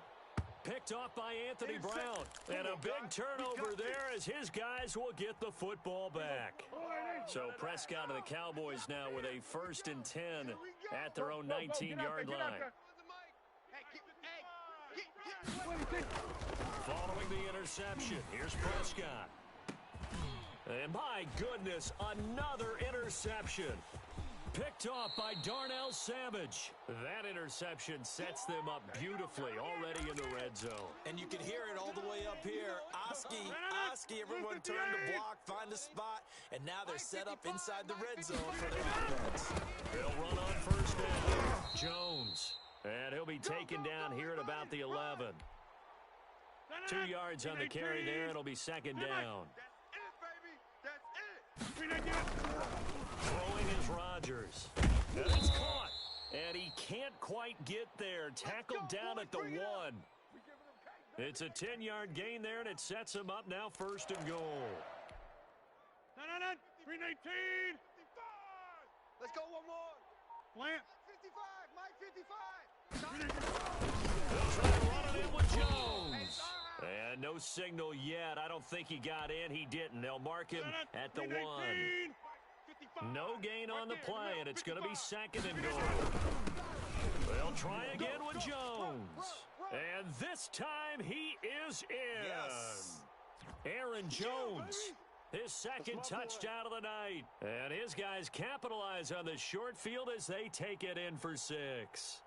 Picked off by Anthony Brown. And a big turnover there as his guys will get the football back. So Prescott of the Cowboys now with a 1st and 10 at their own 19-yard line. Following the interception, here's Prescott. And my goodness, another interception. Picked off by Darnell Savage. That interception sets them up beautifully already in the red zone. And you can hear it all the way up here. Oski, everyone turn to block, find a spot, and now they're set up inside the red zone for their offense. They'll run on 1st down. Jones. And he'll be taken down here at about the 11. 2 yards on the carry there. It'll be 2nd down. Throwing is Rodgers. And it's caught. And he can't quite get there. Tackled down at the 1. It's a 10-yard gain there, and it sets him up now 1st and goal. 319. Let's go one more. Plant. 55, Mike 55. They'll try to run it in with Jones. And no signal yet. I don't think he got in. He didn't. They'll mark him at the 1. No gain on the play, and it's going to be 2nd and goal. They'll try again with Jones. And this time he is in. Yes. Aaron Jones. His 2nd touchdown of the night. And his guys capitalize on the short field as they take it in for 6.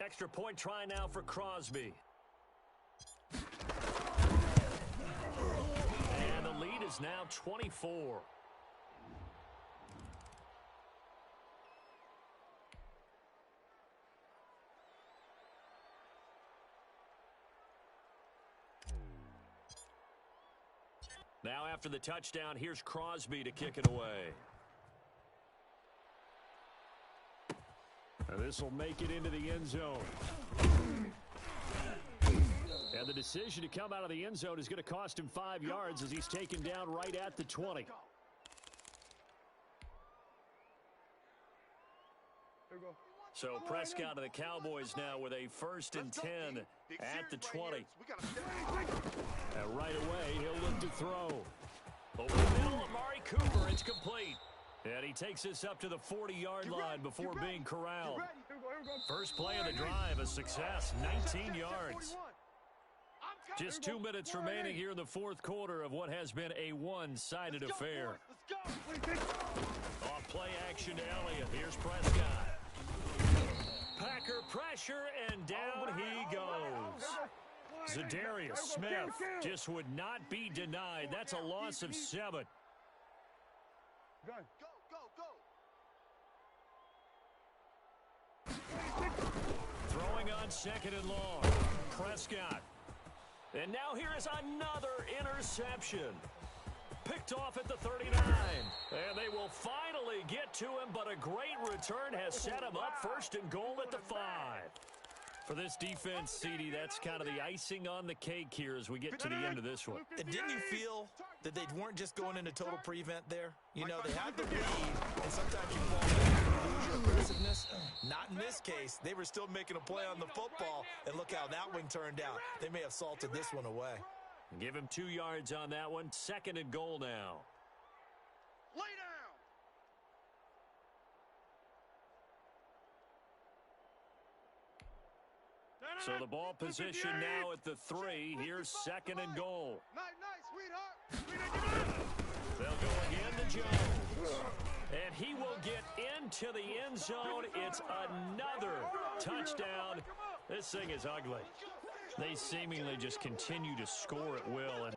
Extra point try now for Crosby. And the lead is now 24. Now after the touchdown, here's Crosby to kick it away. And this will make it into the end zone. And the decision to come out of the end zone is going to cost him 5 yards as he's taken down right at the 20. So Prescott of the Cowboys now with a 1st and 10 at the 20. And right away, he'll look to throw. Over the middle, Amari Cooper, it's complete. And he takes this up to the 40-yard line before being corralled. First play of the drive, a success, 19 yards. Just 2 minutes remaining here in the fourth quarter of what has been a one-sided affair. Off play action to Elliott. Here's Prescott. Packer pressure, and down he goes. Zadarius Smith just would not be denied. That's a loss of 7. Go, go, go. Throwing on 2nd and long. Prescott. And now here is another interception. Picked off at the 39. And they will finally get to him, but a great return has set him up 1st and goal at the 5. For this defense, CD, that's kind of the icing on the cake here as we get to the end of this one. And didn't you feel that they weren't just going into total prevent there? You know, they had the lead, and sometimes you fall back and lose your aggressiveness. Not in this case. They were still making a play on the football, and look how that one turned out. They may have salted this one away. Give him 2 yards on that one. 2nd and goal now. Lay down. So the ball position now at the 3. Here's 2nd and goal. Nice, sweetheart. They'll go again to Jones. And he will get into the end zone. It's another touchdown. This thing is ugly. They seemingly just continue to score at will. And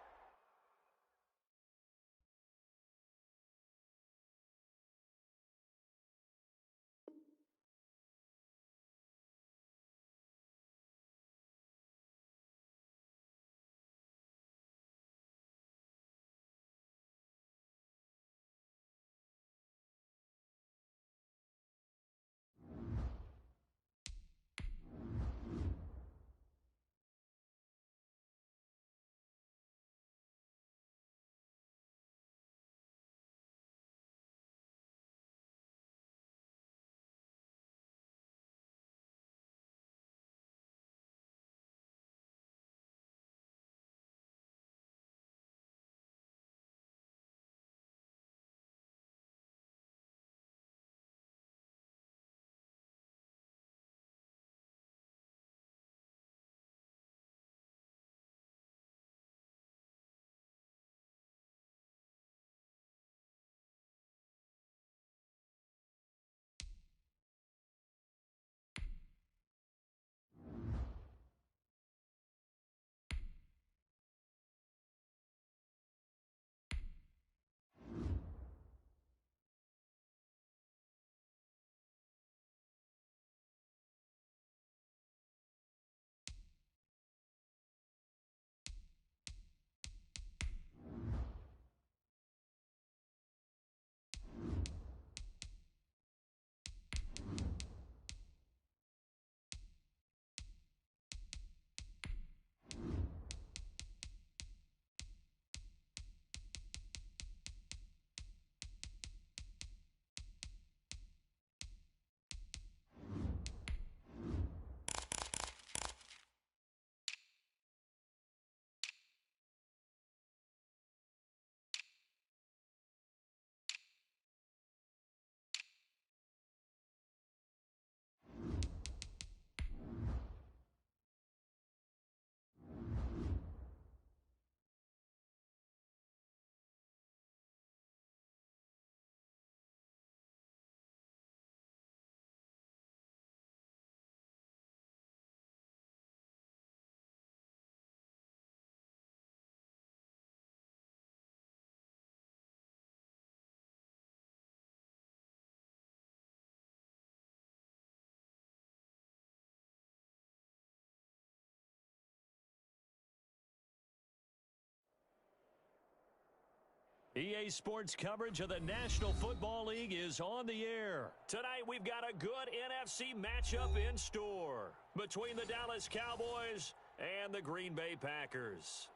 EA Sports coverage of the National Football League is on the air. Tonight, we've got a good NFC matchup in store between the Dallas Cowboys and the Green Bay Packers.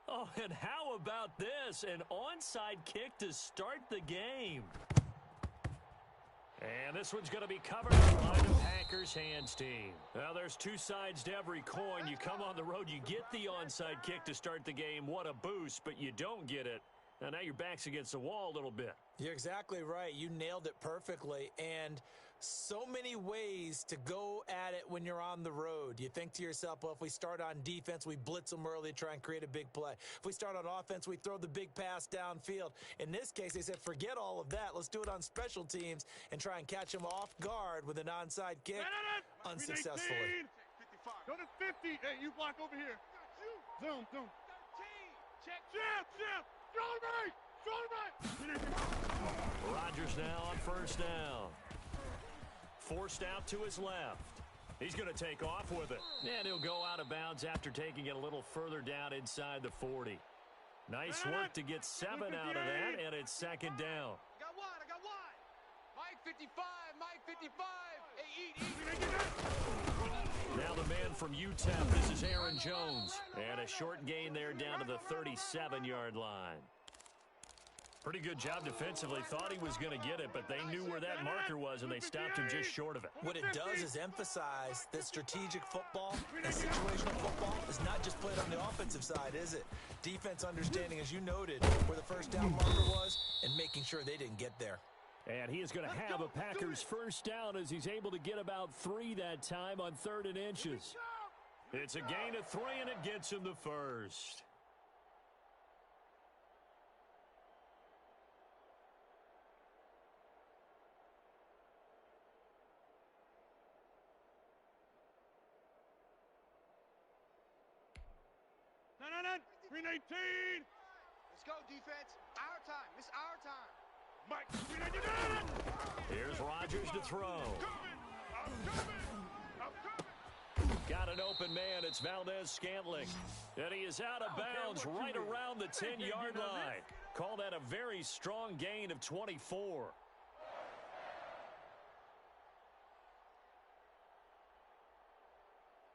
Oh, and how about this? An onside kick to start the game. And this one's going to be covered by the Packers hands team. Now, there's 2 sides to every coin. You come on the road, you get the onside kick to start the game. What a boost, but you don't get it. And now your back's against the wall a little bit. You're exactly right. You nailed it perfectly. And so many ways to go at it when you're on the road. You think to yourself, well, if we start on defense, we blitz them early, try and create a big play. If we start on offense, we throw the big pass downfield. In this case, they said, forget all of that. Let's do it on special teams and try and catch them off guard with an onside kick unsuccessfully. Go to 50. Hey, you block over here. Zoom. Check. Jim. Strong right. Rodgers now on first down. Forced out to his left. He's going to take off with it. And he'll go out of bounds after taking it a little further down inside the 40. Nice work to get 7 out of that, and it's second down. I got wide. Mike 55, Mike 55. Hey, eat. Now the man from UTEP, this is Aaron Jones. And a short gain there down to the 37-yard line. Pretty good job defensively. Thought he was going to get it, but they knew where that marker was, and they stopped him just short of it. What it does is emphasize that strategic football and situational football is not just played on the offensive side, is it? Defense understanding, as you noted, where the first down marker was and making sure they didn't get there. And he is going to have a Packers first down as he's able to get about 3 that time on 3rd and inches. It's a gain of 3, and it gets him the first. No. 319. Let's go, defense. Our time. It's our time. Mike, 319. Here's Rodgers to throw. I'm coming. Got an open man. It's Valdez-Scantling. And he is out of bounds right around the 10-yard line. Call that a very strong gain of 24.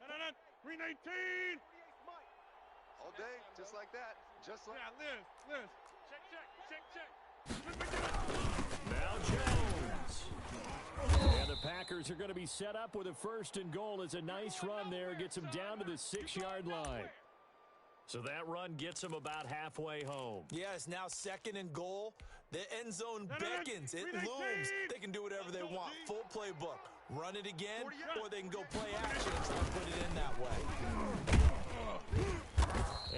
No. 319. All day, just like that. Just like Yeah, Liz. Check. Now Jones. And the Packers are going to be set up with a 1st and goal as a nice run there. Gets them down to the 6-yard line. So that run gets them about halfway home. Yeah, it's now 2nd and goal. The end zone beckons. It looms. They can do whatever they want. Full playbook. Run it again, or they can go play action and try to put it in that way.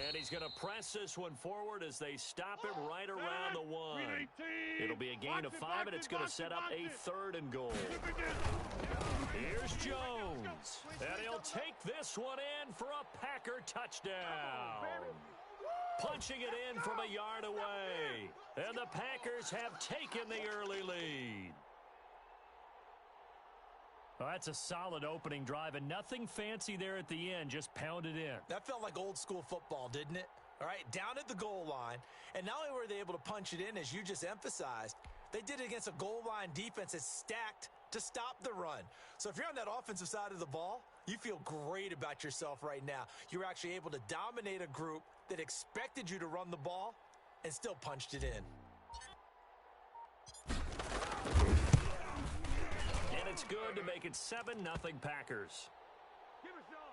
And he's going to press this one forward as they stop him right around the 1. It'll be a gain of 5, and it's going to set up a 3rd and goal. Here's Jones. And he'll take this one in for a Packer touchdown. Punching it in from a yard away. And the Packers have taken the early lead. Oh, that's a solid opening drive, and nothing fancy there at the end. Just pound it in. That felt like old school football, didn't it? All right, down at the goal line. And not only were they able to punch it in, as you just emphasized, they did it against a goal line defense that's stacked to stop the run. So if you're on that offensive side of the ball, you feel great about yourself right now. You're actually able to dominate a group that expected you to run the ball and still punched it in. And it's good to make it 7-0 Packers. Give us all.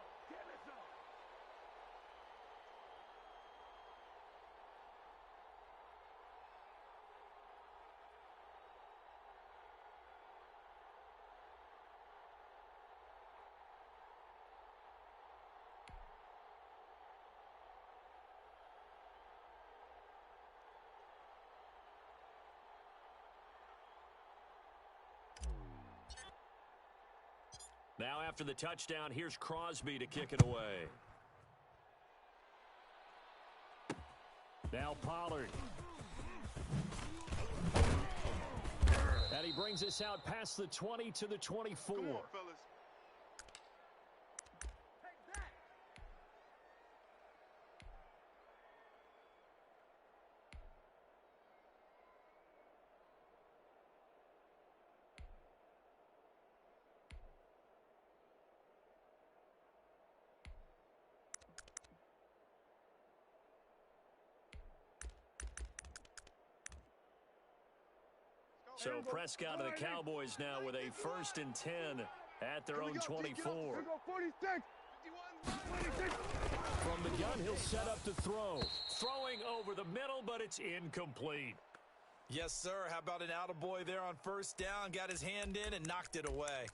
Now after the touchdown, here's Crosby to kick it away. Now Pollard. And he brings us out past the 20 to the 24. Come on, fellas. So Prescott of the Cowboys now with a 1st and 10 at their own 24. Here we go, 46. From the gun, he'll set up to throw. Throwing over the middle, but it's incomplete. Yes, sir. How about an attaboy there on 1st down? Got his hand in and knocked it away.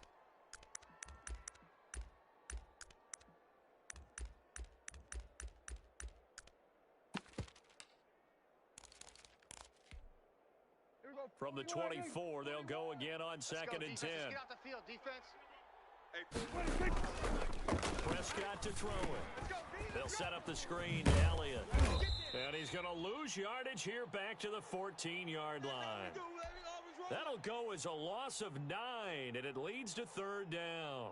From the 24, they'll go again on 2nd and 10. Get out the field, defense. Prescott to throw it. They'll set up the screen to Elliott. And he's going to lose yardage here back to the 14-yard line. That'll go as a loss of 9, and it leads to 3rd down.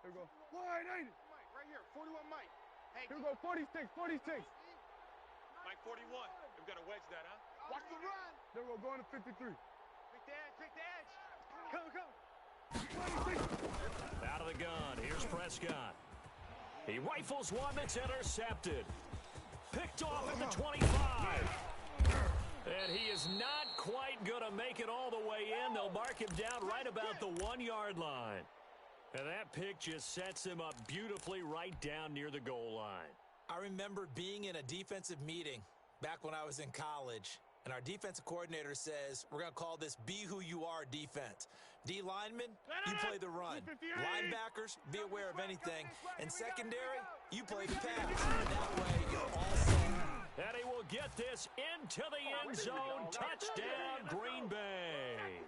There we go. Wide, ain't it? Mike, right here, 41 Mike. Hey, Here we go, 46, 46. Mike 41. We've got to wedge that, huh? watch the run. There we go, going to 53. Pick the edge, pick the edge. Come, come. 26. Out of the gun, here's Prescott. He rifles one that's intercepted. Picked off at the 25. And he is not quite going to make it all the way in. They'll mark him down right about the 1-yard line. And that pick just sets him up beautifully right down near the goal line. I remember being in a defensive meeting back when I was in college, and our defensive coordinator says, we're going to call this Be Who You Are defense. D linemen, you play the run. Linebackers, be aware of anything. And secondary, you play the pass. And that way, you're all set. And he will get this into the end zone. Touchdown, Green Bay.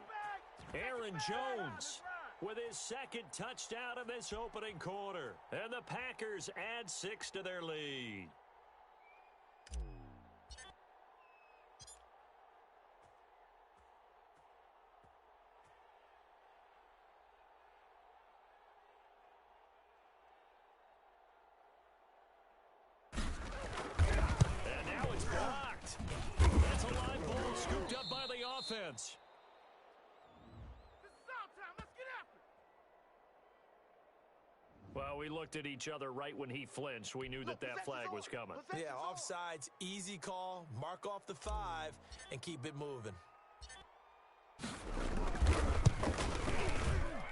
Aaron Jones with his second touchdown in this opening quarter. And the Packers add 6 to their lead. And now it's blocked. That's a live ball scooped up by the offense. Well, we looked at each other right when he flinched. We knew that that flag was coming. Yeah, offsides, easy call, mark off the 5, and keep it moving.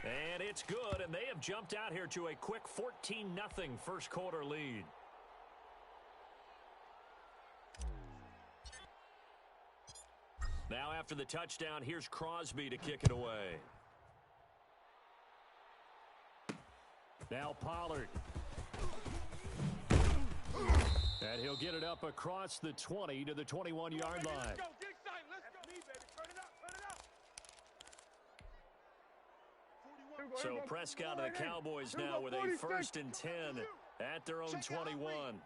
And it's good, and they have jumped out here to a quick 14-0 first quarter lead. Now after the touchdown, here's Crosby to kick it away. Now Pollard. And he'll get it up across the 20 to the 21-yard line. Let's go, get excited, let's go. Me, baby, turn it up, turn it up. So Prescott and the Cowboys now with a 1st and 10 at their own 21.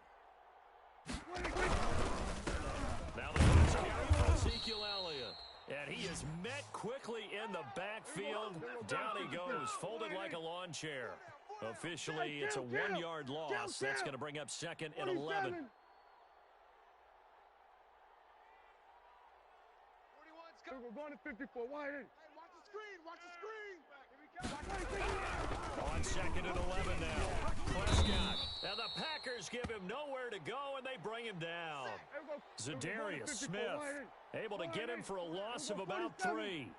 Now the pass carry for Ezekiel Elliott. And he is met quickly in the backfield. Down he goes, folded like a lawn chair. Officially, it's a 1-yard loss. That's going to bring up 2nd and 11. We're going to 54. Wide in. Hey, watch the screen, watch the screen. On 2nd and 11 now. Prescott. And the Packers give him nowhere to go, and they bring him down. Zadarius Smith able to get him for a loss of about 3.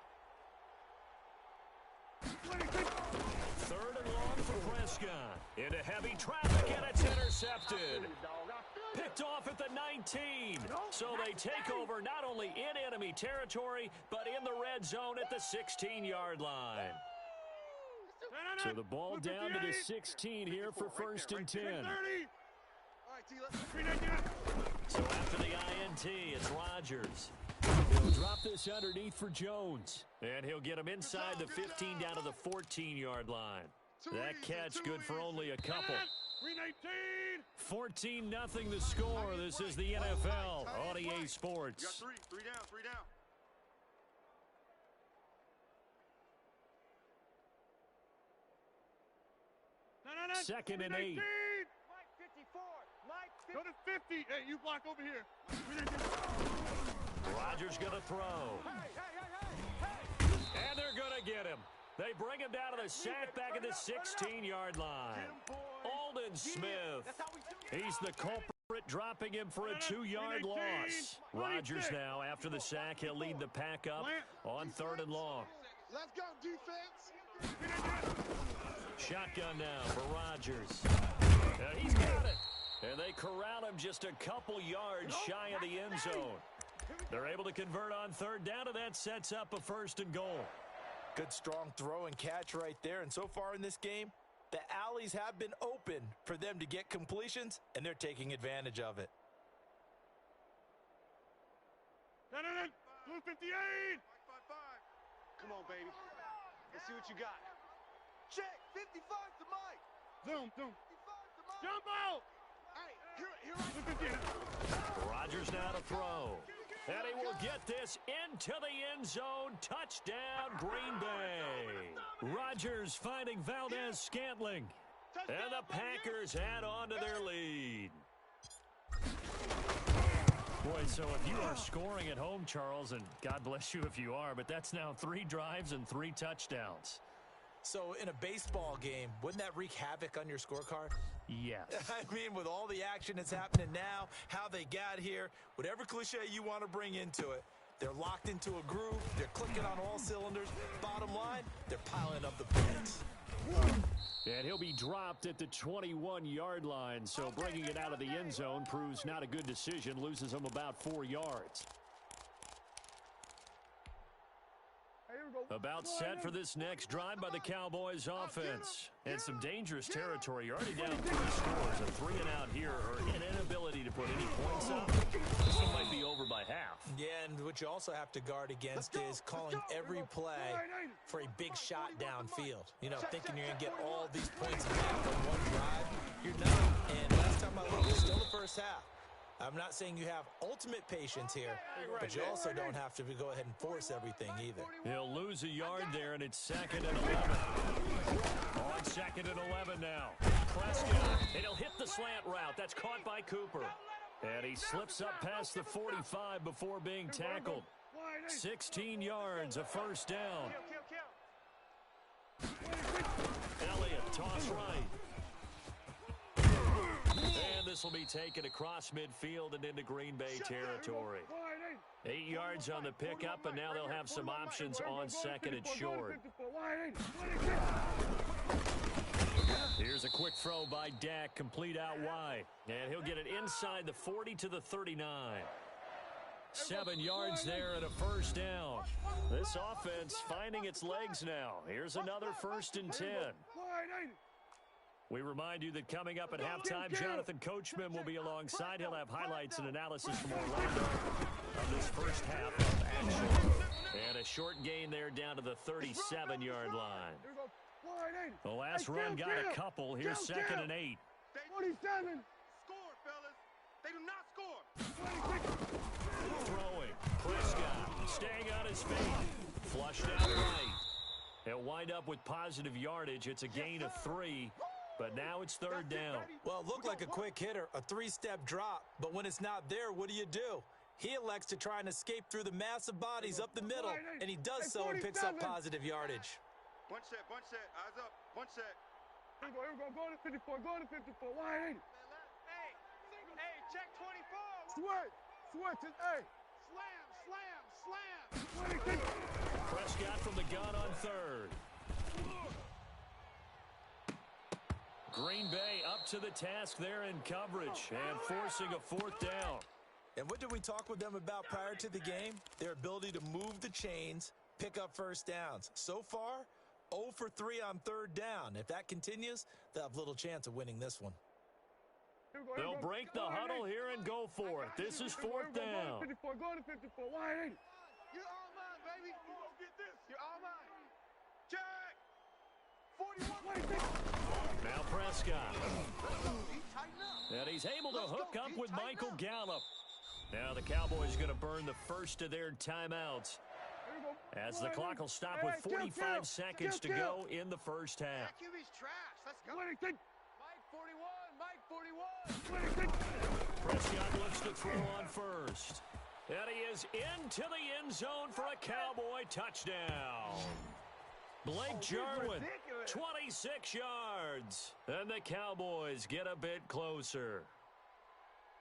3rd and long for Prescott. Into heavy traffic, and it's intercepted. Picked off at the 19. So they take over not only in enemy territory, but in the red zone at the 16-yard line. So the ball down to the 16 here for 1st and 10. So after the INT, it's Rodgers. He'll drop this underneath for Jones. And he'll get him inside the 15 down to the 14-yard line. That catch good for only a couple. 14-0 the score. This is the NFL on EA Sports. You got three down, 3 down. No. 2nd and 8. Mike 54. Mike 50. Go to 50. Hey, you block over here. Rodgers going to throw. And they're going to get him. They bring him down to the sack back at the 16-yard line. Alden Smith. He's the culprit, dropping him for a 2-yard loss. Rodgers now, after the sack, he'll lead the pack up on 3rd and long. Let's go, defense. Shotgun now for Rodgers. And he's got it. And they corral him just a couple yards shy of the end zone. They're able to convert on 3rd down, and that sets up a 1st and goal. Good strong throw and catch right there. And so far in this game, the alleys have been open for them to get completions, and they're taking advantage of it. No. Blue 58. 5. Come on, baby. Let's see what you got. Check. 55 to Mike. Zoom. 55 to Mike. Jump out. Hey, here. Blue 58. Rodgers now to throw. And he will get this into the end zone. Touchdown, Green Bay. Rodgers finding Valdez-Scantling. And the Packers add on to their lead. Boy, so if you are scoring at home, Charles, and God bless you if you are, but that's now 3 drives and 3 touchdowns. So in a baseball game, wouldn't that wreak havoc on your scorecard? Yes. I mean, with all the action that's happening now, how they got here, whatever cliche you want to bring into it, they're locked into a groove, they're clicking on all cylinders. Bottom line, they're piling up the points. And he'll be dropped at the 21-yard line, so bringing it out of the end zone proves not a good decision, loses him about 4 yards. About set for this next drive by the Cowboys offense. And some dangerous territory. You're already down 3 scores. A 3 and out here, or an inability to put any points up. This one might be over by half. Yeah, and what you also have to guard against is calling every play for a big shot downfield. You know, thinking you're going to get all these points back on one drive. You're not. And last time I looked, it's still the first half. I'm not saying you have ultimate patience here, but you also don't have to go ahead and force everything either. He'll lose a yard there, and it's 2nd and 11. On 2nd and 11 now. Prescott, and he'll hit the slant route. That's caught by Cooper. And he slips up past the 45 before being tackled. 16 yards, a first down. Elliott, toss right. And this will be taken across midfield and into Green Bay territory. 8 yards on the pickup, and now they'll have some options on 2nd and short. Here's a quick throw by Dak, complete out wide. And he'll get it inside the 40 to the 39. 7 yards there and a first down. This offense finding its legs now. Here's another 1st and 10. We remind you that coming up at halftime, Jonathan Coachman will be alongside. He'll have highlights and analysis from Orlando of this first half of action. And a short gain there down to the 37-yard line. The last run got a couple. Here's 2nd and 8. 47. Score, fellas. They do not score. Throwing. Prescott staying on his feet. Flushed out right. He'll wind up with positive yardage. It's a gain of 3. But now it's 3rd down. Well, it looked like a quick hitter, a 3-step drop. But when it's not there, what do? He elects to try and escape through the massive bodies up the middle, and he does so and picks up positive yardage. Bunch set, eyes up, bunch set. Here we go, go to 54, go to 54, wide 80. Hey, check 24. Switch, hey. Slam. Prescott from the gun on 3rd. Green Bay up to the task there in coverage and forcing a 4th down. And what did we talk with them about prior to the game? Their ability to move the chains, pick up first downs. So far, 0 for 3 on 3rd down. If that continues, they'll have little chance of winning this one. They'll break the huddle here and go for it. This is 4th down. Go to 54, wide 80. You're all mine, baby. Go get this. You're all mine. Check. 41. Now Prescott. And he's able to hook up with Michael Gallup. Now the Cowboys going to burn the first of their timeouts as the clock will stop with 45 seconds to go in the first half. That QB's trash. Let's go. Mike 41. Prescott looks to throw on first. And he is into the end zone for a Cowboy touchdown. Blake Jarwin, 26 yards. And the Cowboys get a bit closer.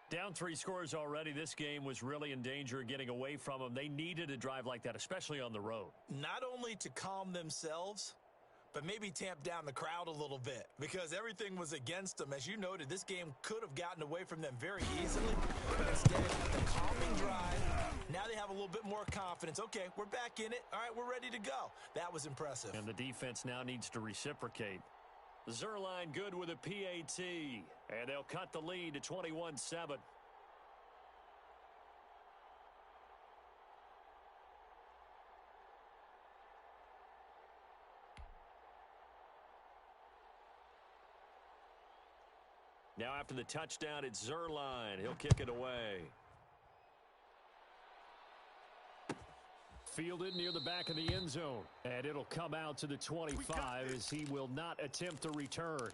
Down 3 scores already. This game was really in danger of getting away from them. They needed a drive like that, especially on the road. Not only to calm themselves, but maybe tamp down the crowd a little bit because everything was against them. As you noted, this game could have gotten away from them very easily, but instead, the calming drive, now they have a little bit more confidence. Okay, we're back in it. All right, we're ready to go. That was impressive. And the defense now needs to reciprocate. Zerline good with a PAT, and they'll cut the lead to 21-7. Now after the touchdown, it's Zerline. He'll kick it away. Fielded near the back of the end zone. And it'll come out to the 25 as he will not attempt to return.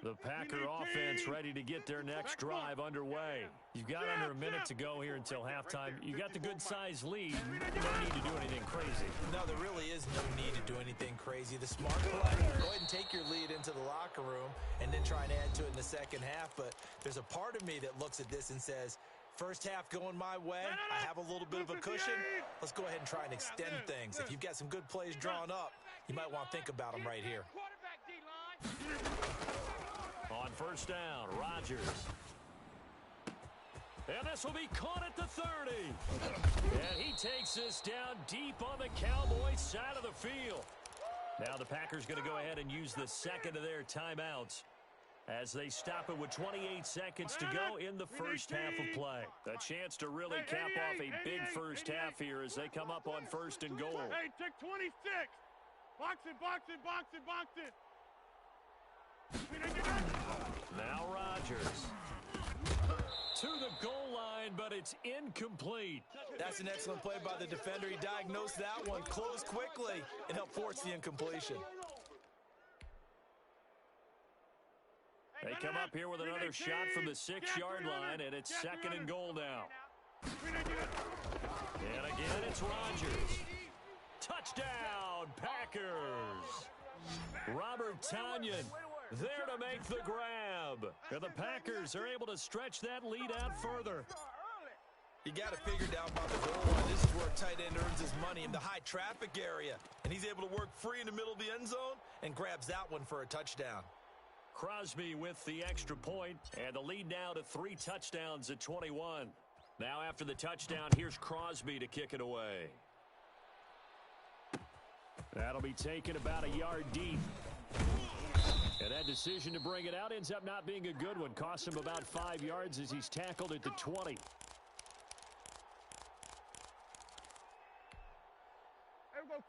The Packer offense ready to get their next drive underway. You've got under a minute to go here until halftime. You got the good-sized lead. No need to do anything crazy. No, there really is no need to do anything crazy. The smart play, go ahead and take your lead into the locker room and then try and add to it in the second half. But there's a part of me that looks at this and says, first half going my way, I have a little bit of a cushion. Let's go ahead and try and extend things. If you've got some good plays drawn up, you might want to think about them right here. On first down, Rodgers. And this will be caught at the 30. And he takes this down deep on the Cowboys side of the field. Now the Packers going to go ahead and use the second of their timeouts as they stop it with 28 seconds to go in the first half of play. A chance to really cap off a big first half here as they come up on first and goal. Hey, check 26. Box it, box it, box it, box it. Now Rodgers to the goal line, but it's incomplete. That's an excellent play by the defender. He diagnosed that one, closed quickly, and helped force the incompletion. They come up here with another shot from the 6-yard line, and it's second and goal now. And again, it's Rodgers. Touchdown, Packers. Robert Tonyan there to make the grab. And the Packers are able to stretch that lead out further. You got to figure down by the goal line. This is where a tight end earns his money in the high traffic area. And he's able to work free in the middle of the end zone and grabs that one for a touchdown. Crosby with the extra point, and the lead now to 3 touchdowns at 21. Now after the touchdown, here's Crosby to kick it away. That'll be taken about a yard deep. And that decision to bring it out ends up not being a good one. Costs him about 5 yards as he's tackled at the 20.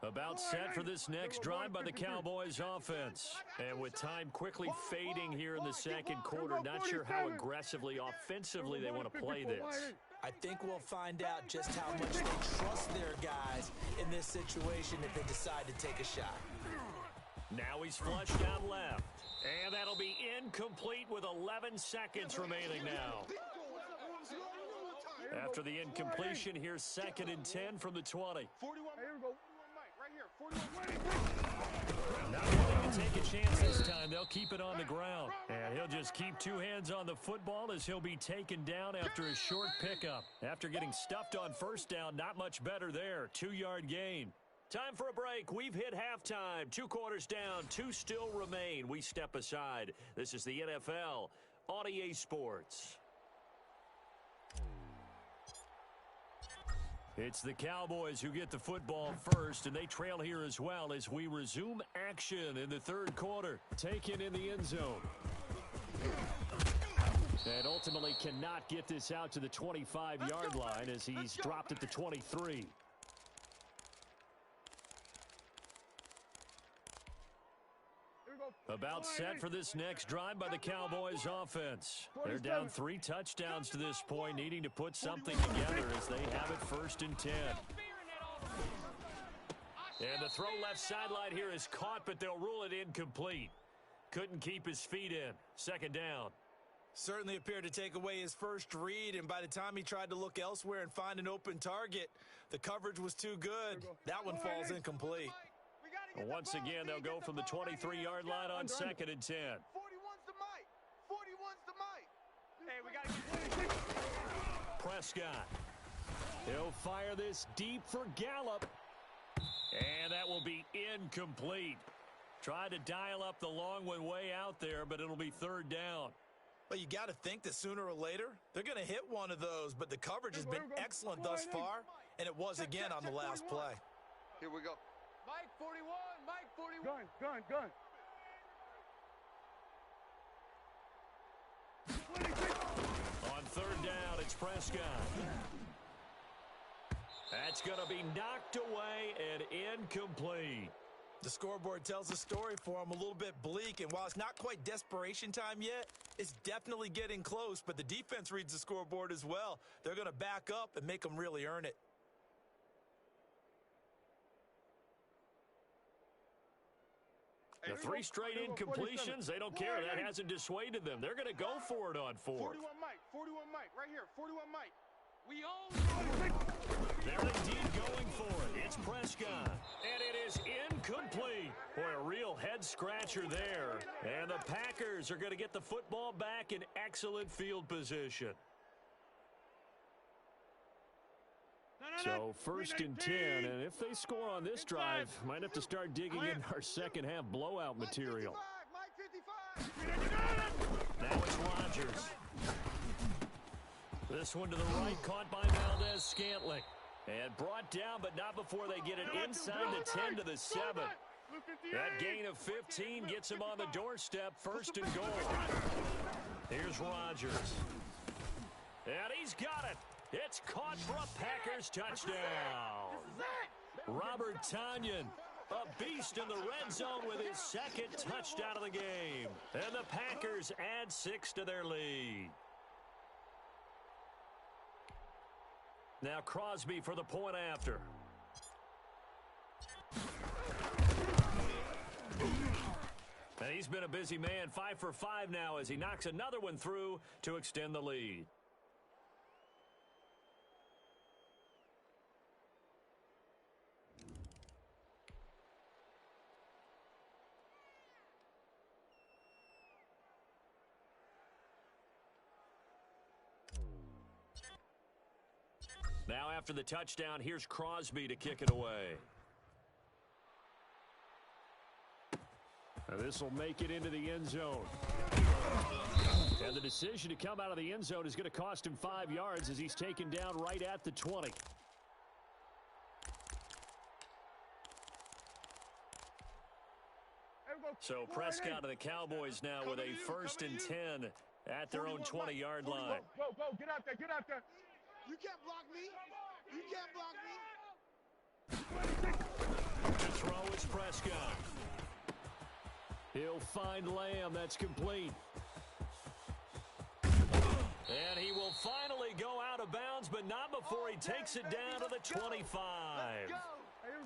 About set for this next drive by the Cowboys offense. And with time quickly fading here in the second quarter, not sure how aggressively, offensively they want to play this. I think we'll find out just how much they trust their guys in this situation if they decide to take a shot. Now he's flushed out left. And that'll be incomplete with 11 seconds remaining now. After the incompletion, here's second and 10 from the 20. 41. Here we go. Right here. 41. Not willing to take a chance this time. They'll keep it on the ground. And he'll just keep 2 hands on the football as he'll be taken down after a short pickup. After getting stuffed on first down, not much better there. 2-yard gain. Time for a break. We've hit halftime. 2 quarters down. 2 still remain. We step aside. This is the NFL on EA Sports. It's the Cowboys who get the football first, and they trail here as well as we resume action in the third quarter. Taken in the end zone. And ultimately cannot get this out to the 25-yard line as he's dropped at the 23. About set for this next drive by the Cowboys offense. They're down 3 touchdowns to this point, needing to put something together as they have it first and 10. And the throw left sideline here is caught, but they'll rule it incomplete. Couldn't keep his feet in. Second down. Certainly appeared to take away his first read, and by the time he tried to look elsewhere and find an open target, the coverage was too good. That one falls incomplete. Well, once again, they'll go from the 23-yard line on second and 10. 41's the mic. 41's the mic. Hey, we got to get 26. Prescott. He'll fire this deep for Gallup. And that will be incomplete. Tried to dial up the long one way out there, but it'll be third down. Well, you got to think that sooner or later, they're going to hit one of those, but the coverage has been excellent thus far, and it was again on the last play. Here we go. Mike 41, Mike 41. Gun. 26. On third down, it's Prescott. That's going to be knocked away and incomplete. The scoreboard tells a story for him, a little bit bleak, and while it's not quite desperation time yet, it's definitely getting close, but the defense reads the scoreboard as well. They're going to back up and make them really earn it. The 3 straight incompletions, they don't care. That hasn't dissuaded them. They're going to go for it on 4th. 41 Mike, right here, 41 Mike. We own. They're indeed going for it. It's Prescott, and it is incomplete. Boy, a real head-scratcher there. And the Packers are going to get the football back in excellent field position. So 1st and 10, and if they score on this drive, might have to start digging in our second-half blowout material. Mike 55. Now it's Rodgers. This one to the right, caught by Valdez-Scantling. And brought down, but not before they get it inside the 10 to the 7. That gain of 15 gets him on the doorstep, 1st and goal. Here's Rodgers. And he's got it. It's caught for a Packers touchdown. Robert Tonyan, a beast in the red zone with his 2nd touchdown of the game. And the Packers add 6 to their lead. Now Crosby for the point after. And he's been a busy man, 5 for 5 now as he knocks another one through to extend the lead. Now after the touchdown, here's Crosby to kick it away. This will make it into the end zone. And the decision to come out of the end zone is going to cost him 5 yards as he's taken down right at the 20. So Prescott and the Cowboys now with a 1st and 10 at their own 20-yard line. Go, get out there, get out there. You can't block me. You can't block me. The throw is Prescott. He'll find Lamb. That's complete. And he will finally go out of bounds, but not before he takes it down to the 25.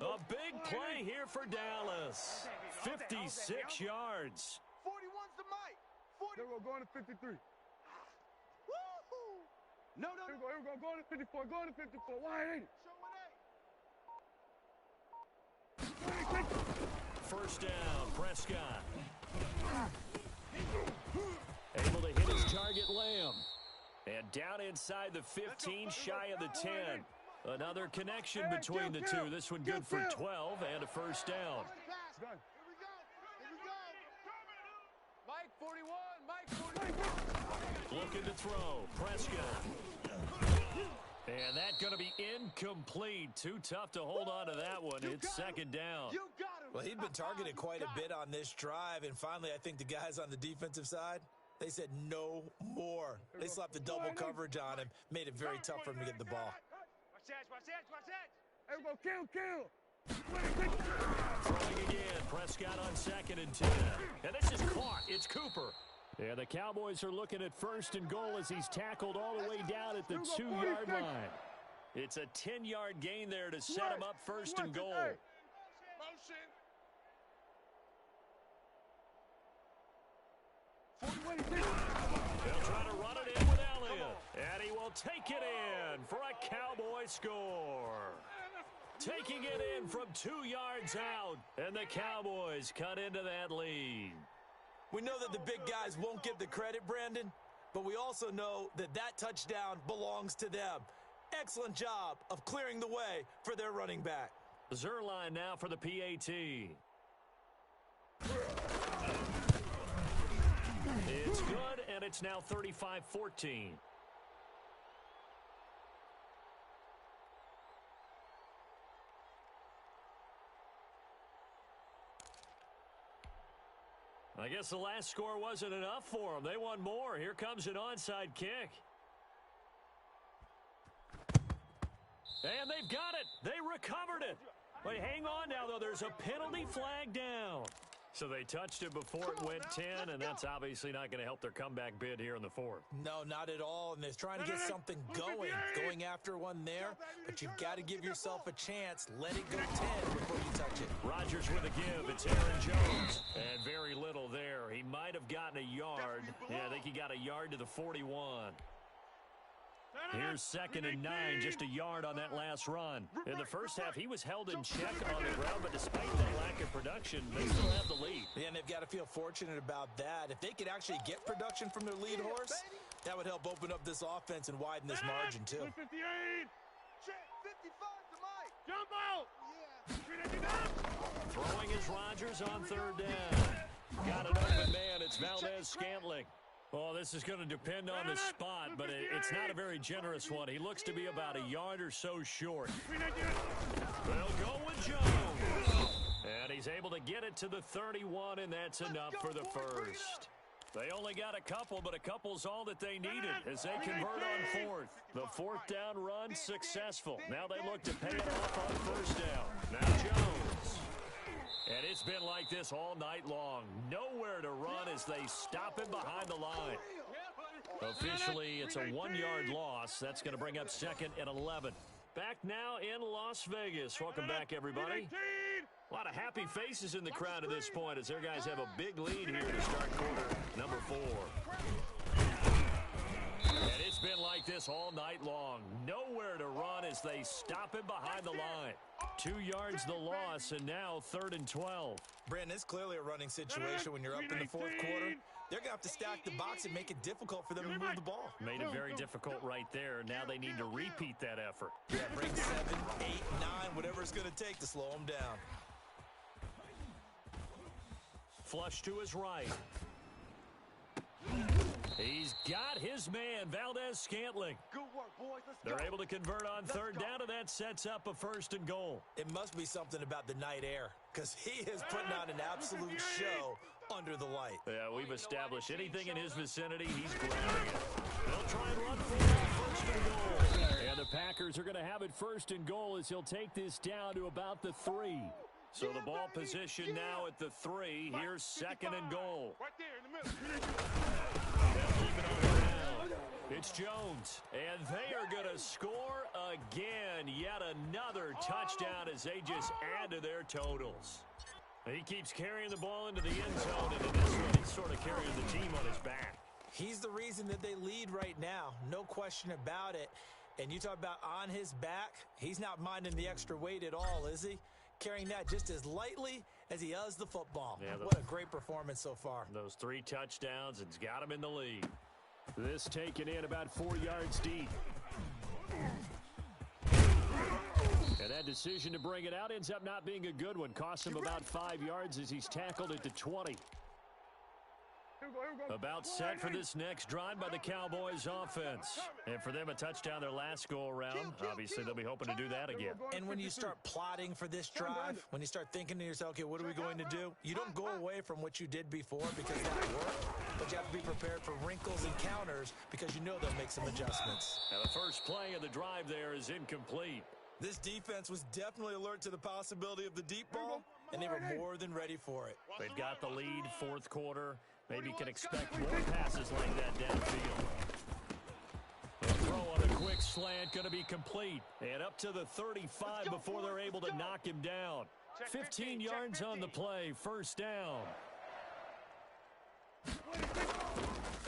A big play here for Dallas. 56 yards. 41's the Mike. 40. They're going to 53. No. Here we go. Go to 54. Go to 54. Why ain't it? First down, Prescott. Able to hit his target, Lamb. And down inside the 15, shy of the 10. Another connection between the two. This one good for 12 and a first down. Done. Here we go. Mike 41. Mike 41. Looking to throw. Prescott. And that's going to be incomplete. Too tough to hold on to that one. It's 2nd down. You got him. Well, he'd been targeted quite a bit on this drive, and finally I think the guys on the defensive side, they said no more. They slapped the double coverage on him, made it very tough for him to get the ball. Watch that. Here we go. Kill. Throwing again. Prescott on 2nd and 10. And this is caught. It's Cooper. Yeah, the Cowboys are looking at 1st and goal as he's tackled all the way down at the 2-yard line. It's a 10-yard gain there to set him up 1st and goal. Motion. They'll try to run it in with Elliott. And he will take it in for a Cowboy score. Taking it in from 2 yards out. And the Cowboys cut into that lead. We know that the big guys won't get the credit, Brandon, but we also know that that touchdown belongs to them. Excellent job of clearing the way for their running back. Zerline now for the PAT. It's good, and it's now 35-14. I guess the last score wasn't enough for them. They want more. Here comes an onside kick. And they've got it. They recovered it. Wait, hang on now, though. There's a penalty flag down. So they touched it before it went 10, and that's obviously not going to help their comeback bid here in the fourth. No, not at all, and they're trying to get something going after one there, but you've got to give yourself a chance. Let it go 10 before you touch it. Rodgers with a give. It's Aaron Jones, and very little there. He might have gotten a yard. Yeah, I think he got a yard to the 41. Here's 2nd and 9, just a yard on that last run. In the first half, he was held in check on the ground, but despite that lack of production, they still have the lead. Yeah, and they've got to feel fortunate about that. If they could actually get production from their lead horse, that would help open up this offense and widen this margin, too. 58. Check 55 to Mike. Jump out. Yeah. Throwing is Rodgers on 3rd down. Got an open man. It's Valdez-Scantling. Well, this is going to depend on the spot, but it's not a very generous one. He looks to be about a yard or so short. They'll go with Jones. And he's able to get it to the 31, and that's enough for the first. They only got a couple, but a couple's all that they needed as they convert on 4th. The 4th down run successful. Now they look to pay it off on 1st down. Now Jones. And it's been like this all night long. Nowhere to run as they stop him behind the line. Officially, it's a 1-yard loss. That's going to bring up 2nd and 11. Back now in Las Vegas. Welcome back, everybody. A lot of happy faces in the crowd at this point as their guys have a big lead here to start quarter number 4. And it's been like this all night long. Nowhere to run as they stop him behind the line. 2 yards the loss, and now 3rd and 12. Brandon, it's clearly a running situation when you're up in the 4th quarter. They're going to have to stack the box and make it difficult for them to move the ball. Made it very difficult right there. Now they need to repeat that effort. Yeah, bring 7, 8, 9, whatever it's going to take to slow them down. Flush to his right. He's got his man, Valdez-Scantling. Good work, boys. Let's They're go. able to convert on 3rd down, and that sets up a 1st and goal. It must be something about the night air because he is putting on an absolute show under the light. Yeah, we've established anything in his vicinity, he's grabbing it. They'll try and run for it, 1st and goal. And the Packers are going to have it 1st and goal as he'll take this down to about the 3. So the ball position now at the 3. Here's 2nd and goal. Right there in the middle. They'll keep it on the ground. It's Jones, and they are going to score again. Yet another touchdown as they just add to their totals. He keeps carrying the ball into the end zone, and in this one, he's sort of carrying the team on his back. He's the reason that they lead right now. No question about it. And you talk about on his back, he's not minding the extra weight at all, is he? Carrying that just as lightly as he does the football. Yeah, what a great performance so far. Those 3 touchdowns, it's got him in the lead. This taken in about 4 yards deep. And that decision to bring it out ends up not being a good one. Cost him about 5 yards as he's tackled at the 20. About set for this next drive by the Cowboys offense. And for them, a touchdown their last go-around. Obviously, they'll be hoping to do that again. And when you start plotting for this drive, when you start thinking to yourself, okay, what are we going to do? You don't go away from what you did before because that worked, but you have to be prepared for wrinkles and counters because you know they'll make some adjustments. Now, the first play of the drive there is incomplete. This defense was definitely alert to the possibility of the deep ball, and they were more than ready for it. They've got the lead, 4th quarter. Maybe can expect more passes like that downfield. The throw on a quick slant going to be complete. And up to the 35 before they're able to knock him down. 15 yards on the play, 1st down.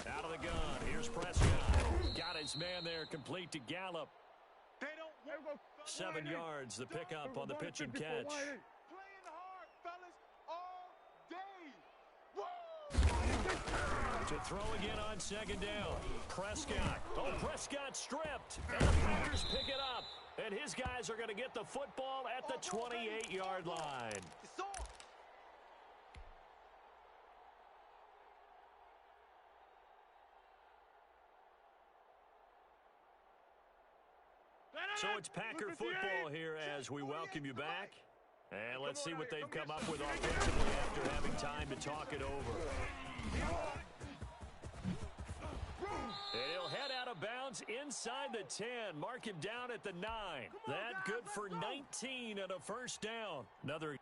Out of the gun, here's Prescott. Got his man there, complete to Gallup. 7 yards, the pickup on the pitch and catch. Playing hard, fellas, all day. To throw again on 2nd down. Prescott. Oh, Prescott stripped. And the Packers pick it up. And his guys are going to get the football at the 28-yard line. It's on. So it's Packer football here as we welcome you back. And let's see what they've come up with offensively after having time to talk it over. And he'll head out of bounds inside the 10. Mark him down at the 9. That good for 19 and a 1st down. Another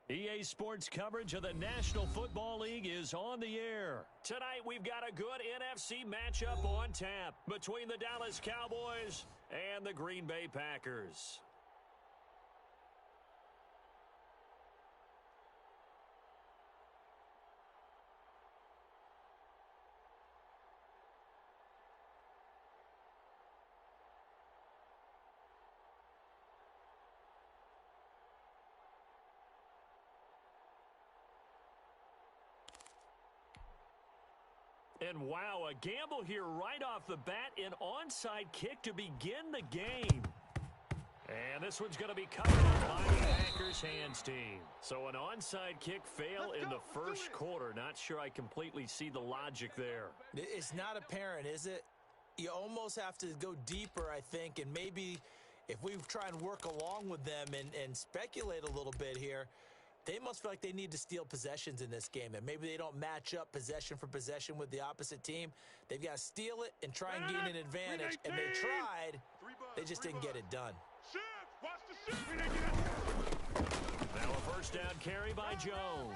EA Sports coverage of the National Football League is on the air. Tonight, we've got a good NFC matchup on tap between the Dallas Cowboys and the Green Bay Packers. And wow, a gamble here right off the bat, an onside kick to begin the game. And this one's going to be covered by the Packers hands team. So an onside kick fail in the first quarter. Not sure I completely see the logic there. It's not apparent, is it? You almost have to go deeper, I think, and maybe if we try and work along with them and speculate a little bit here, they must feel like they need to steal possessions in this game, and maybe they don't match up possession for possession with the opposite team. They've got to steal it and try and gain an advantage, and they tried. They just didn't get it done. Now a first down carry by Jones.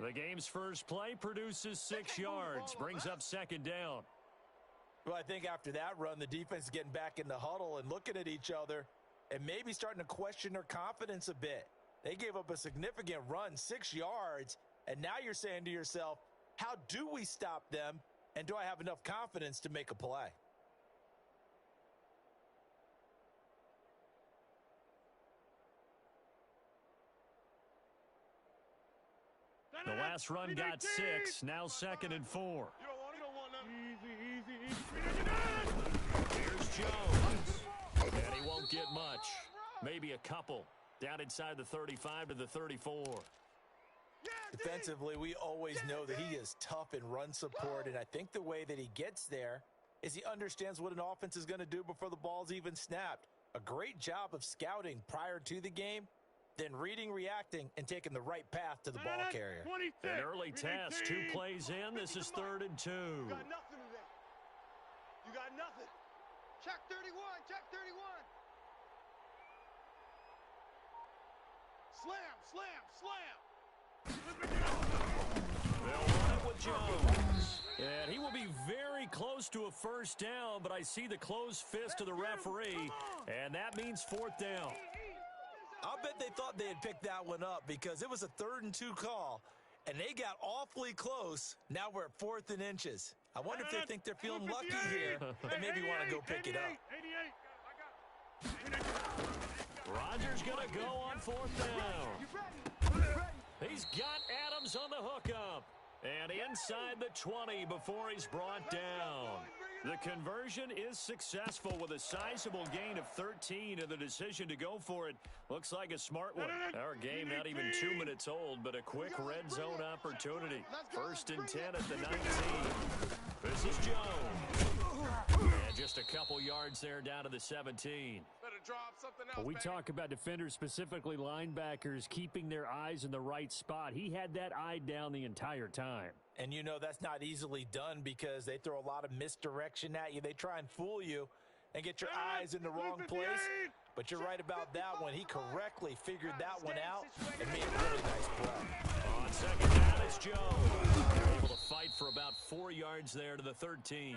The game's first play produces 6 yards, brings up second down. Well, I think after that run, the defense is getting back in the huddle and looking at each other and maybe starting to question their confidence a bit. They gave up a significant run, 6 yards, and now you're saying to yourself, how do we stop them, and do I have enough confidence to make a play? The last run got 6, now 2nd and 4. Here's Jones, and he won't get much. Maybe a couple. Down inside the 35 to the 34. Defensively, we always know that he is tough in run support, and I think the way that he gets there is he understands what an offense is going to do before the ball's even snapped. A great job of scouting prior to the game, then reading, reacting, and taking the right path to the ball carrier. An early test, 2 plays in. This is 3rd and 2. You got nothing today. You got nothing. Check 31, check 31. Slam, slam, slam. They'll run it with Jones. And he will be very close to a first down, but I see the closed fist of the referee, and that means 4th down. I'll bet they thought they had picked that one up because it was a 3rd and 2 call, and they got awfully close. Now we're at 4th and inches. I wonder if they think they're feeling lucky here and maybe want to go pick it up. Rodgers going to go on 4th down. He's got Adams on the hookup. And inside the 20 before he's brought down. The conversion is successful with a sizable gain of 13, and the decision to go for it looks like a smart one. Our game not even 2 minutes old, but a quick red zone opportunity. 1st and 10 at the 19. This is Jones. And just a couple yards there down to the 17. We talk about defenders, specifically linebackers, keeping their eyes in the right spot. He had that eye down the entire time. And you know that's not easily done because they throw a lot of misdirection at you. They try and fool you and get your eyes in the wrong place. But you're right about that one. He correctly figured that one out and made a really nice play. On 2nd down, it's Jones. They're able to fight for about 4 yards there to the 13.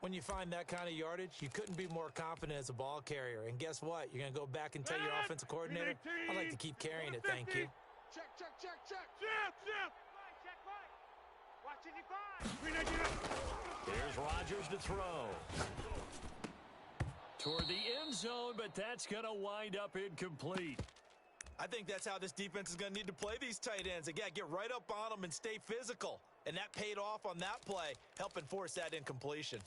When you find that kind of yardage, you couldn't be more confident as a ball carrier. And guess what? You're going to go back and tell your offensive coordinator, I'd like to keep carrying it, thank you. Check, check, check, check. Here's Rodgers to throw. Toward the end zone, but that's going to wind up incomplete. I think that's how this defense is going to need to play these tight ends. Again, get right up on them and stay physical. And that paid off on that play, helping force that incompletion.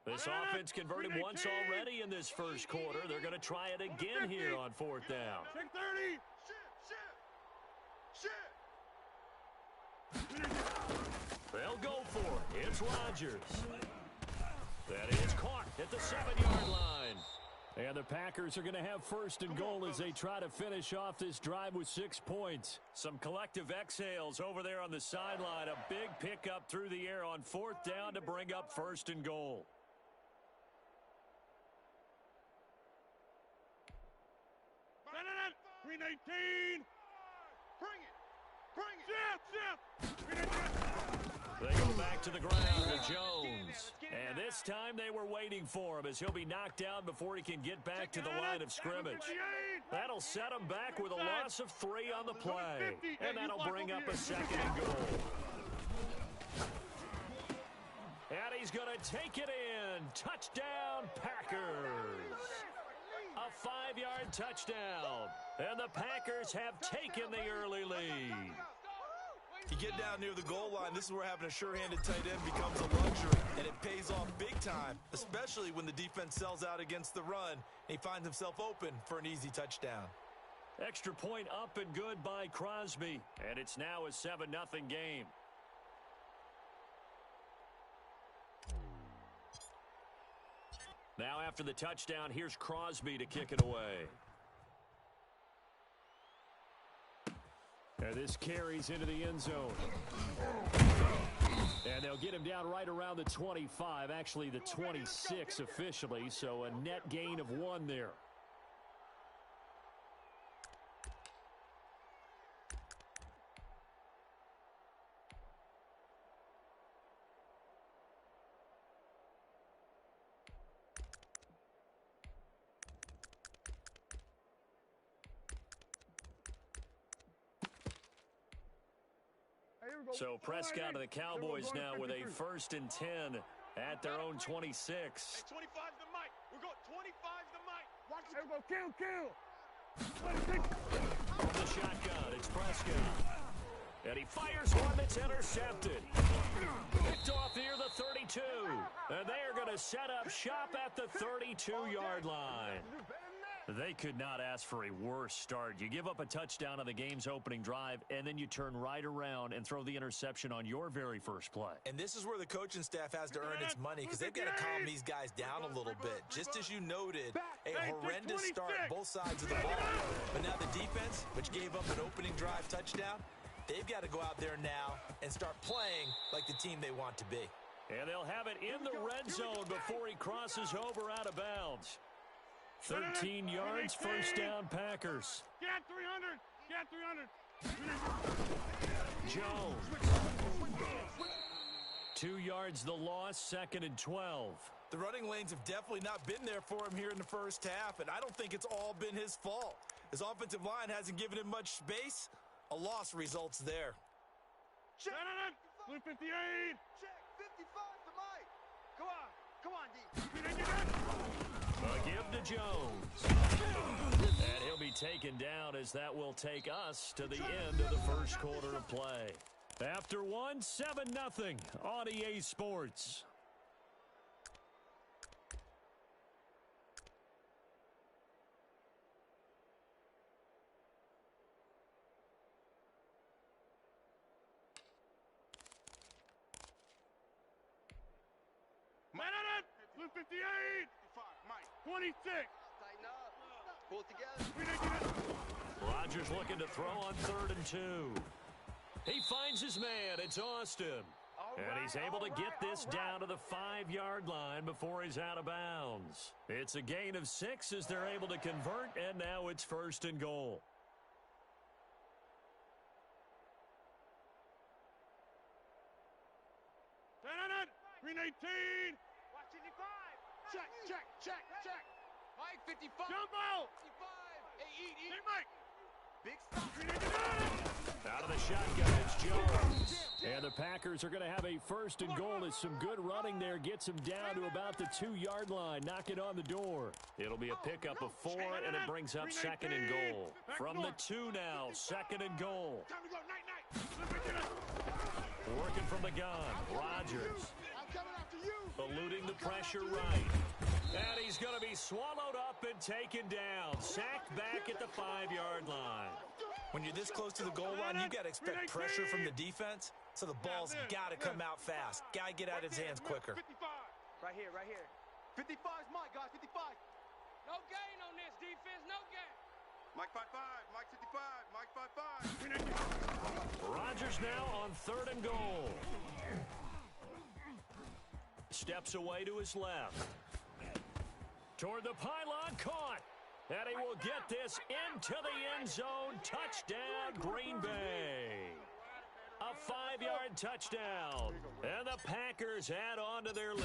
This offense converted once already in this first quarter. They're going to try it again here on 4th down. Check 30. Shit. They'll go for it. It's Rodgers. That is caught at the 7-yard line. And the Packers are going to have first and goal as they try to finish off this drive with 6 points. Some collective exhales over there on the sideline. A big pickup through the air on 4th down to bring up first and goal. Green 18. Bring it. Bring it. They go back to the ground with Jones. And this time they were waiting for him as he'll be knocked down before he can get back to the line of scrimmage. That'll set him back with a loss of 3 on the play. And that'll bring up a second and goal. And he's going to take it in. Touchdown, Packers. A 5-yard touchdown. And the Packers have taken the early lead. You get down near the goal line, this is where having a sure-handed tight end becomes a luxury, and it pays off big time, especially when the defense sells out against the run, and he finds himself open for an easy touchdown. Extra point up and good by Crosby, and it's now a 7-0 game. Now after the touchdown, here's Crosby to kick it away. And this carries into the end zone. And they'll get him down right around the 25, actually the 26 officially, so a net gain of 1 there. So Prescott of the Cowboys now with a 1st and 10 at their own 26. Hey, 25's the mic. We're going 25's the mic. Watch it. Kill. From the shotgun, it's Prescott. And he fires one that's intercepted. Picked off near the 32. And they are going to set up shop at the 32-yard line. They could not ask for a worse start. You give up a touchdown on the game's opening drive, and then you turn right around and throw the interception on your very first play. And this is where the coaching staff has to earn its money because they've got to calm these guys down a little bit. Just as you noted, a horrendous start both sides of the ball. But now the defense, which gave up an opening drive touchdown, they've got to go out there now and start playing like the team they want to be. And they'll have it in the red zone before he crosses over out of bounds. 13 yards, first down, Packers. Get 300. Jones. 2 yards the loss, 2nd and 12. The running lanes have definitely not been there for him here in the first half, and I don't think it's all been his fault. His offensive line hasn't given him much space. A loss results there. Check. Blue 58. Check. 55 to Mike. Come on, D. A give to Jones. And he'll be taken down as that will take us to the end of the first quarter of play. After 1, 7-0 on EA Sports. Blue 58. 26. Tighten up. Pull it together. Rodgers looking to throw on 3rd and 2. He finds his man. It's Austin. And he's able to get this down to the 5-yard line before he's out of bounds. It's a gain of 6 as they're able to convert, and now it's 1st and goal. Green 18. Watch 55. Check. Mike, 55. Jump out. 55. Hey, eat. Hey, Mike. Big stop. Out of the shotgun, it's Jones. And the Packers are going to have a 1st and goal as some good running there gets him down to about the 2-yard line. Knock it on the door. It'll be a pickup of 4, and it brings up 2nd and goal. From the 2 now, 2nd and goal. Time to go. Night. Working from the gun, Rodgers. I'm coming after you. Eluding the pressure right. And he's going to be swallowed up and taken down. Sacked back at the 5-yard line. When you're this close to the goal line, you got to expect pressure from the defense, so the ball's got to come out fast. Got to get out of his hands quicker. 55. Right here, right here. 55's Mike, guys, 55. No gain on this defense, no gain. Mike 5-5, Mike 55, Mike 5-5. Rodgers now on 3rd and goal. Steps away to his left. Toward the pylon, caught. And he will get this into the end zone. Touchdown, Green Bay. A 5-yard touchdown. And the Packers add on to their lead.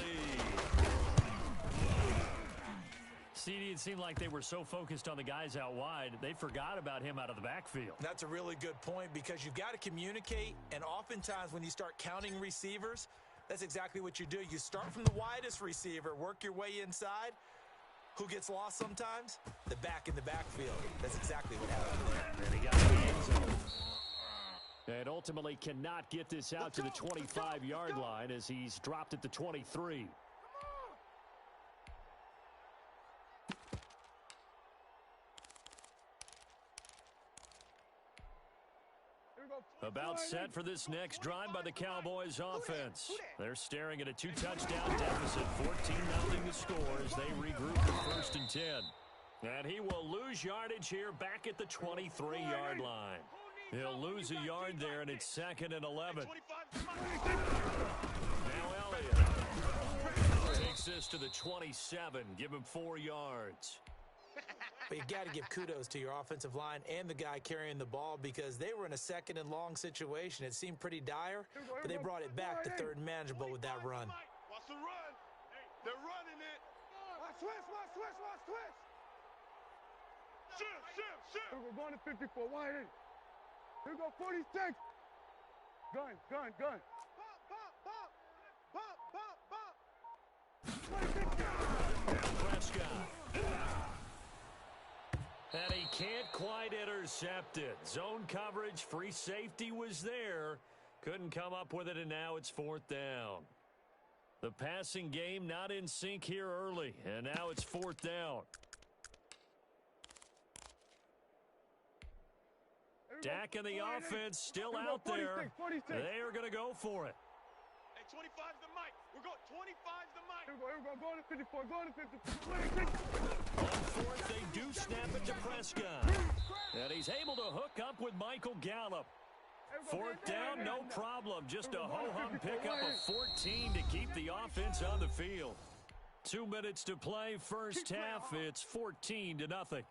CD, it seemed like they were so focused on the guys out wide, they forgot about him out of the backfield. That's a really good point because you've got to communicate, and oftentimes when you start counting receivers, that's exactly what you do. You start from the widest receiver, work your way inside. Who gets lost sometimes? The back in the backfield. That's exactly what happened there. And he got to the end zone. And ultimately cannot get this out to the 25-yard line as he's dropped at the 23. About set for this next drive by the Cowboys offense. They're staring at a 2-touchdown deficit, 14-0 the score as they regroup for 1st and 10. And he will lose yardage here back at the 23-yard line. He'll lose a yard there, and it's 2nd and 11. Now Elliott takes this to the 27. Give him 4 yards. But you got to give kudos to your offensive line and the guy carrying the ball because they were in a 2nd and long situation. It seemed pretty dire, but they brought it back to 3rd and manageable with that run. Watch the run. They're running it. Watch twist. Shift. We're going to 54, wide in. Here we go, 46. Gun. Bump. 26. Prescott. And he can't quite intercept it. Zone coverage, free safety was there. Couldn't come up with it, and now it's 4th down. The passing game not in sync here early, and now it's 4th down. Dak and the offense still out there. 46. They are going to go for it. Hey, 25's the mic. We're going 25's the mic. Here we go, going to 54, going to 54, 26. On 4th, they do snap it to Prescott. And he's able to hook up with Michael Gallup. 4th down, no problem. Just a ho-hum pickup of 14 to keep the offense on the field. 2 minutes to play, first half. It's 14-0.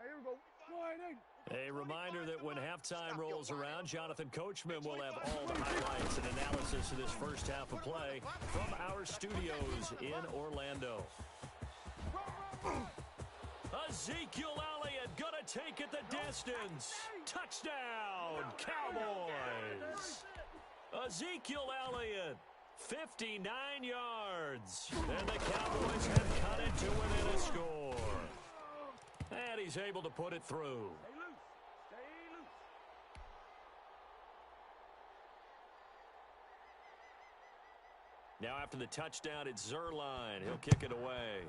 Here we go, wide in. A reminder that when halftime rolls around, Jonathan Coachman will have all the highlights and analysis of this first half of play from our studios in Orlando. Ezekiel Elliott gonna take it the distance. Touchdown, Cowboys. Ezekiel Elliott, 59 yards. And the Cowboys have cut it to within a score. And he's able to put it through. Stay loose. Now after the touchdown, it's Zerline. He'll kick it away.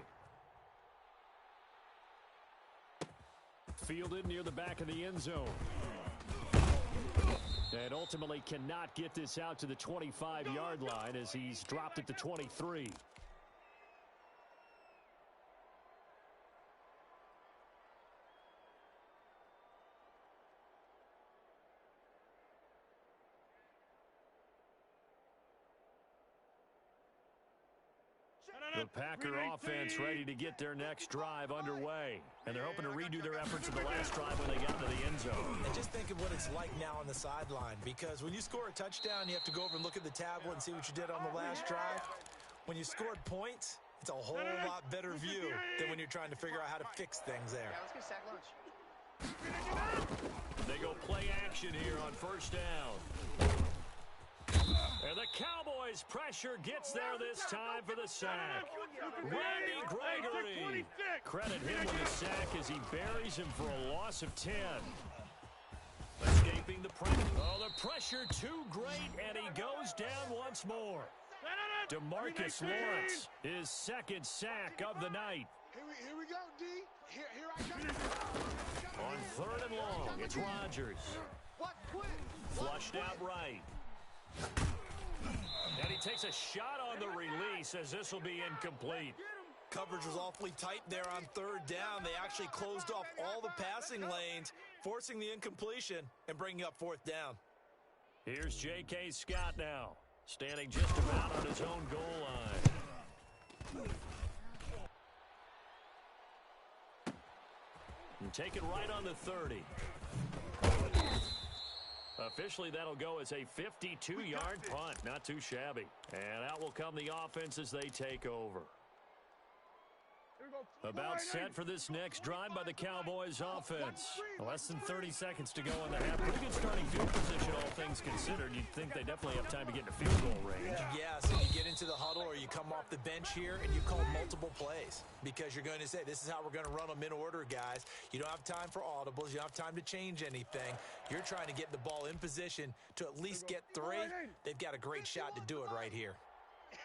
Fielded near the back of the end zone. And ultimately cannot get this out to the 25-yard line as he's dropped at the 23. The Packer offense ready to get their next drive underway. And they're hoping to redo their efforts in the last drive when they got to the end zone. And just think of what it's like now on the sideline, because when you score a touchdown, you have to go over and look at the tablet and see what you did on the last drive. When you scored points, it's a whole lot better view than when you're trying to figure out how to fix things there. Yeah, let's get sack lunch. They go play action here on first down. And the Cowboys pressure gets there this time for the sack. Randy Gregory. Credit him with the sack as he buries him for a loss of 10. Escaping the pressure. Oh, the pressure too great, and he goes down once more. DeMarcus Lawrence, his 2nd sack of the night. Here we go, D. Here I go. On 3rd and long, it's Rodgers. Flushed out right. And he takes a shot on the release as this will be incomplete. Coverage was awfully tight there on third down. They actually closed off all the passing lanes, forcing the incompletion and bringing up fourth down. Here's J.K. Scott now, standing just about on his own goal line. And take it right on the 30. Officially, that'll go as a 52-yard punt. Not too shabby. And out will come the offense as they take over. About set for this next drive by the Cowboys offense. Less than 30 seconds to go in the half. Pretty good starting field position, all things considered. You'd think they definitely have time to get into field goal range. Yeah, so you get into the huddle or you come off the bench here and you call multiple plays because you're going to say, this is how we're going to run them in order, guys. You don't have time for audibles. You don't have time to change anything. You're trying to get the ball in position to at least get 3. They've got a great shot to do it right here.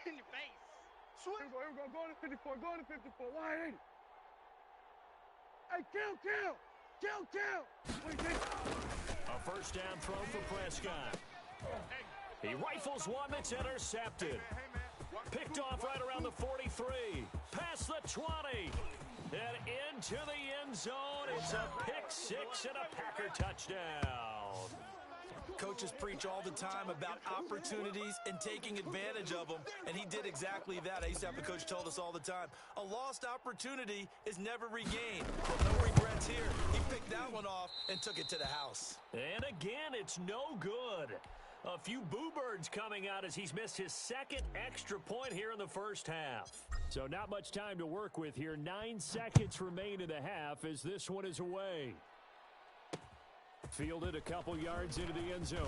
In your face. Here we go. Go to 54. Go to 54. Wide 80. Hey, kill. A first down throw for Prescott. He rifles one that's intercepted. Picked off right around the 43. Past the 20. And into the end zone. It's a pick 6 and a Packer touchdown. Coaches preach all the time about opportunities and taking advantage of them, and he did exactly that. I used to have a coach tell us all the time, a lost opportunity is never regained. Well, no regrets here. He picked that one off and took it to the house. And again, it's no good. A few boo birds coming out as he's missed his second extra point here in the first half. So not much time to work with here. 9 seconds remain in the half as this one is away. Fielded a couple yards into the end zone.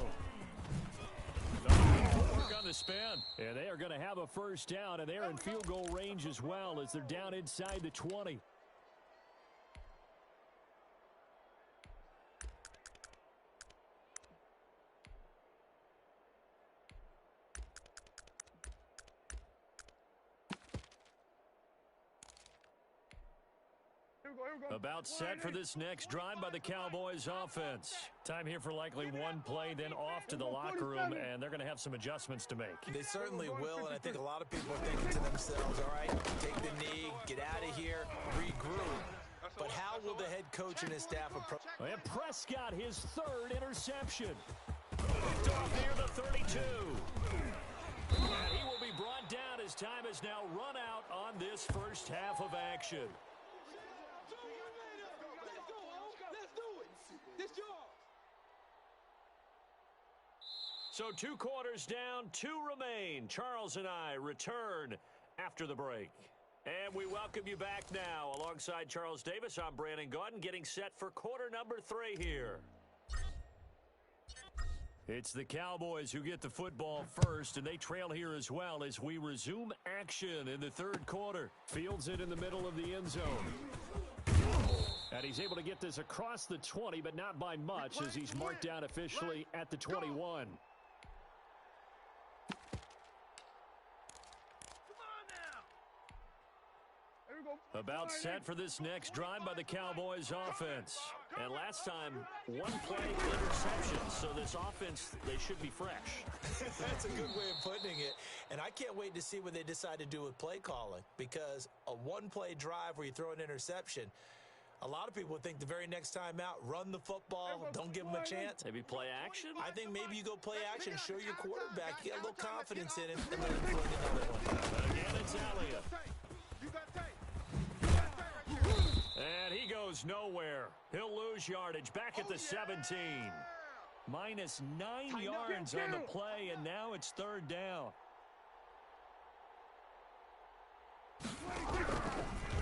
Work on the spin. And they are going to have a first down, and they're in field goal range as well as they're down inside the 20. About set for this next drive by the Cowboys offense. Time here for likely one play, then off to the locker room, and they're going to have some adjustments to make. They certainly will, and I think a lot of people are thinking to themselves, all right, take the knee, get out of here, regroup. But how will the head coach and his staff approach? And Prescott, his third interception. Picked off near the 32. And he will be brought down as time has now run out on this first half of action. So 2 quarters down, 2 remain. Charles and I return after the break. And we welcome you back now. Alongside Charles Davis, I'm Brandon Gaudin, getting set for quarter number 3 here. It's the Cowboys who get the football first, and they trail here as well as we resume action in the third quarter. Fields it in the middle of the end zone. And he's able to get this across the 20, but not by much as he's marked down officially at the 21. About set for this next drive by the Cowboys offense. And last time, 1 play interception. So this offense, they should be fresh. That's a good way of putting it. And I can't wait to see what they decide to do with play calling. Because a 1-play drive where you throw an interception, a lot of people think the very next time out, run the football, don't give them a chance. Maybe play action? I think maybe you go play action, show your quarterback, you get a little confidence in him, and let him throw another one. Again, it's Elliott. And he goes nowhere. He'll lose yardage back at the 17. Minus 9 yards on the play, and now it's third down.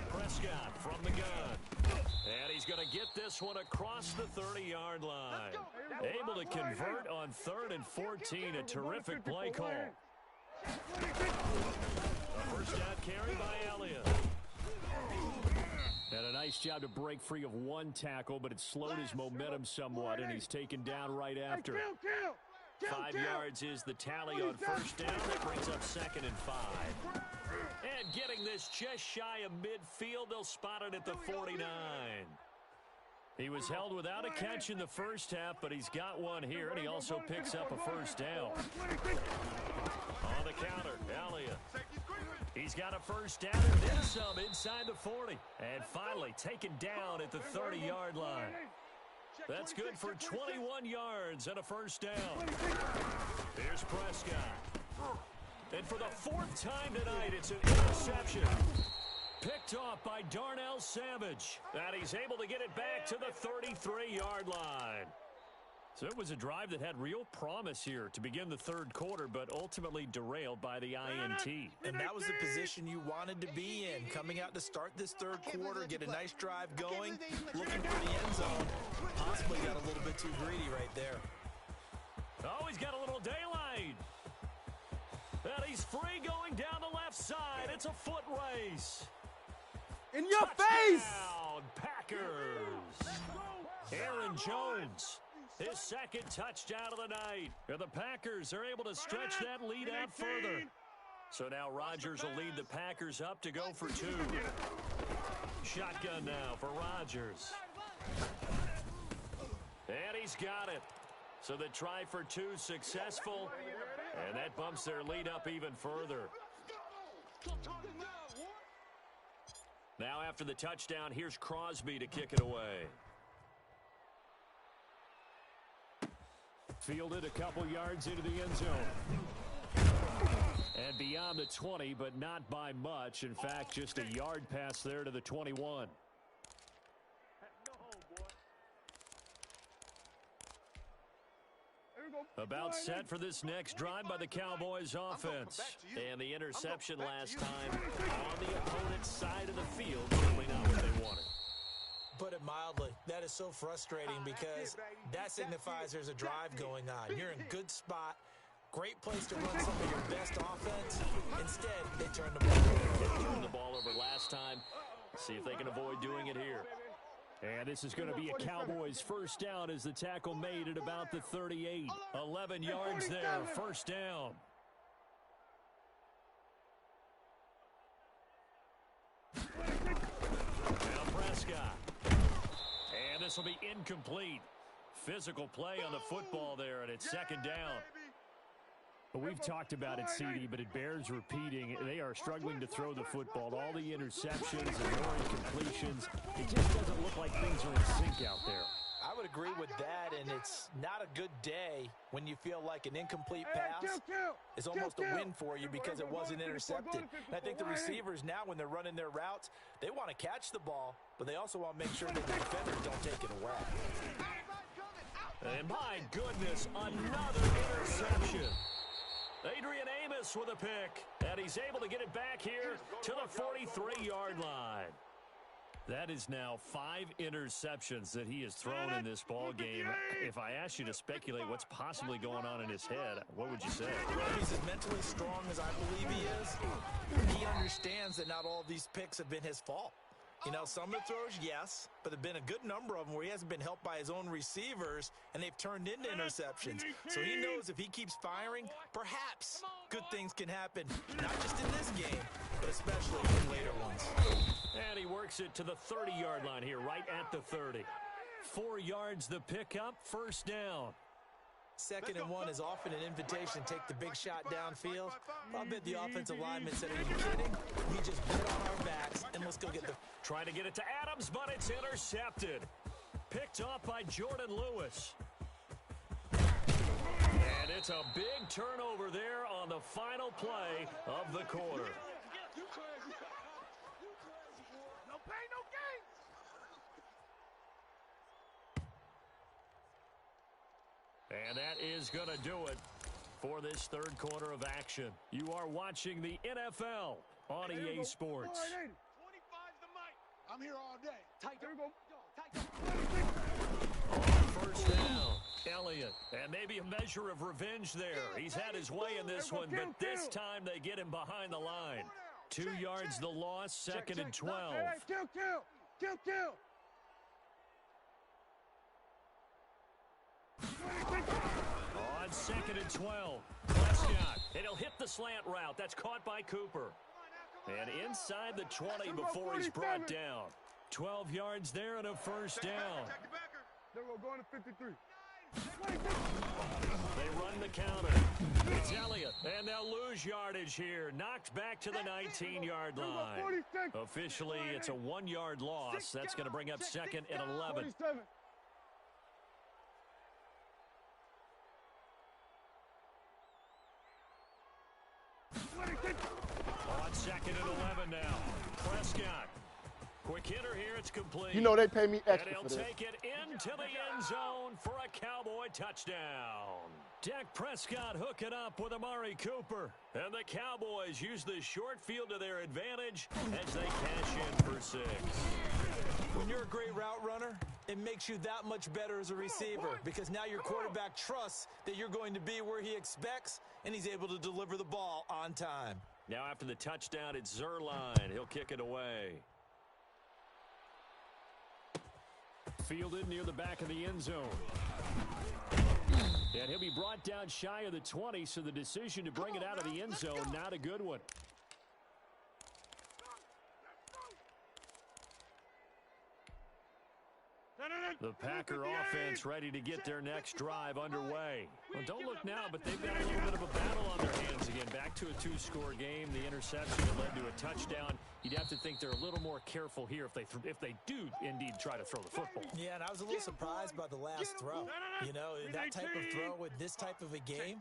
Prescott from the gun. And he's going to get this one across the 30-yard line. Able to convert on 3rd and 14. A terrific play call. A first down carry by Elliott. And a nice job to break free of 1 tackle, but it slowed his momentum somewhat, and he's taken down right after. 5 yards is the tally on first down. That brings up 2nd and 5. And getting this just shy of midfield, they'll spot it at the 49. He was held without a catch in the first half, but he's got one here, and he also picks up a first down. On the counter, Elliott. He's got a first down and then some inside the 40. And finally taken down at the 30-yard line. That's good for 21 yards and a first down. Here's Prescott. And for the fourth time tonight, it's an interception. Picked off by Darnell Savage. And he's able to get it back to the 33-yard line. So it was a drive that had real promise here to begin the third quarter, but ultimately derailed by the INT. And that was the position you wanted to be in. Coming out to start this third quarter, get a nice drive going, looking for the end zone. Possibly got a little bit too greedy right there. Oh, he's got a little daylight. And he's free going down the left side. It's a foot race. In your Touchdown, face! Packers. Aaron Jones, his second touchdown of the night. And the Packers are able to stretch that lead out further. So now Rodgers will lead the Packers up to go for two. Shotgun now for Rodgers. And he's got it. So the try for two successful. And that bumps their lead up even further. Now after the touchdown, here's Crosby to kick it away. Fielded a couple yards into the end zone. And beyond the 20, but not by much. In fact, just a yard pass there to the 21. About set for this next drive by the Cowboys offense. And the interception last time on the opponent's side of the field. Certainly not what they wanted. Put it mildly, that is so frustrating because that signifies there's a drive going on. You're in a good spot, great place to run some of your best offense. Instead, they turn the ball over. They turned the ball over last time. See if they can avoid doing it here. And this is going to be a Cowboys first down as the tackle made at about the 38. 11 yards there, first down. Now Prescott. And this will be incomplete. Physical play on the football there, and it's second down. We've talked about it, CD, but it bears repeating. They are struggling to throw the football. All the interceptions and more incompletions. It just doesn't look like things are in sync out there. I would agree with that, and it's not a good day when you feel like an incomplete pass is almost a win for you because it wasn't intercepted. And I think the receivers now, when they're running their routes, they want to catch the ball, but they also want to make sure that the defenders don't take it away. And my goodness, another interception. Adrian Amos with a pick, and he's able to get it back here to the 43-yard line. That is now 5 interceptions that he has thrown in this ball game. If I asked you to speculate what's possibly going on in his head, what would you say? Well, he's as mentally strong as I believe he is. He understands that not all of these picks have been his fault. You know, some of the throws, yes, but there have been a good number of them where he hasn't been helped by his own receivers, and they've turned into interceptions. So he knows if he keeps firing, perhaps good things can happen, not just in this game, but especially in later ones. And he works it to the 30-yard line here, right at the 30. 4 yards the pickup, first down. 2nd and 1 is often an invitation to take the big shot downfield. I bet the offensive lineman said, are you kidding? We just get on our backs, and let's go get the... Trying to get it to Adams, but it's intercepted. Picked off by Jordan Lewis. And it's a big turnover there on the final play of the quarter. No pain, no gain. And that is going to do it for this third quarter of action. You are watching the NFL on EA Sports. 25's the mic. I'm here all day. Tight. There we go. First down, Elliott. And maybe a measure of revenge there. He's had his way in this one, but this time they get him behind the line. 2 yards the loss, 2nd and 12. Kill. On 2nd and 12, Prescott, and he'll hit the slant route. That's caught by Cooper. And inside the 20 before he's brought down. 12 yards there and a first down. They're going to 53. They run the counter. It's Elliott, and they'll lose yardage here. Knocked back to the 19-yard line. Officially, it's a 1-yard loss. That's going to bring up second and 11. On second and 11 now. Prescott. Quick hitter here, it's complete. You know they pay me extra for this. And he'll take it into the end zone for a Cowboy touchdown. Dak Prescott hooking up with Amari Cooper. And the Cowboys use the short field to their advantage as they cash in for 6. When you're a great route runner, it makes you that much better as a receiver because now your quarterback trusts that you're going to be where he expects, and he's able to deliver the ball on time. Now after the touchdown, it's Zerline. He'll kick it away. Fielded near the back of the end zone. And he'll be brought down shy of the 20, so the decision to bring it out of the end zone, not a good one. The Packer offense ready to get their next drive underway. Well, don't look now, but they've got a little bit of a battle on their hands again. Back to a 2-score game. The interception that led to a touchdown. You'd have to think they're a little more careful here if they do indeed try to throw the football. Yeah, and I was a little surprised by the last throw. You know, that type of throw in this type of a game,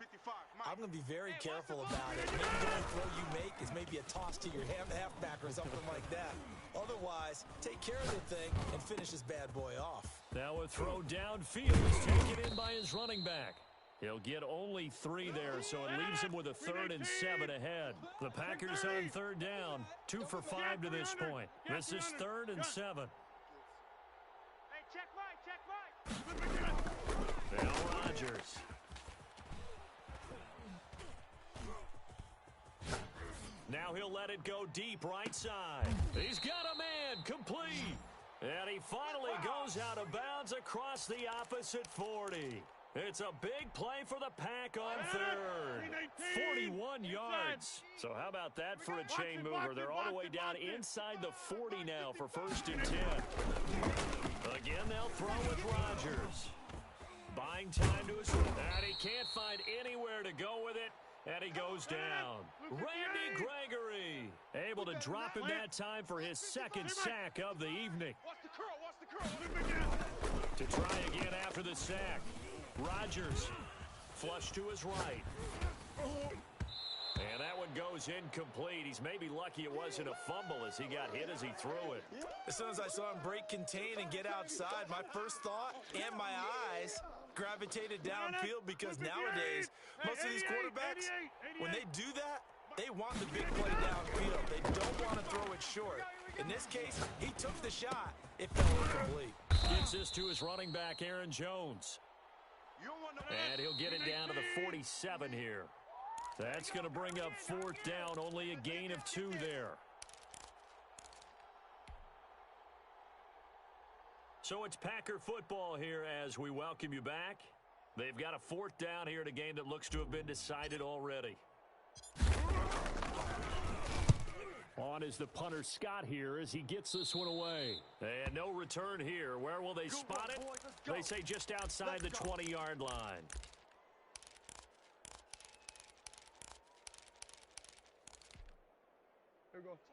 I'm going to be very careful about it. Maybe the only throw you make is maybe a toss to your halfback or something like that. Otherwise, take care of the thing and finish this bad boy off. Now a throw downfield is taken in by his running back. He'll get only 3 there, so it leaves him with a 3rd and 7 ahead. The Packers on 3rd down, 2 for 5 to this point. This is 3rd and 7. Hey, check right. Now Rodgers. Now he'll let it go deep right side. He's got a man complete. And he finally goes out of bounds across the opposite 40. It's a big play for the Pack on 3rd. 41 yards. So how about that for a chain mover? They're all the way down inside the 40 now for 1st and 10. Again, they'll throw with Rodgers. Buying time to his and he can't find anywhere to go with it. And he goes down. Randy Gregory able to drop him that time for his 2nd sack of the evening. To try again after the sack. Rodgers flush to his right. And that one goes incomplete. He's maybe lucky it wasn't a fumble as he got hit as he threw it. As soon as I saw him break contain and get outside, my first thought and my eyes gravitated downfield because nowadays, most of these quarterbacks, when they do that, they want the big play downfield. They don't want to throw it short. In this case, he took the shot. It fell incomplete. Gets this to his running back, Aaron Jones. And he'll get it down to the 47 here. That's going to bring up 4th down, only a gain of 2 there. So it's Packer football here as we welcome you back. They've got a 4th down here in a game that looks to have been decided already. On is the punter Scott here as he gets this one away. And no return here. Where will they spot it? They say just outside the 20-yard line.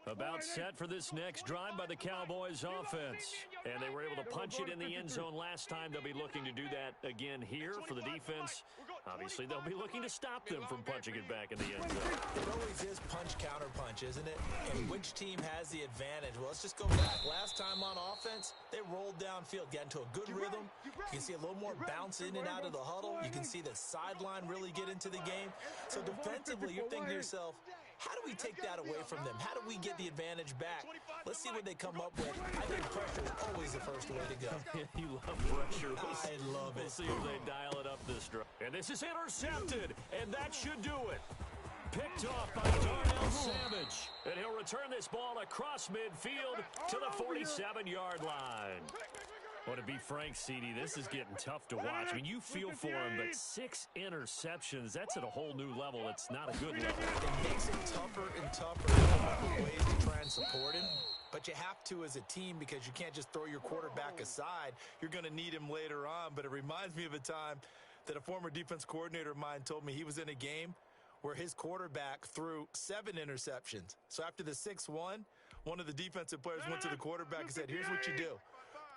About set for this next drive by the Cowboys offense. And they were able to punch it in the end zone last time. They'll be looking to do that again here for the defense. Obviously, they'll be looking to stop them from punching it back in the end zone. It always is punch, counter punch, isn't it? And which team has the advantage? Well, let's just go back. Last time on offense, they rolled downfield, got into a good rhythm. You can see a little more bounce in and out of the huddle. You can see the sideline really get into the game. So defensively, you're thinking to yourself, how do we take that away from them? How do we get the advantage back? Let's see what they come up with. I think pressure is always the first way to go. You love pressure. I love it. We'll see if they dial it up this drive. And this is intercepted, and that should do it. Picked off by Darnell Savage. And he'll return this ball across midfield to the 47-yard line. Well, to be frank, CD, this is getting tough to watch. I mean, you feel for him, but 6 interceptions, that's at a whole new level. It's not a good level. It makes it tougher and tougher to come up with ways to try and support him. but you have to as a team because you can't just throw your quarterback aside. You're going to need him later on, but it reminds me of a time that a former defense coordinator of mine told me he was in a game where his quarterback threw 7 interceptions. So after the 6th one of the defensive players went to the quarterback and said, here's what you do.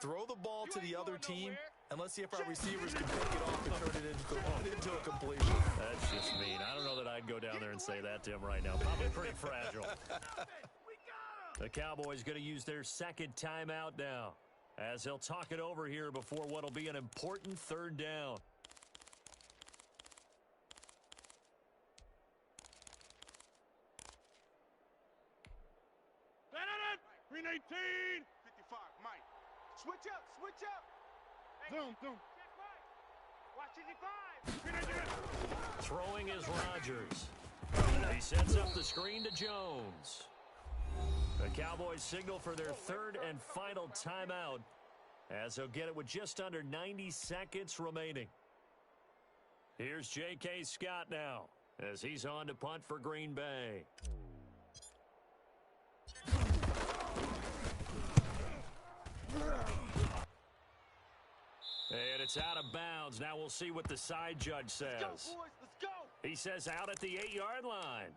Throw the ball to the other team, and let's see if our receivers can pick it off and turn it into a completion. That's just mean. I don't know that I'd go down there and say that to him right now. Probably pretty fragile. The Cowboys going to use their second timeout now, as they'll talk it over here before what will be an important 3rd down. Green 18. 55, Mike. Switch up, switch up. Zoom. Watch 85. Throwing is Rodgers. He sets up the screen to Jones. The Cowboys signal for their 3rd and final timeout, as they'll get it with just under 90 seconds remaining. Here's J.K. Scott now, as he's on to punt for Green Bay. And it's out of bounds. Now we'll see what the side judge says. Let's go, boys. Let's go. He says out at the 8-yard line.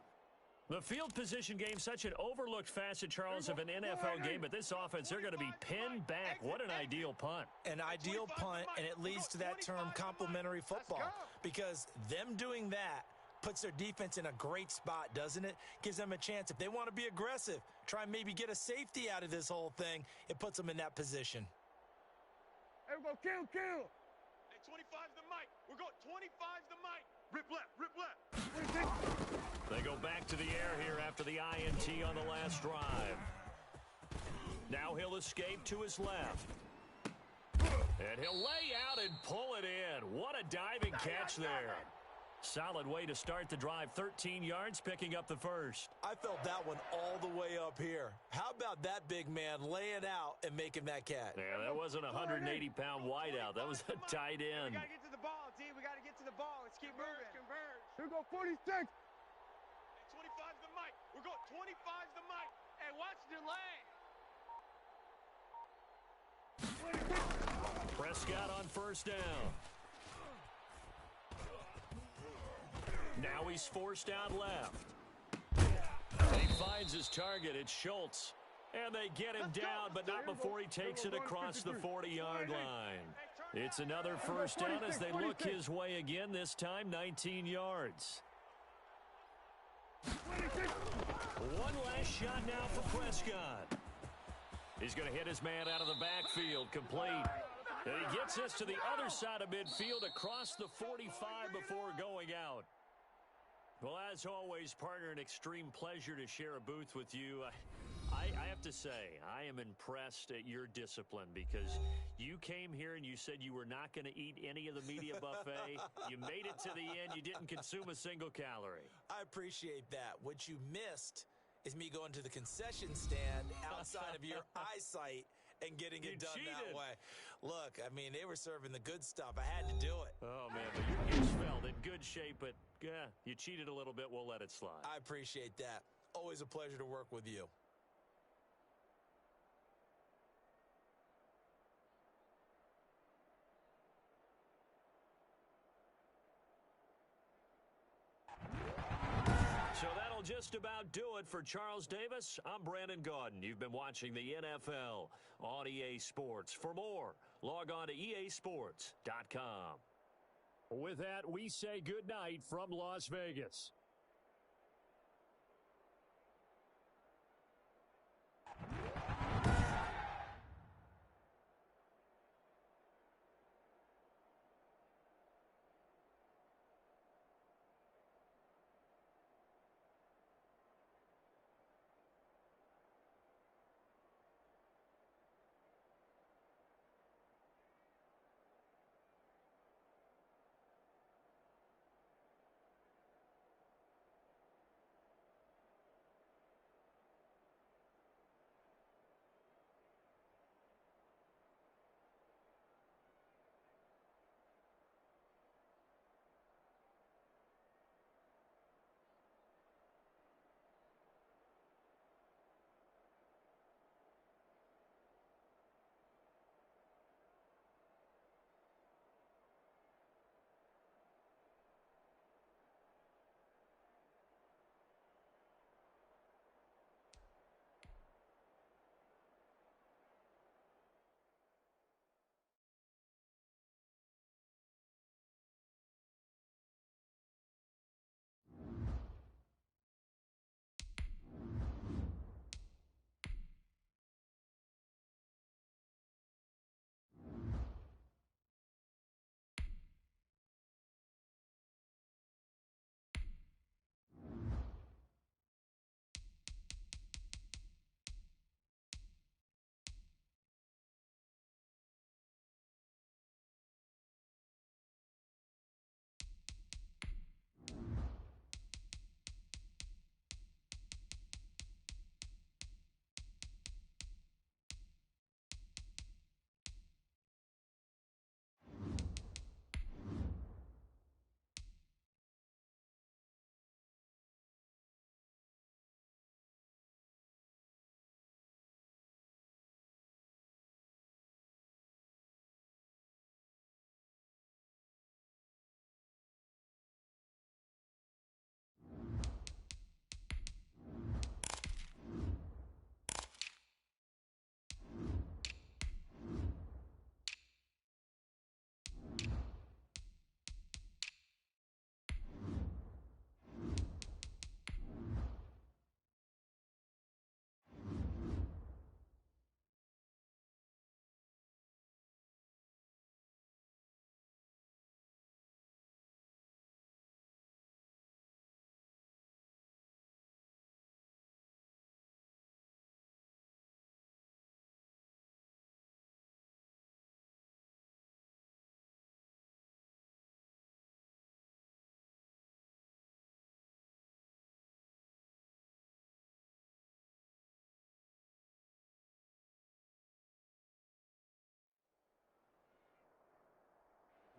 The field position game, such an overlooked facet, Charles, of an NFL game, but this offense, they're going to be pinned back. What an ideal punt. An ideal punt, and it leads to that term complementary football, because them doing that puts their defense in a great spot, doesn't it? Gives them a chance. If they want to be aggressive, try and maybe get a safety out of this whole thing, it puts them in that position. Hey, we're going to kill. Hey, 25's the mic. We're going 25's the mic. Rip left, rip left. They go back to the air here after the INT on the last drive. Now he'll escape to his left. And he'll lay out and pull it in. What a diving catch there. Solid way to start the drive. 13 yards, picking up the first. I felt that one all the way up here. How about that big man laying out and making that catch? Yeah, that wasn't a 180-pound wideout. That was a tight end. We got to get to the ball, D. We got to get to the ball. Let's keep moving. Converge. Here we go, 46. Hey, 25's the mic. We're going 25's the mic. Hey, watch the lane. Prescott on first down. Now he's forced out left. He finds his target. It's Schultz. And they get him down, but not before he takes it across the 40-yard line. It's another first down as they look his way again, this time 19 yards. One last shot now for Prescott. He's going to hit his man out of the backfield, complete. And he gets us to the other side of midfield across the 45 before going out. Well, as always, partner, an extreme pleasure to share a booth with you. I have to say, I am impressed at your discipline, because you came here and you said you were not going to eat any of the media buffet. You made it to the end. You didn't consume a single calorie. I appreciate that. What you missed is me going to the concession stand outside of your eyesight and getting it done that way. Look, I mean, they were serving the good stuff. I had to do it. Oh, man, but you're spelled in good shape, but yeah, you cheated a little bit. We'll let it slide. I appreciate that. Always a pleasure to work with you. So that'll just about do it for Charles Davis. I'm Brandon Gaudin. You've been watching the NFL on EA Sports. For more, log on to easports.com. With that, we say good night from Las Vegas.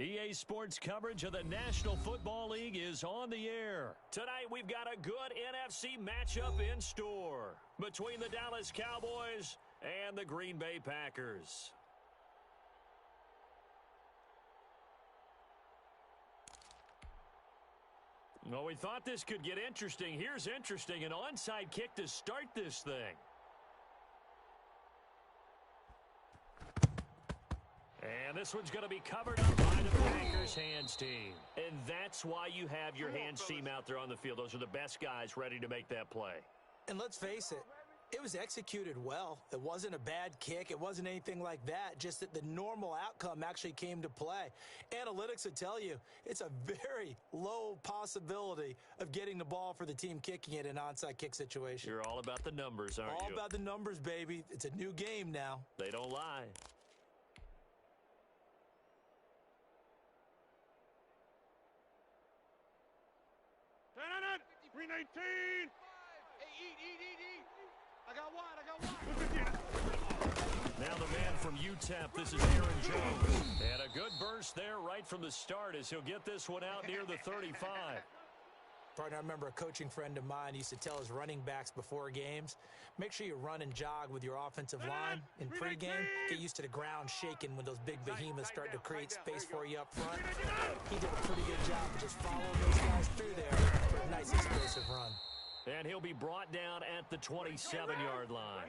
EA Sports coverage of the National Football League is on the air. Tonight, we've got a good NFC matchup in store between the Dallas Cowboys and the Green Bay Packers. Well, we thought this could get interesting. Here's interesting, an onside kick to start this thing. And this one's going to be covered up by the Packers hands team. And that's why you have your hands team out there on the field. Those are the best guys ready to make that play. And let's face it, it was executed well. It wasn't a bad kick. It wasn't anything like that. Just that the normal outcome actually came to play. Analytics would tell you it's a very low possibility of getting the ball for the team kicking it in an onside kick situation. You're all about the numbers, aren't you? All about the numbers, baby. It's a new game now. They don't lie. Green 18. Hey, eat. I got wide. Now the man from UTEP, this is Aaron Jones. And a good burst there right from the start as he'll get this one out near the 35. Partner, I remember a coaching friend of mine used to tell his running backs before games, make sure you run and jog with your offensive line in pregame. Get used to the ground shaking when those big behemoths start to create space for you up front. He did a pretty good job of just following those guys through there for a nice explosive run. And he'll be brought down at the 27-yard line.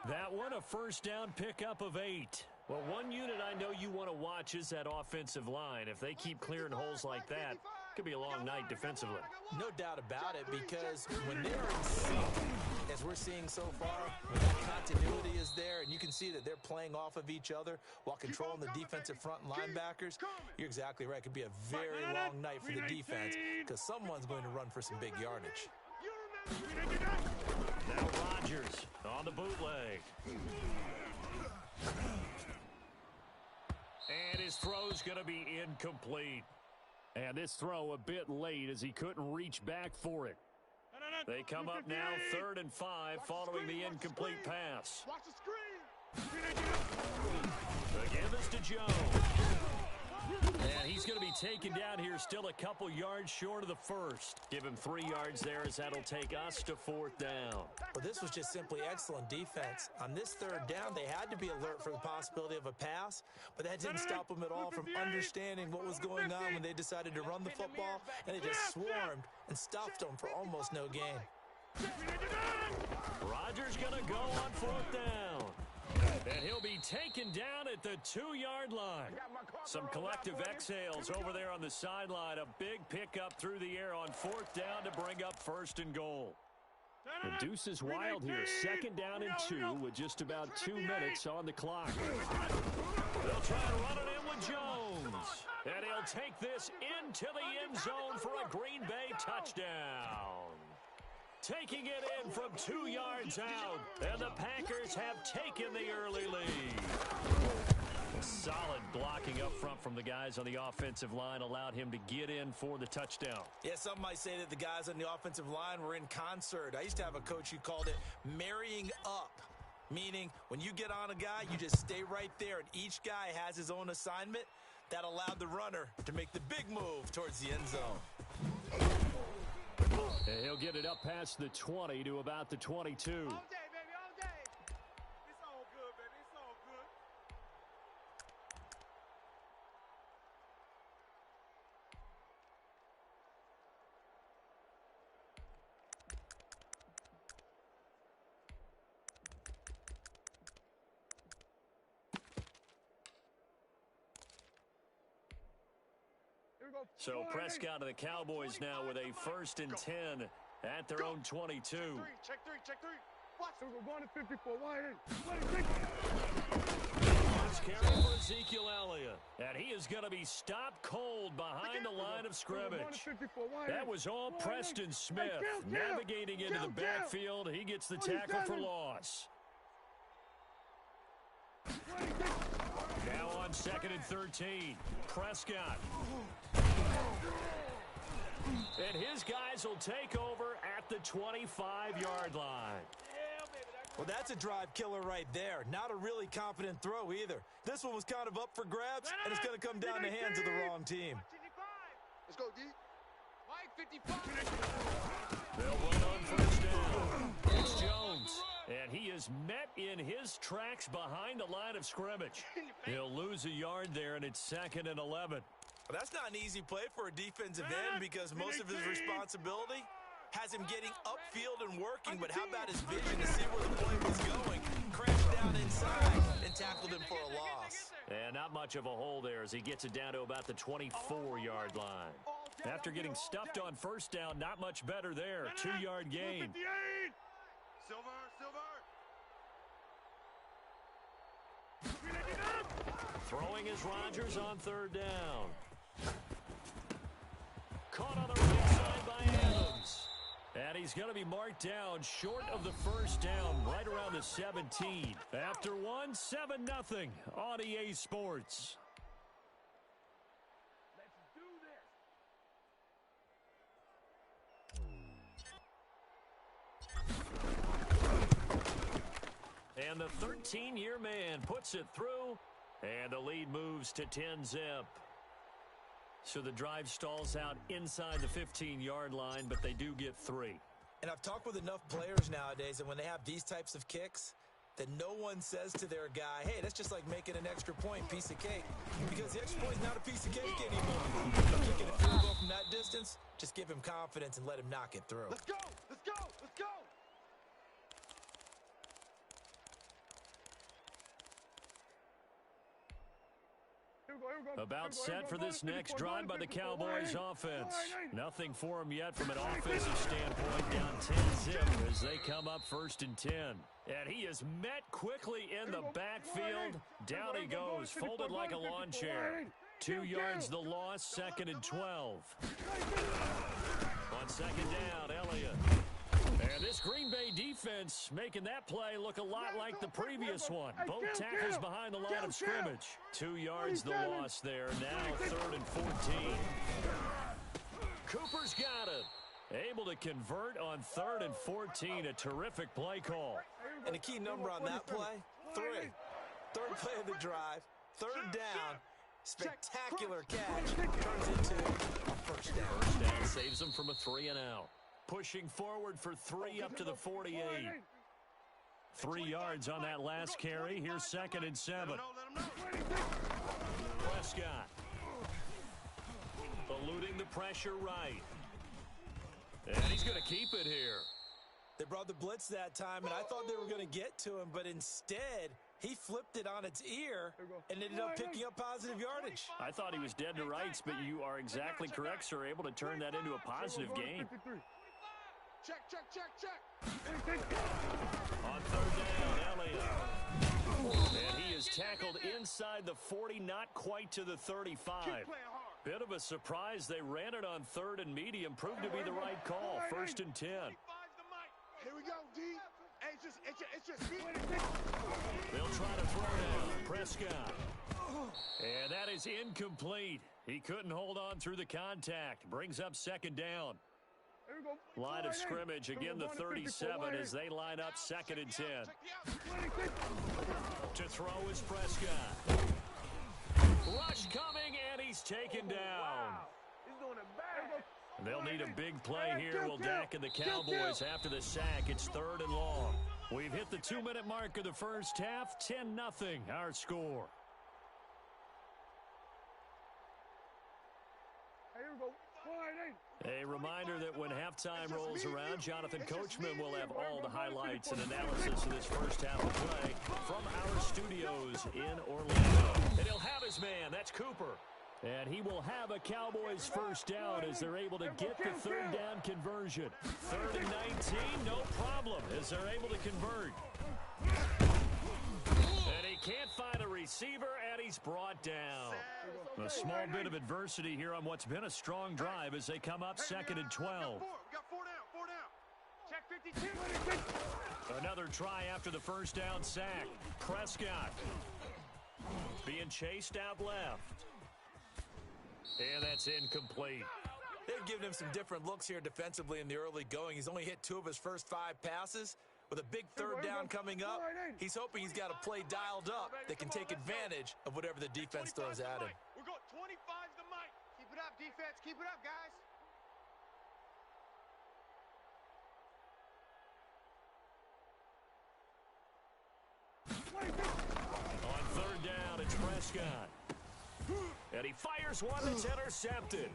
That one, a first down pickup of 8. Well, one unit I know you want to watch is that offensive line. If they keep clearing holes like that, it could be a long night defensively. No doubt about it, because when they're in sync, as we're seeing so far, when that continuity is there and you can see that they're playing off of each other while controlling the defensive front and linebackers, you're exactly right. It could be a very long night for the defense because someone's going to run for some big yardage. Now Rodgers on the bootleg. And his throw's going to be incomplete. And this throw a bit late as he couldn't reach back for it. They come up now 3rd and 5 following the incomplete pass. Watch the screen. Again, this to Jones. And he's going to be taken down here, still a couple yards short of the first. Give him 3 yards there as that'll take us to 4th down. Well, this was just simply excellent defense. On this 3rd down, they had to be alert for the possibility of a pass, but that didn't stop them at all from understanding what was going on when they decided to run the football, and they just swarmed and stuffed them for almost no gain. Rodgers going to go on 4th down. And he'll be taken down at the 2-yard line. Some collective exhales over there on the sideline. A big pickup through the air on 4th down to bring up 1st and goal. The deuce is wild here. 2nd down and 2 with just about 2 minutes on the clock. They'll try to run it in with Jones. And he'll take this into the end zone for a Green Bay touchdown. Taking it in from 2 yards out, and the Packers have taken the early lead. Solid blocking up front from the guys on the offensive line allowed him to get in for the touchdown. Yeah, some might say that the guys on the offensive line were in concert. I used to have a coach who called it marrying up, meaning when you get on a guy, you just stay right there, and each guy has his own assignment. That allowed the runner to make the big move towards the end zone. And he'll get it up past the 20 to about the 22. All day, baby, all day. It's all good, baby. It's all good. So Prescott and the Cowboys now with a 1st and 10 at their own 22. Check three. Watch. We're going to 54. Wide in. First carry for Ezekiel Elliott. And he is going to be stopped cold behind the line of scrimmage. That was all Preston Smith navigating into the backfield. He gets the tackle for loss. Now on 2nd and 13. Prescott. And his guys will take over at the 25-yard line. Well, that's a drive killer right there. Not a really confident throw either. This one was kind of up for grabs, and it's going to come down the hands of the wrong team. Let's go, D. Mike, 55. They'll run on first down. It's Jones, and he is met in his tracks behind the line of scrimmage. He'll lose a yard there, and it's 2nd and 11. Well, that's not an easy play for a defensive end because most of his responsibility has him getting upfield and working, but how about his vision to see where the play was going? Crashed down inside and tackled him for a loss. And not much of a hole there as he gets it down to about the 24-yard line. After getting stuffed on first down, not much better there. 2-yard gain. Throwing is Rodgers on 3rd down. Caught on the right side by Adams. And he's going to be marked down short of the first down, right around the 17. After 1, 7-0 on EA Sports. And the 13-year man puts it through, and the lead moves to 10-zip. So the drive stalls out inside the 15-yard line, but they do get 3. And I've talked with enough players nowadays that when they have these types of kicks, that no one says to their guy, hey, that's just like making an extra point, piece of cake. Because the extra point is not a piece of cake anymore. But kicking a field goal from that distance, just give him confidence and let him knock it through. Let's go! Let's go! Let's go! About set for this next drive by the Cowboys offense. Nothing for them yet from an offensive standpoint. Down 10-zip as they come up 1st and 10. And he is met quickly in the backfield. Down he goes, folded like a lawn chair. 2 yards the loss, 2nd and 12. On 2nd down, Elliott. And this Green Bay defense making that play look a lot like the previous one. Both tackles behind the line of scrimmage. 2 yards the loss there. Now 3rd and 14. Cooper's got it. Able to convert on 3rd and 14. A terrific play call. And the key number on that play, 3. 3rd play of the drive, 3rd down. Spectacular catch. Turns into a first down. First down saves them from a 3 and out. Pushing forward for 3 up to the 48. 3 yards on that last carry. Here's 2nd and 7. Prescott. Eluding the pressure right. And he's going to keep it here. They brought the blitz that time, and I thought they were going to get to him, but instead, he flipped it on its ear and ended up picking up positive yardage. I thought he was dead to rights, but you are exactly correct, sir. Able to turn that into a positive gain. Check, check, check, check. On 3rd down, Elliott. And he is tackled inside the 40, not quite to the 35. Bit of a surprise. They ran it on 3rd and medium. Proved to be the right call. 1st and 10. Here we go, D. Hey, it's just me. They'll try to throw down Prescott. And that is incomplete. He couldn't hold on through the contact. Brings up 2nd down. Line of scrimmage, again the 37 as they line up 2nd and 10. To throw is Prescott. Rush coming, and he's taken down. They'll need a big play here. Will Dak and the Cowboys after the sack. It's 3rd and long. We've hit the 2-minute mark of the first half. 10-0 our score. A reminder that when halftime rolls around, Jonathan Coachman will have all the highlights and analysis of this first half of play from our studios in Orlando. And he'll have his man. That's Cooper. And he will have a Cowboys first down as they're able to get the 3rd down conversion. 3rd and 19, no problem as they're able to convert. And he can't find a receiver, and he's brought down. A small bit of adversity here on what's been a strong drive as they come up 2nd and 12. We got 4 down. Check 52. Another try after the first down sack. Prescott being chased out left. And that's incomplete. They've given him some different looks here defensively in the early going. He's only hit 2 of his first 5 passes. With a big third down coming up, he's hoping he's got a play dialed up that can take advantage of whatever the defense throws at him. We're going 25's the mic. Keep it up, defense. Keep it up, guys. On third down, it's Prescott. And he fires one that's intercepted.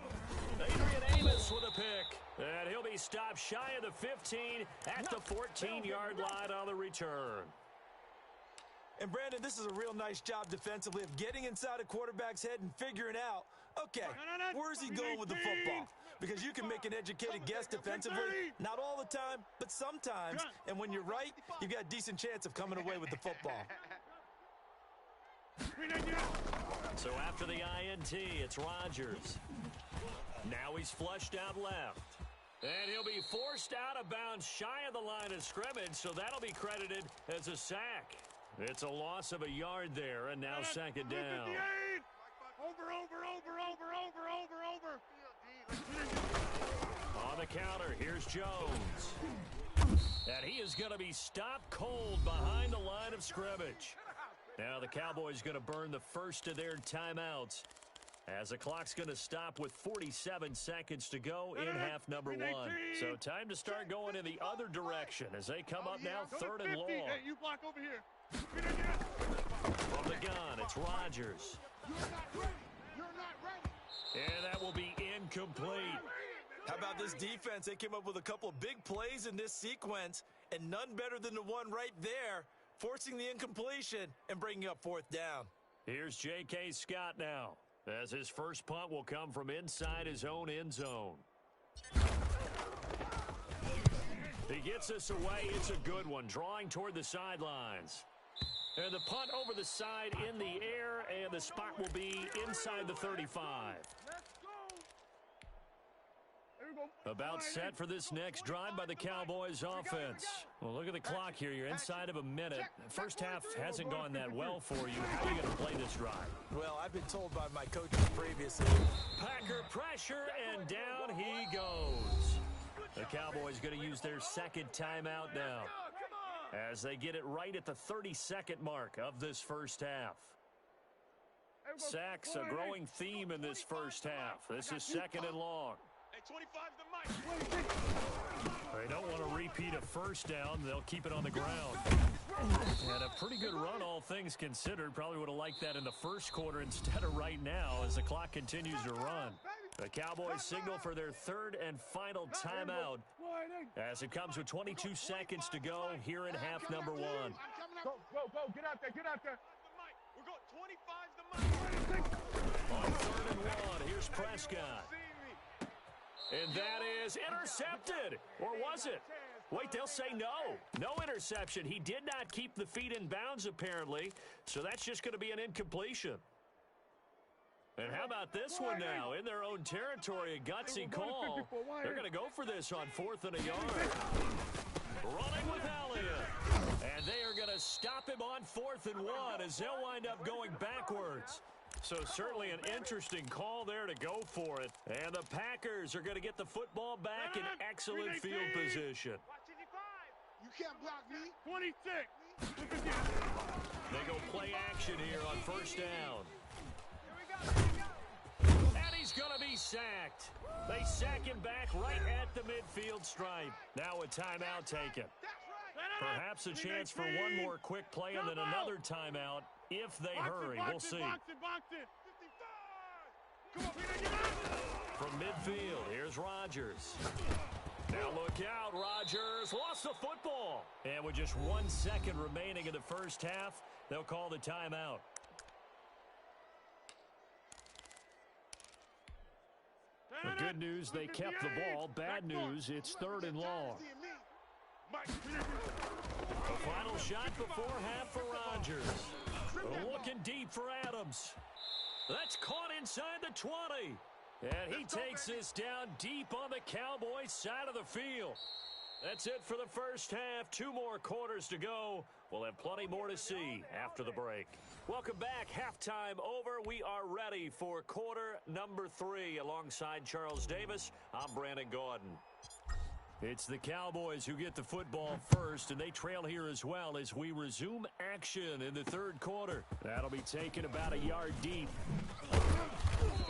Adrian Amos with a pick. And he'll be stopped shy of the 15 at the 14-yard line on the return. And, Brandon, this is a real nice job defensively of getting inside a quarterback's head and figuring out, okay, where's he going with the football? Because you can make an educated guess defensively, not all the time, but sometimes. And when you're right, you've got a decent chance of coming away with the football. So after the INT, it's Rodgers. Now he's flushed out left. And he'll be forced out of bounds shy of the line of scrimmage, so that'll be credited as a sack. It's a loss of a yard there, and now second down. Over. On the counter, here's Jones. And he is going to be stopped cold behind the line of scrimmage. Now the Cowboys going to burn the first of their timeouts as the clock's going to stop with 47 seconds to go in half number one. So time to start going in the other direction as they come up now third and long. Hey, you block over here. From the gun, it's Rodgers. You're not ready. And that will be incomplete. How about this defense? They came up with a couple of big plays in this sequence, and none better than the one right there, forcing the incompletion and bringing up fourth down. Here's J.K. Scott now, as his first punt will come from inside his own end zone. He gets this away. It's a good one, drawing toward the sidelines. And the punt over the side in the air, and the spot will be inside the 35. About set for this next drive by the Cowboys offense. Well, look at the clock here. You're inside of a minute. First half hasn't gone that well for you. How are you going to play this drive? Well, I've been told by my coaches previously. Packer pressure, and down he goes. The Cowboys going to use their second timeout now, as they get it right at the 32nd mark of this first half. Sacks, a growing theme in this first half. This is second and long. Hey, 25's the mic. They don't want to repeat a first down. They'll keep it on the ground. And a pretty good run, all things considered. Probably would have liked that in the first quarter instead of right now as the clock continues to run. The Cowboys signal for their third and final timeout as it comes with 22 seconds to go here in half number one. Go. Get out there. We're going 25's the mic. On third and one, here's Prescott. And that is intercepted. Or was it? Wait, they'll say no. No interception. He did not keep the feet in bounds, apparently. So that's just going to be an incompletion. And how about this one now? In their own territory, a gutsy call. They're going to go for this on fourth and a yard. Running with Elliott. And they are going to stop him on fourth and one as they'll wind up going backwards. So certainly an interesting call there to go for it. And the Packers are going to get the football back in excellent field position. You can't block me. 26. They go play action here on first down. And he's going to be sacked. They sack him back right at the midfield stripe. Now a timeout taken. Perhaps a chance for one more quick play and then another timeout if they hurry. We'll see. From midfield, here's Rodgers. Now look out, Rodgers lost the football. And with just 1 second remaining in the first half, they'll call the timeout. The good news, they kept the ball. Bad news, it's third and long. The final shot before half for Rodgers. Looking deep for Adams. That's caught inside the 20. And he takes this down deep on the Cowboys side of the field. That's it for the first half. 2 more quarters to go. We'll have plenty more to see after the break. Welcome back. Halftime over. We are ready for quarter number 3. Alongside Charles Davis, I'm Brandon Gordon. It's the Cowboys who get the football first, and they trail here as well as we resume action in the third quarter. That'll be taken about a yard deep.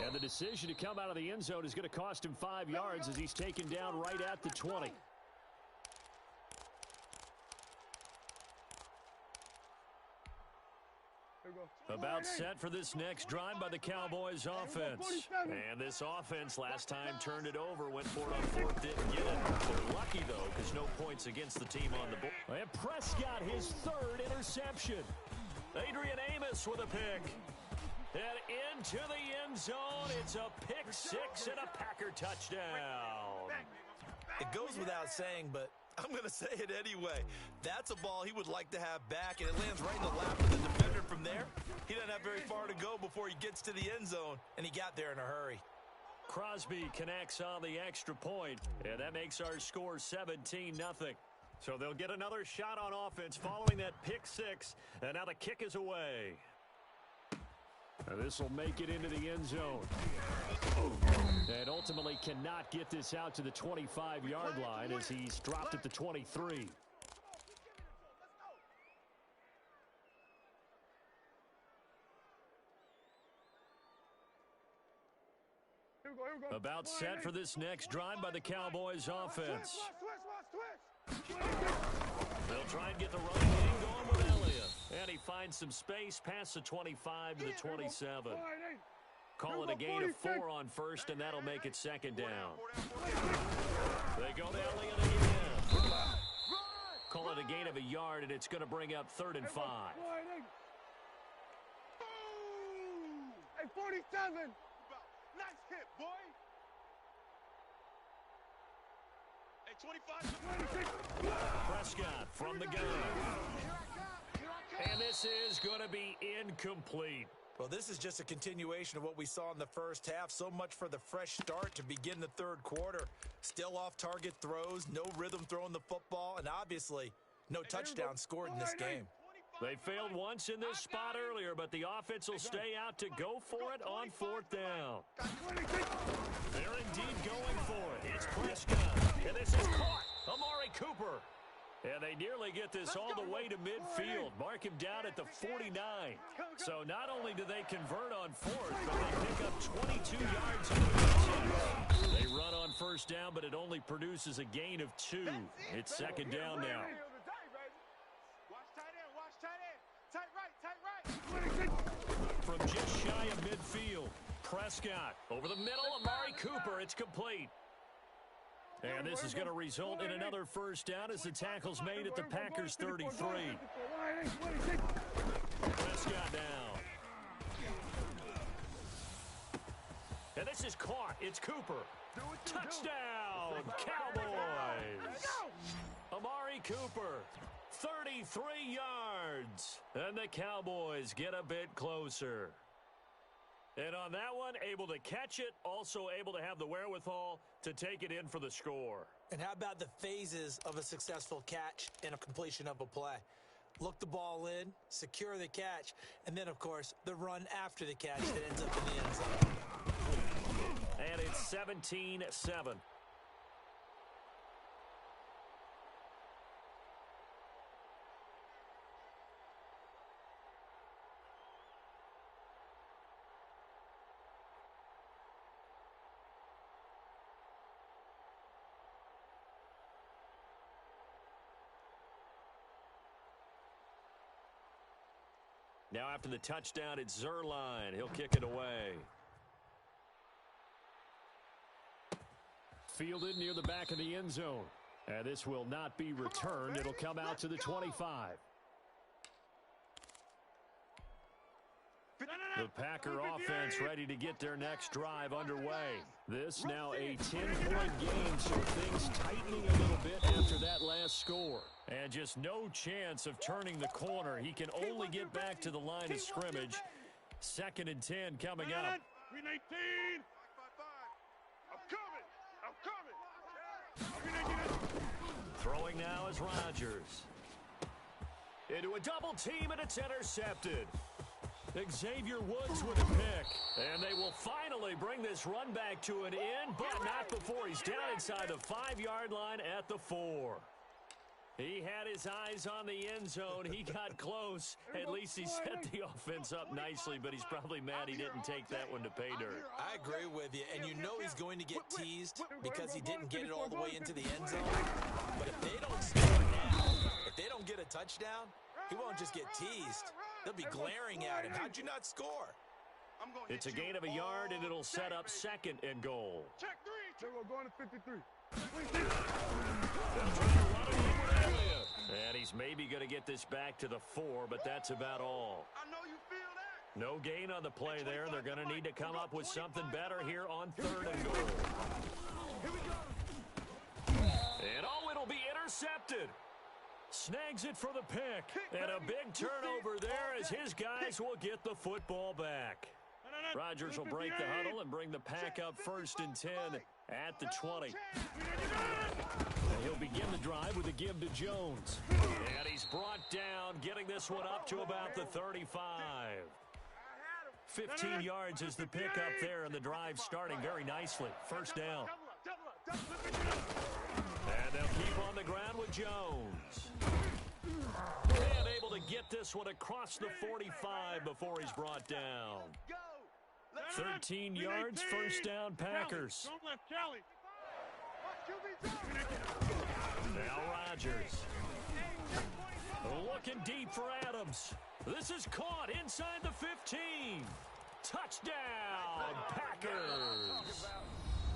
And the decision to come out of the end zone is going to cost him 5 yards as he's taken down right at the 20. About set for this next drive by the Cowboys offense. And this offense last time turned it over, went for it on fourth, didn't get it. They're lucky, though, because no points against the team on the board. And Prescott, his third interception. Adrian Amos with a pick. And into the end zone, it's a pick six and a Packer touchdown. It goes without saying, but I'm going to say it anyway. That's a ball he would like to have back, and it lands right in the lap of the defender from there. He doesn't have very far to go before he gets to the end zone, and he got there in a hurry. Crosby connects on the extra point, and that makes our score 17-0. So they'll get another shot on offense following that pick six, and now the kick is away. This will make it into the end zone. And ultimately cannot get this out to the 25-yard line as he's dropped at the 23. About set for this next drive by the Cowboys offense. They'll try and get the running game going with Elliott. And he finds some space past the 25 to the 27. Call it a gain of 4 on first, and that'll make it second down. They go to Elliott again. Call it a gain of a yard, and it's going to bring up 3rd and 5. Hey, 47. Nice hit, boy. Hey, 25. Prescott from the gun. And this is going to be incomplete. Well, this is just a continuation of what we saw in the first half. So much for the fresh start to begin the third quarter. Still off-target throws, no rhythm throwing the football, and obviously no touchdown scored in this game. They failed once in this spot earlier, but the offense will stay out to go for it on 4th down. They're indeed going for it. It's Prescott, and this is caught. Amari Cooper. And they nearly get this all the way to midfield. Mark him down at the 49. So not only do they convert on 4th, but they pick up 22 yards on the 6. They run on 1st down, but it only produces a gain of 2. It's 2nd down now. From just shy of midfield, Prescott over the middle. Amari Cooper, it's complete. And this is going to result in another 1st down as the tackle's made at the Packers' 33. Prescott down. And this is caught. It's Cooper. Touchdown, Cowboys. Amari Cooper, 33 yards. And the Cowboys get a bit closer. And on that one, able to catch it, also able to have the wherewithal to take it in for the score. And how about the phases of a successful catch and a completion of a play? Look the ball in, secure the catch, and then, of course, the run after the catch that ends up in the end zone. And it's 17-7. Now after the touchdown, it's Zerline. He'll kick it away. Fielded near the back of the end zone. And this will not be returned. It'll come out to the 25. The Packer offense ready to get their next drive underway. This now a 10-point game, so things tightening a little bit after that last score. And just no chance of turning the corner. He can only get back to the line of scrimmage. 2nd and 10 coming up. 319. I'm coming. Throwing now is Rodgers. Into a double team, and it's intercepted. Xavier Woods with a pick. And they will finally Will they bring this run back to an end? But not before he's down inside the 5-yard line at the 4. He had his eyes on the end zone. He got close. At least he set the offense up nicely, but he's probably mad he didn't take that one to pay dirt. I agree with you, and you know he's going to get teased because he didn't get it all the way into the end zone. But if they don't score now, if they don't get a touchdown, he won't just get teased. They'll be glaring at him. How'd you not score? It's a gain of a yard, and it'll set up 2nd and goal. Check 3. They're going to 53. And he's maybe going to get this back to the 4, but that's about all. I know you feel that. No gain on the play there. They're going to need to come up with something better here on 3rd and goal. Here we go. And it'll be intercepted. Snags it for the pick. And a big turnover there as his guys will get the football back. Rodgers will break the huddle and bring the pack up 1st and 10 at the 20. And he'll begin the drive with a give to Jones. And he's brought down, getting this one up to about the 35. 15 yards is the pickup there, and the drive starting very nicely. 1st down. And they'll keep on the ground with Jones. And able to get this one across the 45 before he's brought down. 13 yards, 1st down, Packers. Now Rodgers. Looking deep for Adams. This is caught inside the 15. Touchdown, Packers.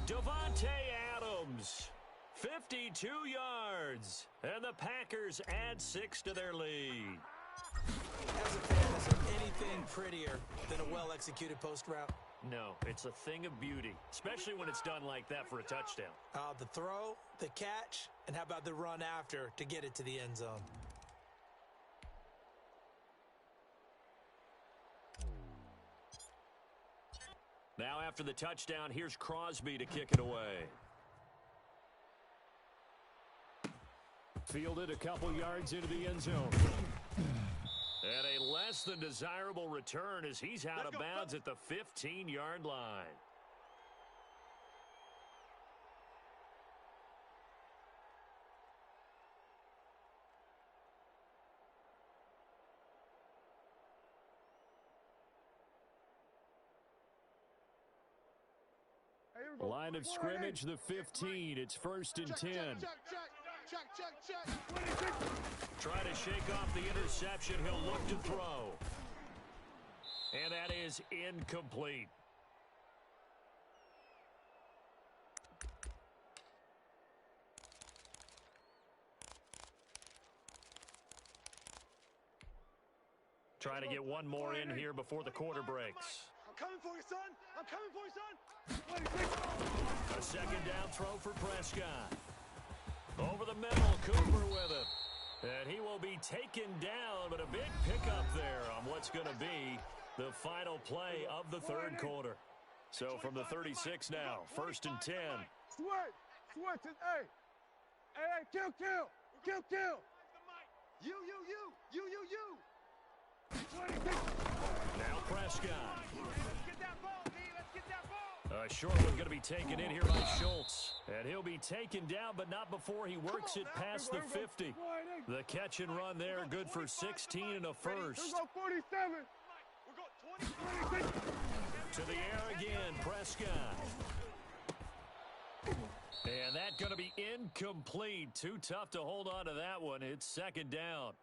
Devontae Adams. 52 yards. And the Packers add 6 to their lead. As a fan, is there anything prettier than a well-executed post route? No, it's a thing of beauty, especially when it's done like that for a touchdown. The throw, the catch, and how about the run after to get it to the end zone? Now after the touchdown, here's Crosby to kick it away. Fielded a couple yards into the end zone. And a less than desirable return as he's out of bounds at the 15-yard line. Line of scrimmage, the 15. It's 1st and 10. Check. Try to shake off the interception. He'll look to throw. And that is incomplete. Try to get one more in here before the quarter breaks. I'm coming for you, son. I'm coming for you, son. A 2nd down throw for Prescott. Over the middle, Cooper with it. And he will be taken down, but a big pickup there on what's going to be the final play of the 3rd quarter. So from the 36 now, 1st and 10. Switch. Hey, kill. You. Now Prescott. Let's get that ball, D. Let's get that ball. A short one going to be taken in here by Schultz. And he'll be taken down, but not before he works it past the 50. The catch and run there, good for 16 and a first. Let's go 47. We're going 20. To the air again, Prescott. And that going to be incomplete. Too tough to hold on to that one. It's 2nd down.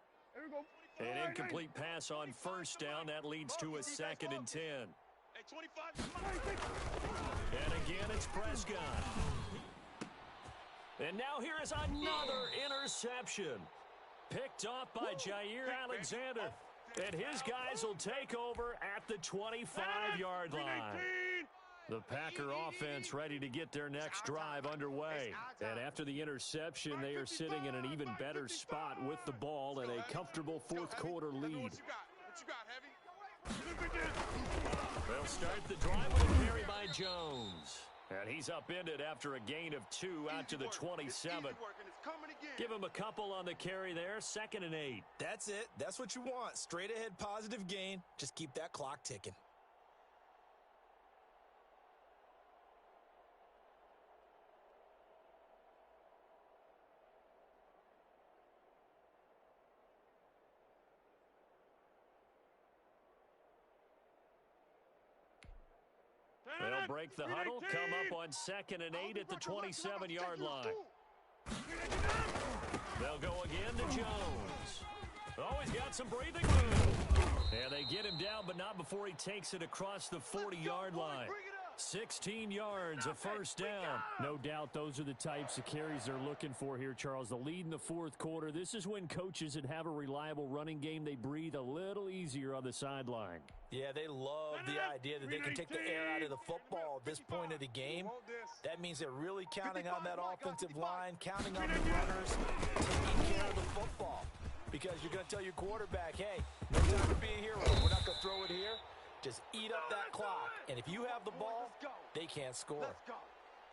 An incomplete pass on 1st down. That leads to a 2nd and 10. Hey, 25. And again, it's Prescott. And now here is another interception. Picked off by Jair Alexander. And his guys will take over at the 25-yard line. The Packer offense ready to get their next drive underway. And after the interception, they are sitting in an even better spot with the ball and a comfortable 4th quarter lead. What you got, Heavy? They'll start the drive with a carry by Jones. And he's upended after a gain of 2 out to the 27. Give him a couple on the carry there, 2nd and 8. That's it. That's what you want. Straight ahead positive gain. Just keep that clock ticking. They'll break the huddle, come up on 2nd and 8 at the 27-yard line. They'll go again to Jones. Oh, he's got some breathing room. And they get him down, but not before he takes it across the 40-yard line. 16 yards, a first down. No doubt those are the types of carries they're looking for here, Charles. The lead in the fourth quarter. This is when coaches that have a reliable running game, they breathe a little easier on the sideline. Yeah, they love the idea that they can take the air out of the football at this point of the game. That means they're really counting on that offensive line, counting on the runners, taking care of the football. Because you're going to tell your quarterback, hey, no time to be a hero. We're not going to throw it here. Just eat up that clock. And if you have the ball, they can't score.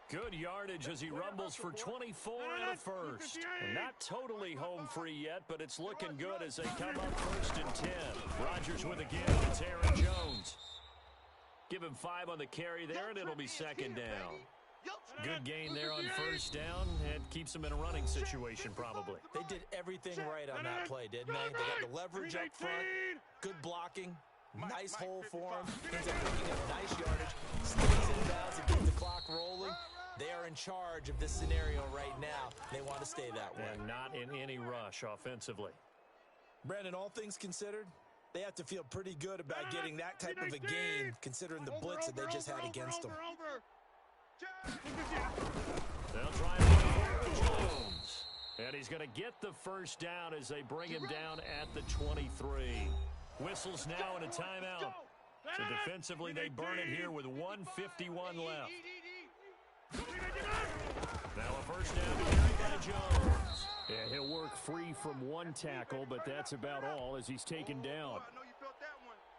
Good yardage as he rumbles for 24 and a first. And not totally home free yet, but it's looking good as they come up 1st and 10. Rodgers with a give. It's Aaron Jones. Give him 5 on the carry there, and it'll be 2nd down. Good gain there on 1st down, and keeps them in a running situation probably. They did everything right on that play, didn't they? They got the leverage up front, good blocking, nice hole for him. Ends up picking up nice yardage, stays in bounds and gets the clock rolling. They are in charge of this scenario right now. They want to stay that way. And not in any rush offensively. Brandon, all things considered, they have to feel pretty good about getting that type of a gain, considering the blitz that they just had against them. They'll try and run for Jones. And he's going to get the first down as they bring him down at the 23. Whistles now and a timeout. So defensively, they burn it here with 1:51 left. Now a first down carry by Jones. Yeah, he'll work free from one tackle, but that's about all as he's taken down.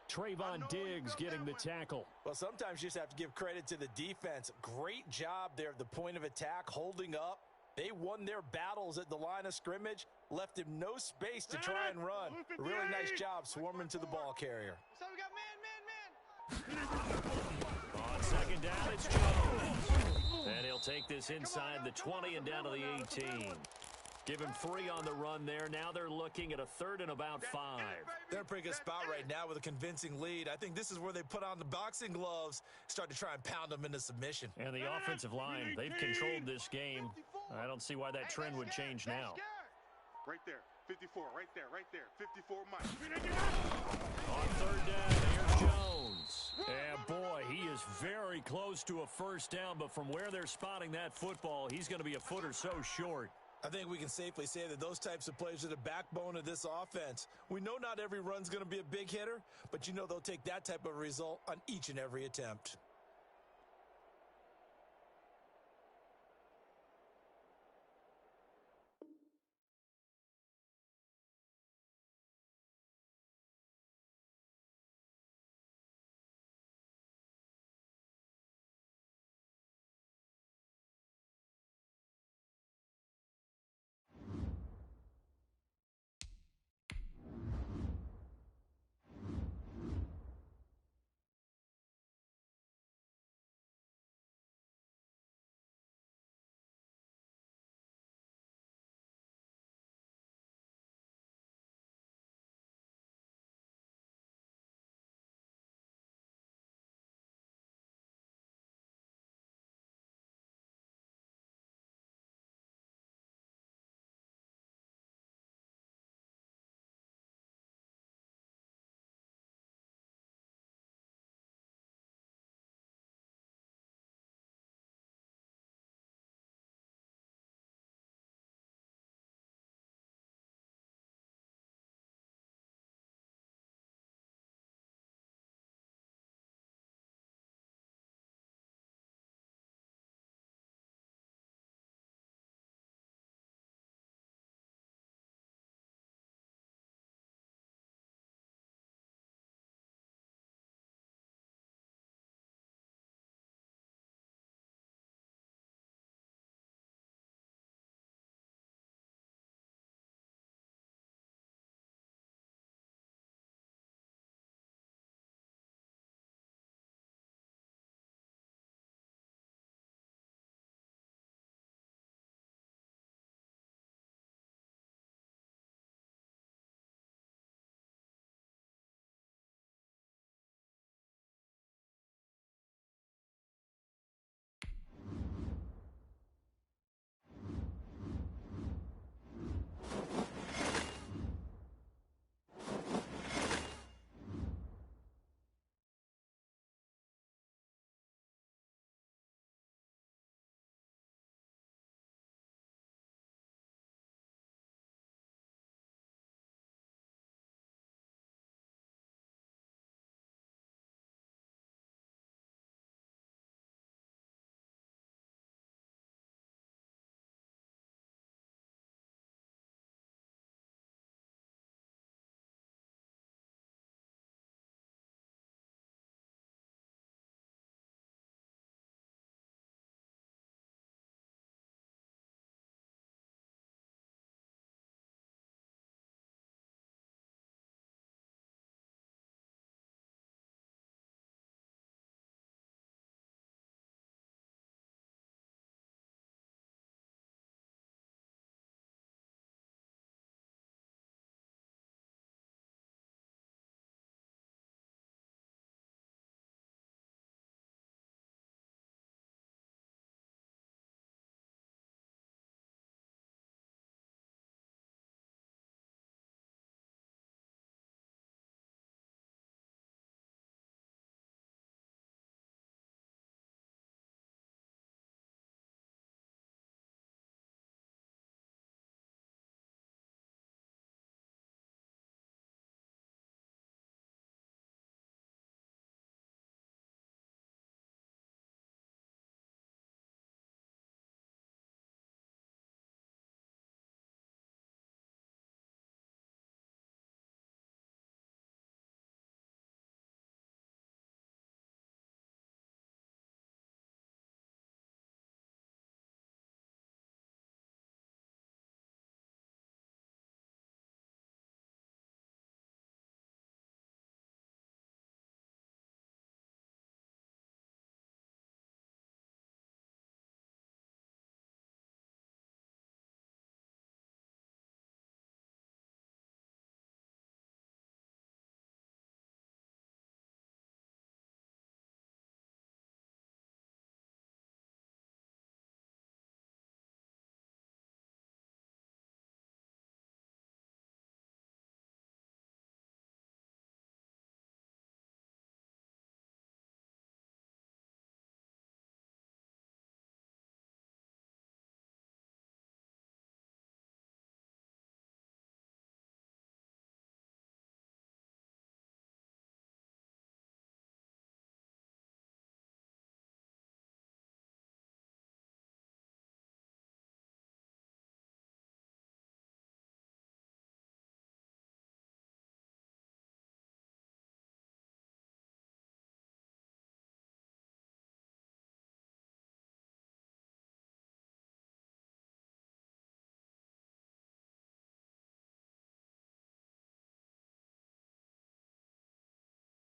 Trayvon Diggs getting the tackle. Well, sometimes you just have to give credit to the defense. Great job there at the point of attack, holding up. They won their battles at the line of scrimmage, left him no space to try and run. A really nice job swarming to the ball carrier. So we got man. On 2nd down, it's Jones. And he'll take this inside the 20 and down to the 18. Give him 3 on the run there. Now they're looking at a 3rd and about 5. They're in a pretty good spot right now with a convincing lead. I think this is where they put on the boxing gloves, start to try and pound them into submission. And the offensive line, they've controlled this game. I don't see why that trend would change now. Right there, 54, right there, 54 Mike. On 3rd down, here's Jones. And boy, he is very close to a first down, but from where they're spotting that football, he's going to be a foot or so short. I think we can safely say that those types of plays are the backbone of this offense. We know not every run's going to be a big hitter, but you know they'll take that type of result on each and every attempt.